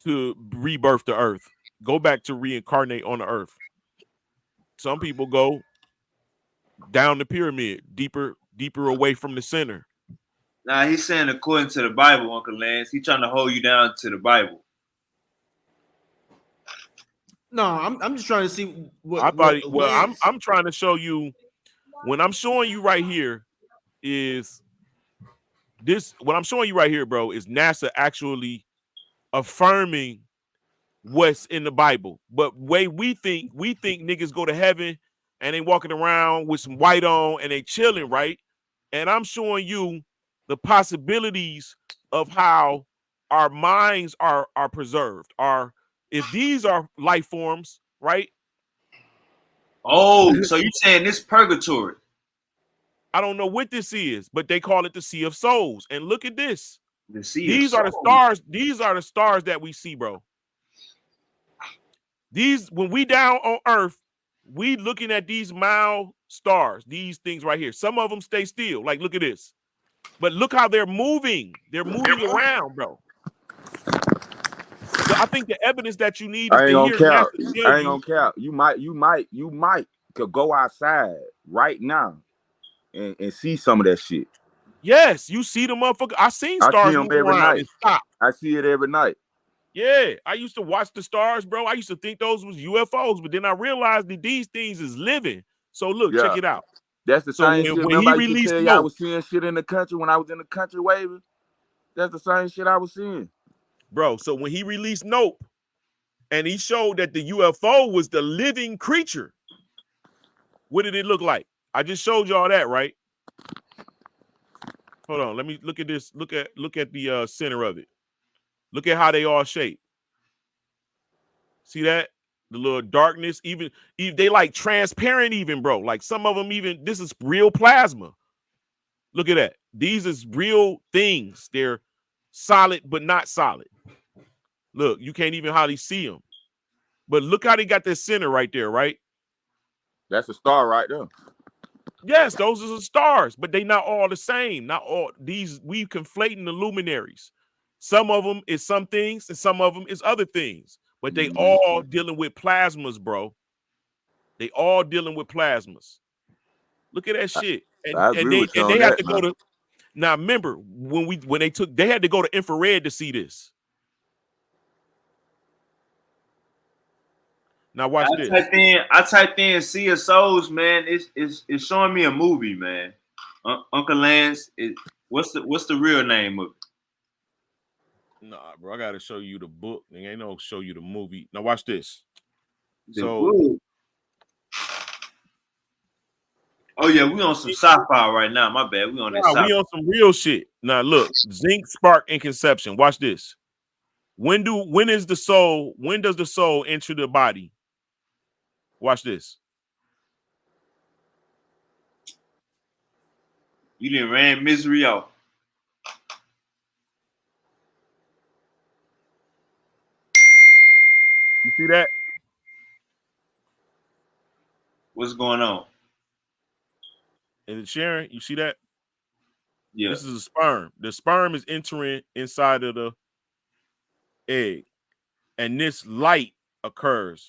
to rebirth the earth. Go back to reincarnate on the earth. Some people go down the pyramid, deeper away from the center. Nah, he's saying according to the Bible, Uncle Lance. He's trying to hold you down to the Bible. No, I'm just trying to see I thought. what I'm trying to show you. When I'm showing you right here is this. What I'm showing you right here, bro, is NASA actually affirming what's in the Bible. But way we think niggas go to heaven and they walking around with some white on and they chilling, right? And I'm showing you the possibilities of how our minds are preserved. Are if these are life forms, right? Oh, so you saying this purgatory? I don't know what this is, but they call it the Sea of Souls. And look at this. The sea of These are the souls. stars. These are the stars that we see, bro. These when we down on Earth, we looking at these mild stars, these things right here. Some of them stay still. Like, look at this. But look how they're moving. They're moving around, bro. I think the evidence that you need is I ain't to gonna hear NASA count. tell I ain't you, gonna count. You might could go outside right now and see some of that shit. yes, you see the motherfucker. I seen I see stars them move every around night. and stop. I see it every night. Yeah, I used to watch the stars, bro. I used to think those was UFOs, but then I realized that these things is living. So look, check Yeah. it out. That's the So same when, shit. when Remember, he I used to released tell you I Nope, was seeing shit in the country when I was in the country waving. That's the same shit I was seeing. bro. So when he released Nope, and he showed that the UFO was the living creature, what did it look like? I just showed y'all that, right? Hold on, let me look at this. Look at the center of it. Look at how they all shape. See that? The little darkness, even they like transparent, even, bro. Like some of them, even this is real plasma. Look at that. These is real things. They're solid, but not solid. Look, you can't even hardly see them. But look how they got this center right there, right? That's a star right there. Yes, those are the stars, but they not all the same. Not all these. We conflating the luminaries. Some of them is some things, and some of them is other things. But they all dealing with plasmas, bro. They all dealing with plasmas. Look at that shit. And I and agree they with you and on they have that to go now. to now. Remember when they had to go to infrared to see this. Now watch this. I typed in Sea of Souls, man. It's showing me a movie, man. Uncle Lance. What's the real name of it? Nah, bro, I gotta show you the book. They ain't no show you the movie. Now watch this. The So book. Oh yeah, we on some sci-fi right now. My bad. We on this nah, sci-fi. we on some real shit. Now look, zinc, spark, and conception. Watch this. When does the soul enter the body? Watch this. You didn't ran misery off. You see that? What's going on? And Sharon, you see that? Yeah. This is a sperm. The sperm is entering inside of the egg, and this light occurs,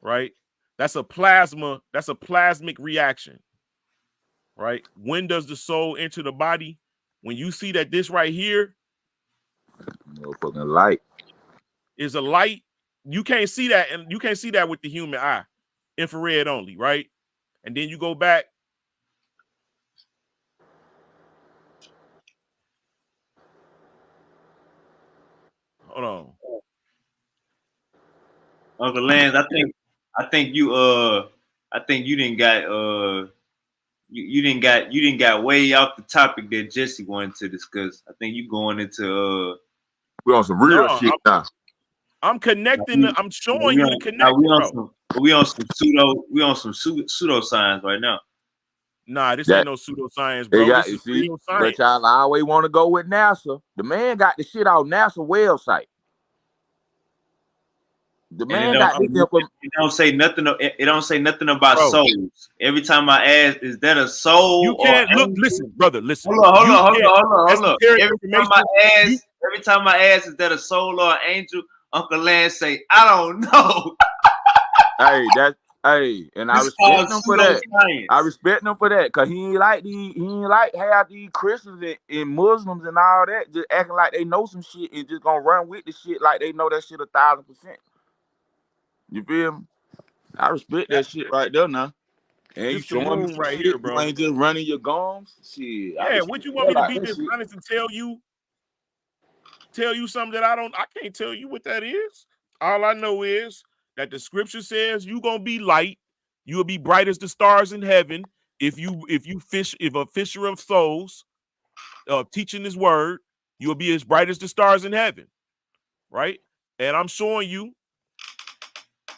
right? That's a plasmic reaction, right? When does the soul enter the body? When you see that this right here Motherfucking light. is a light, you can't see that, and you can't see that with the human eye, infrared only, right? And then you go back. Hold on. Uncle Lance, I think you didn't got you didn't got way off the topic that Jesse wanted to discuss. I think you going into We on some No, real shit now. I'm connecting. I'm showing you the we connection, on bro. some we on some pseudo science right now. Nah, this ain't That no pseudoscience, they bro. got This you is see, real but science. y'all always want to go with NASA. The man got the shit off NASA website. The And man got this it don't say nothing. It don't say nothing about Bro, souls. Every time I ask, is that a soul you or can't look. angel? Listen, brother. Listen. Hold on, hold You on, hold can't. on, hold on, hold on. Esoteric information. Every time I ask, is that a soul or an angel? Uncle Lance say, I don't know. and I This respect called him for that. pseudoscience. I respect him for that, cause he ain't like have these Christians and Muslims and all that just acting like they know some shit and just gonna run with the shit like they know that shit 1,000%. You feel me? I respect that shit right there now. And you This the showing me room some right shit. here, You bro. ain't just running your gums. Shit, I Yeah, what respect you want that me to like be that shit. dishonest and tell you something that I can't tell you what that is. All I know is that the scripture says you gonna be light, you will be bright as the stars in heaven. If a fisher of souls, teaching his word, you will be as bright as the stars in heaven, right? And I'm showing you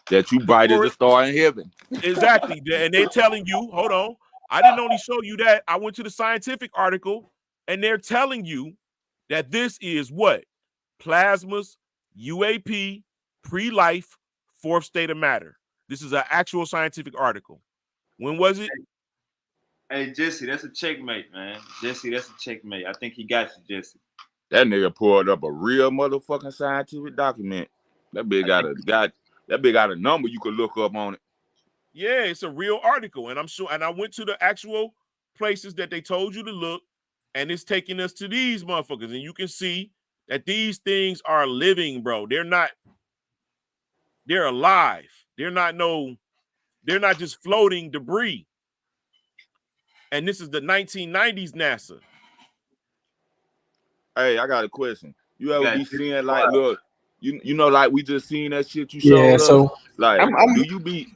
That you bright as for a star in heaven. exactly, and they're telling you, hold on, I didn't only show you that, I went to the scientific article, and they're telling you that this is what? Plasmas, UAP, pre-life, fourth state of matter. This is an actual scientific article. When was it? Hey Jesse, that's a checkmate, man. Jesse, that's a checkmate. I think he got you, Jesse. That nigga pulled up a real motherfucking scientific document. That big I think got a number you could look up on it. Yeah, it's a real article, and I'm sure. And I went to the actual places that they told you to look, and it's taking us to these motherfuckers, and you can see that these things are living, bro. They're alive. They're not just floating debris. And this is the 1990s NASA. Hey, I got a question. You you ever got be Jesse seeing like, Wild. look, you know, like we just seen that shit you Yeah, showed us? so Like, I'm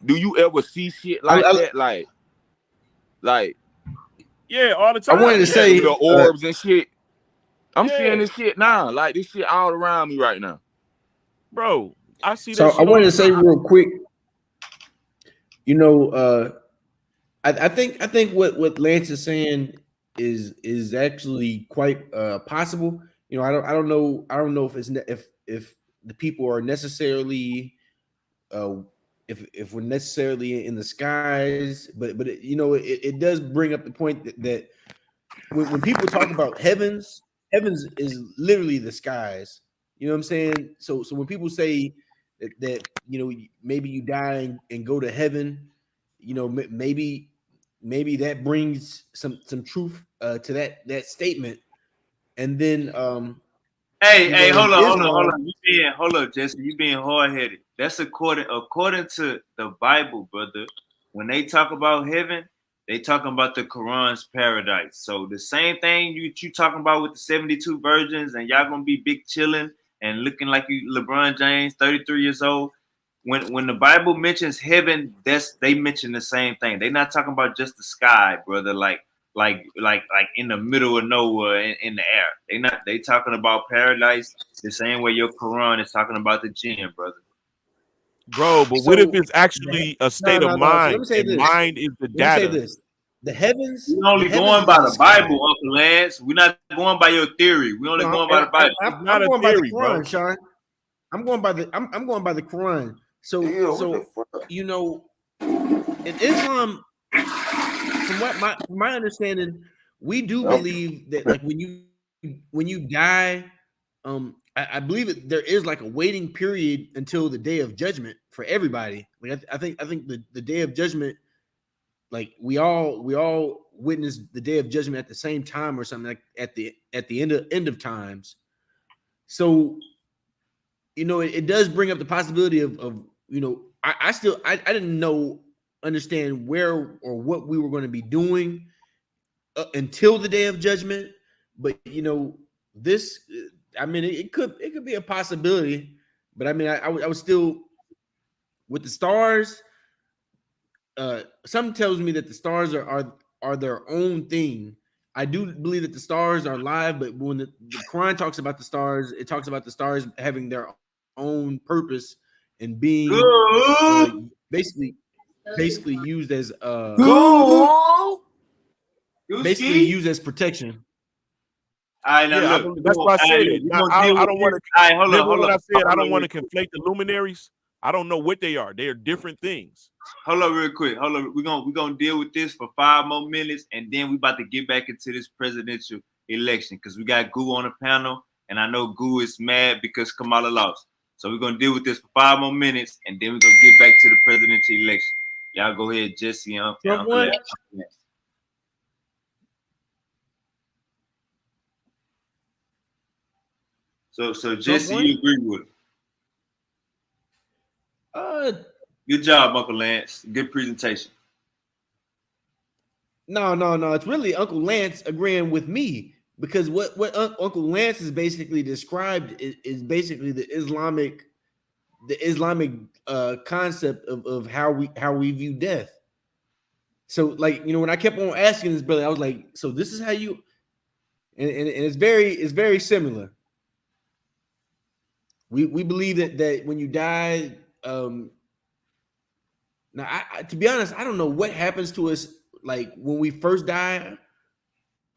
do you ever see shit I, like I, that? Like Yeah, all the I wanted time. to Yeah, see say the orbs and shit. I'm seeing yeah, this shit now. Like this shit all around me right now. bro. I see so that I shit all wanted the to say time. real quick, you know, I think what Lance is saying is actually quite possible. You know, I don't know if if the people are necessarily uh if we're necessarily in the skies, but it does bring up the point that when people talk about heavens is literally the skies. You know what I'm saying? So when people say that maybe you die and go to heaven, maybe that brings some truth to that statement. And then Hey, in hold Islam, on. Hold up, Jesse. You being hard headed. That's according to the Bible, brother. When they talk about heaven, they talking about the Quran's paradise. So the same thing you talking about with the 72 virgins, and y'all gonna be big chilling and looking like you LeBron James, 33 years old. When the Bible mentions heaven, they mention the same thing. They not talking about just the sky, brother. Like in the middle of nowhere in the air. They talking about paradise the same way your Quran is talking about the jinn, brother. Bro, but what if so it's actually a no, state of no, no. So let mind me say and this. mind is the Let me say data? this. The We the only heavens going is by the the sky. Bible, Uncle Lance. We're not going by your theory. We only No, going by and the Bible. It's not I'm a going by the theory, Quran, bro. Sean. I'm going by the Quran. So Yeah, what the so fuck? you know, in Islam, from my understanding, we do believe that like when you die, I believe there is like a waiting period until the day of judgment for everybody. Like I think the day of judgment, like we all witness the day of judgment at the same time or something, like at the end of times. So it does bring up the possibility of I didn't understand where or what we were going to be doing until the day of judgment. But this, I mean, it could be a possibility. But I mean, I was still with the stars. Something tells me that the stars are their own thing. I do believe that the stars are live, but when the Quran talks about the stars, it talks about the stars having their own purpose and being uh Good. basically basically used as Good. You basically ski. used as protection. All right, now Yeah, I look. believe that's why I All right, said look. it. We're Now, gonna deal I with don't want this. to. All right, Remember when I said I hold don't up, want real to quick. conflate the luminaries? I don't know what they are. They are different things. Hold up, real quick. Hold up. We're gonna deal with this for 5 more minutes, and then we about to get back into this presidential election because we got Goo on the panel, and I know Goo is mad because Kamala lost. So we're gonna deal with this for 5 more minutes, and then we're gonna get back to the presidential election. Y'all go ahead, Jesse and Trump Uncle won. Larry. So Trump Jesse, won. you agree with it? Uh, Good job, Uncle Lance. Good presentation. no. It's really Uncle Lance agreeing with me because what Uncle Lance is basically described is basically the Islamic concept of how we view death. So like when I kept on asking this brother, I was like, so this is how you and it's very similar. We believe that when you die, now to be honest, I don't know what happens to us like when we first die.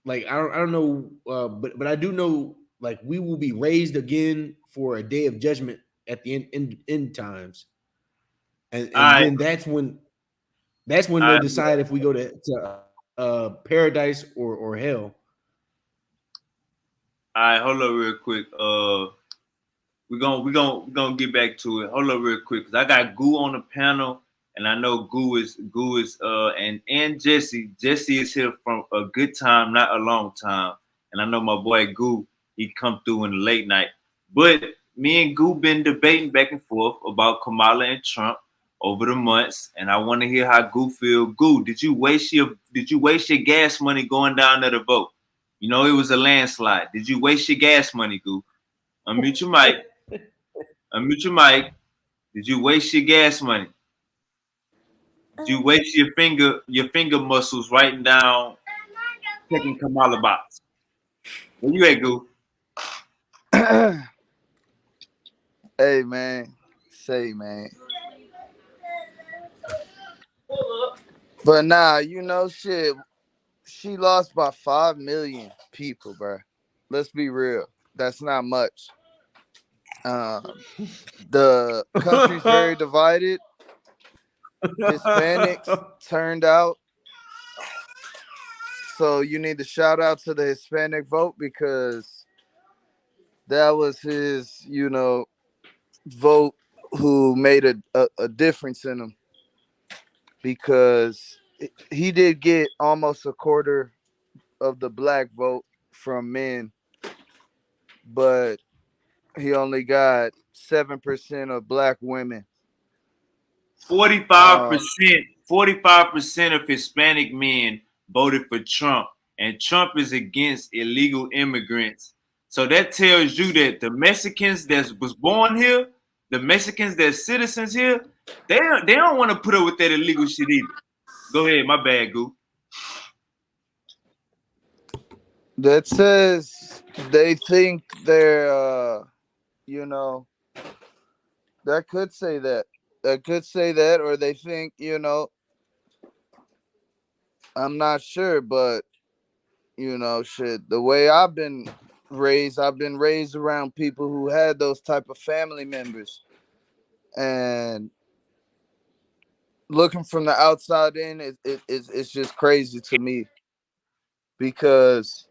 Like I don't know, but I do know like we will be raised again for a day of judgment at the end times, All and right, then that's when all they'll right, decide if we go to paradise or hell. all right. Hold up, real quick. We're gonna get back to it. Hold up, real quick, cause I got Goo on the panel, and I know Goo is and Jesse. Jesse is here from a good time, not a long time, and I know my boy Goo. He come through in the late night, but me and Goo been debating back and forth about Kamala and Trump over the months, and I want to hear how Goo feel. Goo, did you waste your gas money going down there to vote? You know it was a landslide. Did you waste your gas money, Goo? Unmute your mic. Unmute your mic. Did you waste your gas money? Did you waste your finger muscles writing down checking Kamala box? Where you at, Goo? Hey man, say man. But nah, shit. She lost by 5 million people, bro. Let's be real. That's not much. Um, the country's very divided. Hispanics turned out, so you need to shout out to the Hispanic vote because that was his, vote who made a difference in him because he did get almost a quarter of the black vote from men, but he only got 7% of black women. 45%, 45% of Hispanic men voted for Trump, and Trump is against illegal immigrants. So that tells you that the Mexicans that was born here, the Mexicans that's citizens here, they don't want to put up with that illegal shit either. Go ahead, my bad, Goo. That says they think they're, you know, that could say that. That could say that, or they think, I'm not sure, but, shit, the way I've been raised around people who had those type of family members. And looking from the outside in, it's just crazy to me because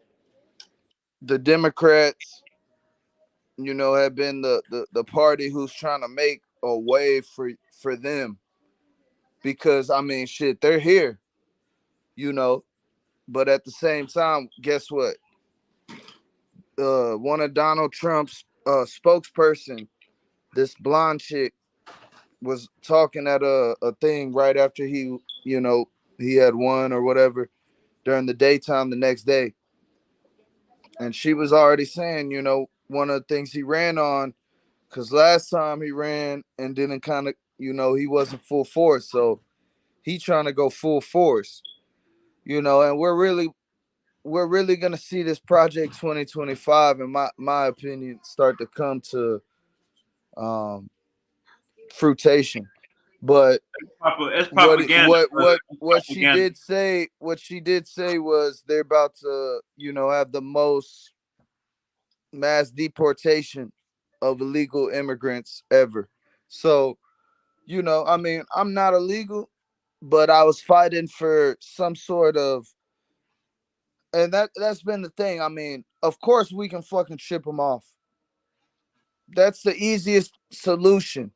the Democrats, have been the party who's trying to make a way for them because I mean shit, they're here, you know, but at the same time, guess what? One of Donald Trump's spokesperson, this blonde chick, was talking at a thing right after he had won or whatever during the daytime the next day. And she was already saying, one of the things he ran on, because last time he ran and didn't kind of, he wasn't full force. So he trying to go full force, and we're really gonna see this project 2025, in my opinion, start to come to um fruition. But That's what propaganda, what brother. what That's what she propaganda. did say was they're about to, have the most mass deportation of illegal immigrants ever. So, I mean, I'm not illegal, but I was fighting for some sort of, and that's been the thing. I mean, of course we can fucking ship them off. That's the easiest solution.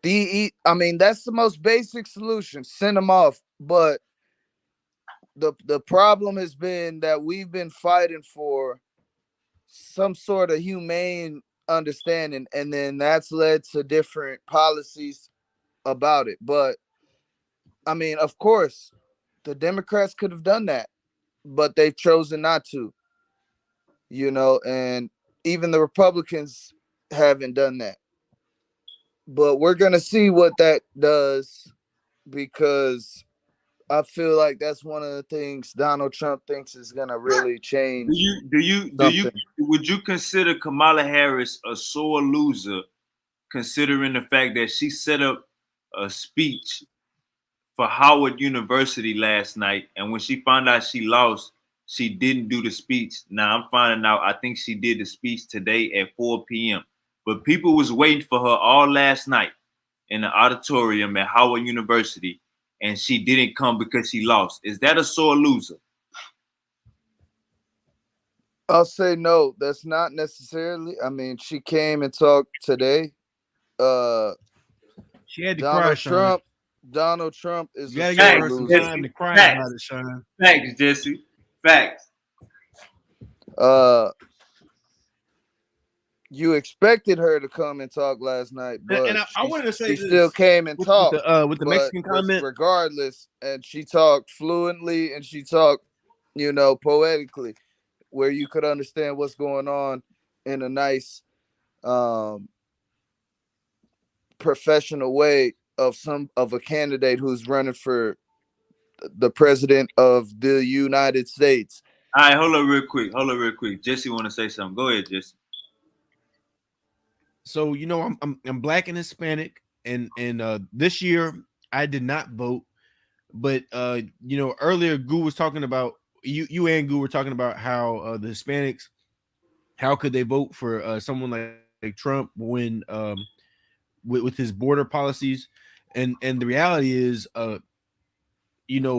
I mean, that's the most basic solution. Send them off. But the problem has been that we've been fighting for some sort of humane understanding, and then that's led to different policies about it. But I mean, of course, the Democrats could have done that, but they've chosen not to, and even the Republicans haven't done that. But we're gonna see what that does, because I feel like that's one of the things Donald Trump thinks is gonna really Do change you do you do you something. would you consider Kamala Harris a sore loser, considering the fact that she set up a speech for Howard University last night, and when she found out she lost, she didn't do the speech. Now I'm finding out I think she did the speech today at 4 p.m. But people was waiting for her all last night in the auditorium at Howard University, and she didn't come because she lost. Is that a sore loser? I'll say no. That's not necessarily. I mean, she came and talked today. Uh, She had to cry, Donald Sean. Trump. Donald Trump is You a got to give sore her Facts, some loser. time Jesse. to cry about Facts. it, Sean. Facts, Jesse. Facts. Uh, you expected her to come and talk last night, And but I wanted to say she still this came and talked. with the But Mexican comment. regardless, and she talked fluently and she talked, poetically, where you could understand what's going on in a nice, um, professional way of a candidate who's running for the president of the United States. All right, hold up real quick. Hold up real quick. Jesse want to say something. Go ahead, Jesse. So I'm black and Hispanic, and this year I did not vote, but earlier Goo was talking about you and Goo were talking about how the Hispanics, how could they vote for someone like Trump when with his border policies, and the reality is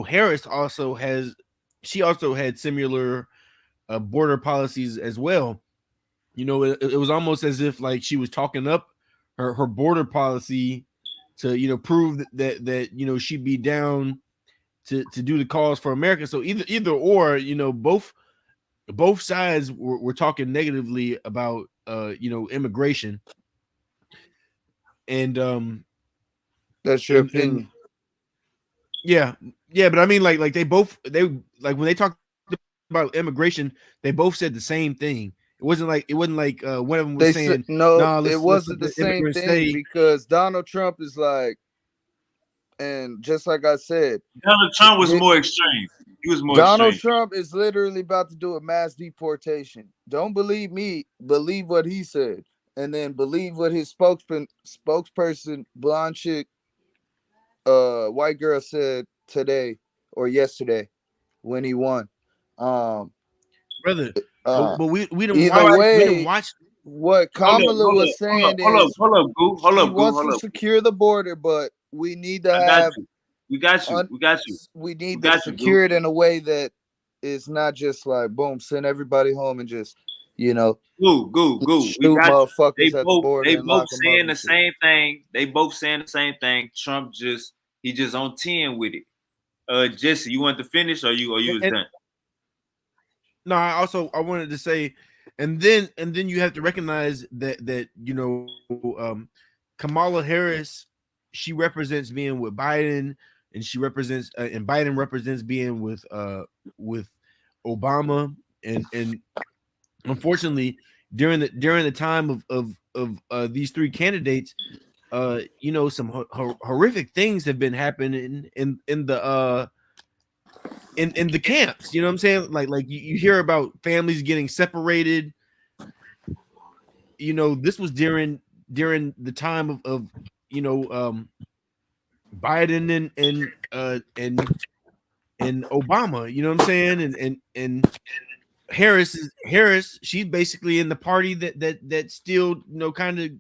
Harris also has she also had similar border policies as well. It was almost as if like she was talking up her border policy to prove that she'd be down to do the cause for America. So either or, both sides were talking negatively about immigration, and That's your and opinion. yeah, yeah, but I mean like they like when they talked about immigration, they both said the same thing. It wasn't like one of them was They saying, said no, "Nah, it let's let wasn't the the same immigrants thing, stay." because Donald Trump is like, and just like I said, Donald he, Trump was he- more extreme. He was more Donald extreme. Trump is literally about to do a mass deportation. Don't believe me, believe what he said, and then believe what his spokesperson, blonde chick, white girl said today or yesterday when he won. Um, Brother. But uh, we didn't either All watch right, we didn't way, watch. what hold up, Kamala hold was up, hold up, saying hold up, is hold up, Goo. Hold she up, Goo. wants Hold to up. secure the border, but we need to I got have you. We got you. un- We got you. we We need to got you, Goo. secure it in a way that is not just like boom, send everybody home and just you know Goo. We shoot got you. They motherfuckers at the both border they and both lock them up saying and the shit. same thing. They both saying the same thing. Trump he just on 10 with it. Jesse, you want to finish or you was And done? no, I wanted to say, and then you have to recognize that Kamala Harris, she represents being with Biden, and she represents and Biden represents being with Obama, and unfortunately during the time of these three candidates, some horrific things have been happening in the camps. You know what I'm saying? Like you hear about families getting separated. This was during the time of you know um Biden and Obama. You know what I'm saying? And Harris, she's basically in the party that still kind of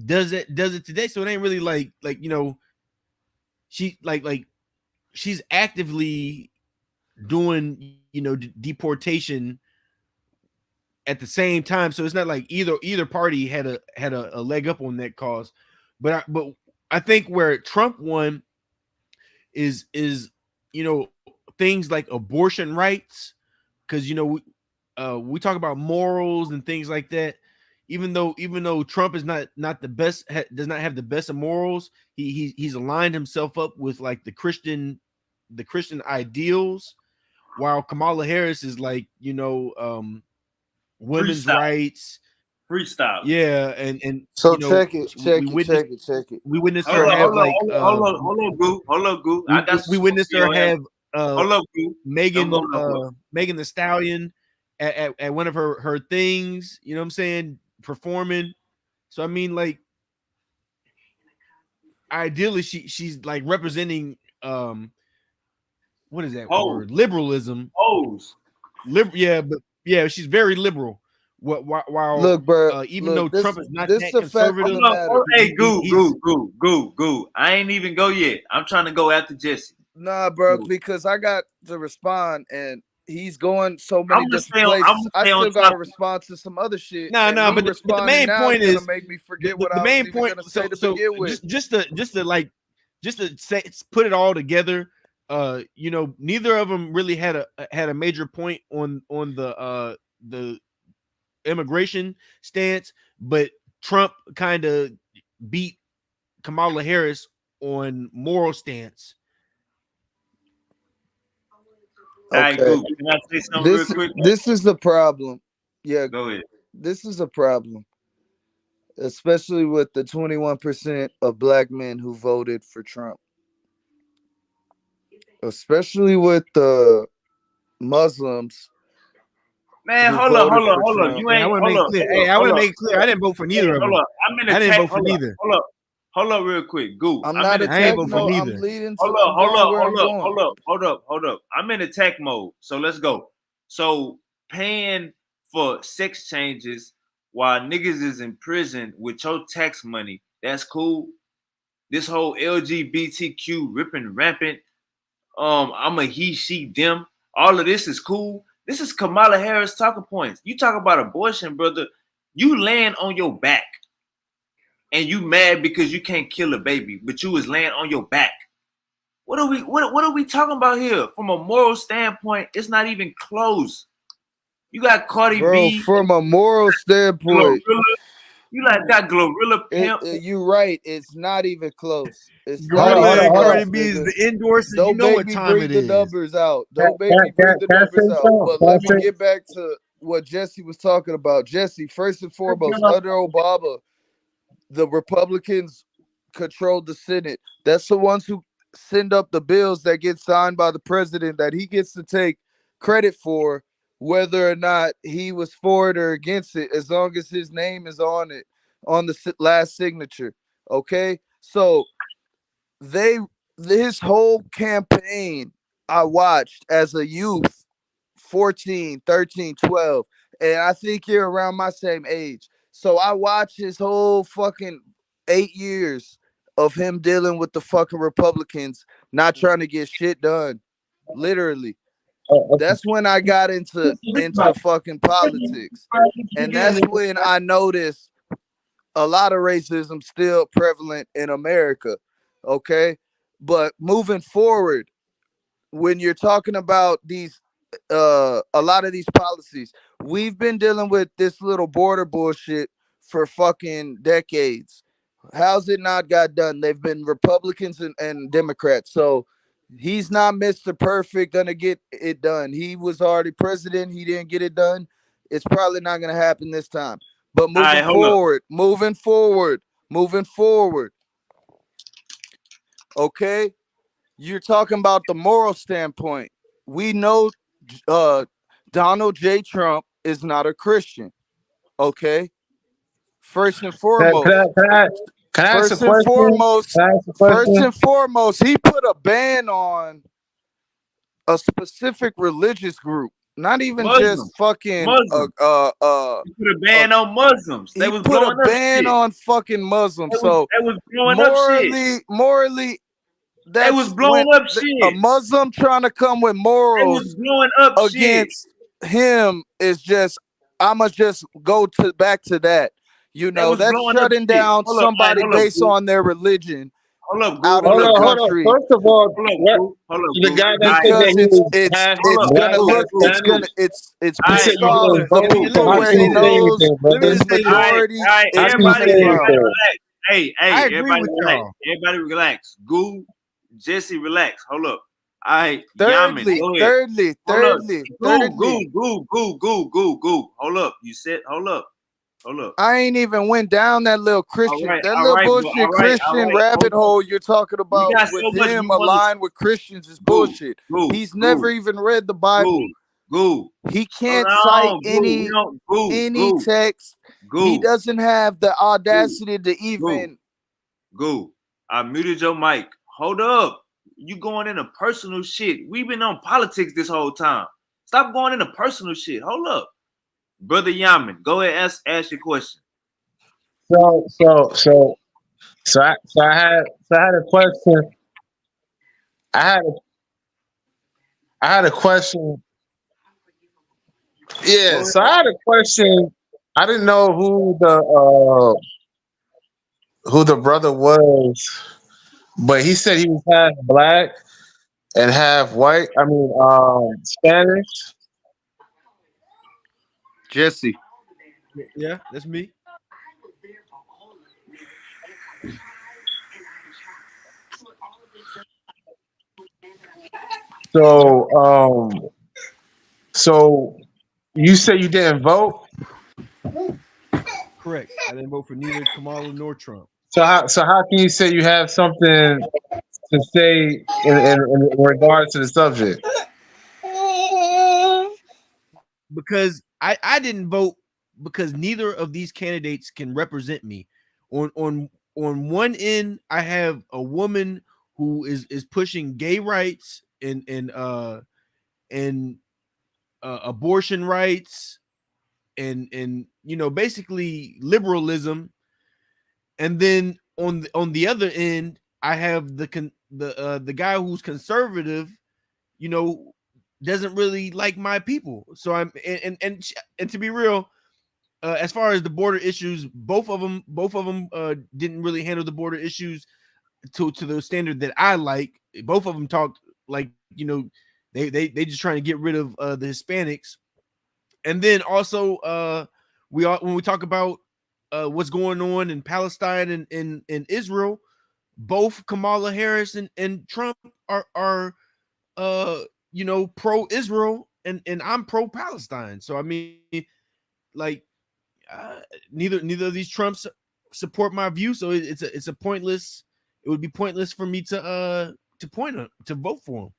does it today. So it ain't really like she like she's actively doing deportation at the same time. So it's not like either party had a leg up on that cause. But I think where Trump won is things like abortion rights, because we talk about morals and things like that. even though Trump is not the best, does not have the best of morals, he's aligned himself up with like the Christian ideals, while Kamala Harris is like, women's Freestyle. rights. Freestyle. Yeah, and So you know, check it. we witnessed Hold her on, have hold on, like hold up, Goo. I got some we smoke witnessed for her your ass. have Hold up, Goo. Don't go nowhere. Megan the Stallion at one of her things, you know what I'm saying, performing. So I mean, like, ideally she's like representing what is that Hoes. word? Liberalism. Hoes. Yeah, but yeah, she's very liberal. While Look, bro. even though Look, Trump is not this that the fact of Hold the conservative, up. matter. Hey, he's Goo. I ain't even go yet. I'm trying to go after Jesse. Nah, bro, So, because I got to respond and he's going so I'm many gonna different stay on. I'm places. gonna I stay on still got to topic. respond to some other shit, nah, and me but the responding main now is point gonna is make me forget what the I was main even point. gonna say to begin with. Just to say, put it all together. Neither of them really had a major point on the immigration stance, but Trump kind of beat Kamala Harris on moral stance. All right, Okay, Goo. Can I say something real quick? this is the problem. Yeah, Go ahead. this is a problem, especially with the 21% of black men who voted for Trump, especially with the Muslims Man, who hold up, voted hold up, for hold up. Trump. You Hey, I ain't want to hold make up, clear. hold Hey, up, I want hold to up, make clear. hold I up. didn't vote for Hey, neither of hold them. up. I'm in I didn't attack. vote for neither. Hold up, real quick. Goo. I'm I'm not in I ain't attack attacked. vote for No, mode. I'm neither. leading to. Hold I'm up, hold going up, where I'm hold up, going. hold up. I'm in attack mode. So let's go. So paying for sex changes while niggas is in prison with your tax money, that's cool. This whole LGBTQ ripping rampant, I'm a he, she, them. All of this is cool. This is Kamala Harris talking points. You talk about abortion, brother. You land on your back and you mad because you can't kill a baby, but you was laying on your back. What are we talking about here? From a moral standpoint, it's not even close. You got Cardi Bro, B, from a moral standpoint, Glorilla. You like got Glorilla Pimp. you're right. It's not even close. It's not Gorilla even and Hold Cardi close, on. B is nigga. the endorsers. You Don't know make what me time bring it the is. numbers out. Can, Don't make can, me can, bring the can I numbers say out. something? But Can I let me say, get back to what Jesse was talking about. Jesse, first and foremost, under Obama, the Republicans controlled the Senate. That's the ones who send up the bills that get signed by the president that he gets to take credit for, whether or not he was for it or against it, as long as his name is on it, on the last signature. Okay? So they this whole campaign I watched as a youth, 14, 13, 12, and I think you're around my same age. So I watched his whole fucking 8 years of him dealing with the fucking Republicans not trying to get shit done. Literally. okay. That's when I got into fucking politics. And that's when I noticed a lot of racism still prevalent in America. Okay? But moving forward, when you're talking about these a lot of these policies, we've been dealing with this little border bullshit for fucking decades. How's it not got done? They've been Republicans and Democrats. So he's not Mr. Perfect gonna get it done. He was already president, he didn't get it done. It's probably not gonna happen this time. But All right, hold up. moving forward, okay? You're talking about the moral standpoint. We know uh, Donald J. Trump is not a Christian. Okay, first and Can I, foremost, can I, can I ask a first and question? foremost, Can I ask a first question? and foremost, he put a ban on a specific religious group. Not even Muslims. just fucking Muslims. You put a uh ban on Muslims. They he was put a blowing up ban shit. on fucking Muslims. So They was blowing up shit. morally, They was that's when blowing up a shit. Muslim trying to come with They was morals blowing up shit. against him is just, I'ma just go to back to that. They was That's blowing up shutting shit. down Hold up, all right, somebody hold up, based Goo. on their religion hold up, out Goo. of Hold the up, Goo. Hold on. country First of all, Hold up, what Goo. Hold up, the Goo. guy that said because that he was Hold half up, black, it's gonna Goo. half look Goo. Spanish? it's You based said you Hold off up, didn't the vote, Goo. so people how where can he you say knows anything, let me brother? his just say this. majority How is can you coming say Everybody from. anything? relax. I agree Everybody with relax. y'all. Everybody relax. Goo, Jesse, relax. Hold up. All right, Yamin, Thirdly, go ahead. thirdly, Hold up. thirdly, Goo, thirdly. Goo, Goo, Goo, Goo, Goo, Goo. Hold up. You said, hold up. Hold up. I ain't even went down that little All little right, bro. bullshit All Christian right. rabbit Hold up. hole you're talking You about got with so much him you want to aligned with Christians is Goo, bullshit. Goo, He's never Goo, even read the Goo, Bible. Goo. He Hold can't cite on, Goo. We don't Goo, any Goo, text. He Goo, doesn't have the Goo, audacity to Goo, even. Goo. I muted your mic. Hold up. You going into personal shit. We've been on politics this whole time. Stop going into personal shit. Hold up. Brother Yamin, go ahead ask your question. So, so, so, so I had a question. I had a, I had a question. Yeah, Go so ahead. I had a question. I didn't know who the brother was, but he said he was half black and half white. I mean, Spanish. Jesse. Yeah, that's me. So, so you say you didn't vote. Correct. I didn't vote for neither Kamala nor Trump So how can you say you have something to say in regards to the subject? because I didn't vote because neither of these candidates can represent me. On one end, I have a woman who is pushing gay rights and abortion rights and basically liberalism, and then on the other end I have the guy who's conservative, you know doesn't really like my people. So and to be real, as far as the border issues, both of them didn't really handle the border issues to the standard that I like. Both of them talked like, they just trying to get rid of the Hispanics. And then also, when we talk about what's going on in Palestine and in Israel, both Kamala Harris and Trump are pro Israel, and I'm pro Palestine. So I mean, like, neither of these Trumps support my view. So it's a pointless. It would be pointless for me to vote for him.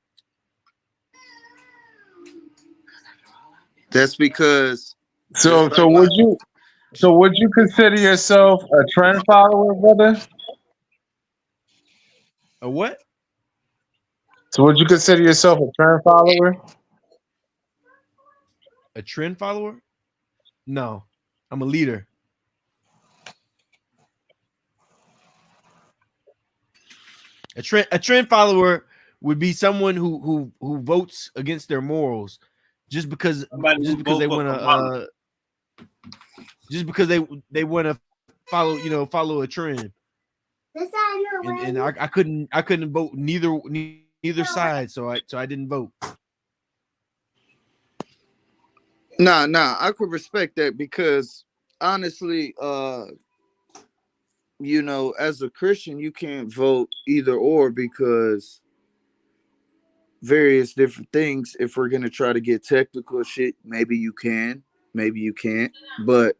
That's because So just so like would you so would you consider yourself a trend follower, brother? A what? So would you consider yourself a trend follower? A trend follower? No, I'm a leader. A trend follower would be someone who votes against their morals just because Somebody just who because vote they for want to Kamala. just because they want to follow a trend. And I couldn't vote neither side, so I didn't vote. nah, I could respect that because honestly, as a Christian, you can't vote either or because various different things. If we're gonna try to get technical shit, maybe you can, maybe you can't. But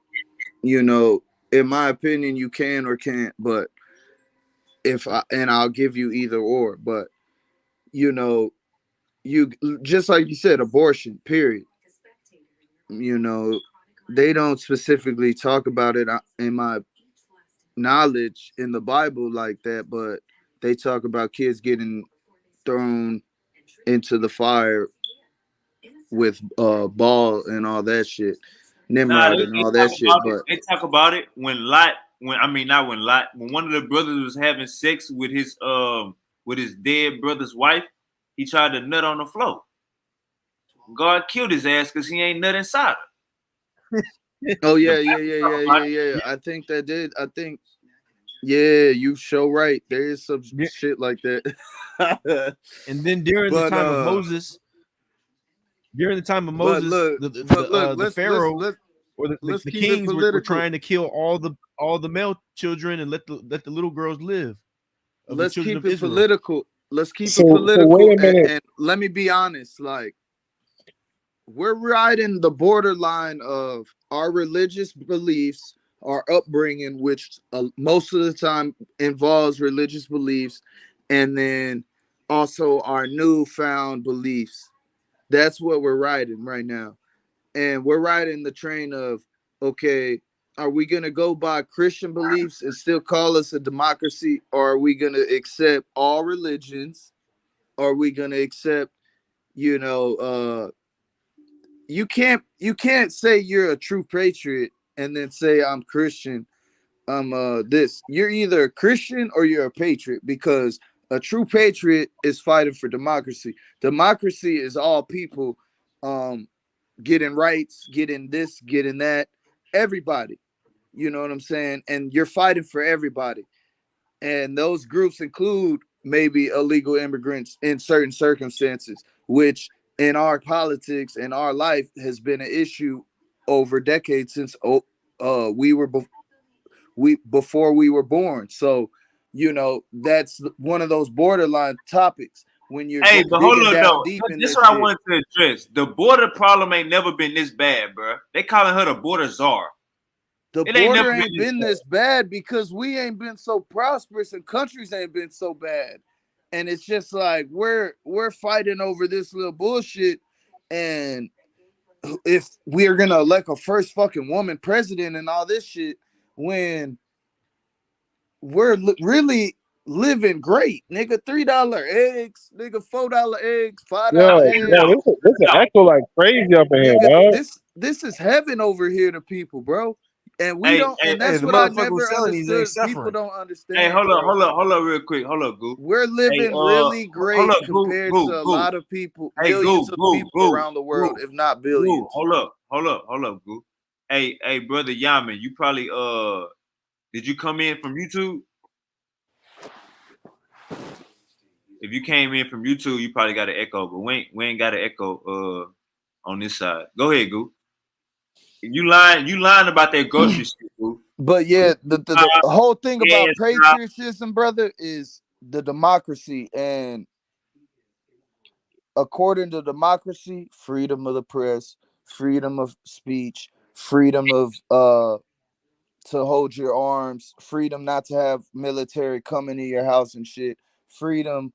in my opinion, you can or can't. But I'll give you either or. But you know, you just like you said, abortion. Period. You know, they don't specifically talk about it in my knowledge in the Bible like that, but they talk about kids getting thrown into the fire with ball and all that shit, Nah, Nimrod and they all talk that shit. about it. But They talk about it when Lot, when I mean not when Lot, when one of the brothers was having sex with his dead brother's wife, he tried to nut on the floor. God killed his ass because he ain't nut inside her. oh The yeah, Bible talk about it. yeah. I think that did. I think Yeah, you show right. There is some Yeah. shit like that. And then during the but time of Moses, look, but look, the Pharaoh or let's the keep it kings were political. trying to kill all the male children and let the little girls live of the Let's children keep of it Israel. political. Let's keep it So political. wait a minute. And let me be honest, like we're riding the borderline of our religious beliefs, our upbringing, which most of the time involves religious beliefs, and then also our newfound beliefs. That's what we're riding right now. And we're riding the train of, okay, are we going to go by Christian beliefs and still call us a democracy? Or are we going to accept all religions? Are we going to accept, you know, you can't say you're a true patriot and then say I'm Christian. I'm this. You're either a Christian or you're a patriot, because a true patriot is fighting for democracy. Democracy is all people um getting rights, getting this, getting that, everybody. You know what I'm saying? And you're fighting for everybody. And those groups include maybe illegal immigrants in certain circumstances, which in our politics and our life has been an issue over decades since we were before we were born. So, that's one of those borderline topics when you're Hey, but hold digging on down though. deep in This is this what I shit. wanted to address. The border problem ain't never been this bad, bro. They calling her the border czar. The It ain't never border been ain't this been bad. this bad because we ain't been so prosperous and countries ain't been so bad. And it's just like we're fighting over this little bullshit. And if we are gonna elect a first fucking woman president and all this shit, when we're really living great, nigga. $3 eggs, nigga. $4 eggs, $5 Yo, Yo, eggs, this is yo, echo like crazy up in here, nigga. dog. This is heaven over here to people, bro. And we hey, don't, hey, and Hey, that's the what I motherfucker was never selling these eggs understood. People suffering. don't hey, understand, bro. hold up, real quick. Hold up, Goo. We're Hey, living really hold great up, Goo, compared Goo, to a Goo. lot of people, Hey, millions of people Goo, around the world, Goo, if not Goo. billions. Hold up, Goo. Hey, brother Yaman, you probably did you come in from YouTube? If you came in from YouTube, you probably got an echo, but we ain't got an echo on this side. Go ahead, Goo. You lying about that grocery shit, Goo. But yeah, the whole thing about Yes, nah. patriotism, brother, is the democracy. And according to democracy, freedom of the press, freedom of speech, freedom of to hold your arms, freedom not to have military come into your house and shit, freedom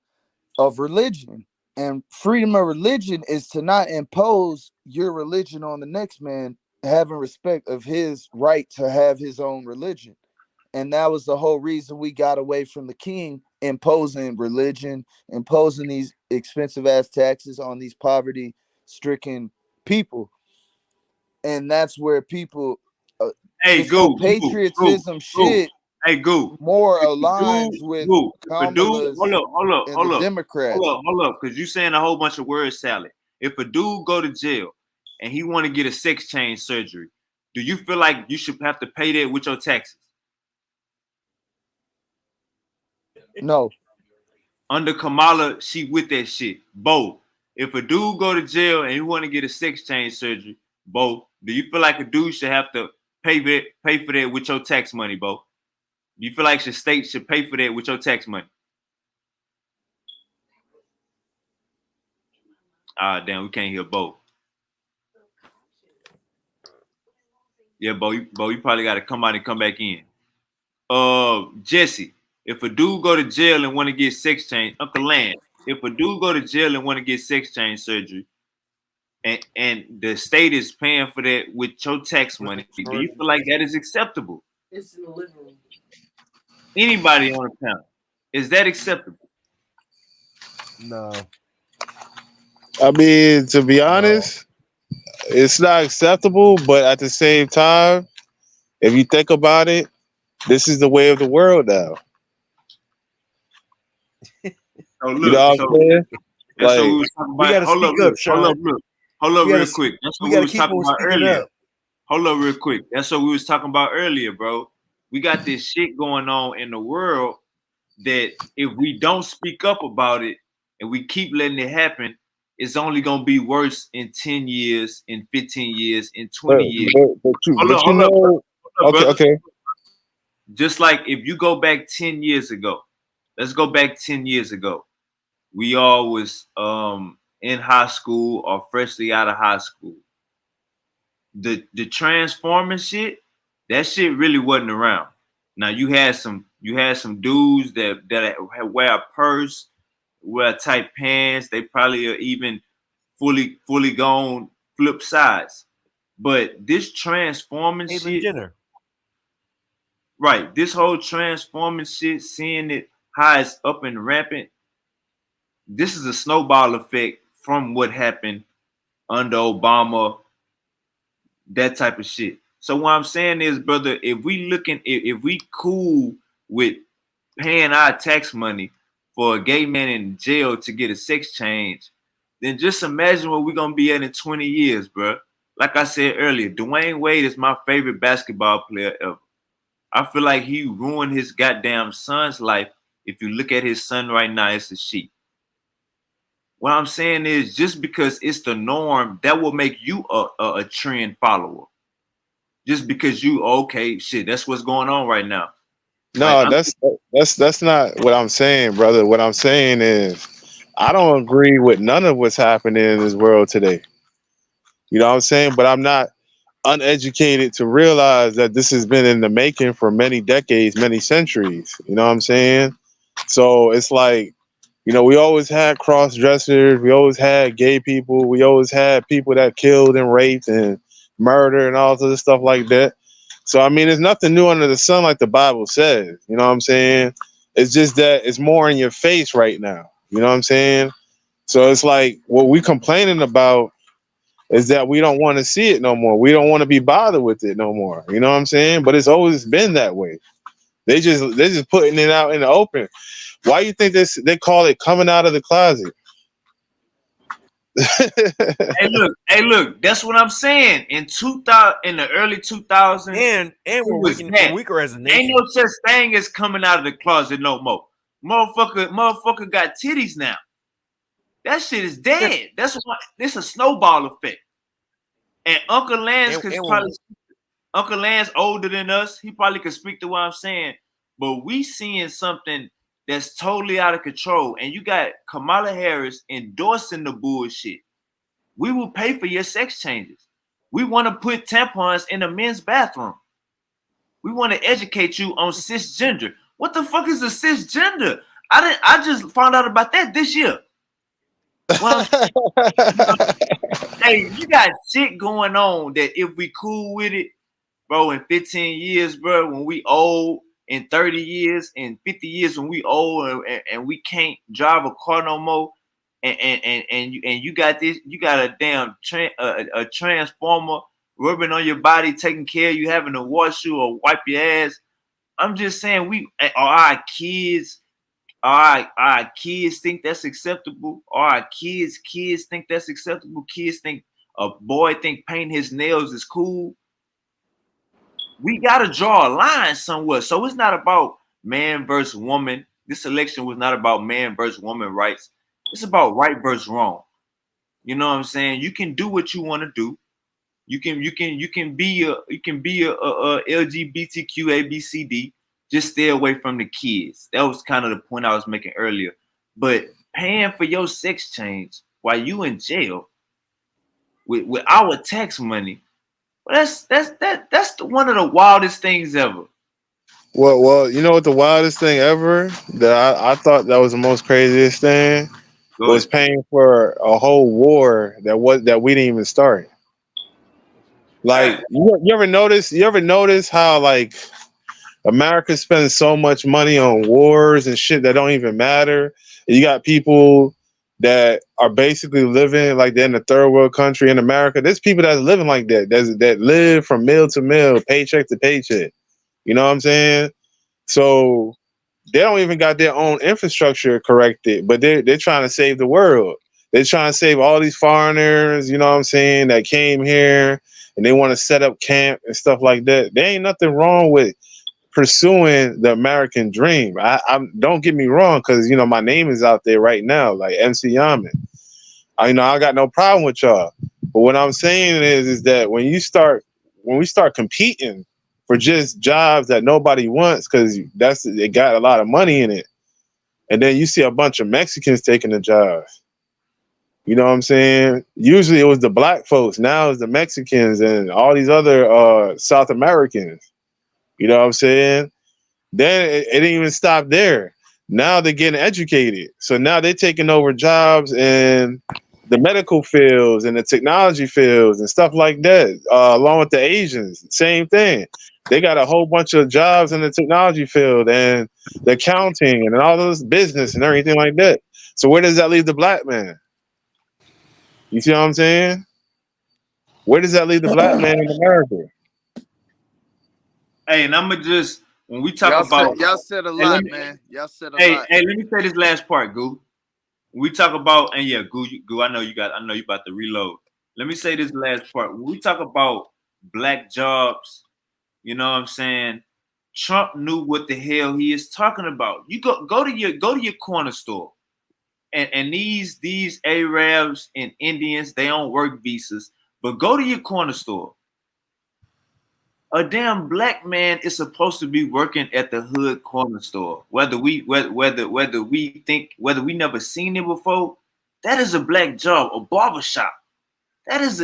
of religion. And freedom of religion is to not impose your religion on the next man, having respect of his right to have his own religion. And that was the whole reason we got away from the king imposing religion, imposing these expensive ass taxes on these poverty stricken people. And that's where people, Hey, this whole Goo. patriotism Goo. shit Hey, Goo. more If a aligns dude, with Goo, if a dude, Kamala's and the Democrats. hold up, because you saying a whole bunch of word salad. If a dude go to jail and he want to get a sex change surgery, do you feel like you should have to pay that with your taxes? No, Under Kamala, she with that shit. Both. If a dude go to jail and he want to get a sex change surgery, both. Do you feel like a dude should have to pay for that with your tax money, Bo? Do you feel like the state should pay for that with your tax money? Ah, damn, we can't hear both. Yeah, Bo, you probably got to come out and come back in. Jesse, if a dude go to jail and want to get sex change, Uncle Land, if a dude go to jail and want to get sex change surgery, and the state is paying for that with your tax money, do you feel like that is acceptable? It's in the living room. Anybody on the panel, is that acceptable? No, I mean, to be no. honest, it's not acceptable, but at the same time, if you think about it, this is the way of the world now. So You know look, what I'm saying? that's what we Like, was talking We about. gotta speak up, Sean. Hold up, We gotta real quick. That's we what we gotta was keep talking on about speaking earlier. up. Hold up, real quick. That's what we was talking about earlier, bro. We got this shit going on in the world that if we don't speak up about it and we keep letting it happen, it's only gonna be worse in 10 years, in 15 years, in 20 years. But you Hold up, know, okay, brother. okay. Just like if you go back 10 years ago, let's go back 10 years ago. We all was in high school or freshly out of high school. The transforming shit, that shit really wasn't around. Now you had some dudes that wear a purse, wear tight pants. They probably are even fully gone flip sides. But this transforming Caitlyn shit, Jenner. right? This whole transforming shit, seeing it how it's up and rampant. This is a snowball effect from what happened under Obama, that type of shit. So what I'm saying is, brother, if we cool with paying our tax money for a gay man in jail to get a sex change, then just imagine where we're gonna be at in 20 years, bro. Like I said earlier, Dwayne Wade is my favorite basketball player ever. I feel like he ruined his goddamn son's life. If you look at his son right now, it's a sheep. What I'm saying is, just because it's the norm, that will make you a trend follower. Just because you okay, shit, that's what's going on right now. Like No, that's not what I'm saying, brother. What I'm saying is I don't agree with none of what's happening in this world today. You know what I'm saying? But I'm not uneducated to realize that this has been in the making for many decades, many centuries. You know what I'm saying? So it's like, we always had cross dressers, we always had gay people, we always had people that killed and raped and murdered and all sorts of stuff like that. So I mean, there's nothing new under the sun, like the Bible says. You know what I'm saying? It's just that it's more in your face right now. You know what I'm saying? So it's like what we complaining about is that we don't want to see it no more. We don't want to be bothered with it no more. You know what I'm saying? But it's always been that way. They're just putting it out in the open. Why you think they call it coming out of the closet? hey, look, that's what I'm saying. In 2000, in the early 2000s, And it we're was that. weaker as a Ain't nation. no such thing as coming out of the closet no more. Motherfucker got titties now. That shit is And, dead. That's why this a snowball effect. And Uncle Lance could and probably Uncle Lance older than us. He probably could speak to what I'm saying. But we seeing something that's totally out of control. And you got Kamala Harris endorsing the bullshit. We will pay for your sex changes. We want to put tampons in the men's bathroom. We want to educate you on cisgender. What the fuck is a cisgender? I just found out about that this year. Well, hey, you got shit going on that if we cool with it, bro, in 15 years, bro, when we old, in 30 years, in 50 years when we old and we can't drive a car no more, and you got this, you got a damn a transformer rubbing on your body, taking care of you, having to wash you or wipe your ass. I'm just saying, our kids think that's acceptable. Our kids think that's acceptable. Kids think a boy think painting his nails is cool. We got to draw a line somewhere. So it's not about man versus woman. This election was not about man versus woman rights. It's about right versus wrong. You know what I'm saying? You can do what you want to do. You can be a LGBTQ ABCD. Just stay away from the kids. That was kind of the point I was making earlier. But paying for your sex change while you in jail with our tax money, well, that's one of the wildest things ever. well, you know what the wildest thing ever that I thought that was the most craziest thing Go was ahead. paying for a whole war that we didn't even start. Like you ever notice how like America spends so much money on wars and shit that don't even matter. You got people that are basically living like they're in a third world country in America. There's people that's living like that live from meal to meal, paycheck to paycheck. You know what I'm saying? So they don't even got their own infrastructure corrected, but they're trying to save the world. They're trying to save all these foreigners, you know what I'm saying, that came here and they want to set up camp and stuff like that. There ain't nothing wrong with pursuing the American dream. I'm don't get me wrong, because my name is out there right now, like MC Yaman. I got no problem with y'all. But what I'm saying is that when we start competing for just jobs that nobody wants, because it got a lot of money in it, and then you see a bunch of Mexicans taking the jobs. You know what I'm saying? Usually it was the black folks. Now it's the Mexicans and all these other South Americans. You know what I'm saying? Then it didn't even stop there. Now they're getting educated. So now they're taking over jobs in the medical fields and the technology fields and stuff like that, along with the Asians. Same thing. They got a whole bunch of jobs in the technology field and the accounting and all those business and everything like that. So where does that leave the black man? You see what I'm saying? Where does that leave the black man in America? Hey, and I'm gonna just when we talk about Y'all said a hey, let lot, me man. Y'all said a hey, lot. hey, let me say this last part, Goo. When we talk about and yeah, Goo, I know you about to reload. Let me say this last part. When we talk about black jobs, you know what I'm saying? Trump knew what the hell he is talking about. You go to your corner store. And these Arabs and Indians, they don't work visas, but go to your corner store. A damn black man is supposed to be working at the hood corner store. Whether we never seen it before, that is a black job. A barber shop. That is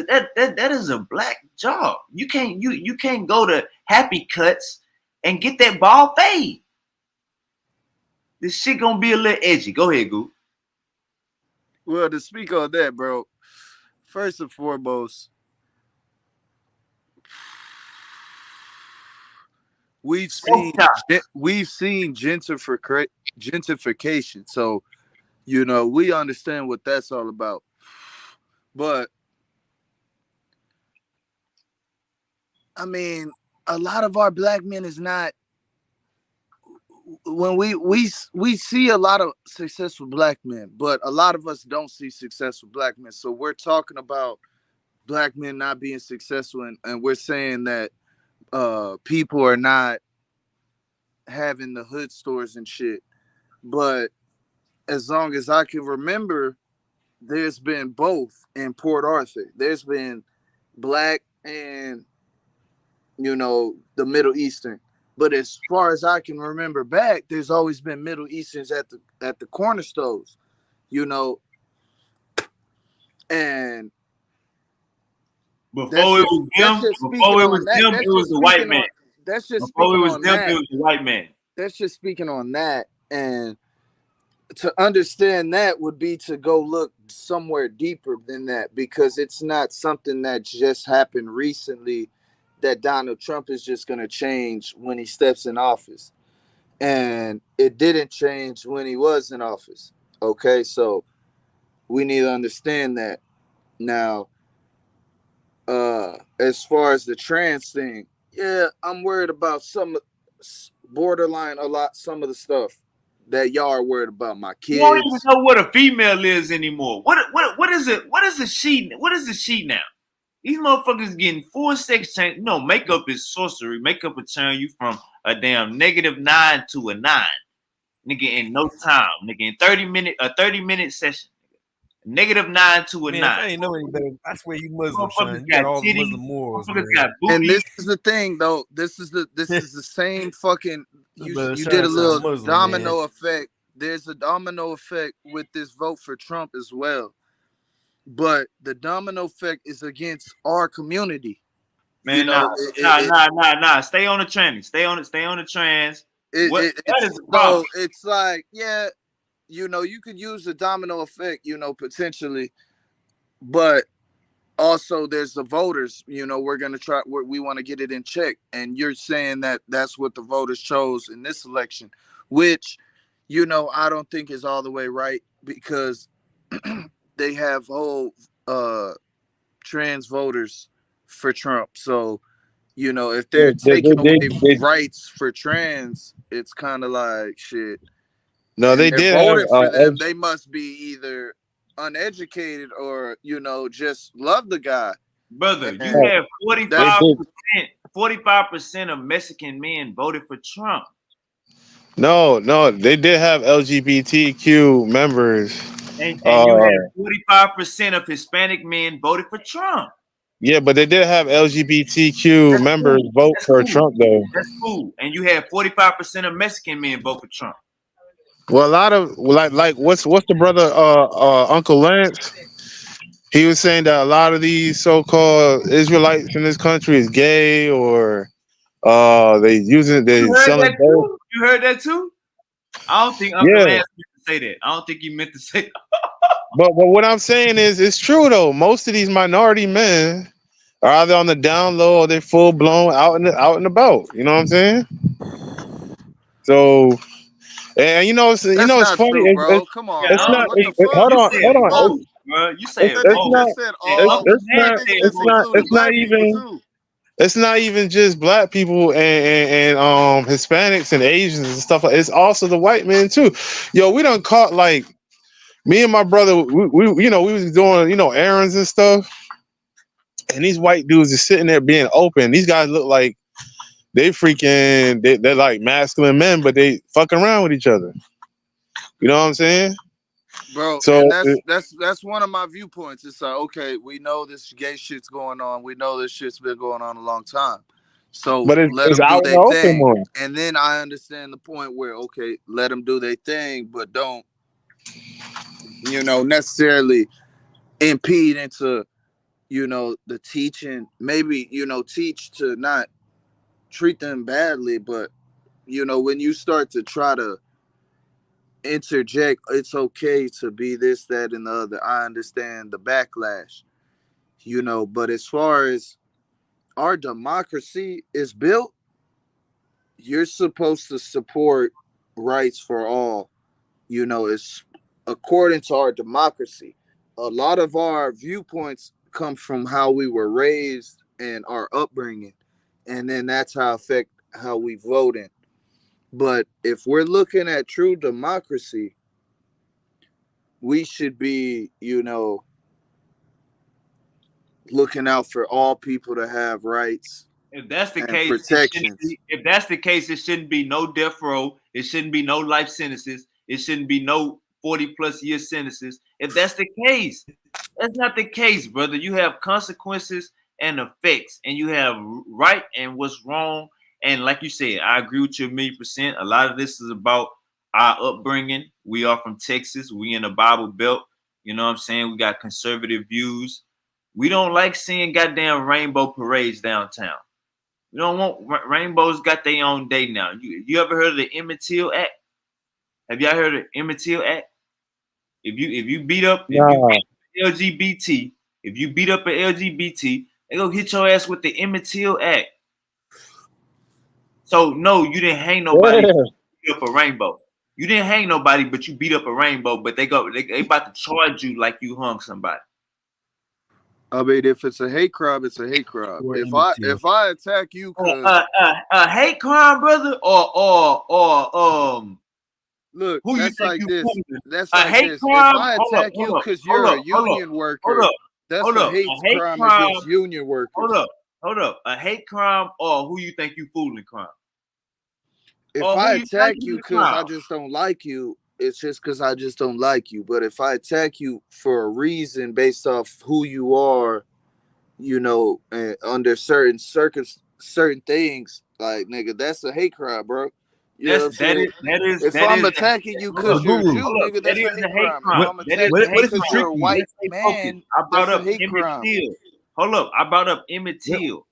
a black job. You can't go to Happy Cuts and get that ball fade. This shit gonna be a little edgy. Go ahead, Goop. Well, to speak on that, bro, first and foremost, we've seen gentrification. So, we understand what that's all about. But I mean, a lot of our black men is not when we see a lot of successful black men, but a lot of us don't see successful black men. So we're talking about black men not being successful, and we're saying that people are not having the hood stores and shit. But as long as I can remember, there's been both in Port Arthur. There's been black and the Middle Eastern. But as far as I can remember back, there's always been Middle Easterns at the corner stores, and Before it was them, it was the white man. That's just Before it speaking was on them, that. it was the white man. That's just speaking on that. And to understand that would be to go look somewhere deeper than that, because it's not something that just happened recently that Donald Trump is just going to change when he steps in office. And it didn't change when he was in office. Okay, so we need to understand that. Now, as far as the trans thing, yeah, I'm worried about borderline a lot, some of the stuff that y'all are worried about. My You don't even kids. know what a female is anymore. What is it? What is a she? What is a she now? These motherfuckers getting full sex change. Makeup is sorcery. Makeup will turn you from a damn -9 to a 9. Nigga, in no time. Nigga, in 30-minute session. -9 to a Man, if 9. I ain't know any better, I swear you Muslim, Motherfuckers son. You got got all the titties. Muslim morals, Motherfuckers man. got And booties. this is the thing, though. This is the same fucking. Brother You did a Sean sound little Muslim, man. domino effect. There's a domino effect with this vote for Trump as well, but the domino effect is against our community. Man, nah. Stay on the trans. Stay on the trans. That is the problem. So it's like, yeah, you could use the domino effect, potentially, but also there's the voters. We're gonna we want to get it in check, and you're saying that that's what the voters chose in this election, which I don't think is all the way right, because they have whole trans voters for Trump. So if Yeah, they're taking away rights for trans, it's kind of like shit. No, And they they're did have voting for them. They must be either uneducated or just love the guy. Brother, you And have that's 45%. 45% of Mexican men voted for Trump. No, they did have LGBTQ members. And you had 45% of Hispanic men voted for Trump. Yeah, but they did have LGBTQ That's members cool. vote That's for cool. Trump, though. That's cool. And you had 45% of Mexican men vote for Trump. Well, a lot of like what's the brother Uncle Lance? He was saying that a lot of these so-called Israelites in this country is gay, or they You heard selling that dope. too? You heard that too? I don't think Uncle Yeah, Lance meant to say that. I don't think he meant to say that. but what I'm saying is it's true though. Most of these minority men are either on the down low or they're full blown out and about. You know what I'm saying? So, and That's it's not funny. true, bro. Come Yeah, on, It's I bro. not. don't What think the fuck? Hold you on, said hold on. both, Most. bro. You It's said Nigga, it's you both. not. just said And all. Uncle It's Lance not. I think said that's It's both. not. including It's not black people even. too. It's not even just black people and Hispanics and Asians and stuff. It's also the white men too. Yo, we done caught like me and my brother. We was doing errands and stuff, and these white dudes is sitting there being open. These guys look like they're like masculine men, but they fucking around with each other. You know what I'm saying? Bro, So and that's one of my viewpoints. It's like, okay, we know this gay shit's going on. We know this shit's been going on a long time. So but let it's them out do in the their open thing. more. And then I understand the point where, okay, let them do their thing, but don't, necessarily impede into, the teaching. Maybe, teach to not treat them badly, but, when you start to try to interject, it's okay to be this, that, and the other. I understand the backlash, but as far as our democracy is built, you're supposed to support rights for all. It's according to our democracy. A lot of our viewpoints come from how we were raised and our upbringing, and then that's how affect how we vote in. But if we're looking at true democracy, we should be, looking out for all people to have rights If that's the and case, it shouldn't protections. be. If that's the case, it shouldn't be no death row. It shouldn't be no life sentences. It shouldn't be no 40+ year sentences. If that's the case, that's not the case, brother. You have consequences and effects, and you have right and what's wrong. And like you said, I agree with you 1,000,000%. A lot of this is about our upbringing. We are from Texas. We in the Bible Belt. You know what I'm saying? We got conservative views. We don't like seeing goddamn rainbow parades downtown. We don't want rainbows. Got their own day now. You ever heard of the Emmett Till Act? Have y'all heard of the Emmett Till Act? If you Nah. beat up LGBT, if you beat up an LGBT, they go hit your ass with the Emmett Till Act. So no, you didn't hang nobody. Yeah. Beat up a rainbow. You didn't hang nobody, but you beat up a rainbow. But they about to charge you like you hung somebody. I mean, if it's a hate crime, it's a hate crime. Or If Emmett I Till. if I attack you, cause A hate crime, brother, or look, who you that's think like you this. fooling? That's A like hate this. If crime? I attack you cause Hold you're a up, hold up, union hold worker, up, that's hold a up. hate A hate crime crime, against union hold workers. up, hold up. A hate crime or who you think you fooling crime? If Or who I you think attack you you the because I crime? just don't like you, it's just because I just don't like you. But if I attack you for a reason based off who you are, under certain things, like nigga, that's a hate crime, bro. You know what I'm saying? If That I'm is attacking you hold So up, because you're a Guru, Jew, hold up. nigga, That that's a is a hate hate crime. If crime. what I'm That is what a attacking what you hate if you because crime. you're trick a me? white Let's stay focused. man, I brought that's a up hate Emmett crime. Till. Hold up. I brought up Emmett Yep. Till.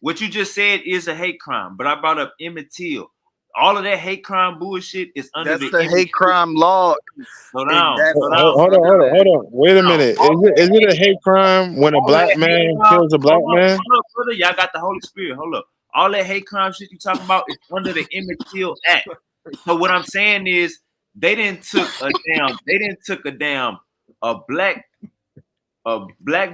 What you just said is a hate crime, but I brought up Emmett Till. All of that hate crime bullshit is under That's the the Emmett hate Till. crime law, Slow and down. that Slow falls down. under that. Hold on. Wait a Down. minute. Is it a hate crime when a All of black that hate man crime. kills a black man? Hold up, brother. Y'all got the Holy Spirit. Hold up. All that hate crime shit you talking about is under the Emmett Till Act. So what I'm saying is they didn't took a damn a black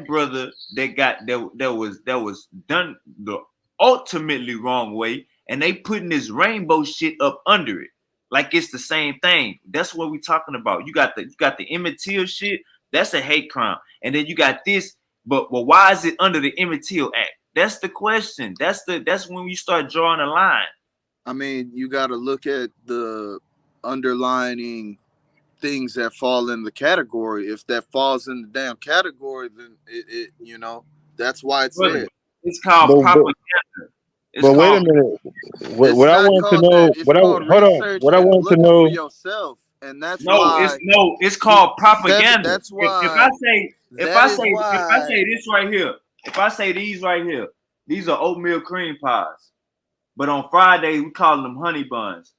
brother that was done the ultimately wrong way, and they putting this rainbow shit up under it. Like it's the same thing. That's what we talking about. You got the Emmett Till shit, that's a hate crime. And then you got this, but why is it under the Emmett Till Act? That's the question. That's when you start drawing a line. I mean, you got to look at the underlining things that fall in the category. If that falls in the damn category, then it you know, that's why it's Brother, there. it's called But propaganda. It's but wait a called minute. It's What I not want to called that. know, It's called hold on. research What I and want to looking for know. yourself, and that's no, why it's the called seven. propaganda. That's If why. I say That is if I why. say this right here, if I say these right here, these are oatmeal cream pies. But on Friday we call them honey buns.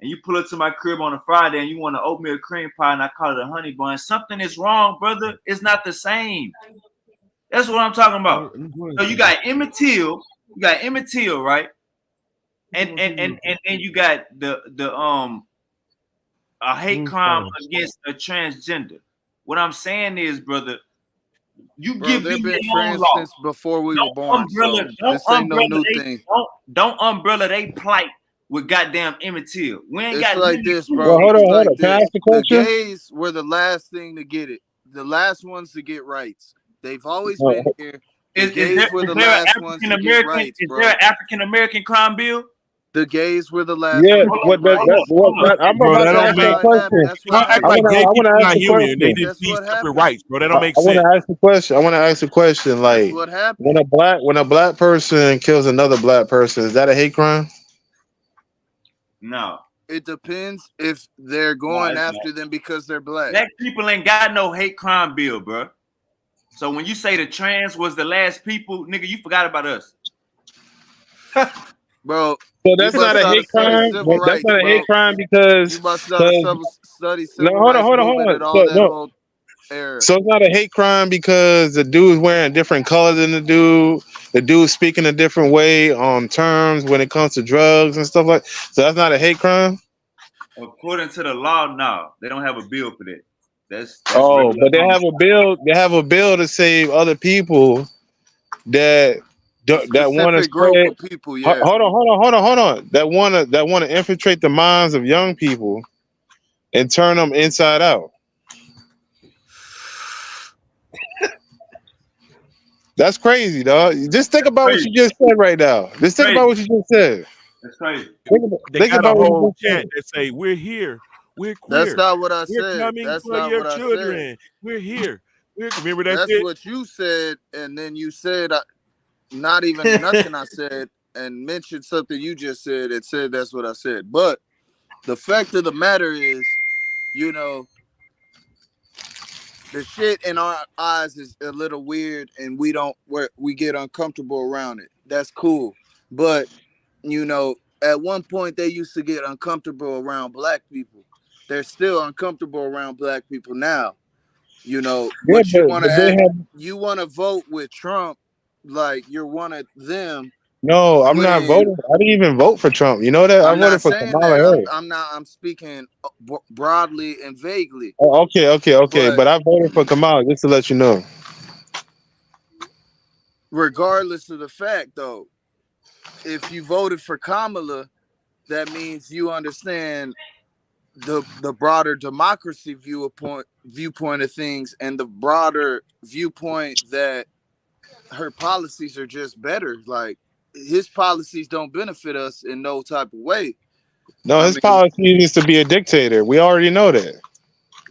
And you pull up to my crib on a Friday and you want an oatmeal cream pie and I call it a honey bun. Something is wrong, brother. It's not the same. That's what I'm talking about. So you got Emmett Till, right? And then you got the a hate crime against a transgender. What I'm saying is, brother, you Bro, give they've them been their own trans law. since before we were Don't born, umbrella, so this ain't no new thing. don't umbrella they plight with goddamn Emmett Till. We ain't It's got nothing like to this, do Well, with bro. it. hold on, It's hold like on. Can I this. ask a The question? gays were the last thing to get it. The last ones to get rights. They've always been Uh, here. The Is there gays were the last ones to get rights, Is there bro. an African American crime bill? The gays were the last yeah, ones to Hold on, get what that hold that on, rights. what hold on. that I'm Bro, about that to don't ask That's you make. a how it happened. question. That's what Y'all act happened. like gay I want people to ask not a human and they question. just That's need what separate happened. rights, bro. That don't make I want sense. to ask a question. I want to ask a question. That's Like what happened. when a black person kills another black person, is that a hate crime? No, It depends if they're no, going it's not. after them because they're black. Black people ain't got no hate crime bill, bro. So when you say the trans was the last people, nigga, you forgot about us. Bro, So you that's not must a not hate have studied crime. civil That's rights, not a hate bro. crime You must not have because studied no, civil rights hold movement on. and all So that no, whole era. so it's not a hate crime because the dude's wearing a different color than the dude. The dude's speaking a different way on terms when it comes to drugs and stuff like. So that's not a hate crime. According to the law, no, they don't have a bill for that. That's Oh, regular but they have a homicide. bill. They have a bill to save other people that A that want to specific group spread. of people, yeah. Hold on. That want to infiltrate the minds of young people and turn them inside out. That's crazy, dog. Just think That's about what crazy. you just said right now. Just think about Crazy. what you just said. That's crazy. They Think got a about what you whole just chant said. that say, "We're here, we're That's queer, not what I we're said. coming That's for not your what I said. children, we're here." Remember that That's shit? what you said, and then you said not even nothing I said, and mentioned something you just said and said that's what I said. But the fact of the matter is, you know, the shit in our eyes is a little weird, and we get uncomfortable around it. That's cool, but you know, at one point they used to get uncomfortable around black people. They're still uncomfortable around black people now, you know, Yeah, but you want to but they act, have you want to vote with Trump like you're one of them no. I'm not when voting. I didn't even vote for Trump. You know that I I'm not voted for saying Kamala that. Harris. I'm not. I'm speaking broadly and vaguely. Oh, okay. But But I voted for Kamala just to let you know. regardless of the fact, though, if you voted for Kamala, that means you understand the broader democracy viewpoint of things, and the broader viewpoint that her policies are just better. Like his policies don't benefit us in no type of way. No, I his mean, policy is to be a dictator. We already know that.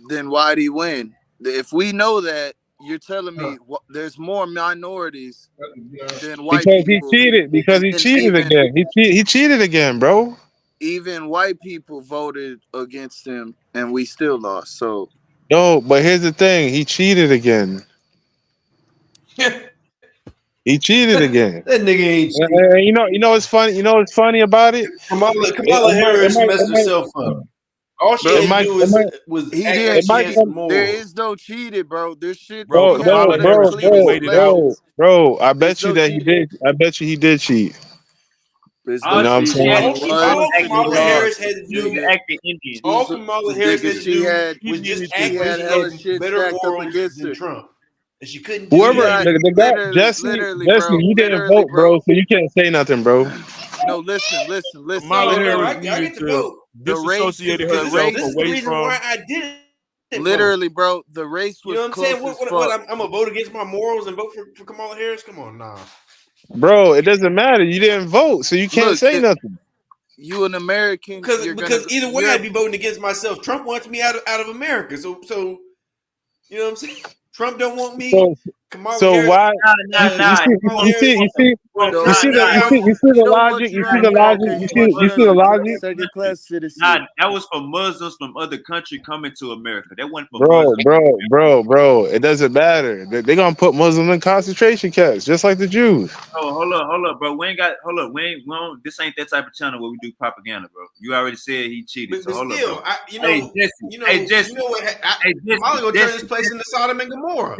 then why'd he win? If we know that, you're telling me there's more minorities than white Because he people, cheated. Because and he then cheated again. He cheated again, bro. even white people voted against him, and we still lost. So No, but here's the thing. He cheated again. that He cheated again. nigga ain't And, shit. you know what's funny? You know what's funny about it? Kamala Harris messed herself up. All she bro, It had to might, do it might, was he act like it didn't she might had cheat. some come. There morals. is no cheated, bro. This shit, Bro, we have Kamala plenty of Harris clean should have waited out. examples. I There's bet you no that he cheating. did. I bet you he did cheat. There's You All no know what I'm she cheating. had She saying? All, to she, do won. was all act She Kamala an Indian. Harris lost, had to She was do, nigga. acting Indian. all She's Kamala Harris nigga. had to She do had He was didn't just even she act do like had she hella had anything. shit better stacked up morals against than her. Trump, and she couldn't do You Whoever got that. the guy literally, Jesse, bro. he didn't Literally, vote, bro, bro. so you can't say nothing, bro. No, listen. Kamala No, Harris I needed get the to vote The race, disassociate because the herself this is race, the away reason why from. I didn't vote. literally, bro. The race You know was what I'm saying? close What, as what, what fuck. I'm gonna vote against my morals and vote for Kamala Harris? Come on, nah. bro. It doesn't matter. You didn't vote, so you can't Look, say if nothing. you an American, you're gonna Because either way, you're I'd be voting against myself. Trump wants me out of America, so you know what I'm saying. Trump don't want me. So, Kamala so Harris. why? Nah. He Kamala won't. Harris Well, You so see nah, the nah. you out. see you see he the don't want logic. you You see in the logic. America. You He see wants you you see as the a logic, second Listen, class nah, citizen. that was for Muslims from other country coming to America. That wasn't for bro, Muslims. bro. It doesn't matter. They gonna put Muslims in concentration camps, just like the Jews. Oh, hold up, bro. We ain't got. Hold up, we don't. This ain't that type of channel where we do propaganda, bro. You already said he cheated, so But hold up, bro. still, Hey, Jesse. Hey, you Jesse. know what? Hey, Kamala Jesse. gonna turn this Jesse. place into Sodom and Gomorrah.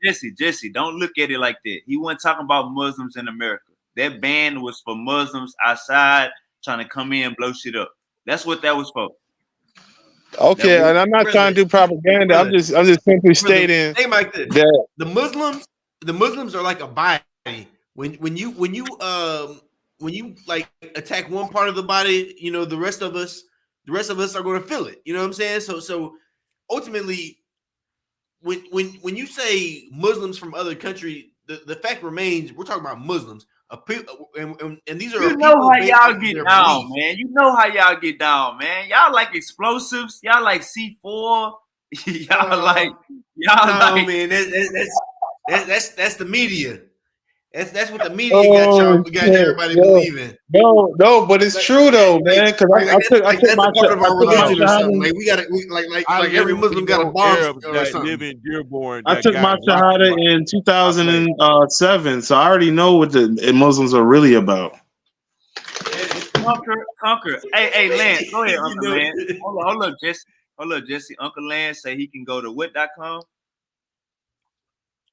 Jesse. Don't look at it like that. He wasn't talking about Muslims in America. That ban was for Muslims outside trying to come in and blow shit up. That's what that was for. That Okay, was. and I'm not trying Brother, to do propaganda. brother, I'm just simply brother. stating Think like this: that. the Muslims are like a body. When you like attack one part of the body, you know the rest of us are going to feel it. You know what I'm saying? So ultimately, when you say Muslims from other countries, the fact remains we're talking about Muslims. And these are You know people how based y'all off of get their down, belief. man. You know how y'all get down, man. Y'all like explosives. Y'all like C4. y'all like y'all No, like man, that's the media. That's what the media Oh got shit, everybody yo, believing. no, but it's true though, man. Because I took That's my a part of I our took my religion or something. shahada. Like we got to I like every literally Muslim got a know bomb Arabs or that live something. in Dearborn I that took got my rocked shahada by. in Stop playing. 2007, so I already know what the Muslims are really about. conquer. Hey, Lance, go ahead, You Uncle know, Lance. Hold up, Jesse. Hold up, Jesse. Uncle Lance say he can go to what.com.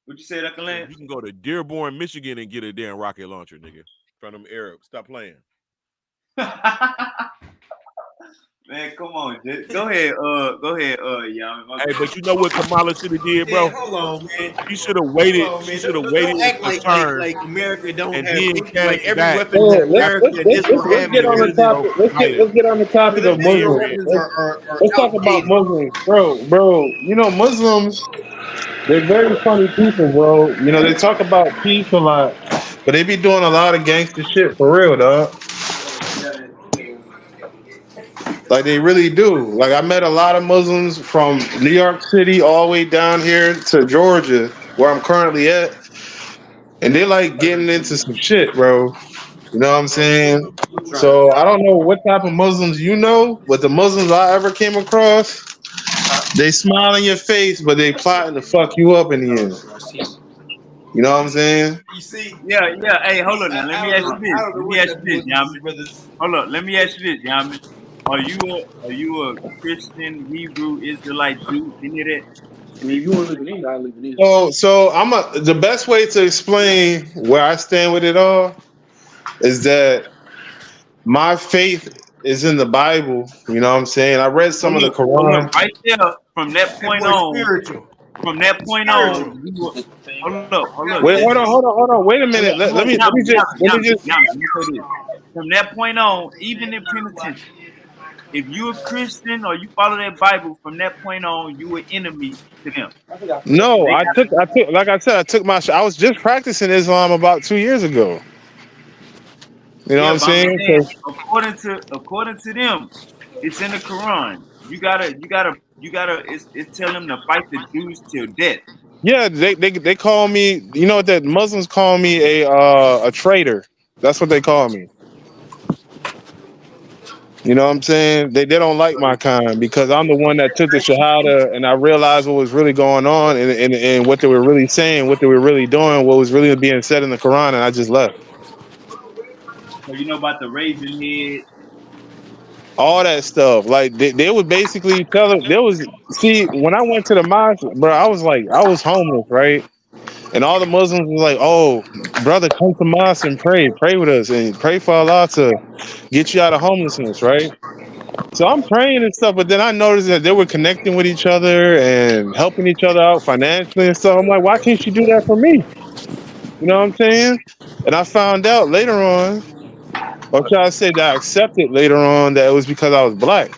What you say, Uncle Said he Lance? can go to Dearborn, Michigan, and get a damn rocket launcher, nigga, from them Arabs. Stop playing. Man, come on, Jesse. Go ahead, y'all. My Hey, bad. but you know what Kamala should have did, man, bro? hold on, man. She should have Hold waited. on, She man. should have Don't waited act a turn like America don't and have then like came every back weapon that So after America and Israel let's have get is on the years American. topic. of fighting. Let's get on the So topic of their Muslims. weapons are Let's talk about outdated. Muslims, bro. You know Muslims. They're very funny people, bro. You know they talk about peace a lot, but they be doing a lot of gangster shit for real, dog. Like they really do. Like I met a lot of Muslims from New York City all the way down here to Georgia, where I'm currently at, and they like getting into some shit, bro. You know what I'm saying? So I don't know what type of Muslims you know, but the Muslims I ever came across, they smile in your face, but they plotting to fuck you up in the end. You know what I'm saying? You see, Yeah. Hey, hold on now. Let I me don't ask know. you this. I don't know Let me what ask y'all you doing this, with these Yaman. brothers. Hold up. Let me ask you this, Yaman. Are you a Christian, Hebrew, Israelite, Jew, any of that? So the best way to explain where I stand with it all is that my faith is in the Bible. You know what I'm saying? I read some of the Hold up. Quran. Right there, from that That point boy on, spiritual. from that point on, Spiritual. you were, hold up, Wait, Jesse. hold on. Wait a minute. Let me just. Yaman. Let me say this. From that point on, even in penitentiary, if you a Christian or you follow that Bible, from that point on, you an enemy to them. No, They got like I said, I took my. I was just practicing Islam about 2 years ago. You know what yeah, I'm but I'm saying? saying 'Cause, according to them, it's in the Quran. You gotta. It's telling them to fight the Jews till death. yeah, they call me. You know what that Muslims call me a traitor. That's what they call me. You know what I'm saying? They don't like my kind because I'm the one that took the Shahada and I realized what was really going on and what they were really saying, what they were really doing, what was really being said in the Quran, and I just left. So you know about the raven head. All that stuff. Like they would basically tell it. There was see when I went to the mosque, bro. I was homeless, right? And all the Muslims were like, "Oh, brother, come to mosque and pray with us, and pray for Allah to get you out of homelessness, right?" So I'm praying and stuff, but then I noticed that they were connecting with each other and helping each other out financially and stuff. I'm like, why can't you do that for me? You know what I'm saying? And I found out later on, or should I say that I accepted later on that it was because I was black.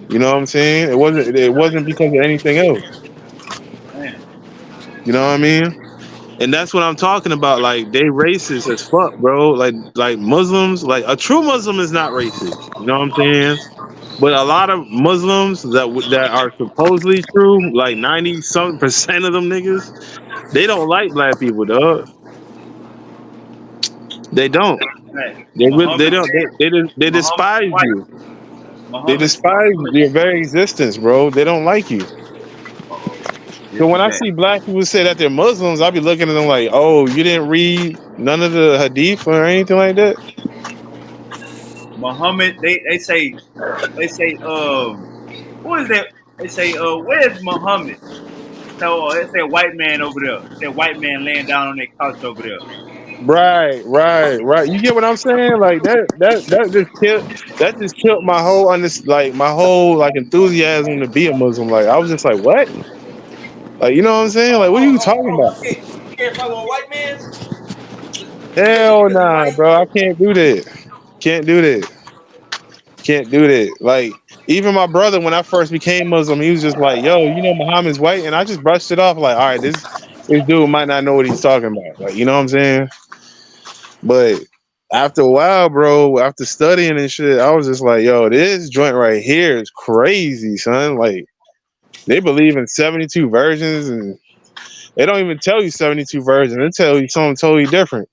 You know what I'm saying? It wasn't because of anything else. Man, You know what I mean? And that's what I'm talking about. Like they racist as fuck, bro. Like Muslims, like a true Muslim is not racist. You know what I'm saying? But a lot of Muslims that are supposedly true, like 90% of them niggas, they don't like black people, dog. They don't. Right. They Muhammad don't. said They Muhammad despise white. you. They Muhammad said despise your very existence, bro. They don't like you. uh-oh. So This when is I that. see black people say that they're Muslims, I be looking at them like, oh, you didn't read none of the hadith or anything like that. Muhammad, they say who is that? They say where's Muhammad? So it's that white man over there. That white man laying down on that couch over there. Right. You get what I'm saying? Like that just killed my whole my whole like enthusiasm to be a Muslim. Like I was just like, what? Like you know what I'm saying? Like what are you talking Oh, about? you can't follow a white man Hell because he nah, white. bro. I can't do that. Can't do that. Can't do that. Like even my brother, when I first became Muslim, he was just like, "Yo, you know Muhammad's white," and I just brushed it off. Like, all right, this dude might not know what he's talking about. Like, you know what I'm saying? But after a while, bro, after studying and shit, I was just like, "Yo, this joint right here is crazy, son." Like, they believe in 72 versions, and they don't even tell you 72 versions. They tell you something totally different.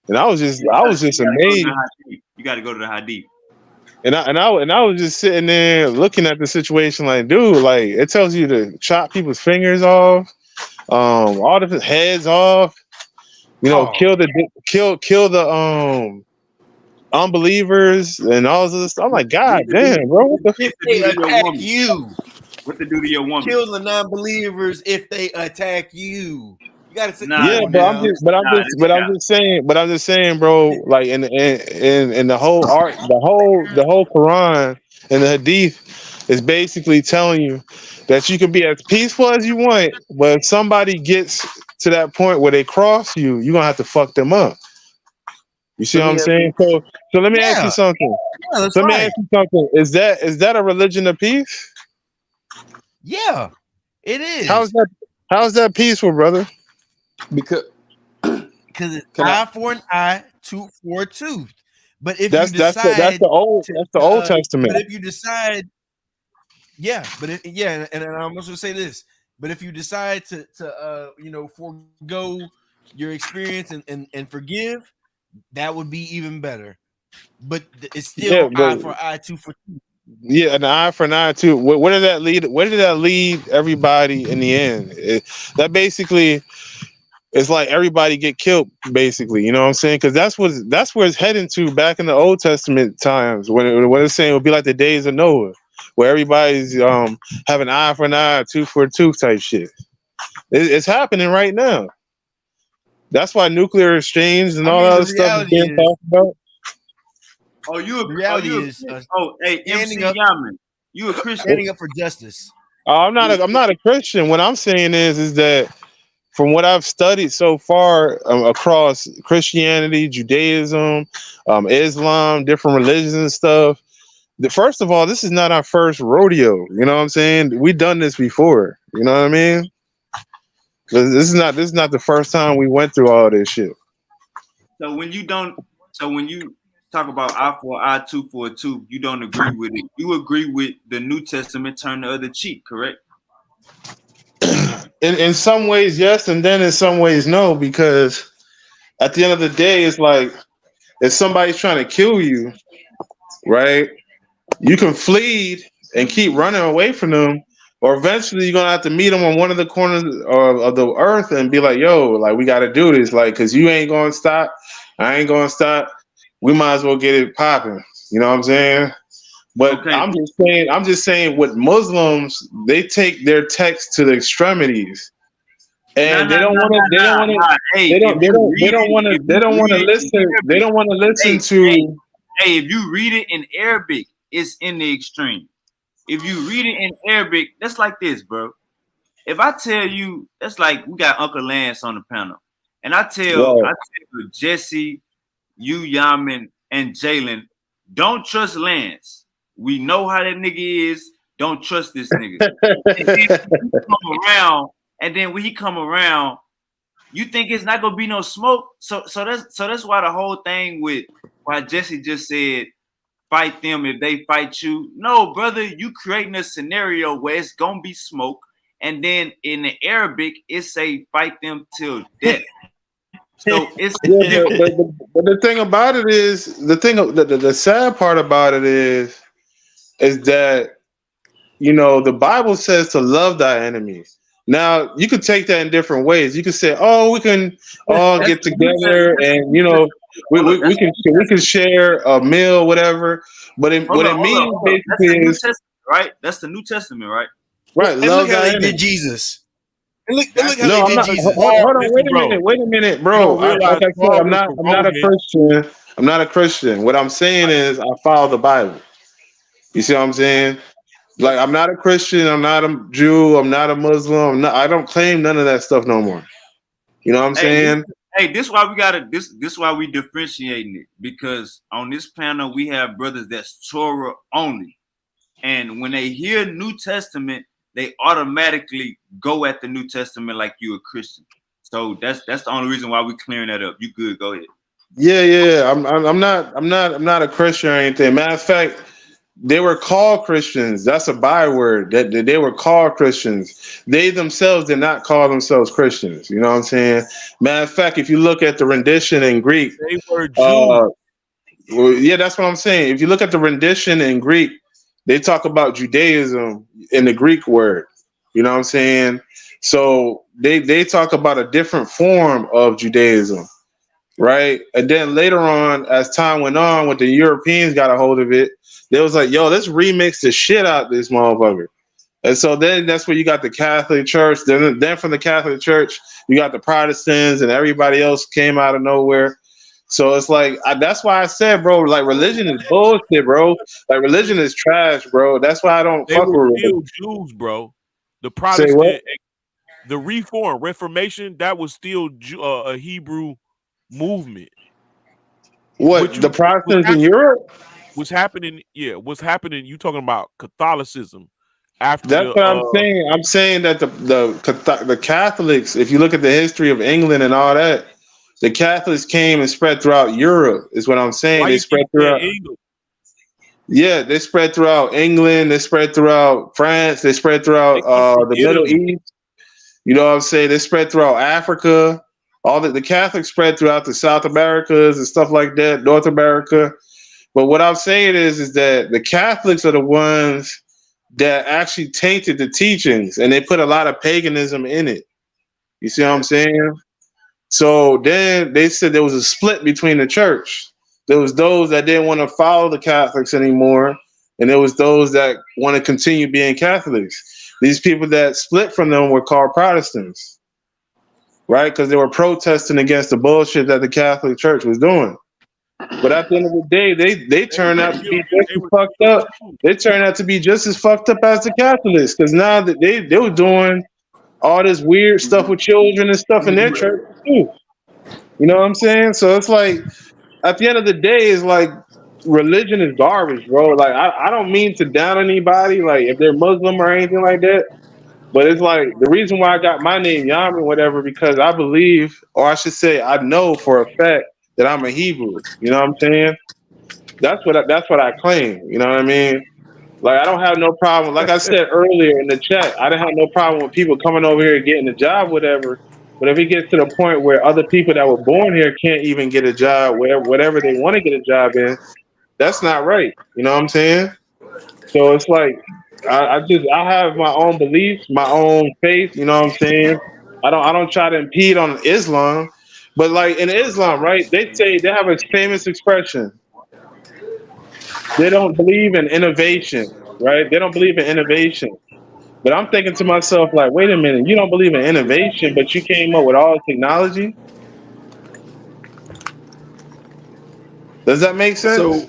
And I was You just gotta go to amazed. the hadith. You gotta go to the hadith. And I was just sitting there looking at the situation like, dude, like it tells you to chop people's fingers off, all the heads off, Oh, kill the unbelievers and all this other stuff. I'm like, God damn, bro, what the if What to they do to your attack woman? you, What to do to your woman? kill the non-believers if they attack you. Nah, Come yeah, on but now. I'm just saying, bro. Like in the whole art, the whole Quran and the Hadith is basically telling you that you can be as peaceful as you want, but if somebody gets to that point where they cross you, you're gonna have to fuck them up. You see Let what me I'm ask you. saying? So let me ask you Yeah, something. yeah, that's Let me right. ask you something. Is that a religion of peace? Yeah, it How's is that? How's that peaceful, brother? Because because it's can I? eye for an eye, tooth for a tooth. But if you That's decide that's the Old but Testament. if you decide, yeah, and I'm also say this. But if you decide to forego your experience and forgive, that would be even better. But it's Yeah, still but eye for eye, tooth for tooth. yeah, an eye for an eye too. Where did that lead? Where did that lead everybody in the end? That basically it's like everybody get killed. Basically, you know what I'm saying? Because that's where it's heading to back in the Old Testament times when it's saying it would be like the days of Noah, where everybody's having eye for an eye, tooth for a tooth type shit. It's happening right now. That's why nuclear exchange and I all mean, that the other stuff is reality being is, talked about. the reality you a is oh hey standing MC up, Yaman. You a Christian? standing up for justice. You a I'm not a Christian. What I'm saying is that from what I've studied so far across Christianity, Judaism, Islam, different religions and stuff. First of all, this is not our first rodeo. You know what I'm saying? We've done this before. You know what I mean? This is not the first time we went through all this shit. so when you don't so when you talk about eye for eye, tooth for a tooth, you don't agree with it. You agree with the New Testament turn the other cheek, correct? In some ways, yes, and then in some ways, no, because at the end of the day, it's like if somebody's trying to kill you, right? You can flee and keep running away from them, or eventually you're gonna have to meet them on one of the corners of the earth and be like, "Yo, like we got to do this, like, cause you ain't gonna stop, I ain't gonna stop. We might as well get it popping." You know what I'm saying? But Okay. I'm just saying, with Muslims, they take their text to the extremities, Nah, and nah, nah, nah, nah, nah. Hey, if you read it, if you read it in they Arabic, don't want to listen hey, hey, to. hey, if you read it in Arabic, it's in the extreme. If you read it in Arabic, that's like this, bro. If I tell you, that's like we got Uncle Lance on the panel, and Right. I tell Jesse, you, Yaman, and Jalen, don't trust Lance. We know how that nigga is. Don't trust this nigga. And then when he come around, and then when he come around, you think it's not gonna be no smoke. So that's why the whole thing with why Jesse just said fight them if they fight you. No, brother, you creating a scenario where it's gonna be smoke, and then in the Arabic it say fight them till death. So it's Yeah, different. but the thing about it is the sad part about it is that the Bible says to love thy enemies. Now you could take that in different ways. You could say, "Oh, we can all That's get the New together, Testament. and Hold up, that's the New we can Testament. share a meal, whatever." But what it means Hold up. That's the basically New is Testament, right? That's the New Testament, right? right, And look love how thy they did enemy. Jesus. And look That's how No, they I'm did not. Jesus. Paul. Hold on, Listen, bro. wait a minute, You bro. don't realize Like I said, Paul was the I'm not a Roman. Christian. I'm not a Christian. What I'm saying is, I follow the Bible. You see what I'm saying? Like I'm not a Christian. I'm not a Jew. I'm not a Muslim. I don't claim none of that stuff no more. You know what I'm Hey, saying? this why we gotta this why we differentiating it, because on this panel we have brothers that's Torah only, and when they hear New Testament, they automatically go at the New Testament like you a Christian. So that's the only reason why we clearing that up. You good? Go ahead. Yeah. I'm not a Christian or anything. Matter of fact, they were called Christians. That's a byword. That they were called Christians. They themselves did not call themselves Christians. You know what I'm saying? Matter of fact, if you look at the rendition in Greek, They were Jews. uh, well, yeah, that's what I'm saying. If you look at the rendition in Greek, they talk about Judaism in the Greek word. You know what I'm saying? So they talk about a different form of Judaism, right? And then later on, as time went on, when the Europeans got a hold of it, they was like, "Yo, let's remix the shit out this motherfucker." And so then that's where you got the Catholic Church. Then from the Catholic Church, you got the Protestants, and everybody else came out of nowhere. So it's like that's why I said, bro, like religion is bullshit, bro. Like religion is trash, bro. That's why I don't They fuck were with still religion. Jews, bro. The Say what? Protestant, the Reformation, that was still a Hebrew movement. What What the you was Protestants in happening? Europe? What's happening? Yeah, what's happening? You talking about Catholicism after That's the what I'm saying. I'm saying that the Catholics, if you look at the history of England and all that, the Catholics came and spread throughout Europe. Is what I'm saying. why They you keep spread saying throughout. England? Yeah, they spread throughout England. They spread throughout France. They spread throughout They come from the Middle Italy. East. You know what I'm saying? They spread throughout Africa. All the Catholics spread throughout the South Americas and stuff like that, North America. But what I'm saying is that the Catholics are the ones that actually tainted the teachings, and they put a lot of paganism in it. You see what I'm Yeah, saying? So then they said there was a split between the church. There was those that didn't want to follow the Catholics anymore, and there was those that want to continue being Catholics. These people that split from them were called Protestants, right? Because they were protesting against the bullshit that the Catholic Church was doing. But at the end of the day, they turned out to be just they as were fucked still up. Jews. They turned out to be just as fucked up as the Catholics, because now that they were doing all this weird stuff with children and stuff in their church too. You know what I'm saying? So it's like at the end of the day, it's like religion is garbage, bro. Like I don't mean to down anybody, like if they're Muslim or anything like that. But it's like the reason why I got my name Yamin, whatever, because I believe, or I should say, I know for a fact that I'm a Hebrew. You know what I'm saying? That's what I claim. You know what I mean? Like I don't have no problem. Like I said earlier in the chat, I don't have no problem with people coming over here and getting a job, whatever. But if it gets to the point where other people that were born here can't even get a job, where whatever they want to get a job in, that's not right. You know what I'm saying? So it's like I have my own beliefs, my own faith. You know what I'm saying? I don't try to impede on Islam, but like in Islam, right? They say they have a famous expression. They don't believe in innovation, right? They don't believe in innovation. But I'm thinking to myself, like, wait a minute, you don't believe in innovation, but you came up with all the technology. Does that make sense? So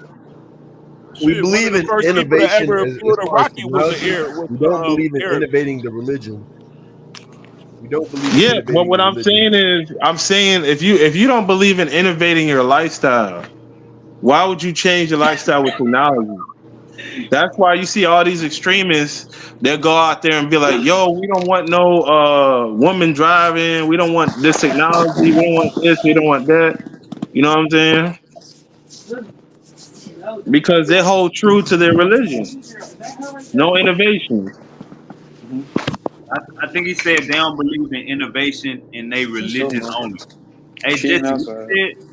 we Shit, one of believe the in first people to innovation ever as build a far as rocket was technology. We the don't believe in Arab. innovating the religion. We don't believe in Yeah, but innovating what the I'm religion. saying is, I'm saying if you don't believe in innovating your lifestyle, why would you change your lifestyle with technology? That's why you see all these extremists. They'll go out there and be like, "Yo, we don't want no woman driving. We don't want this technology. We don't want this. We don't want that." You know what I'm saying? Because they hold true to their religion. No innovation. Mhm. I think he said they don't believe in innovation in their She showed religion me. only. Hey She ain't Jesse, what outside. you said?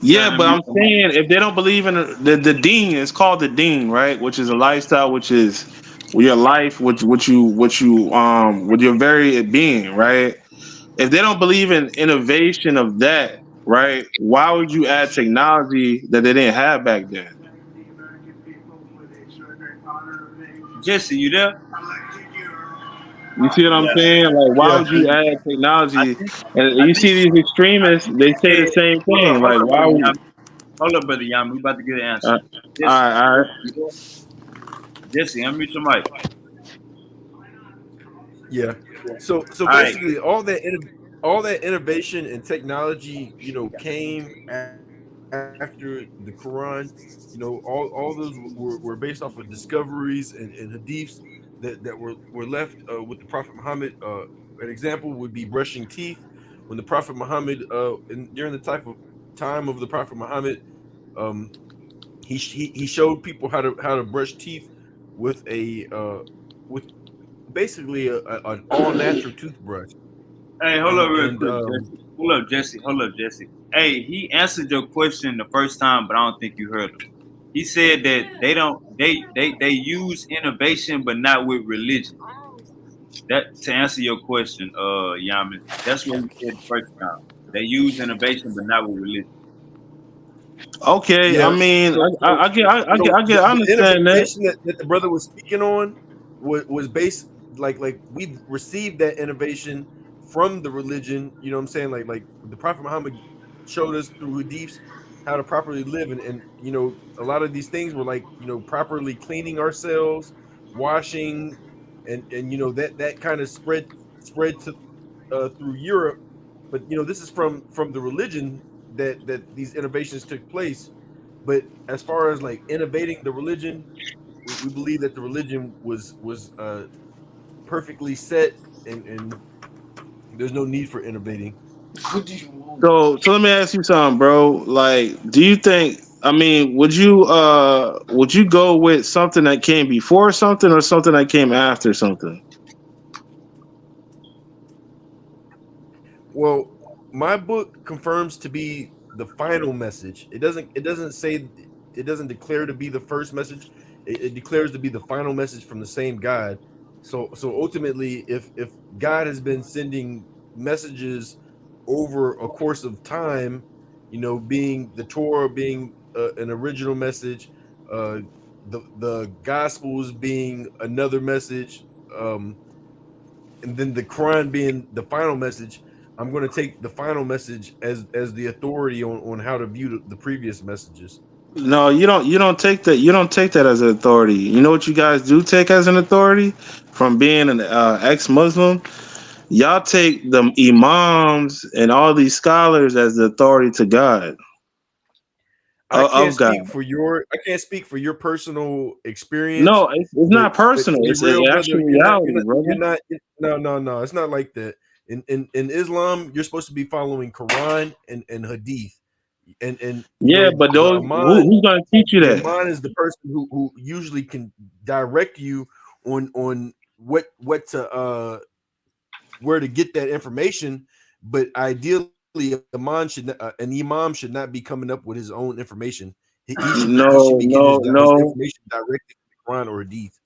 You Yeah, gotta but unmute I'm the mic. saying if they don't believe in the deen, it's called the deen, right? Which is a lifestyle, which is your life, which you with your very being, right? If they don't believe in innovation of that, right? Why would you add technology that they didn't have back then? Jesse, you there? You see what I'm Yeah. saying? Like, why Yeah. would you add I technology? think And I you think see these extremists, they say said, the same thing. hold Like, up, why brother would? Yami. Hold up, brother Yami. We about to get an Uh, answer. all Jesse, right, all right. you there? Jesse, unmute your mic. Yeah. So All right. basically, all that innovation and technology, came after the Quran. All those were based off of discoveries and hadiths that were left with the Prophet Muhammad. An example would be brushing teeth. When the Prophet Muhammad, during the time of the Prophet Muhammad, um, he showed people how to brush teeth with with basically an all natural toothbrush. Hey, hold up and real and quick, um Jesse. Hold up, Jesse. Hold up, Jesse. Hey, he answered your question the first time, but I don't think you heard him. He said that they don't they use innovation but not with religion. That to answer your question, Yaman. That's what he said the first time. They use innovation but not with religion. Okay, I yeah mean, so so I get, I the understand that. innovation that the brother was speaking on was based, like we received that innovation from the religion. You know what I'm saying? Like the Prophet Muhammad showed us through hadiths how to properly live, and a lot of these things were like properly cleaning ourselves, washing, and that kind of spread to through Europe. But this is from the religion that these innovations took place. But as far as like innovating the religion, we believe that the religion was perfectly set, and there's no need for innovating. What do you want? So let me ask you something, bro. Like, do you think? I mean, would you go with something that came before something or something that came after something? Well, my book confirms to be the final message. It doesn't say, it doesn't declare to be the first message. It declares to be the final message from the same God. So ultimately, if God has been sending messages over a course of time, being the Torah being an original message, uh, the Gospels being another message, and then the Quran being the final message, I'm going to take the final message as the authority on how to view the previous messages. No, you don't. You don't take that. You don't take that as an authority. You know what you guys do take as an authority from being an ex-Muslim. Y'all take the imams and all these scholars as the authority to God of God. I can't speak for your personal experience, No, it's but not to personal. be It's real, an brother, actual reality, you're brother. not no, it's not like that. In Islam, you're supposed to be following Quran and Hadith, and Yeah, but the those Aman. who's gonna teach you The that? Aman is the person who usually can direct you on what to where to get that information. But ideally, an imam should not be coming up with his own information. He should be No, getting no, his no. information directly from the Quran or Hadith.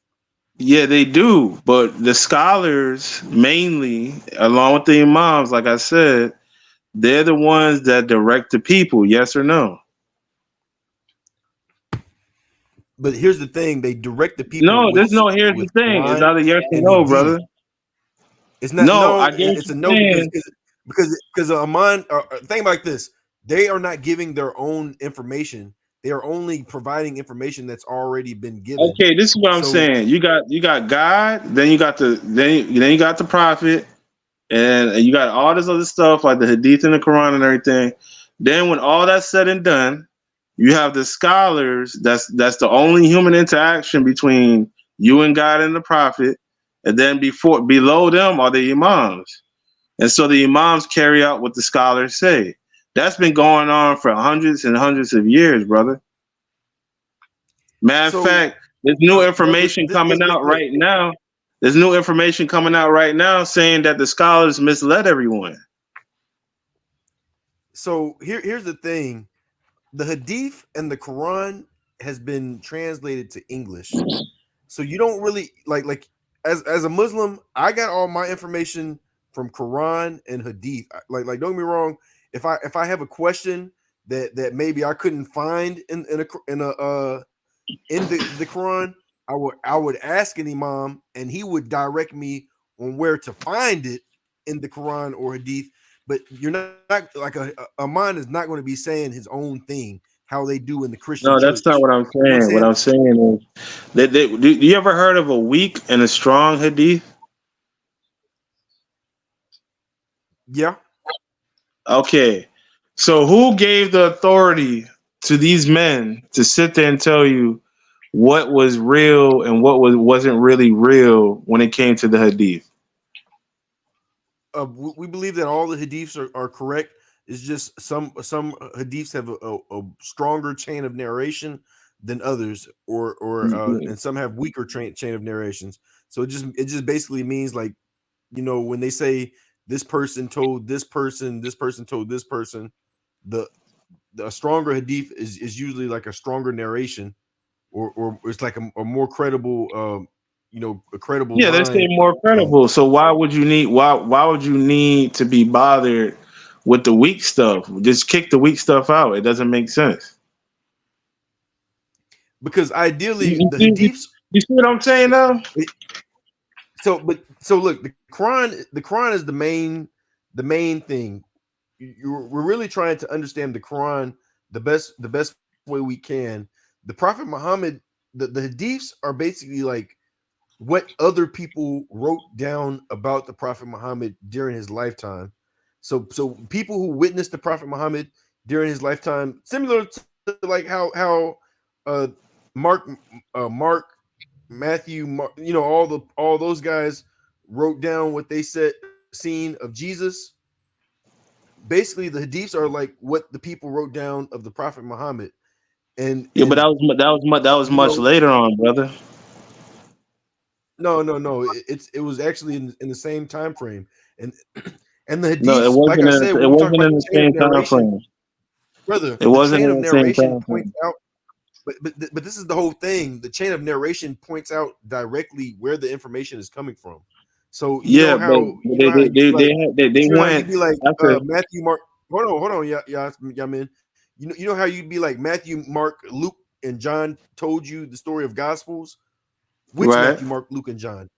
Yeah, they do, but the scholars mainly, along with the imams, like I said, they're the ones that direct the people. Yes or no? But here's the thing: they direct the people No, there's with no. Here's the thing. It's Quran not a yes or and no, Hadith. brother. It's not No, no. I get what It's a you're no saying. because Aman. Think like this: they are not giving their own information. They are only providing information that's already been given. Okay, this is what I'm So saying. You got God, then you got the prophet, and you got all this other stuff like the Hadith and the Quran and everything. Then when all that's said and done, You have the scholars. That's the only human interaction between you and God and the prophet. And then below them are the imams. And so the imams carry out what the scholars say. That's been going on for hundreds and hundreds of years, brother. Matter of So, fact, there's new brother, information coming out look. right now. There's new information coming out right now saying that the scholars misled everyone. So here's the thing: the Hadith and the Quran has been translated to English, so you don't really like as a Muslim, I got all my information from Quran and Hadith. Like don't get me wrong, if I have a question that maybe I couldn't find in the Quran, I would ask an imam and he would direct me on where to find it in the Quran or Hadith. But you're not like a man is not going to be saying his own thing how they do in the Christian No, that's not church. what I'm You know what I'm saying. What saying? I'm saying is do you ever heard of a weak and a strong hadith? Yeah. Okay. So who gave the authority to these men to sit there and tell you what was real and wasn't really real when it came to the hadith? We believe that all the hadiths are correct. It's just some hadiths have a stronger chain of narration than others, or and some have weaker chain of narrations. So it just basically means like when they say this person told this person told this person, the the stronger hadith is usually like a stronger narration, or it's like a more credible a credible Yeah, they say line. more credible. So why would you need to be bothered with the weak stuff? Just kick the weak stuff out. It doesn't make sense. Because You, ideally you the see hadiths. you see what I'm saying now? So look, the Quran is the main thing. We're really trying to understand the Quran the best way we can. The Prophet Muhammad, the hadiths are basically like what other people wrote down about the Prophet Muhammad during his lifetime. So people who witnessed the Prophet Muhammad during his lifetime, similar to like how Mark Mark Matthew, all those guys wrote down what they said seen of Jesus. Basically, the hadiths are like what the people wrote down of the Prophet Muhammad, and Yeah, but and that was you much know, later on, brother. no, it was actually in the same time frame, and and the No, hadiths, like I said, it when we talk wasn't about in the the chain of same time narration, frame. brother, It the wasn't chain in of the same narration time points frame. out. But this is the whole thing. The chain of narration points out directly where the information is coming from. So Yeah, but how you'd be like they went after. Matthew, Mark. Hold on, yeah, man. You know how you'd be like Matthew, Mark, Luke, and John told you the story of Gospels. Which Right, Matthew, Mark, Luke, and John?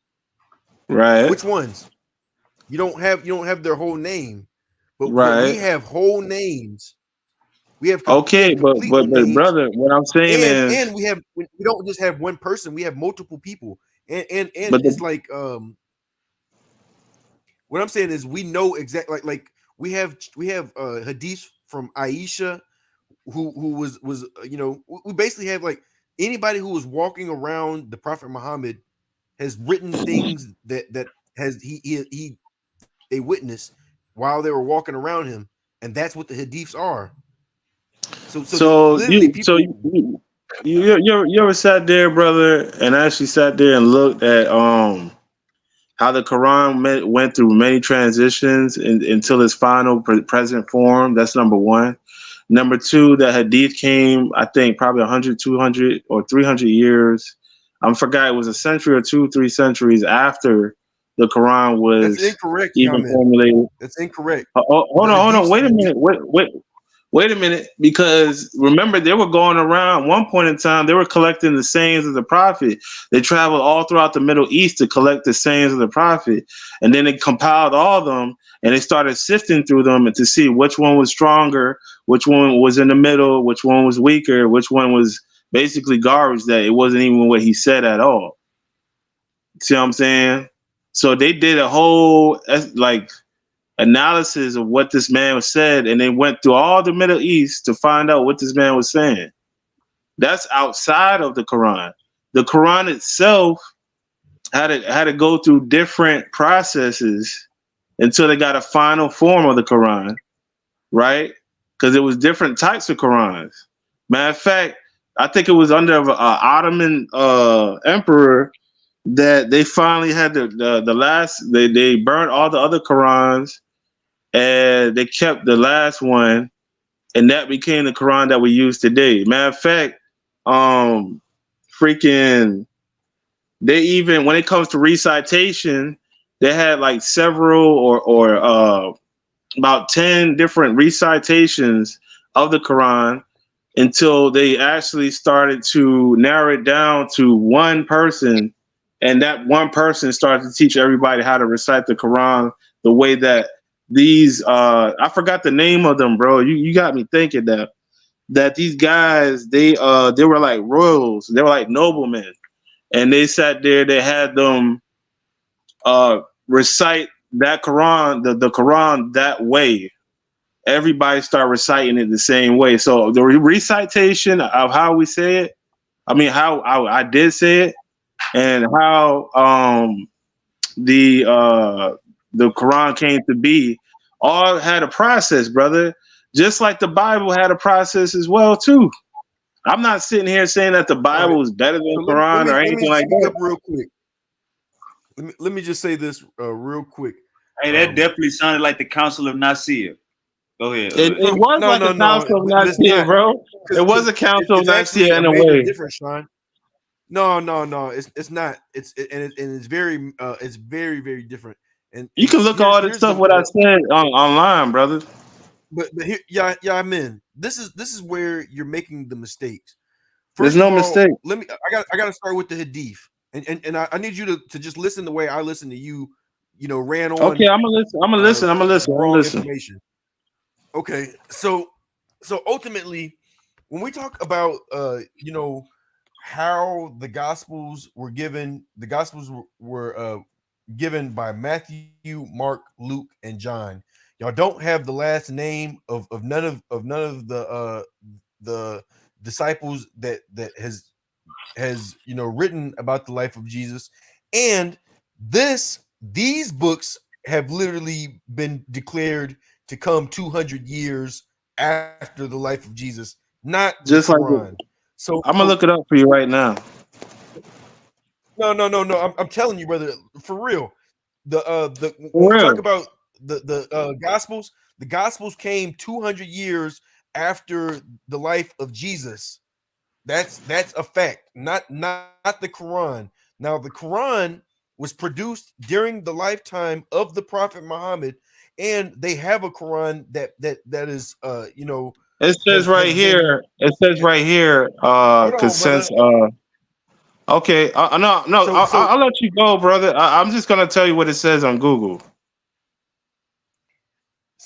right, Which ones? You don't have their whole name, but we right. have whole names. We have Okay, complete but names, brother, what I'm saying and is, we don't just have one person. We have multiple people, and but it's the, like what I'm saying is we know exactly like we have hadith from Aisha who was we basically have like anybody who was walking around the Prophet Muhammad has written things that has they witnessed while they were walking around him, and that's what the hadiths are. So they so literally you so people. you ever sat there, brother, and actually sat there and looked at how the Quran went through many transitions until its final present form. That's number one. Number two, the Hadith came, I think, probably 100, 200, or 300 years. I forgot, it was a century or two, 3 centuries after the Quran That's was incorrect, even Yamin. formulated. That's incorrect. Hold The on, hold on. hadiths, Wait a hadith. minute. Wait a minute. Because remember, they were going around one point in time, they were collecting the sayings of the prophet. They traveled all throughout the Middle East to collect the sayings of the prophet. And then they compiled all of them and they started sifting through them to see which one was stronger, which one was in the middle, which one was weaker, which one was basically garbage that it wasn't even what he said at all. See what I'm saying? So they did a whole like analysis of what this man said, and they went through all the Middle East to find out what this man was saying. That's outside of the Quran. The Quran itself had to go through different processes until they got a final form of the Quran, right? Because it was different types of Qurans. Matter of fact, I think it was under an Ottoman emperor that they finally had the last. They burned all the other Qurans and they kept the last one, and that became the Quran that we use today. Matter of fact, freaking, they even when it comes to recitation, they had like several or about 10 different recitations of the Quran until they actually started to narrow it down to one person, and that one person started to teach everybody how to recite the Quran the way that these I forgot the name of them, bro. You got me thinking that these guys, they were like royals, they were like noblemen, and they sat there, they had them recite that Quran, the Quran that way. Everybody start reciting it the same way. So the recitation of how we say it, I mean how I did say it, and how the Quran came to be, all had a process, brother. Just like the Bible had a process as well too. I'm not sitting here saying that the All right. Bible is better than So Quran or anything like speak that. up real quick. Let me just say this real quick. Hey, that definitely sounded like the Council of Nicaea. Go ahead. It was No, like no, a no, council of but it's Nicaea, not, bro. It was a because council of it's actually Nicaea a in a major way. difference, Sean. No, it's not. And it's very very different. You And can look at all the here's stuff what I said online, brother. but here, yeah, I'm in. This is where you're making the mistakes. There's First no of all, mistake. I got to start with the hadith, and I need you to just listen the way I listen to you. You know, ran Okay, on I'm gonna listen. I'm gonna listen. I'm gonna listen. I'm gonna wrong listen. information. Okay, so ultimately, when we talk about you know, how the gospels were given, the gospels were given by Matthew, Mark, Luke, and John. Y'all don't have the last name of none of the disciples that has written about the life of Jesus, and these books have literally been declared to come 200 years after the life of Jesus, not the Just like it. Quran. So I'm gonna look it up for you right now. no. I'm telling you, brother, for real. The when For we talk real. about the gospels, the gospels came 200 years after the life of Jesus. That's a fact, not the Quran. Now the Quran was produced during the lifetime of the Prophet Muhammad, and they have a Quran that is It says right has been. here. It says right here. Hold on, Cause brother. since okay. No. So I'll let you go, brother. I'm just gonna tell you what it says on Google.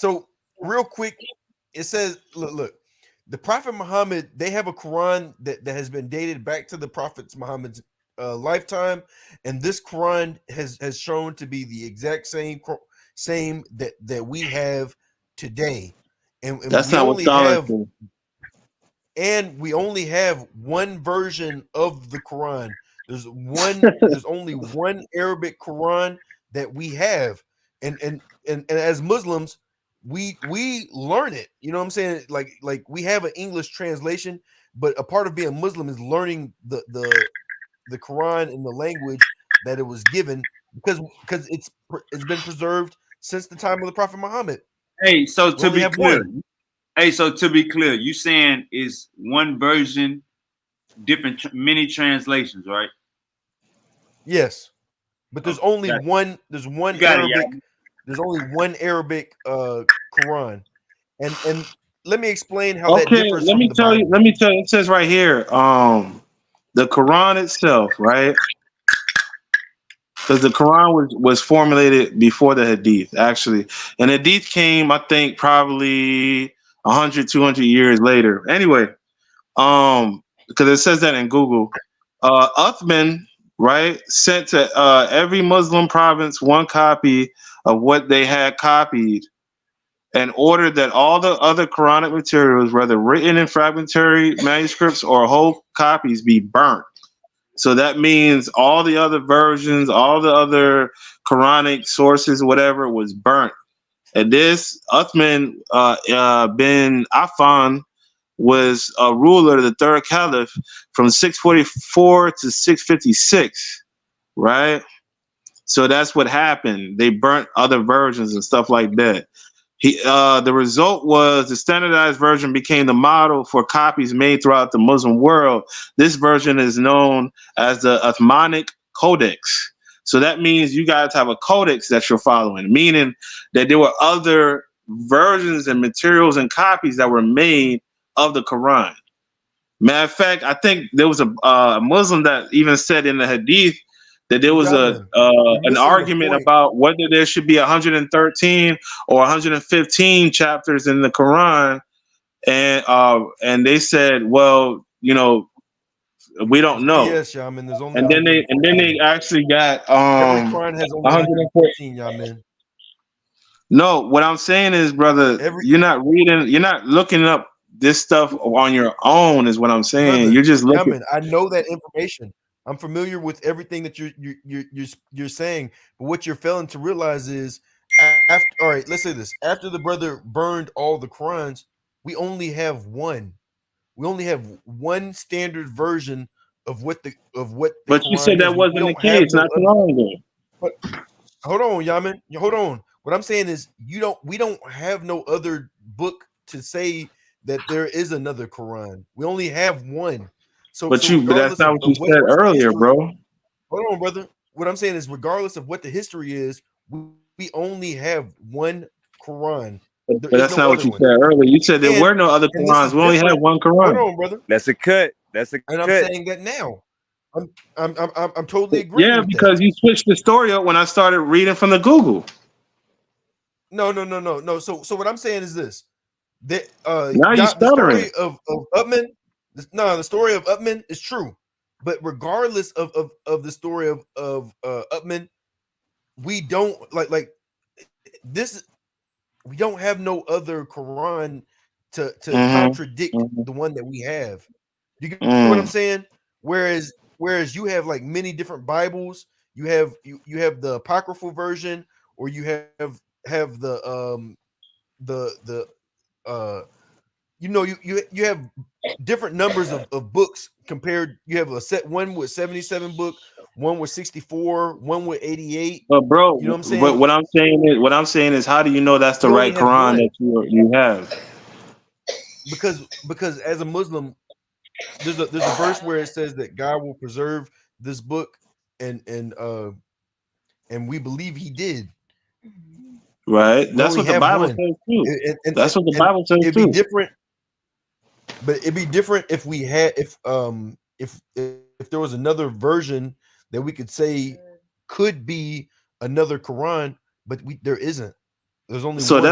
so real quick, it says, look, the Prophet Muhammad, they have a Quran that has been dated back to the Prophet Muhammad's lifetime, and this Quran has shown to be the exact same that we have today, and That's not what scholars say. we only have one version of the Quran. There's only one Arabic Quran that we have, and as Muslims, we learn it. You know what I'm saying? Like we have an English translation, but a part of being Muslim is learning the Quran in the language that it was given, because it's been preserved since the time of the Prophet Muhammad. Hey, so We to only be have clear, one. you saying is one version, different many translations, right? Yes. But there's Okay, only got one. There's one you got it, Arabic. y'all. There's only one Arabic Quran, and let me explain how that Okay, differs let from me the tell you. Bible. Let me tell you. It says right here. The Quran itself, right? Because the Quran was formulated before the Hadith, actually, and Hadith came, I think, probably 100, 200 years later. Anyway, because it says that in Google. Uthman, right, sent to every Muslim province one copy of what they had copied and ordered that all the other Quranic materials, whether written in fragmentary manuscripts or whole copies, be burnt. So that means all the other versions, all the other Quranic sources, whatever, was burnt. And this Uthman bin Affan was a ruler, the third caliph, from 644 to 656, right? So that's what happened. They burnt other versions and stuff like that. The result was the standardized version became the model for copies made throughout the Muslim world. This version is known as the Uthmanic Codex. So that means you guys have a codex that you're following, meaning that there were other versions and materials and copies that were made of the Quran. Matter of fact, I think there was a Muslim that even said in the Hadith that there was Yaman, you're an missing the argument point. about whether there should be 113 or 115 chapters in the Quran, and they said, well, we It's don't know. BS, Yaman. There's only And then they 114. actually got Every Quran has only 140. 114, Yaman. No, what I'm saying is, brother, Every you're not looking up this stuff on your own, is what I'm saying. brother, You're just looking. Yaman, I know that information. I'm familiar with everything that you're saying, but what you're failing to realize is after. All right, let's say this: after the brother burned all the Qurans, we only have one. We only have one standard version of what the But you Quran said is. that We wasn't the don't have case no not too other. long ago. But hold on, Yaman. Hold on. What I'm saying is we don't have no other book to say that there is another Quran. We only have one. So But that's regardless not what you of said what's the earlier, history, bro. hold on, brother. What I'm saying is regardless of what the history is, we only have one Quran. There But is that's no not what other you one. said earlier. You said there were And no other this is Qurans. We only had different. one Hold Quran. on, brother. That's a cut. That's a And I'm cut. saying that now. I'm totally agreeing Yeah, with that. because you switched the story up when I started reading from the Google. No. So what I'm saying is this: that Now you the stuttering. story of Upman, the story of Upman is true, but regardless of the story of Upman, we don't like this. We don't have no other Quran to Mm-hmm. contradict Mm-hmm. the one that we have. You get what I'm Mm. saying? Whereas you have like many different Bibles, you have the apocryphal version, or you have the you have different numbers of books compared. You have a set one with 77 book, one with 64, one with 88. But bro, You know what I'm but saying? what I'm saying is, how do you know that's the We right only have Quran one that you have? because as a Muslim, there's a verse where it says that God will preserve this book, and and we believe He did. Right? We That's only what the have Bible one, says too. and That's what the and Bible says it'd be too. different. But it'd be different if we had if there was another version that we could say could be another Quran, but there isn't. There's only So one.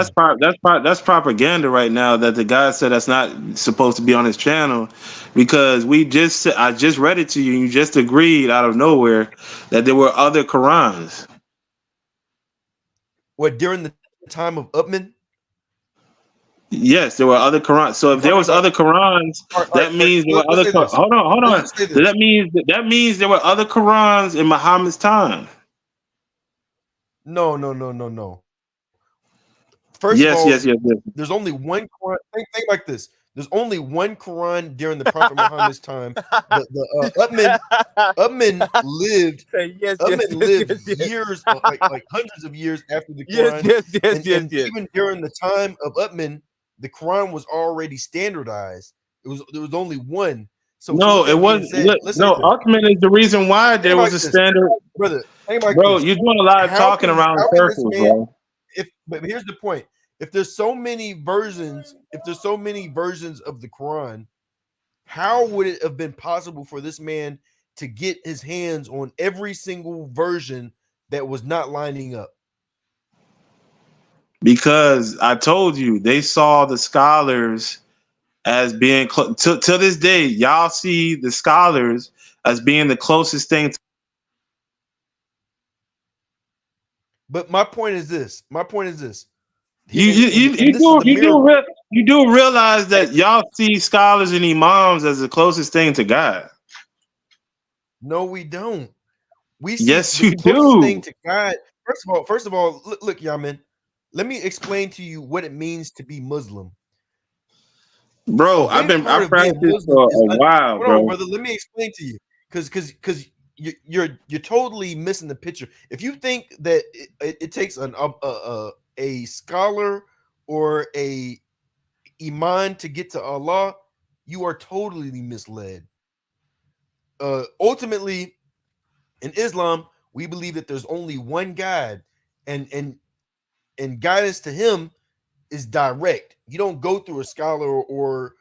that's propaganda right now that the guy said that's not supposed to be on his channel, because I just read it to you and you just agreed out of nowhere that there were other Qurans. What during the time of Upman? Yes, there were other Qurans. So You if there talking was about? other Qurans, that means there were Let's other. say this. Hold on. Let's say So this. that means there were other Qurans in Muhammad's time. No. First of Yes, all, yes, yes, yes. there's only one Quran. Think like this. There's only one Quran during the Prophet Muhammad's time. The Upman lived. Say yes, yes, Upman yes, lived yes, yes. years, like hundreds of years after the Yes, Quran, yes, yes, yes, and yes. even during the time of Upman, the Quran was already standardized. There was only one. So No, with it that being wasn't. said, let's say No, this, Uthman is the reason why think there like was a this, standard. brother. Think like Bro, this. you're doing a lot of How talking can around this circles, man? bro. But here's the point: if there's so many versions, of the Quran, how would it have been possible for this man to get his hands on every single version that was not lining up? Because I told you they saw the scholars as being to this day. Y'all see the scholars as being the closest thing. But my point is this. My point is this. You And you you, and you this is do the you do miracle. you do realize that y'all see scholars and imams as the closest thing to God. No, we don't. We see Yes, the you closest thing do, to God. First of all, look, Yaman. Let me explain to you what it means to be Muslim. A bro. big part I've of being practiced Muslim for a is while, hold on, bro. brother. Let me explain to you, because you're totally missing the picture. If you think that it takes a scholar or a iman to get to Allah, you are totally misled. Ultimately, in Islam, we believe that there's only one God, and guidance to Him is direct. You don't go through a scholar or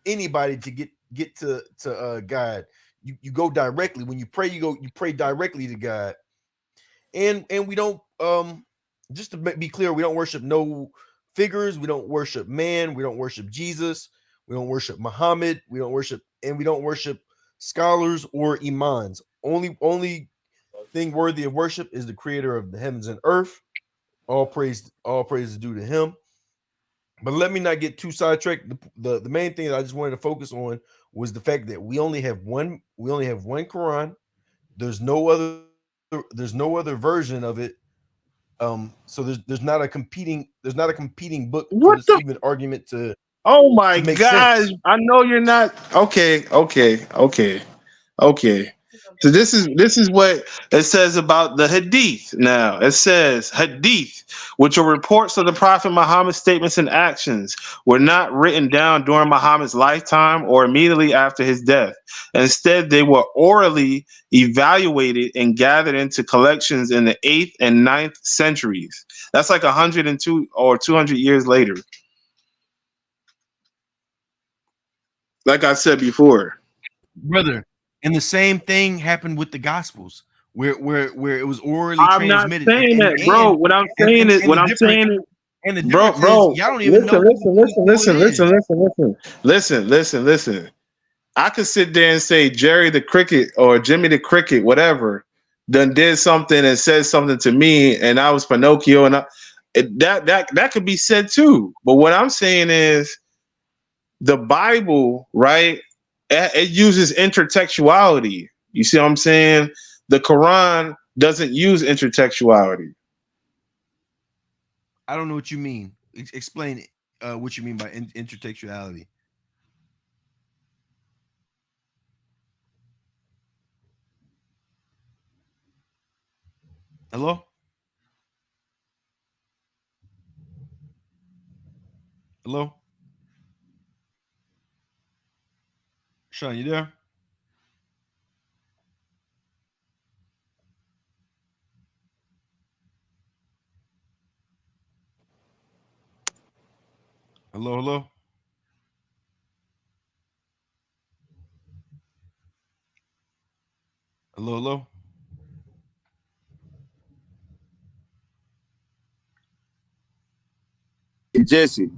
anybody to get to God. You go directly. When you pray, you pray directly to God. And we don't just to be clear, we don't worship no figures, we don't worship man, we don't worship Jesus, we don't worship Muhammad, we don't worship scholars or imams. Only thing worthy of worship is the creator of the heavens and earth. All praise is due to him. But let me not get too sidetracked. The main thing that I just wanted to focus on was the fact that we only have one Quran. There's no other version of it. So there's not a competing book for What this the? even argument Oh my to make gosh! sense. I know you're not. Okay. So this is what it says about the hadith. Now it says hadith, which are reports of the Prophet Muhammad's statements and actions, were not written down during Muhammad's lifetime or immediately after his death. Instead, they were orally evaluated and gathered into collections in the 8th and 9th centuries. That's like 102 or 200 years later. Like I said before. Brother. And the same thing happened with the Gospels, where it was orally I'm not transmitted, and saying and that, bro. and What I'm and saying and, is, and what the I'm difference saying is, and the bro, difference is bro. y'all don't even know Listen, who listen, who, listen, who it listen, listen, is. listen, listen, listen, listen, listen. I could sit there and say Jerry the Cricket or Jimmy the Cricket, whatever, done did something and said something to me, and I was Pinocchio, and that could be said too. But what I'm saying is, the Bible, right? It uses intertextuality. You see what I'm saying? The Quran doesn't use intertextuality. I don't know what you mean. Explain what you mean by intertextuality. Hello, hello, Sean, you there? Hello, hello, hello, hello. Hey, Jesse.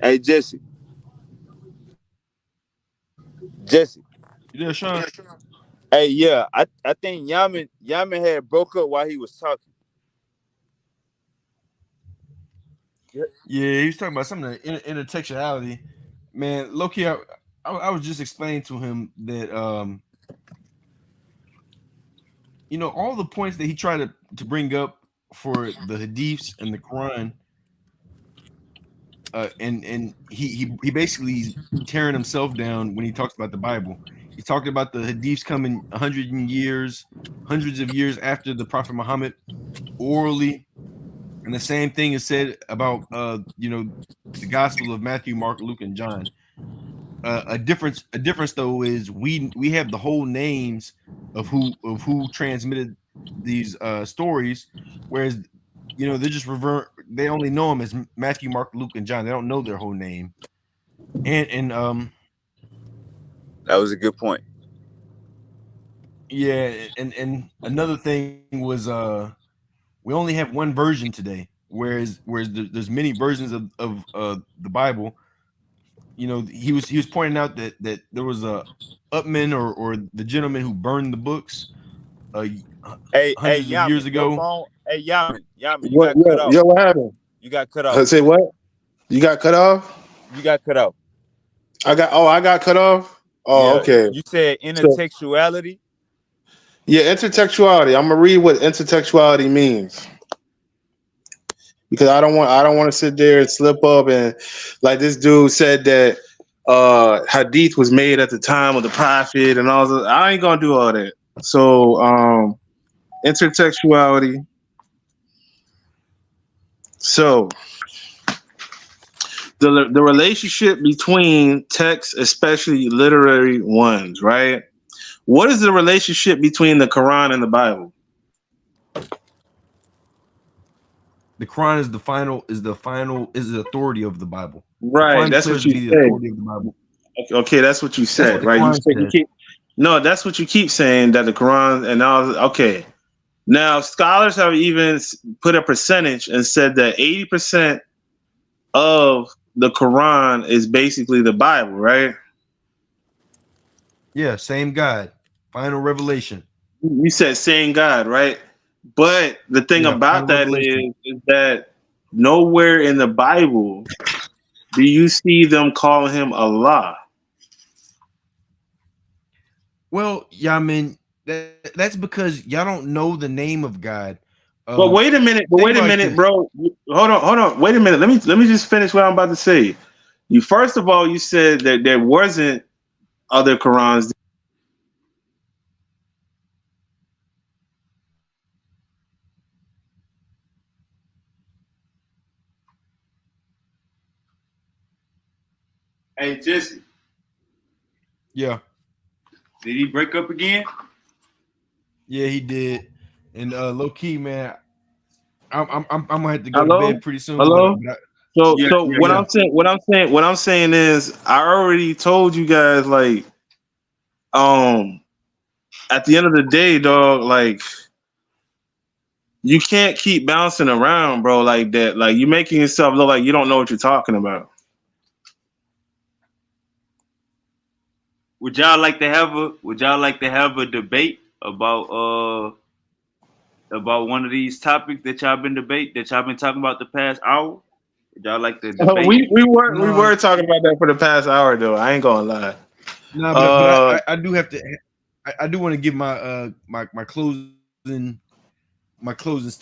Hey, Jesse. Jesse. You there, Sean? Hey, yeah. I think Yaman had broke up while he was talking. Yeah. Yeah, he was talking about something intertextuality. Man, Loki, I was just explaining to him that all the points that he tried to bring up for the hadiths and the Quran, and he basically is tearing himself down when he talks about the Bible. He talked about the hadiths coming 100 years, hundreds of years after the Prophet Muhammad orally, and the same thing is said about the Gospel of Matthew, Mark, Luke, and John. A difference though is we have the whole names of who transmitted these stories, whereas they're just revert. They only know them as Matthew, Mark, Luke, and John. They don't know their whole name. And That was a good point. yeah, and another thing was we only have one version today, whereas there's many versions of the Bible. he was pointing out that there was a Upman or the gentleman who burned the books uh Hey, hundreds of years Yaman, your ago. phone. Hey, Yaman, you What? got cut off. What happened? You got cut off. Say what? You got cut off? You got cut off. I got cut off. Oh, Yeah, okay. you said So intertextuality. yeah, intertextuality. I'm gonna read what intertextuality means because I don't want to sit there and slip up and like this dude said that hadith was made at the time of the prophet and all that. I ain't gonna do all that. So intertextuality. So the relationship between texts, especially literary ones, right? What is the relationship between the Quran and the Bible? The Quran is the authority of the Bible. The Right, Quran that's declares what to you be the said. authority of the Bible. Okay, that's what you That's what said, the right? You Quran said you says. keep no, that's what you keep saying that the Quran and all. Okay, now scholars have even put a percentage and said that 80% of the Quran is basically the Bible, right? Yeah, same God, final revelation. You said saying God, right? But the thing Yeah, about final that revelation. is that nowhere in the Bible do you see them calling him Allah. Well, yeah, I mean that's because y'all don't know the name of God. But wait a minute, Think about it like this. bro. Hold on. Wait a minute. Let me just finish what I'm about to say. You first of all, you said that there wasn't other Qurans. Hey Jesse, Yeah, did he break up again? yeah, he did. And low key, man, I'm gonna have to go to Hello, bed pretty soon. hello. Yeah, So yeah, what yeah. Yeah, I'm saying is, I already told you guys, like, at the end of the day, dog, like, you can't keep bouncing around, bro, like that. Like, you're making yourself look like you don't know what you're talking about. Would y'all like to have a debate about one of these topics that y'all been talking about the past hour? Would y'all like to debate? We no, were talking about that for the past hour, though. I ain't gonna lie. no, but Uh, I do have to. I do want to give my closing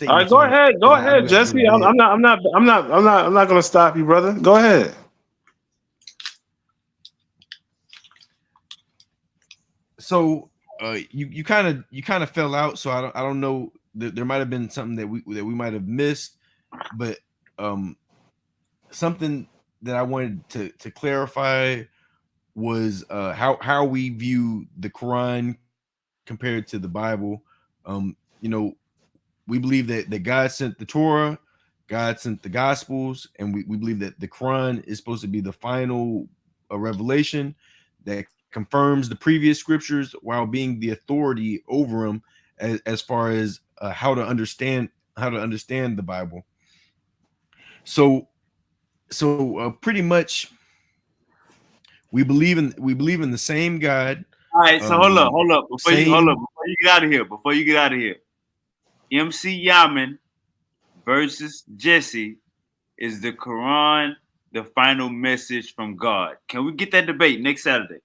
all right, statements on it go because I do ahead, have to go to Jesse. bed. I'm not gonna stop you, brother. Go ahead. So you kind of fell out. So I don't know. There might have been something that we might have missed, but um something that I wanted to clarify was how we view the Quran compared to the Bible. You know, we believe that God sent the Torah, God sent the Gospels, and we believe that the Quran is supposed to be the final revelation that confirms the previous scriptures while being the authority over them as far as how to understand the Bible. So pretty much we believe in the same God, All right, so hold up, um, same. before you get out of here, MC Yaman versus Jesse, is the Quran the final message from God? Can we get that debate next Saturday?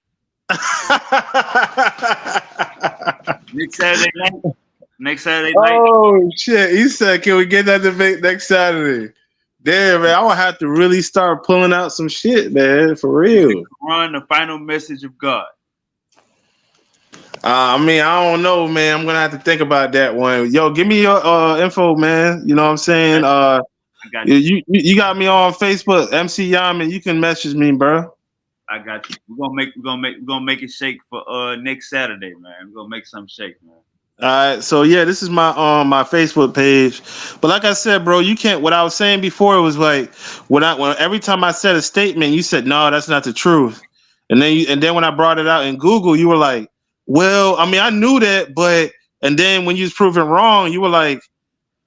Next Saturday night? Next Saturday night? Oh shit! He said, "Can we get that debate next Saturday?" Damn, man, I would have to really start pulling out some shit, man, for Is the real. Quran the final message of God? I mean, I don't know, man. I'm gonna have to think about that one. Yo, give me your info, man. You know what I'm saying? I got you. You got me on Facebook, MC Yaman. You can message me, bro. I got you. We're gonna make it shake for next Saturday, man. We're gonna make something shake, man. All right, so yeah, this is my Facebook page. But like I said, bro, you can't. What I was saying before was like when every time I said a statement, you said no, that's not the truth. And then when I brought it out in Google, you were like, well, I mean, I knew that, but and then when you was proven wrong, you were like,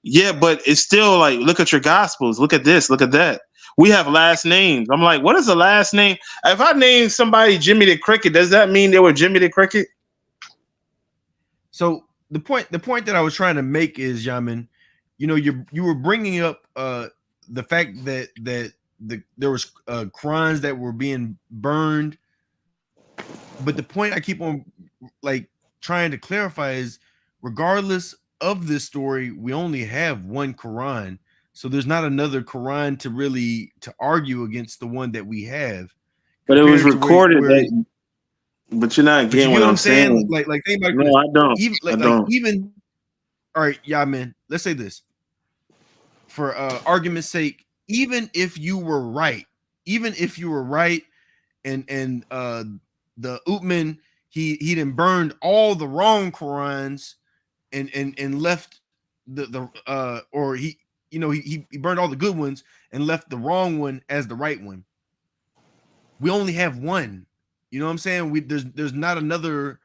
yeah, but it's still like, look at your gospels, look at this, look at that. we have last names. I'm like, what is a last name? If I name somebody Jimmy the Cricket, does that mean they were Jimmy the Cricket? So the point that I was trying to make is, Yamin, you were bringing up the fact that there was Qurans that were being burned, but the point I keep on like trying to clarify is, regardless of this story, we only have one Quran, so there's not another Quran to argue against the one that we have, But it was compared to recorded where that. But you're not but you getting get what what I'm I'm saying? saying. Like think about this. No, I don't. Even I don't. even all right, yeah, man. Let's say this for argument's sake. Even if you were right, and the Uthman he done burned all the wrong Qurans and left the or he burned all the good ones and left the wrong one as the right one. We only have one. You know what I'm saying? There's not another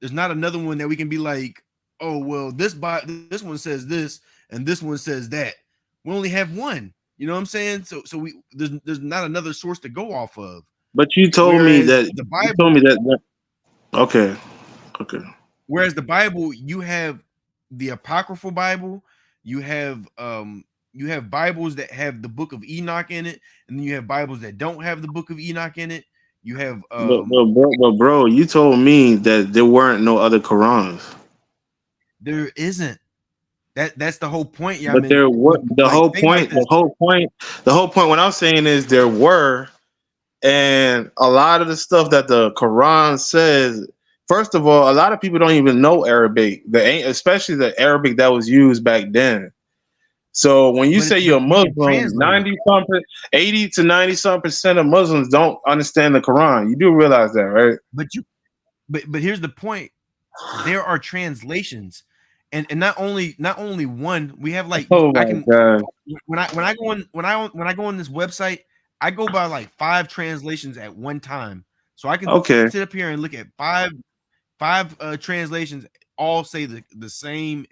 one that we can be like, oh well, this one says this and this one says that. We only have one. You know what I'm saying? So there's not another source to go off of. But you told me Whereas that. the You told Bible, me that. Okay. Okay. you have the apocryphal Bible, you have Bibles that have the book of Enoch in it, and then you have Bibles that don't have the book of Enoch in it. You have But bro, you told me that there weren't no other Qurans. there isn't. That's the whole point. Yeah, I But mean, there were the like whole think about point. this. The whole point. What I'm saying is there were, and a lot of the stuff that the Quran says. First of all, a lot of people don't even know Arabic. Especially the Arabic that was used back then. So when you say you're a But you can Muslim, translate it. 90 something, 80 to 90% of Muslims don't understand the Quran. You do realize that, right? But you but here's the point. There are translations. And not only one, we have like Oh I my can god. when I go on this website, I go by like 5 translations at one time. So I can Okay. sit up here and look at five translations, all say the same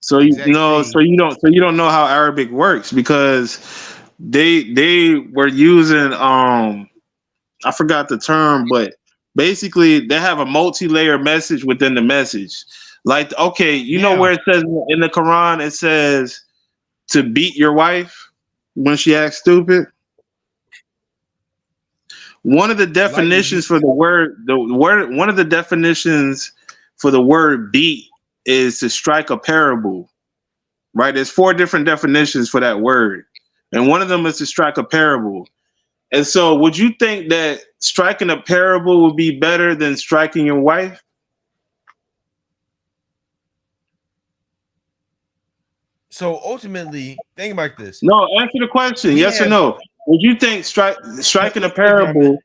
So exact thing. so you don't know how Arabic works because they were using I forgot the term, but basically they have a multi-layer message within the message. Like, okay, you know Yeah, where it says in the Quran, it says to beat your wife when she acts stupid. One of the lightly definitions beat. for one of the definitions for the word beat is to strike a parable, right? There's 4 different definitions for that word, and one of them is to strike a parable. And so, would you think that striking a parable would be better than striking your wife? So ultimately, think about this. No, answer the question, We yes or have no. Would you think striking a look, yeah, man. parable?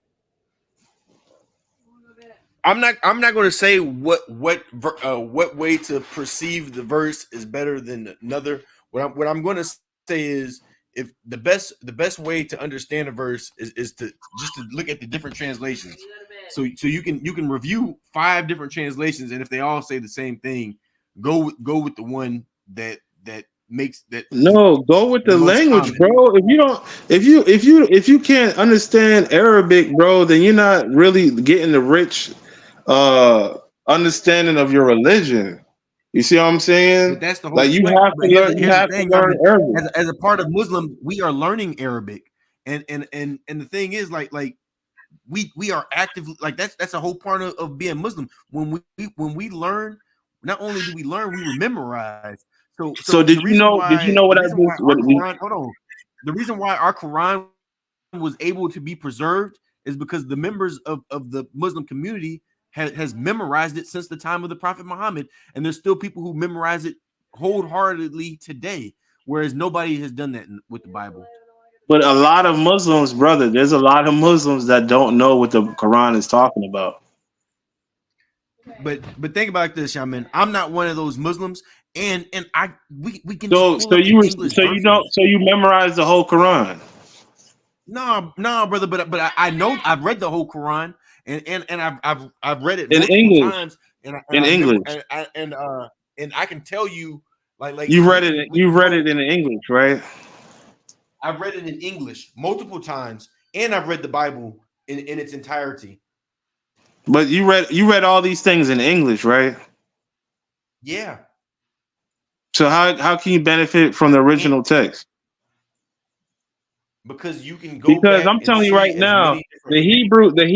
I'm not going to say what way to perceive the verse is better than another. What I'm going to say is, if the best way to understand a verse is to just to look at the different translations. So you can review 5 different translations, and if they all say the same thing, go with the one that makes that is No, go with the the most language, common. bro. If you don't, if you can't understand Arabic, bro, then you're not really getting the rich uh understanding of your religion. You see what I'm But saying? that's the whole Like point. But here's the, you here's the have to thing. I learn mean, Arabic. as a part of Muslim, we are learning Arabic, and the thing is, like we are actively, like that's a whole part of being Muslim. When we learn, not only do we learn, we memorize. So So the reason did you why know the what I reason why just our what we Quran, hold on, the reason why our Quran was able to be preserved is because the members of the Muslim community has memorized it since the time of the Prophet Muhammad, and there's still people who memorize it wholeheartedly today, whereas nobody has done that with the Bible. but a lot of Muslims, brother, there's a lot of Muslims that don't know what the Quran is talking about. But think about this, y'all, man. I'm not one of those Muslims, and we can just So pull up the English so you don't versions. so you memorize the whole Quran No, brother. But I know I've read the whole Quran, and I've read it in multiple English. times, and In I remember English. and I can tell you like You we read it. can we You can read go. it in English, right? I've read it in English multiple times, and I've read the Bible in its entirety. But you read all these things in English, right? Yeah. So how can you benefit from the And original text? because you can go Because I'm back and telling you right see as now, many different. the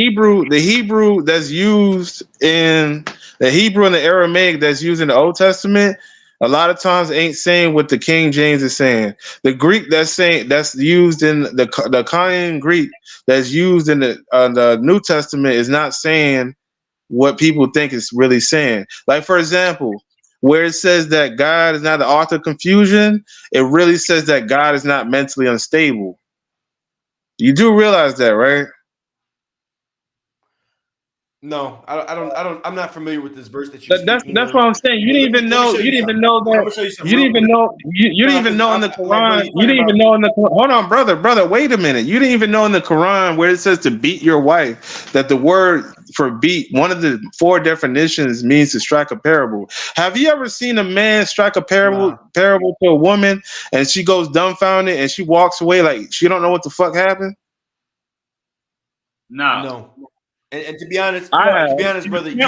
Hebrew that's used in the Hebrew and the Aramaic that's used in the Old Testament, a lot of times ain't saying what the King James is saying. The Greek that's used in the Koine Greek that's used in the New Testament is not saying what people think it's really saying. Like, for example, where it says that God is not the author of confusion, it really says that God is not mentally unstable. You do realize that, right? No, I'm not familiar with this verse that you're That's speaking that's what of. I'm saying. You But didn't even let me know. show You you didn't even something. know I'm that. gonna show you something You real didn't even quick. know. You didn't No, even because know in I'm the like, brother, Quran. you're You talking didn't even about. know in the. Hold on, brother. Wait a minute. You didn't even know in the Quran where it says to beat your wife that the word for beat, one of the four definitions, means to strike a parable. Have you ever seen a man strike a Nah, parable to a woman and she goes dumbfounded and she walks away like she don't know what the fuck happened? Nah. no. And I have. to be honest, In the brother, pimp,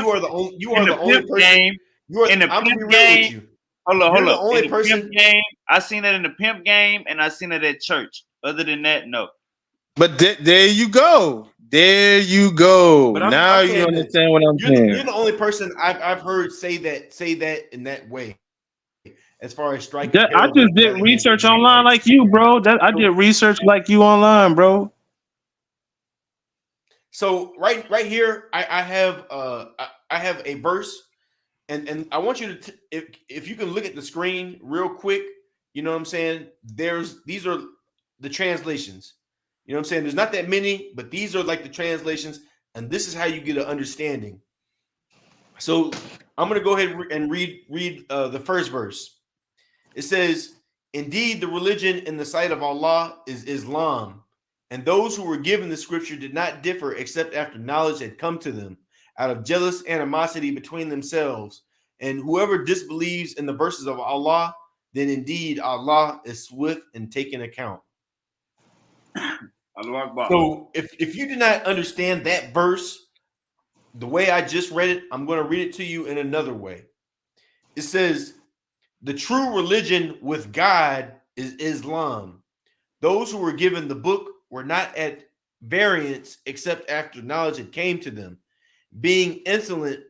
you in are the the only pimp person. game, You are. in the I'm gonna be pimp real with game. you. Hold You're the up. In only the pimp person. game, I seen it in the pimp game, and I seen it at church. Other than that, no. But there you go. There you go. But Now I'm you saying this. understand what I'm You're saying. the only person I've heard say that in that way, as far as strike a I parable just did against research his online wife. like you, bro. I did So research like you online, bro. so right here, I have a verse, and I want you to if you can look at the screen real quick, you know what I'm saying? These are the translations. You know what I'm saying? There's not that many, but these are like the translations, and this is how you get an understanding. So I'm gonna go ahead and read the first verse. It says, "Indeed, the religion in the sight of Allah is Islam, and those who were given the scripture did not differ except after knowledge had come to them, out of jealous animosity between themselves. And whoever disbelieves in the verses of Allah, then indeed Allah is swift in taking account." Allahu Akbar. So if you did not understand that verse the way I just read it, I'm going to read it to you in another way. It says, "The true religion with God is Islam. Those who were given the book were not at variance except after knowledge had came to them, being insolent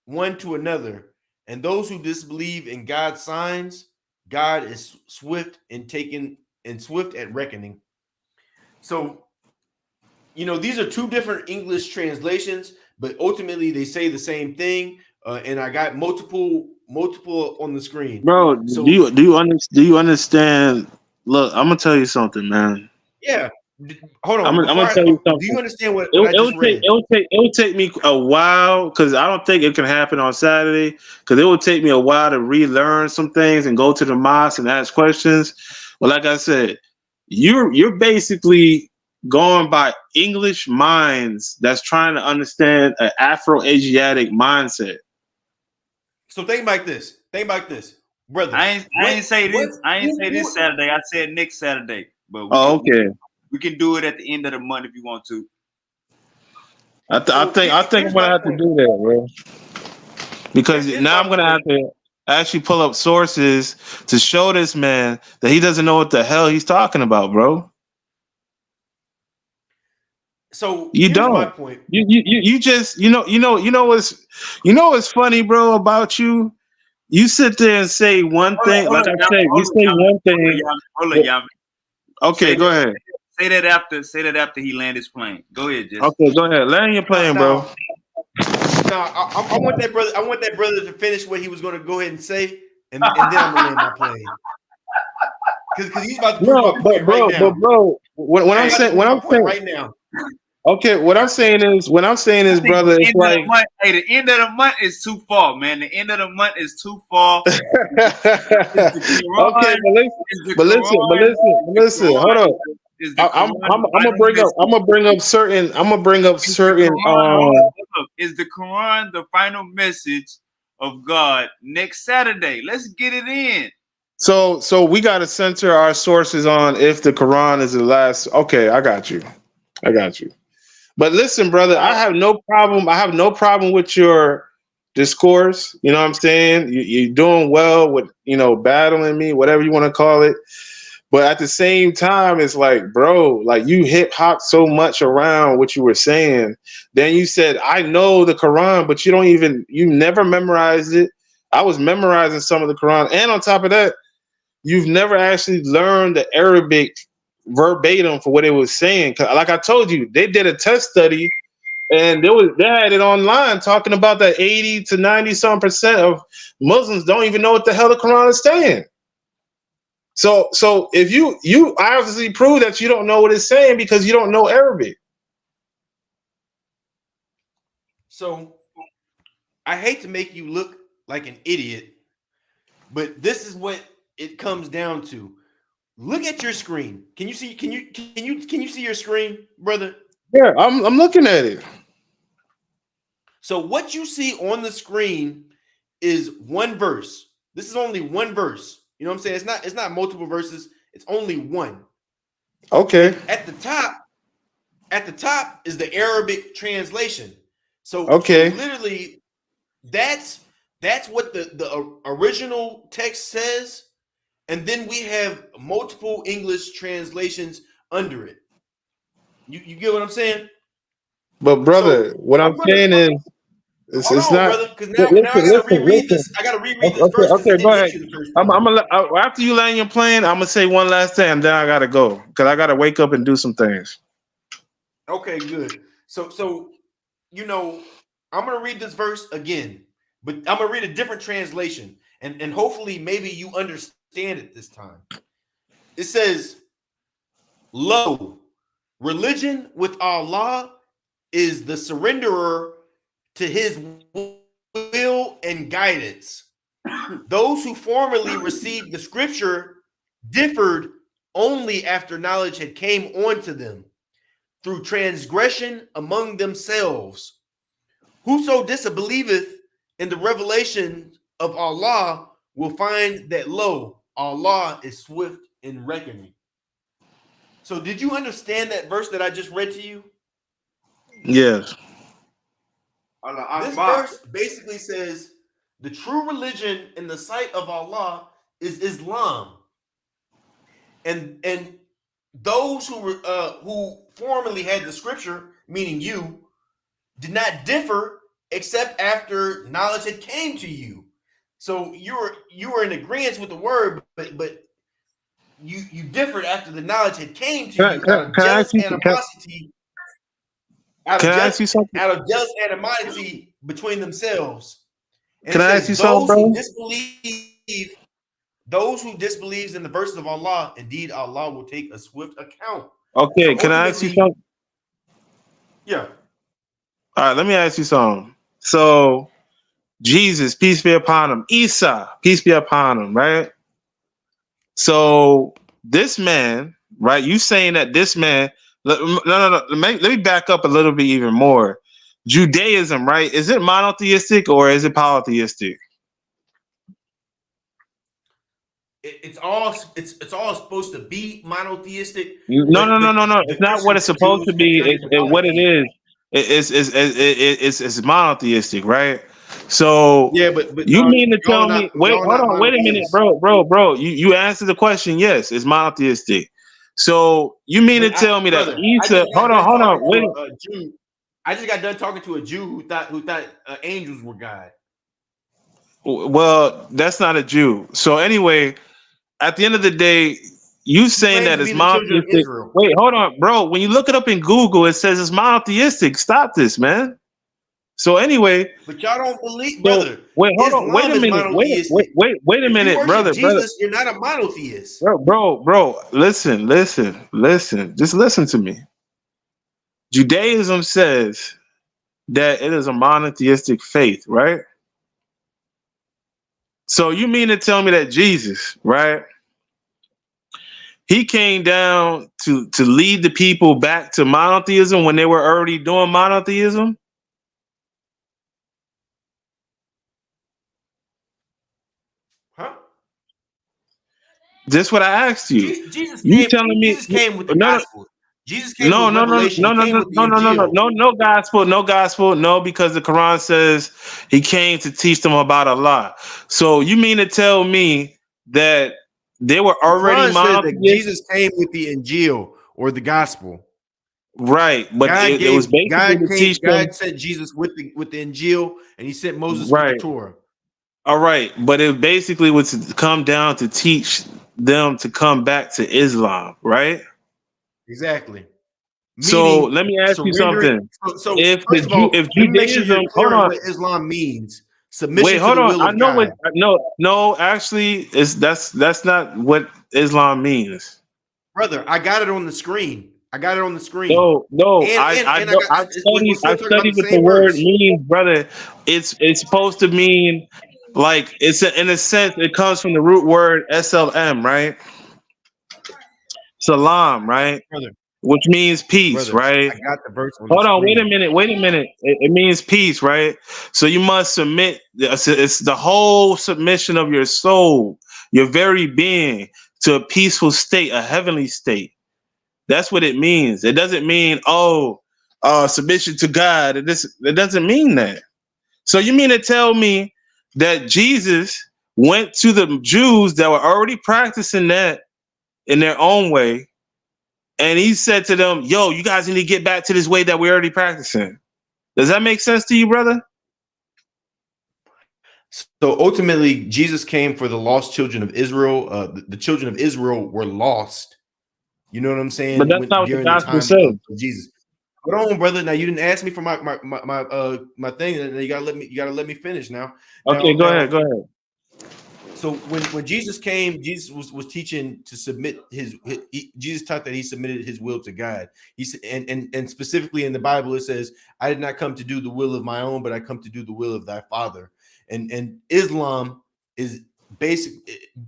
one to another. And those who disbelieve in God's signs, God is swift in taking and swift at reckoning." So, these are two different English translations, but ultimately they say the same thing. And I got multiple on the screen. Bro, So do you understand? Look, I'm gonna tell you something, man. yeah, hold I'm on. gonna, I'm Before gonna tell you do something. you understand what I It just would take read? me a while because I don't think it can happen on Saturday because it would take me a while to relearn some things and go to the mosque and ask questions. But like I said, you're basically going by English minds that's trying to understand an Afro-Asiatic mindset. So think like this. Brother. I ain't say What this. I ain't say this who Saturday. I said next Saturday. But Oh, okay. we can do it at the end of the month if you want to. so I think I'm here's gonna my have to point. do that, bro. Because Here's now my I'm gonna have point. to actually pull up sources to show this man that he doesn't know what the hell he's talking about, bro. So You here's my don't. point. You just what's funny, bro, about you. You sit there and say one thing, like I said, you say one thing. Hold on, Yami. Okay, go ahead. Say that after he land his plane. Go ahead, just. Okay, go ahead. Land your Now, plane, bro. now, I want that brother. I want that brother to finish what he was going to go ahead and say, and then I'm gonna land my plane. Because he's about to prove No, my point right now. when He's I'm about to saying prove my point right now. okay, what I'm saying I is, think brother, the it's end of the like month. Hey, the end of the month is too far, man. The end of the month is too far. okay, Is the Quran? Is the but Quran? The listen. Hold Quran on. is the Quran I'm the gonna final bring up. message? I'm gonna bring up Is the certain. Quran? Hold up. Is the Quran the final message of God next Saturday? Let's get it in. So we got to center our sources on if the Quran is the last. Okay, I got you. I got you. But listen, brother, I Now, have no problem. I have no problem with your discourse. You know what I'm saying? You're doing well with battling me, whatever you want to call it. But at the same time, it's like, bro, like you hip hop so much around what you were saying. Then you said, I know the Quran, but you never memorized it. I was memorizing some of the Quran. And on top of that, you've never actually learned the Arabic verbatim for what it was saying. 'Cause like I told you, they did a test study and they had it online talking about that 80 to 90 some percent of Muslims don't even know what the hell the Quran is saying. So if you obviously prove that you don't know what it's saying because you don't know Arabic. so I hate to make you look like an idiot, but this is what it comes down to. Look at your screen. Can you see? Can you see your screen, brother? Yeah, I'm looking at it. So what you see on the screen is one verse. This is only one verse. You know what I'm saying? It's not multiple verses. It's only one. Okay. And at the top is the Arabic translation. So Okay. literally that's what the original text says, and then we have multiple English translations under it. You get what I'm saying? But brother, So what I'm I'm gonna saying is hold it's on, not. brother, because now I Listen, gotta listen, reread listen. this. I gotta reread this Okay, verse because okay, it go didn't ahead. hit you the first I'm time. gonna after you land your plane, I'm gonna say one last thing, and then I gotta go because I gotta wake up and do some things. Okay, good. So I'm gonna read this verse again, but I'm gonna read a different translation, and hopefully maybe you understand it this time. It says, "Lo, religion with Allah is the surrenderer to His will and guidance. Those who formerly received the Scripture differed only after knowledge had came onto them through transgression among themselves. Whoso disbelieveth in the revelation of Allah will find that, lo, Allah is swift in reckoning." So, did you understand that verse that I just read to you? Yes. Allah This Akbar. verse basically says the true religion in the sight of Allah is Islam, and those who formerly had the scripture, meaning you, did not differ except after knowledge had came to you. So you were in agreement with the word, but you differed after the knowledge had came to Can I, you can, out I- of can I jealous ask you? animosity, out Can of I ask just you something? out of jealous animosity between themselves. And Can it I ask says you something, bro? those who disbelieves in the verses of Allah, indeed Allah will take a swift account. Okay. So Can I ask you ultimately, something? yeah. All right. Let me ask you something. So Jesus, peace be upon him. Isa, peace be upon him. Right. So this man, right? You saying that this man? No. Let me back up a little bit even more. Judaism, right? Is it monotheistic or is it polytheistic? It's all supposed to be monotheistic, No, no, but no, no, no. the It's not what Christians it's and supposed Jews to have be. turned it to What it polytheism. is. It's monotheistic, right? So Yeah, but you mean to y'all are tell me? not Wait, y'all are hold not on, wait a minute, monotheists. bro. You answered the question. Yes, it's monotheistic. So you mean to But tell me that brother, I Isa? just got done Hold on, talking wait. to a Jew. I just got done talking to a Jew who thought angels were God. Well, that's not a Jew. So anyway, at the end of the day, you He saying claims that to it's be the children of monotheistic. Israel. Wait, hold on, bro. When you look it up in Google, it says it's monotheistic. Stop this, man. So anyway, But y'all don't believe, so brother. wait, hold on, wait Islam a is minute, monotheistic. wait a If you minute, worship brother, Jesus, you're not a monotheist. bro. Listen. Just listen to me. Judaism says that it is a monotheistic faith, right? So you mean to tell me that Jesus, right? He came down to lead the people back to monotheism when they were already doing monotheism? Huh? Just what I asked you. Jesus You came. telling me Jesus came with the no, gospel. Jesus came with revelation. He came with the Injil. no gospel, no, because the Quran says he came to teach them about Allah. So you mean to tell me that they were The already Quran says that monotheists? Jesus came with the Injil or the gospel. Right, but it was basically to teach them. God sent Jesus with the Injil, and he sent Moses with the Right, Torah. all right, but it basically was to come down to teach them to come back to Islam, right? Exactly. So Meaning let me ask you surrendering. something. So first of all, If let me make sure you're Judaism, hold clear on on, what Islam means. wait, Submission to hold the on. will I of know what. God. No. Actually, that's not what Islam means. Brother, I got it on the screen. I got it on the screen. No. And I and I know. got we're I still talking about studied the what the same word verse. means, brother. It's supposed to mean like in a sense it comes from the root word SLM, right? Salam, right? Brother, Which means peace, brother, right? I got the verse on the Hold on, screen. wait a minute. It means peace, right? So you must submit. It's the whole submission of your soul, your very being, to a peaceful state, a heavenly state. That's what it means. It doesn't mean submission to God. It doesn't mean that. So you mean to tell me that Jesus went to the Jews that were already practicing that in their own way, and he said to them, "Yo, you guys need to get back to this way that we're already practicing." Does that make sense to you, brother? So ultimately, Jesus came for the lost children of Israel. The children of Israel were lost. You know what I'm But saying? that's When not what the during the gospel time of says. Jesus. Hold on, brother. Now you didn't ask me for my thing, and you gotta let me finish now. Okay, go Now ahead, go ahead. so when Jesus came, Jesus was teaching to submit Jesus taught that he submitted his will to God. He said, and specifically in the Bible it says, "I did not come to do the will of my own, but I come to do the will of thy Father." And Islam is basic.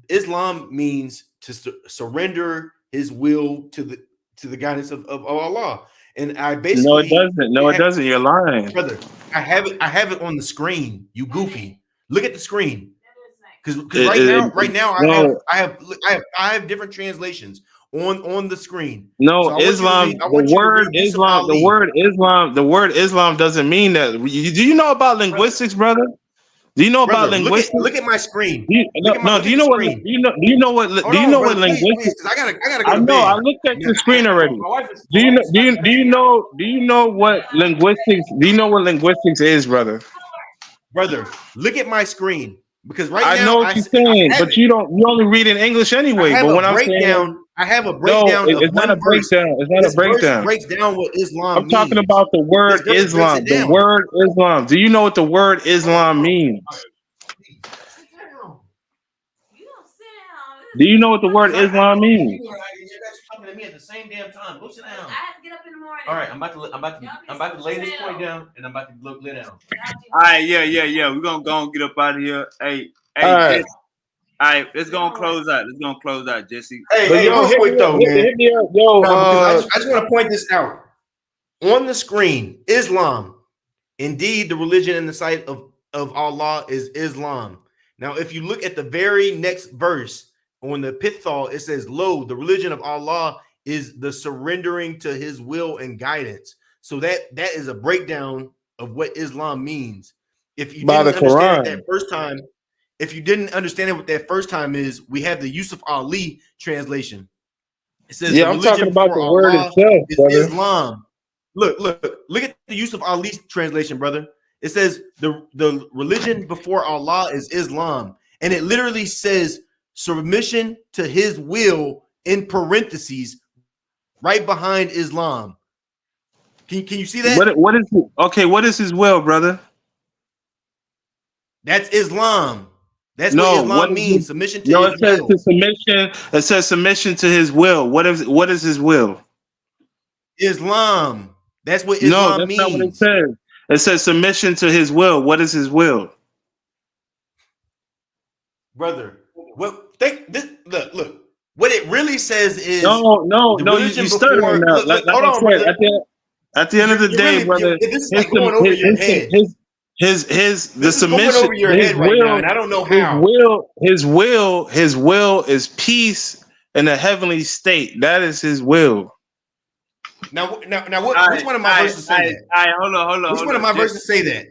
Islam means to surrender his will to the guidance of Allah. And I No, it basically doesn't. No, it doesn't. You're lying. brother, I have it on the screen. You goofy. Look at the screen. Because right now no, I have 5 different translations on the screen. So no, I want you to Islam. read. I want you to read Yusuf Ali, The word Islam doesn't mean that. Do you know about brother. linguistics, brother? Do you know about Brother, linguistics? look at my screen. Do Look at you the know what? screen. Do Hold you on, know what brother. Please, linguistics? because I gotta go I to know. I bed. looked at Man, the screen already. my wife is Do you know? Do you know what linguistics? Do you know what linguistics is, brother? brother. Look at my screen because right I now know what you're saying, but you don't. You only read in English I anyway. have But a when I'm saying breakdown. I have a no, breakdown of it's not a one verse. breakdown. It's not a This verse breakdown. breaks down what I'm Islam talking means. about the This word verse breaks Islam. it The down. word Islam. Do you know what the word Islam means? Sit down. You don't sit down. Do you know what the word Because Islam means? you guys are talking to me at the same damn time. Go sit down. I have to get up in the morning. All right, I'm about to lay this point down, and I'm about to lay down. All right, yeah. We're gonna go and get up out of here. All right. Jesse. All right, let's go and close out. Jesse. But Hey, yo, real quick though, man. hit me up, yo. No, because I just want to point this out on the screen. Islam, indeed, the religion in the sight of Allah is Islam. Now, if you look at the very next verse on the Pithal, it says, "Lo, the religion of Allah is the surrendering to His will and guidance." So that is a breakdown of what Islam means. If you By the didn't understand it Quran. that first time, if you didn't understand it what that first time is, we have the Yusuf Ali translation. It says the Yeah, I'm talking religion about before the word Allah itself, is brother. Islam. Look at the Yusuf Ali translation, brother. It says the religion before Allah is Islam, and it literally says submission to His will in parentheses right behind Islam. Can you see that? What is it? Okay, what is his will, brother? That's Islam. That's what No, what Islam is it? means. Submission to No, His it says to will. submission. It says submission to his will. What is his will? Islam. That's what No, Islam that's not what it means, says. It says submission to his will. What is his will? brother. What think this? Look. What it really says is the No, religion you stuttering before. now. Look. Like Hold I on, said, brother. at the end of the day, brother, This is like going over your head. the This is going submission, over your head right now, and I don't know how. his will is peace in a heavenly state. That is his will. Now, All what? Which right, one of all my right, verses all say right, that? all right. Which Hold one of up. my verses say that?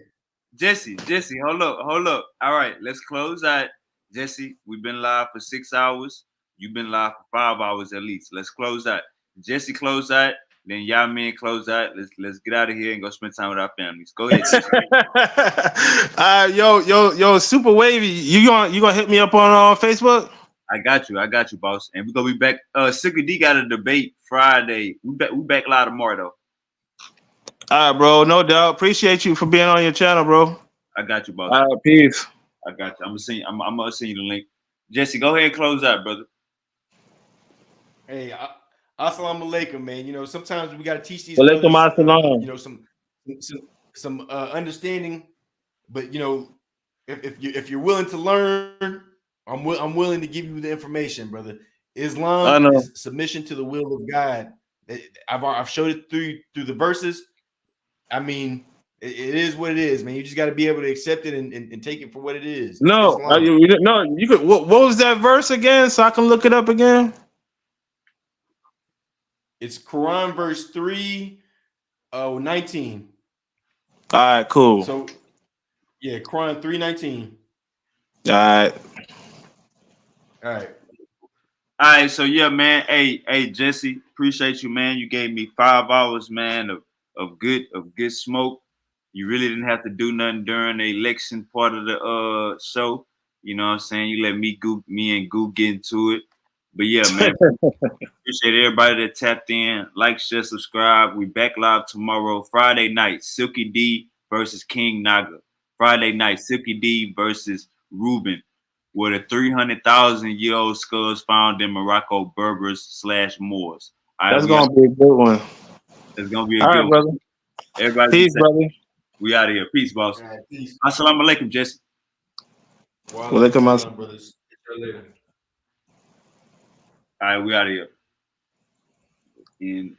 Jesse, hold up. All right, let's close out. Jesse, we've been live for 6 hours. You've been live for 5 hours at least. Let's close out. Jesse, close out. Then y'all men close out. Let's get out of here and go spend time with our families. Go ahead, Jesse. Yo, super wavy. You gonna hit me up on Facebook? I got you, boss. And we're gonna be back. Sicker D got a debate Friday. We back live tomorrow though. All right, bro. No doubt. Appreciate you for being on your channel, bro. I got you, boss. All right, peace. I got you. I'm gonna send you the link. Jesse, go ahead and close out, brother. Hey, assalamu alaikum, man. You know, sometimes we got to teach these Walaikum brothers, assalam. you know, some understanding. But you know, if you're willing to learn, I'm willing to give you the information, brother. I Islam know. is submission to the will of God. I've showed it through the verses. I mean, it is what it is, man. You just got to be able to accept it and take it for what it is. It's No, Islam. you could. What was that verse again? So I can look it up again. It's Quran verse 3:19. All right, cool. So yeah, Quran 3:19. All right. All right. All right, so yeah, man. Hey, Jesse, appreciate you, man. You gave me 5 hours, man, of good smoke. You really didn't have to do nothing during the election part of the show. You know what I'm saying? You let me and Goop get into it. But yeah, man, appreciate everybody that tapped in. Like, share, subscribe. We back live tomorrow, Friday night. Silky D versus King Naga. Friday night, Silky D versus Ruben. Were the 300,000-year-old skulls found in Morocco Berbers / Moors. All right, That's gonna be a good one. it's gonna be a All good right, one. brother. Everybody be Peace, safe. brother. We out of here. Peace, boss. All right, peace. Assalamu alaikum, Jesse. Wa Walaikum alaikum assalam. salam, brothers. Catch y'all later. All right, we out of here. And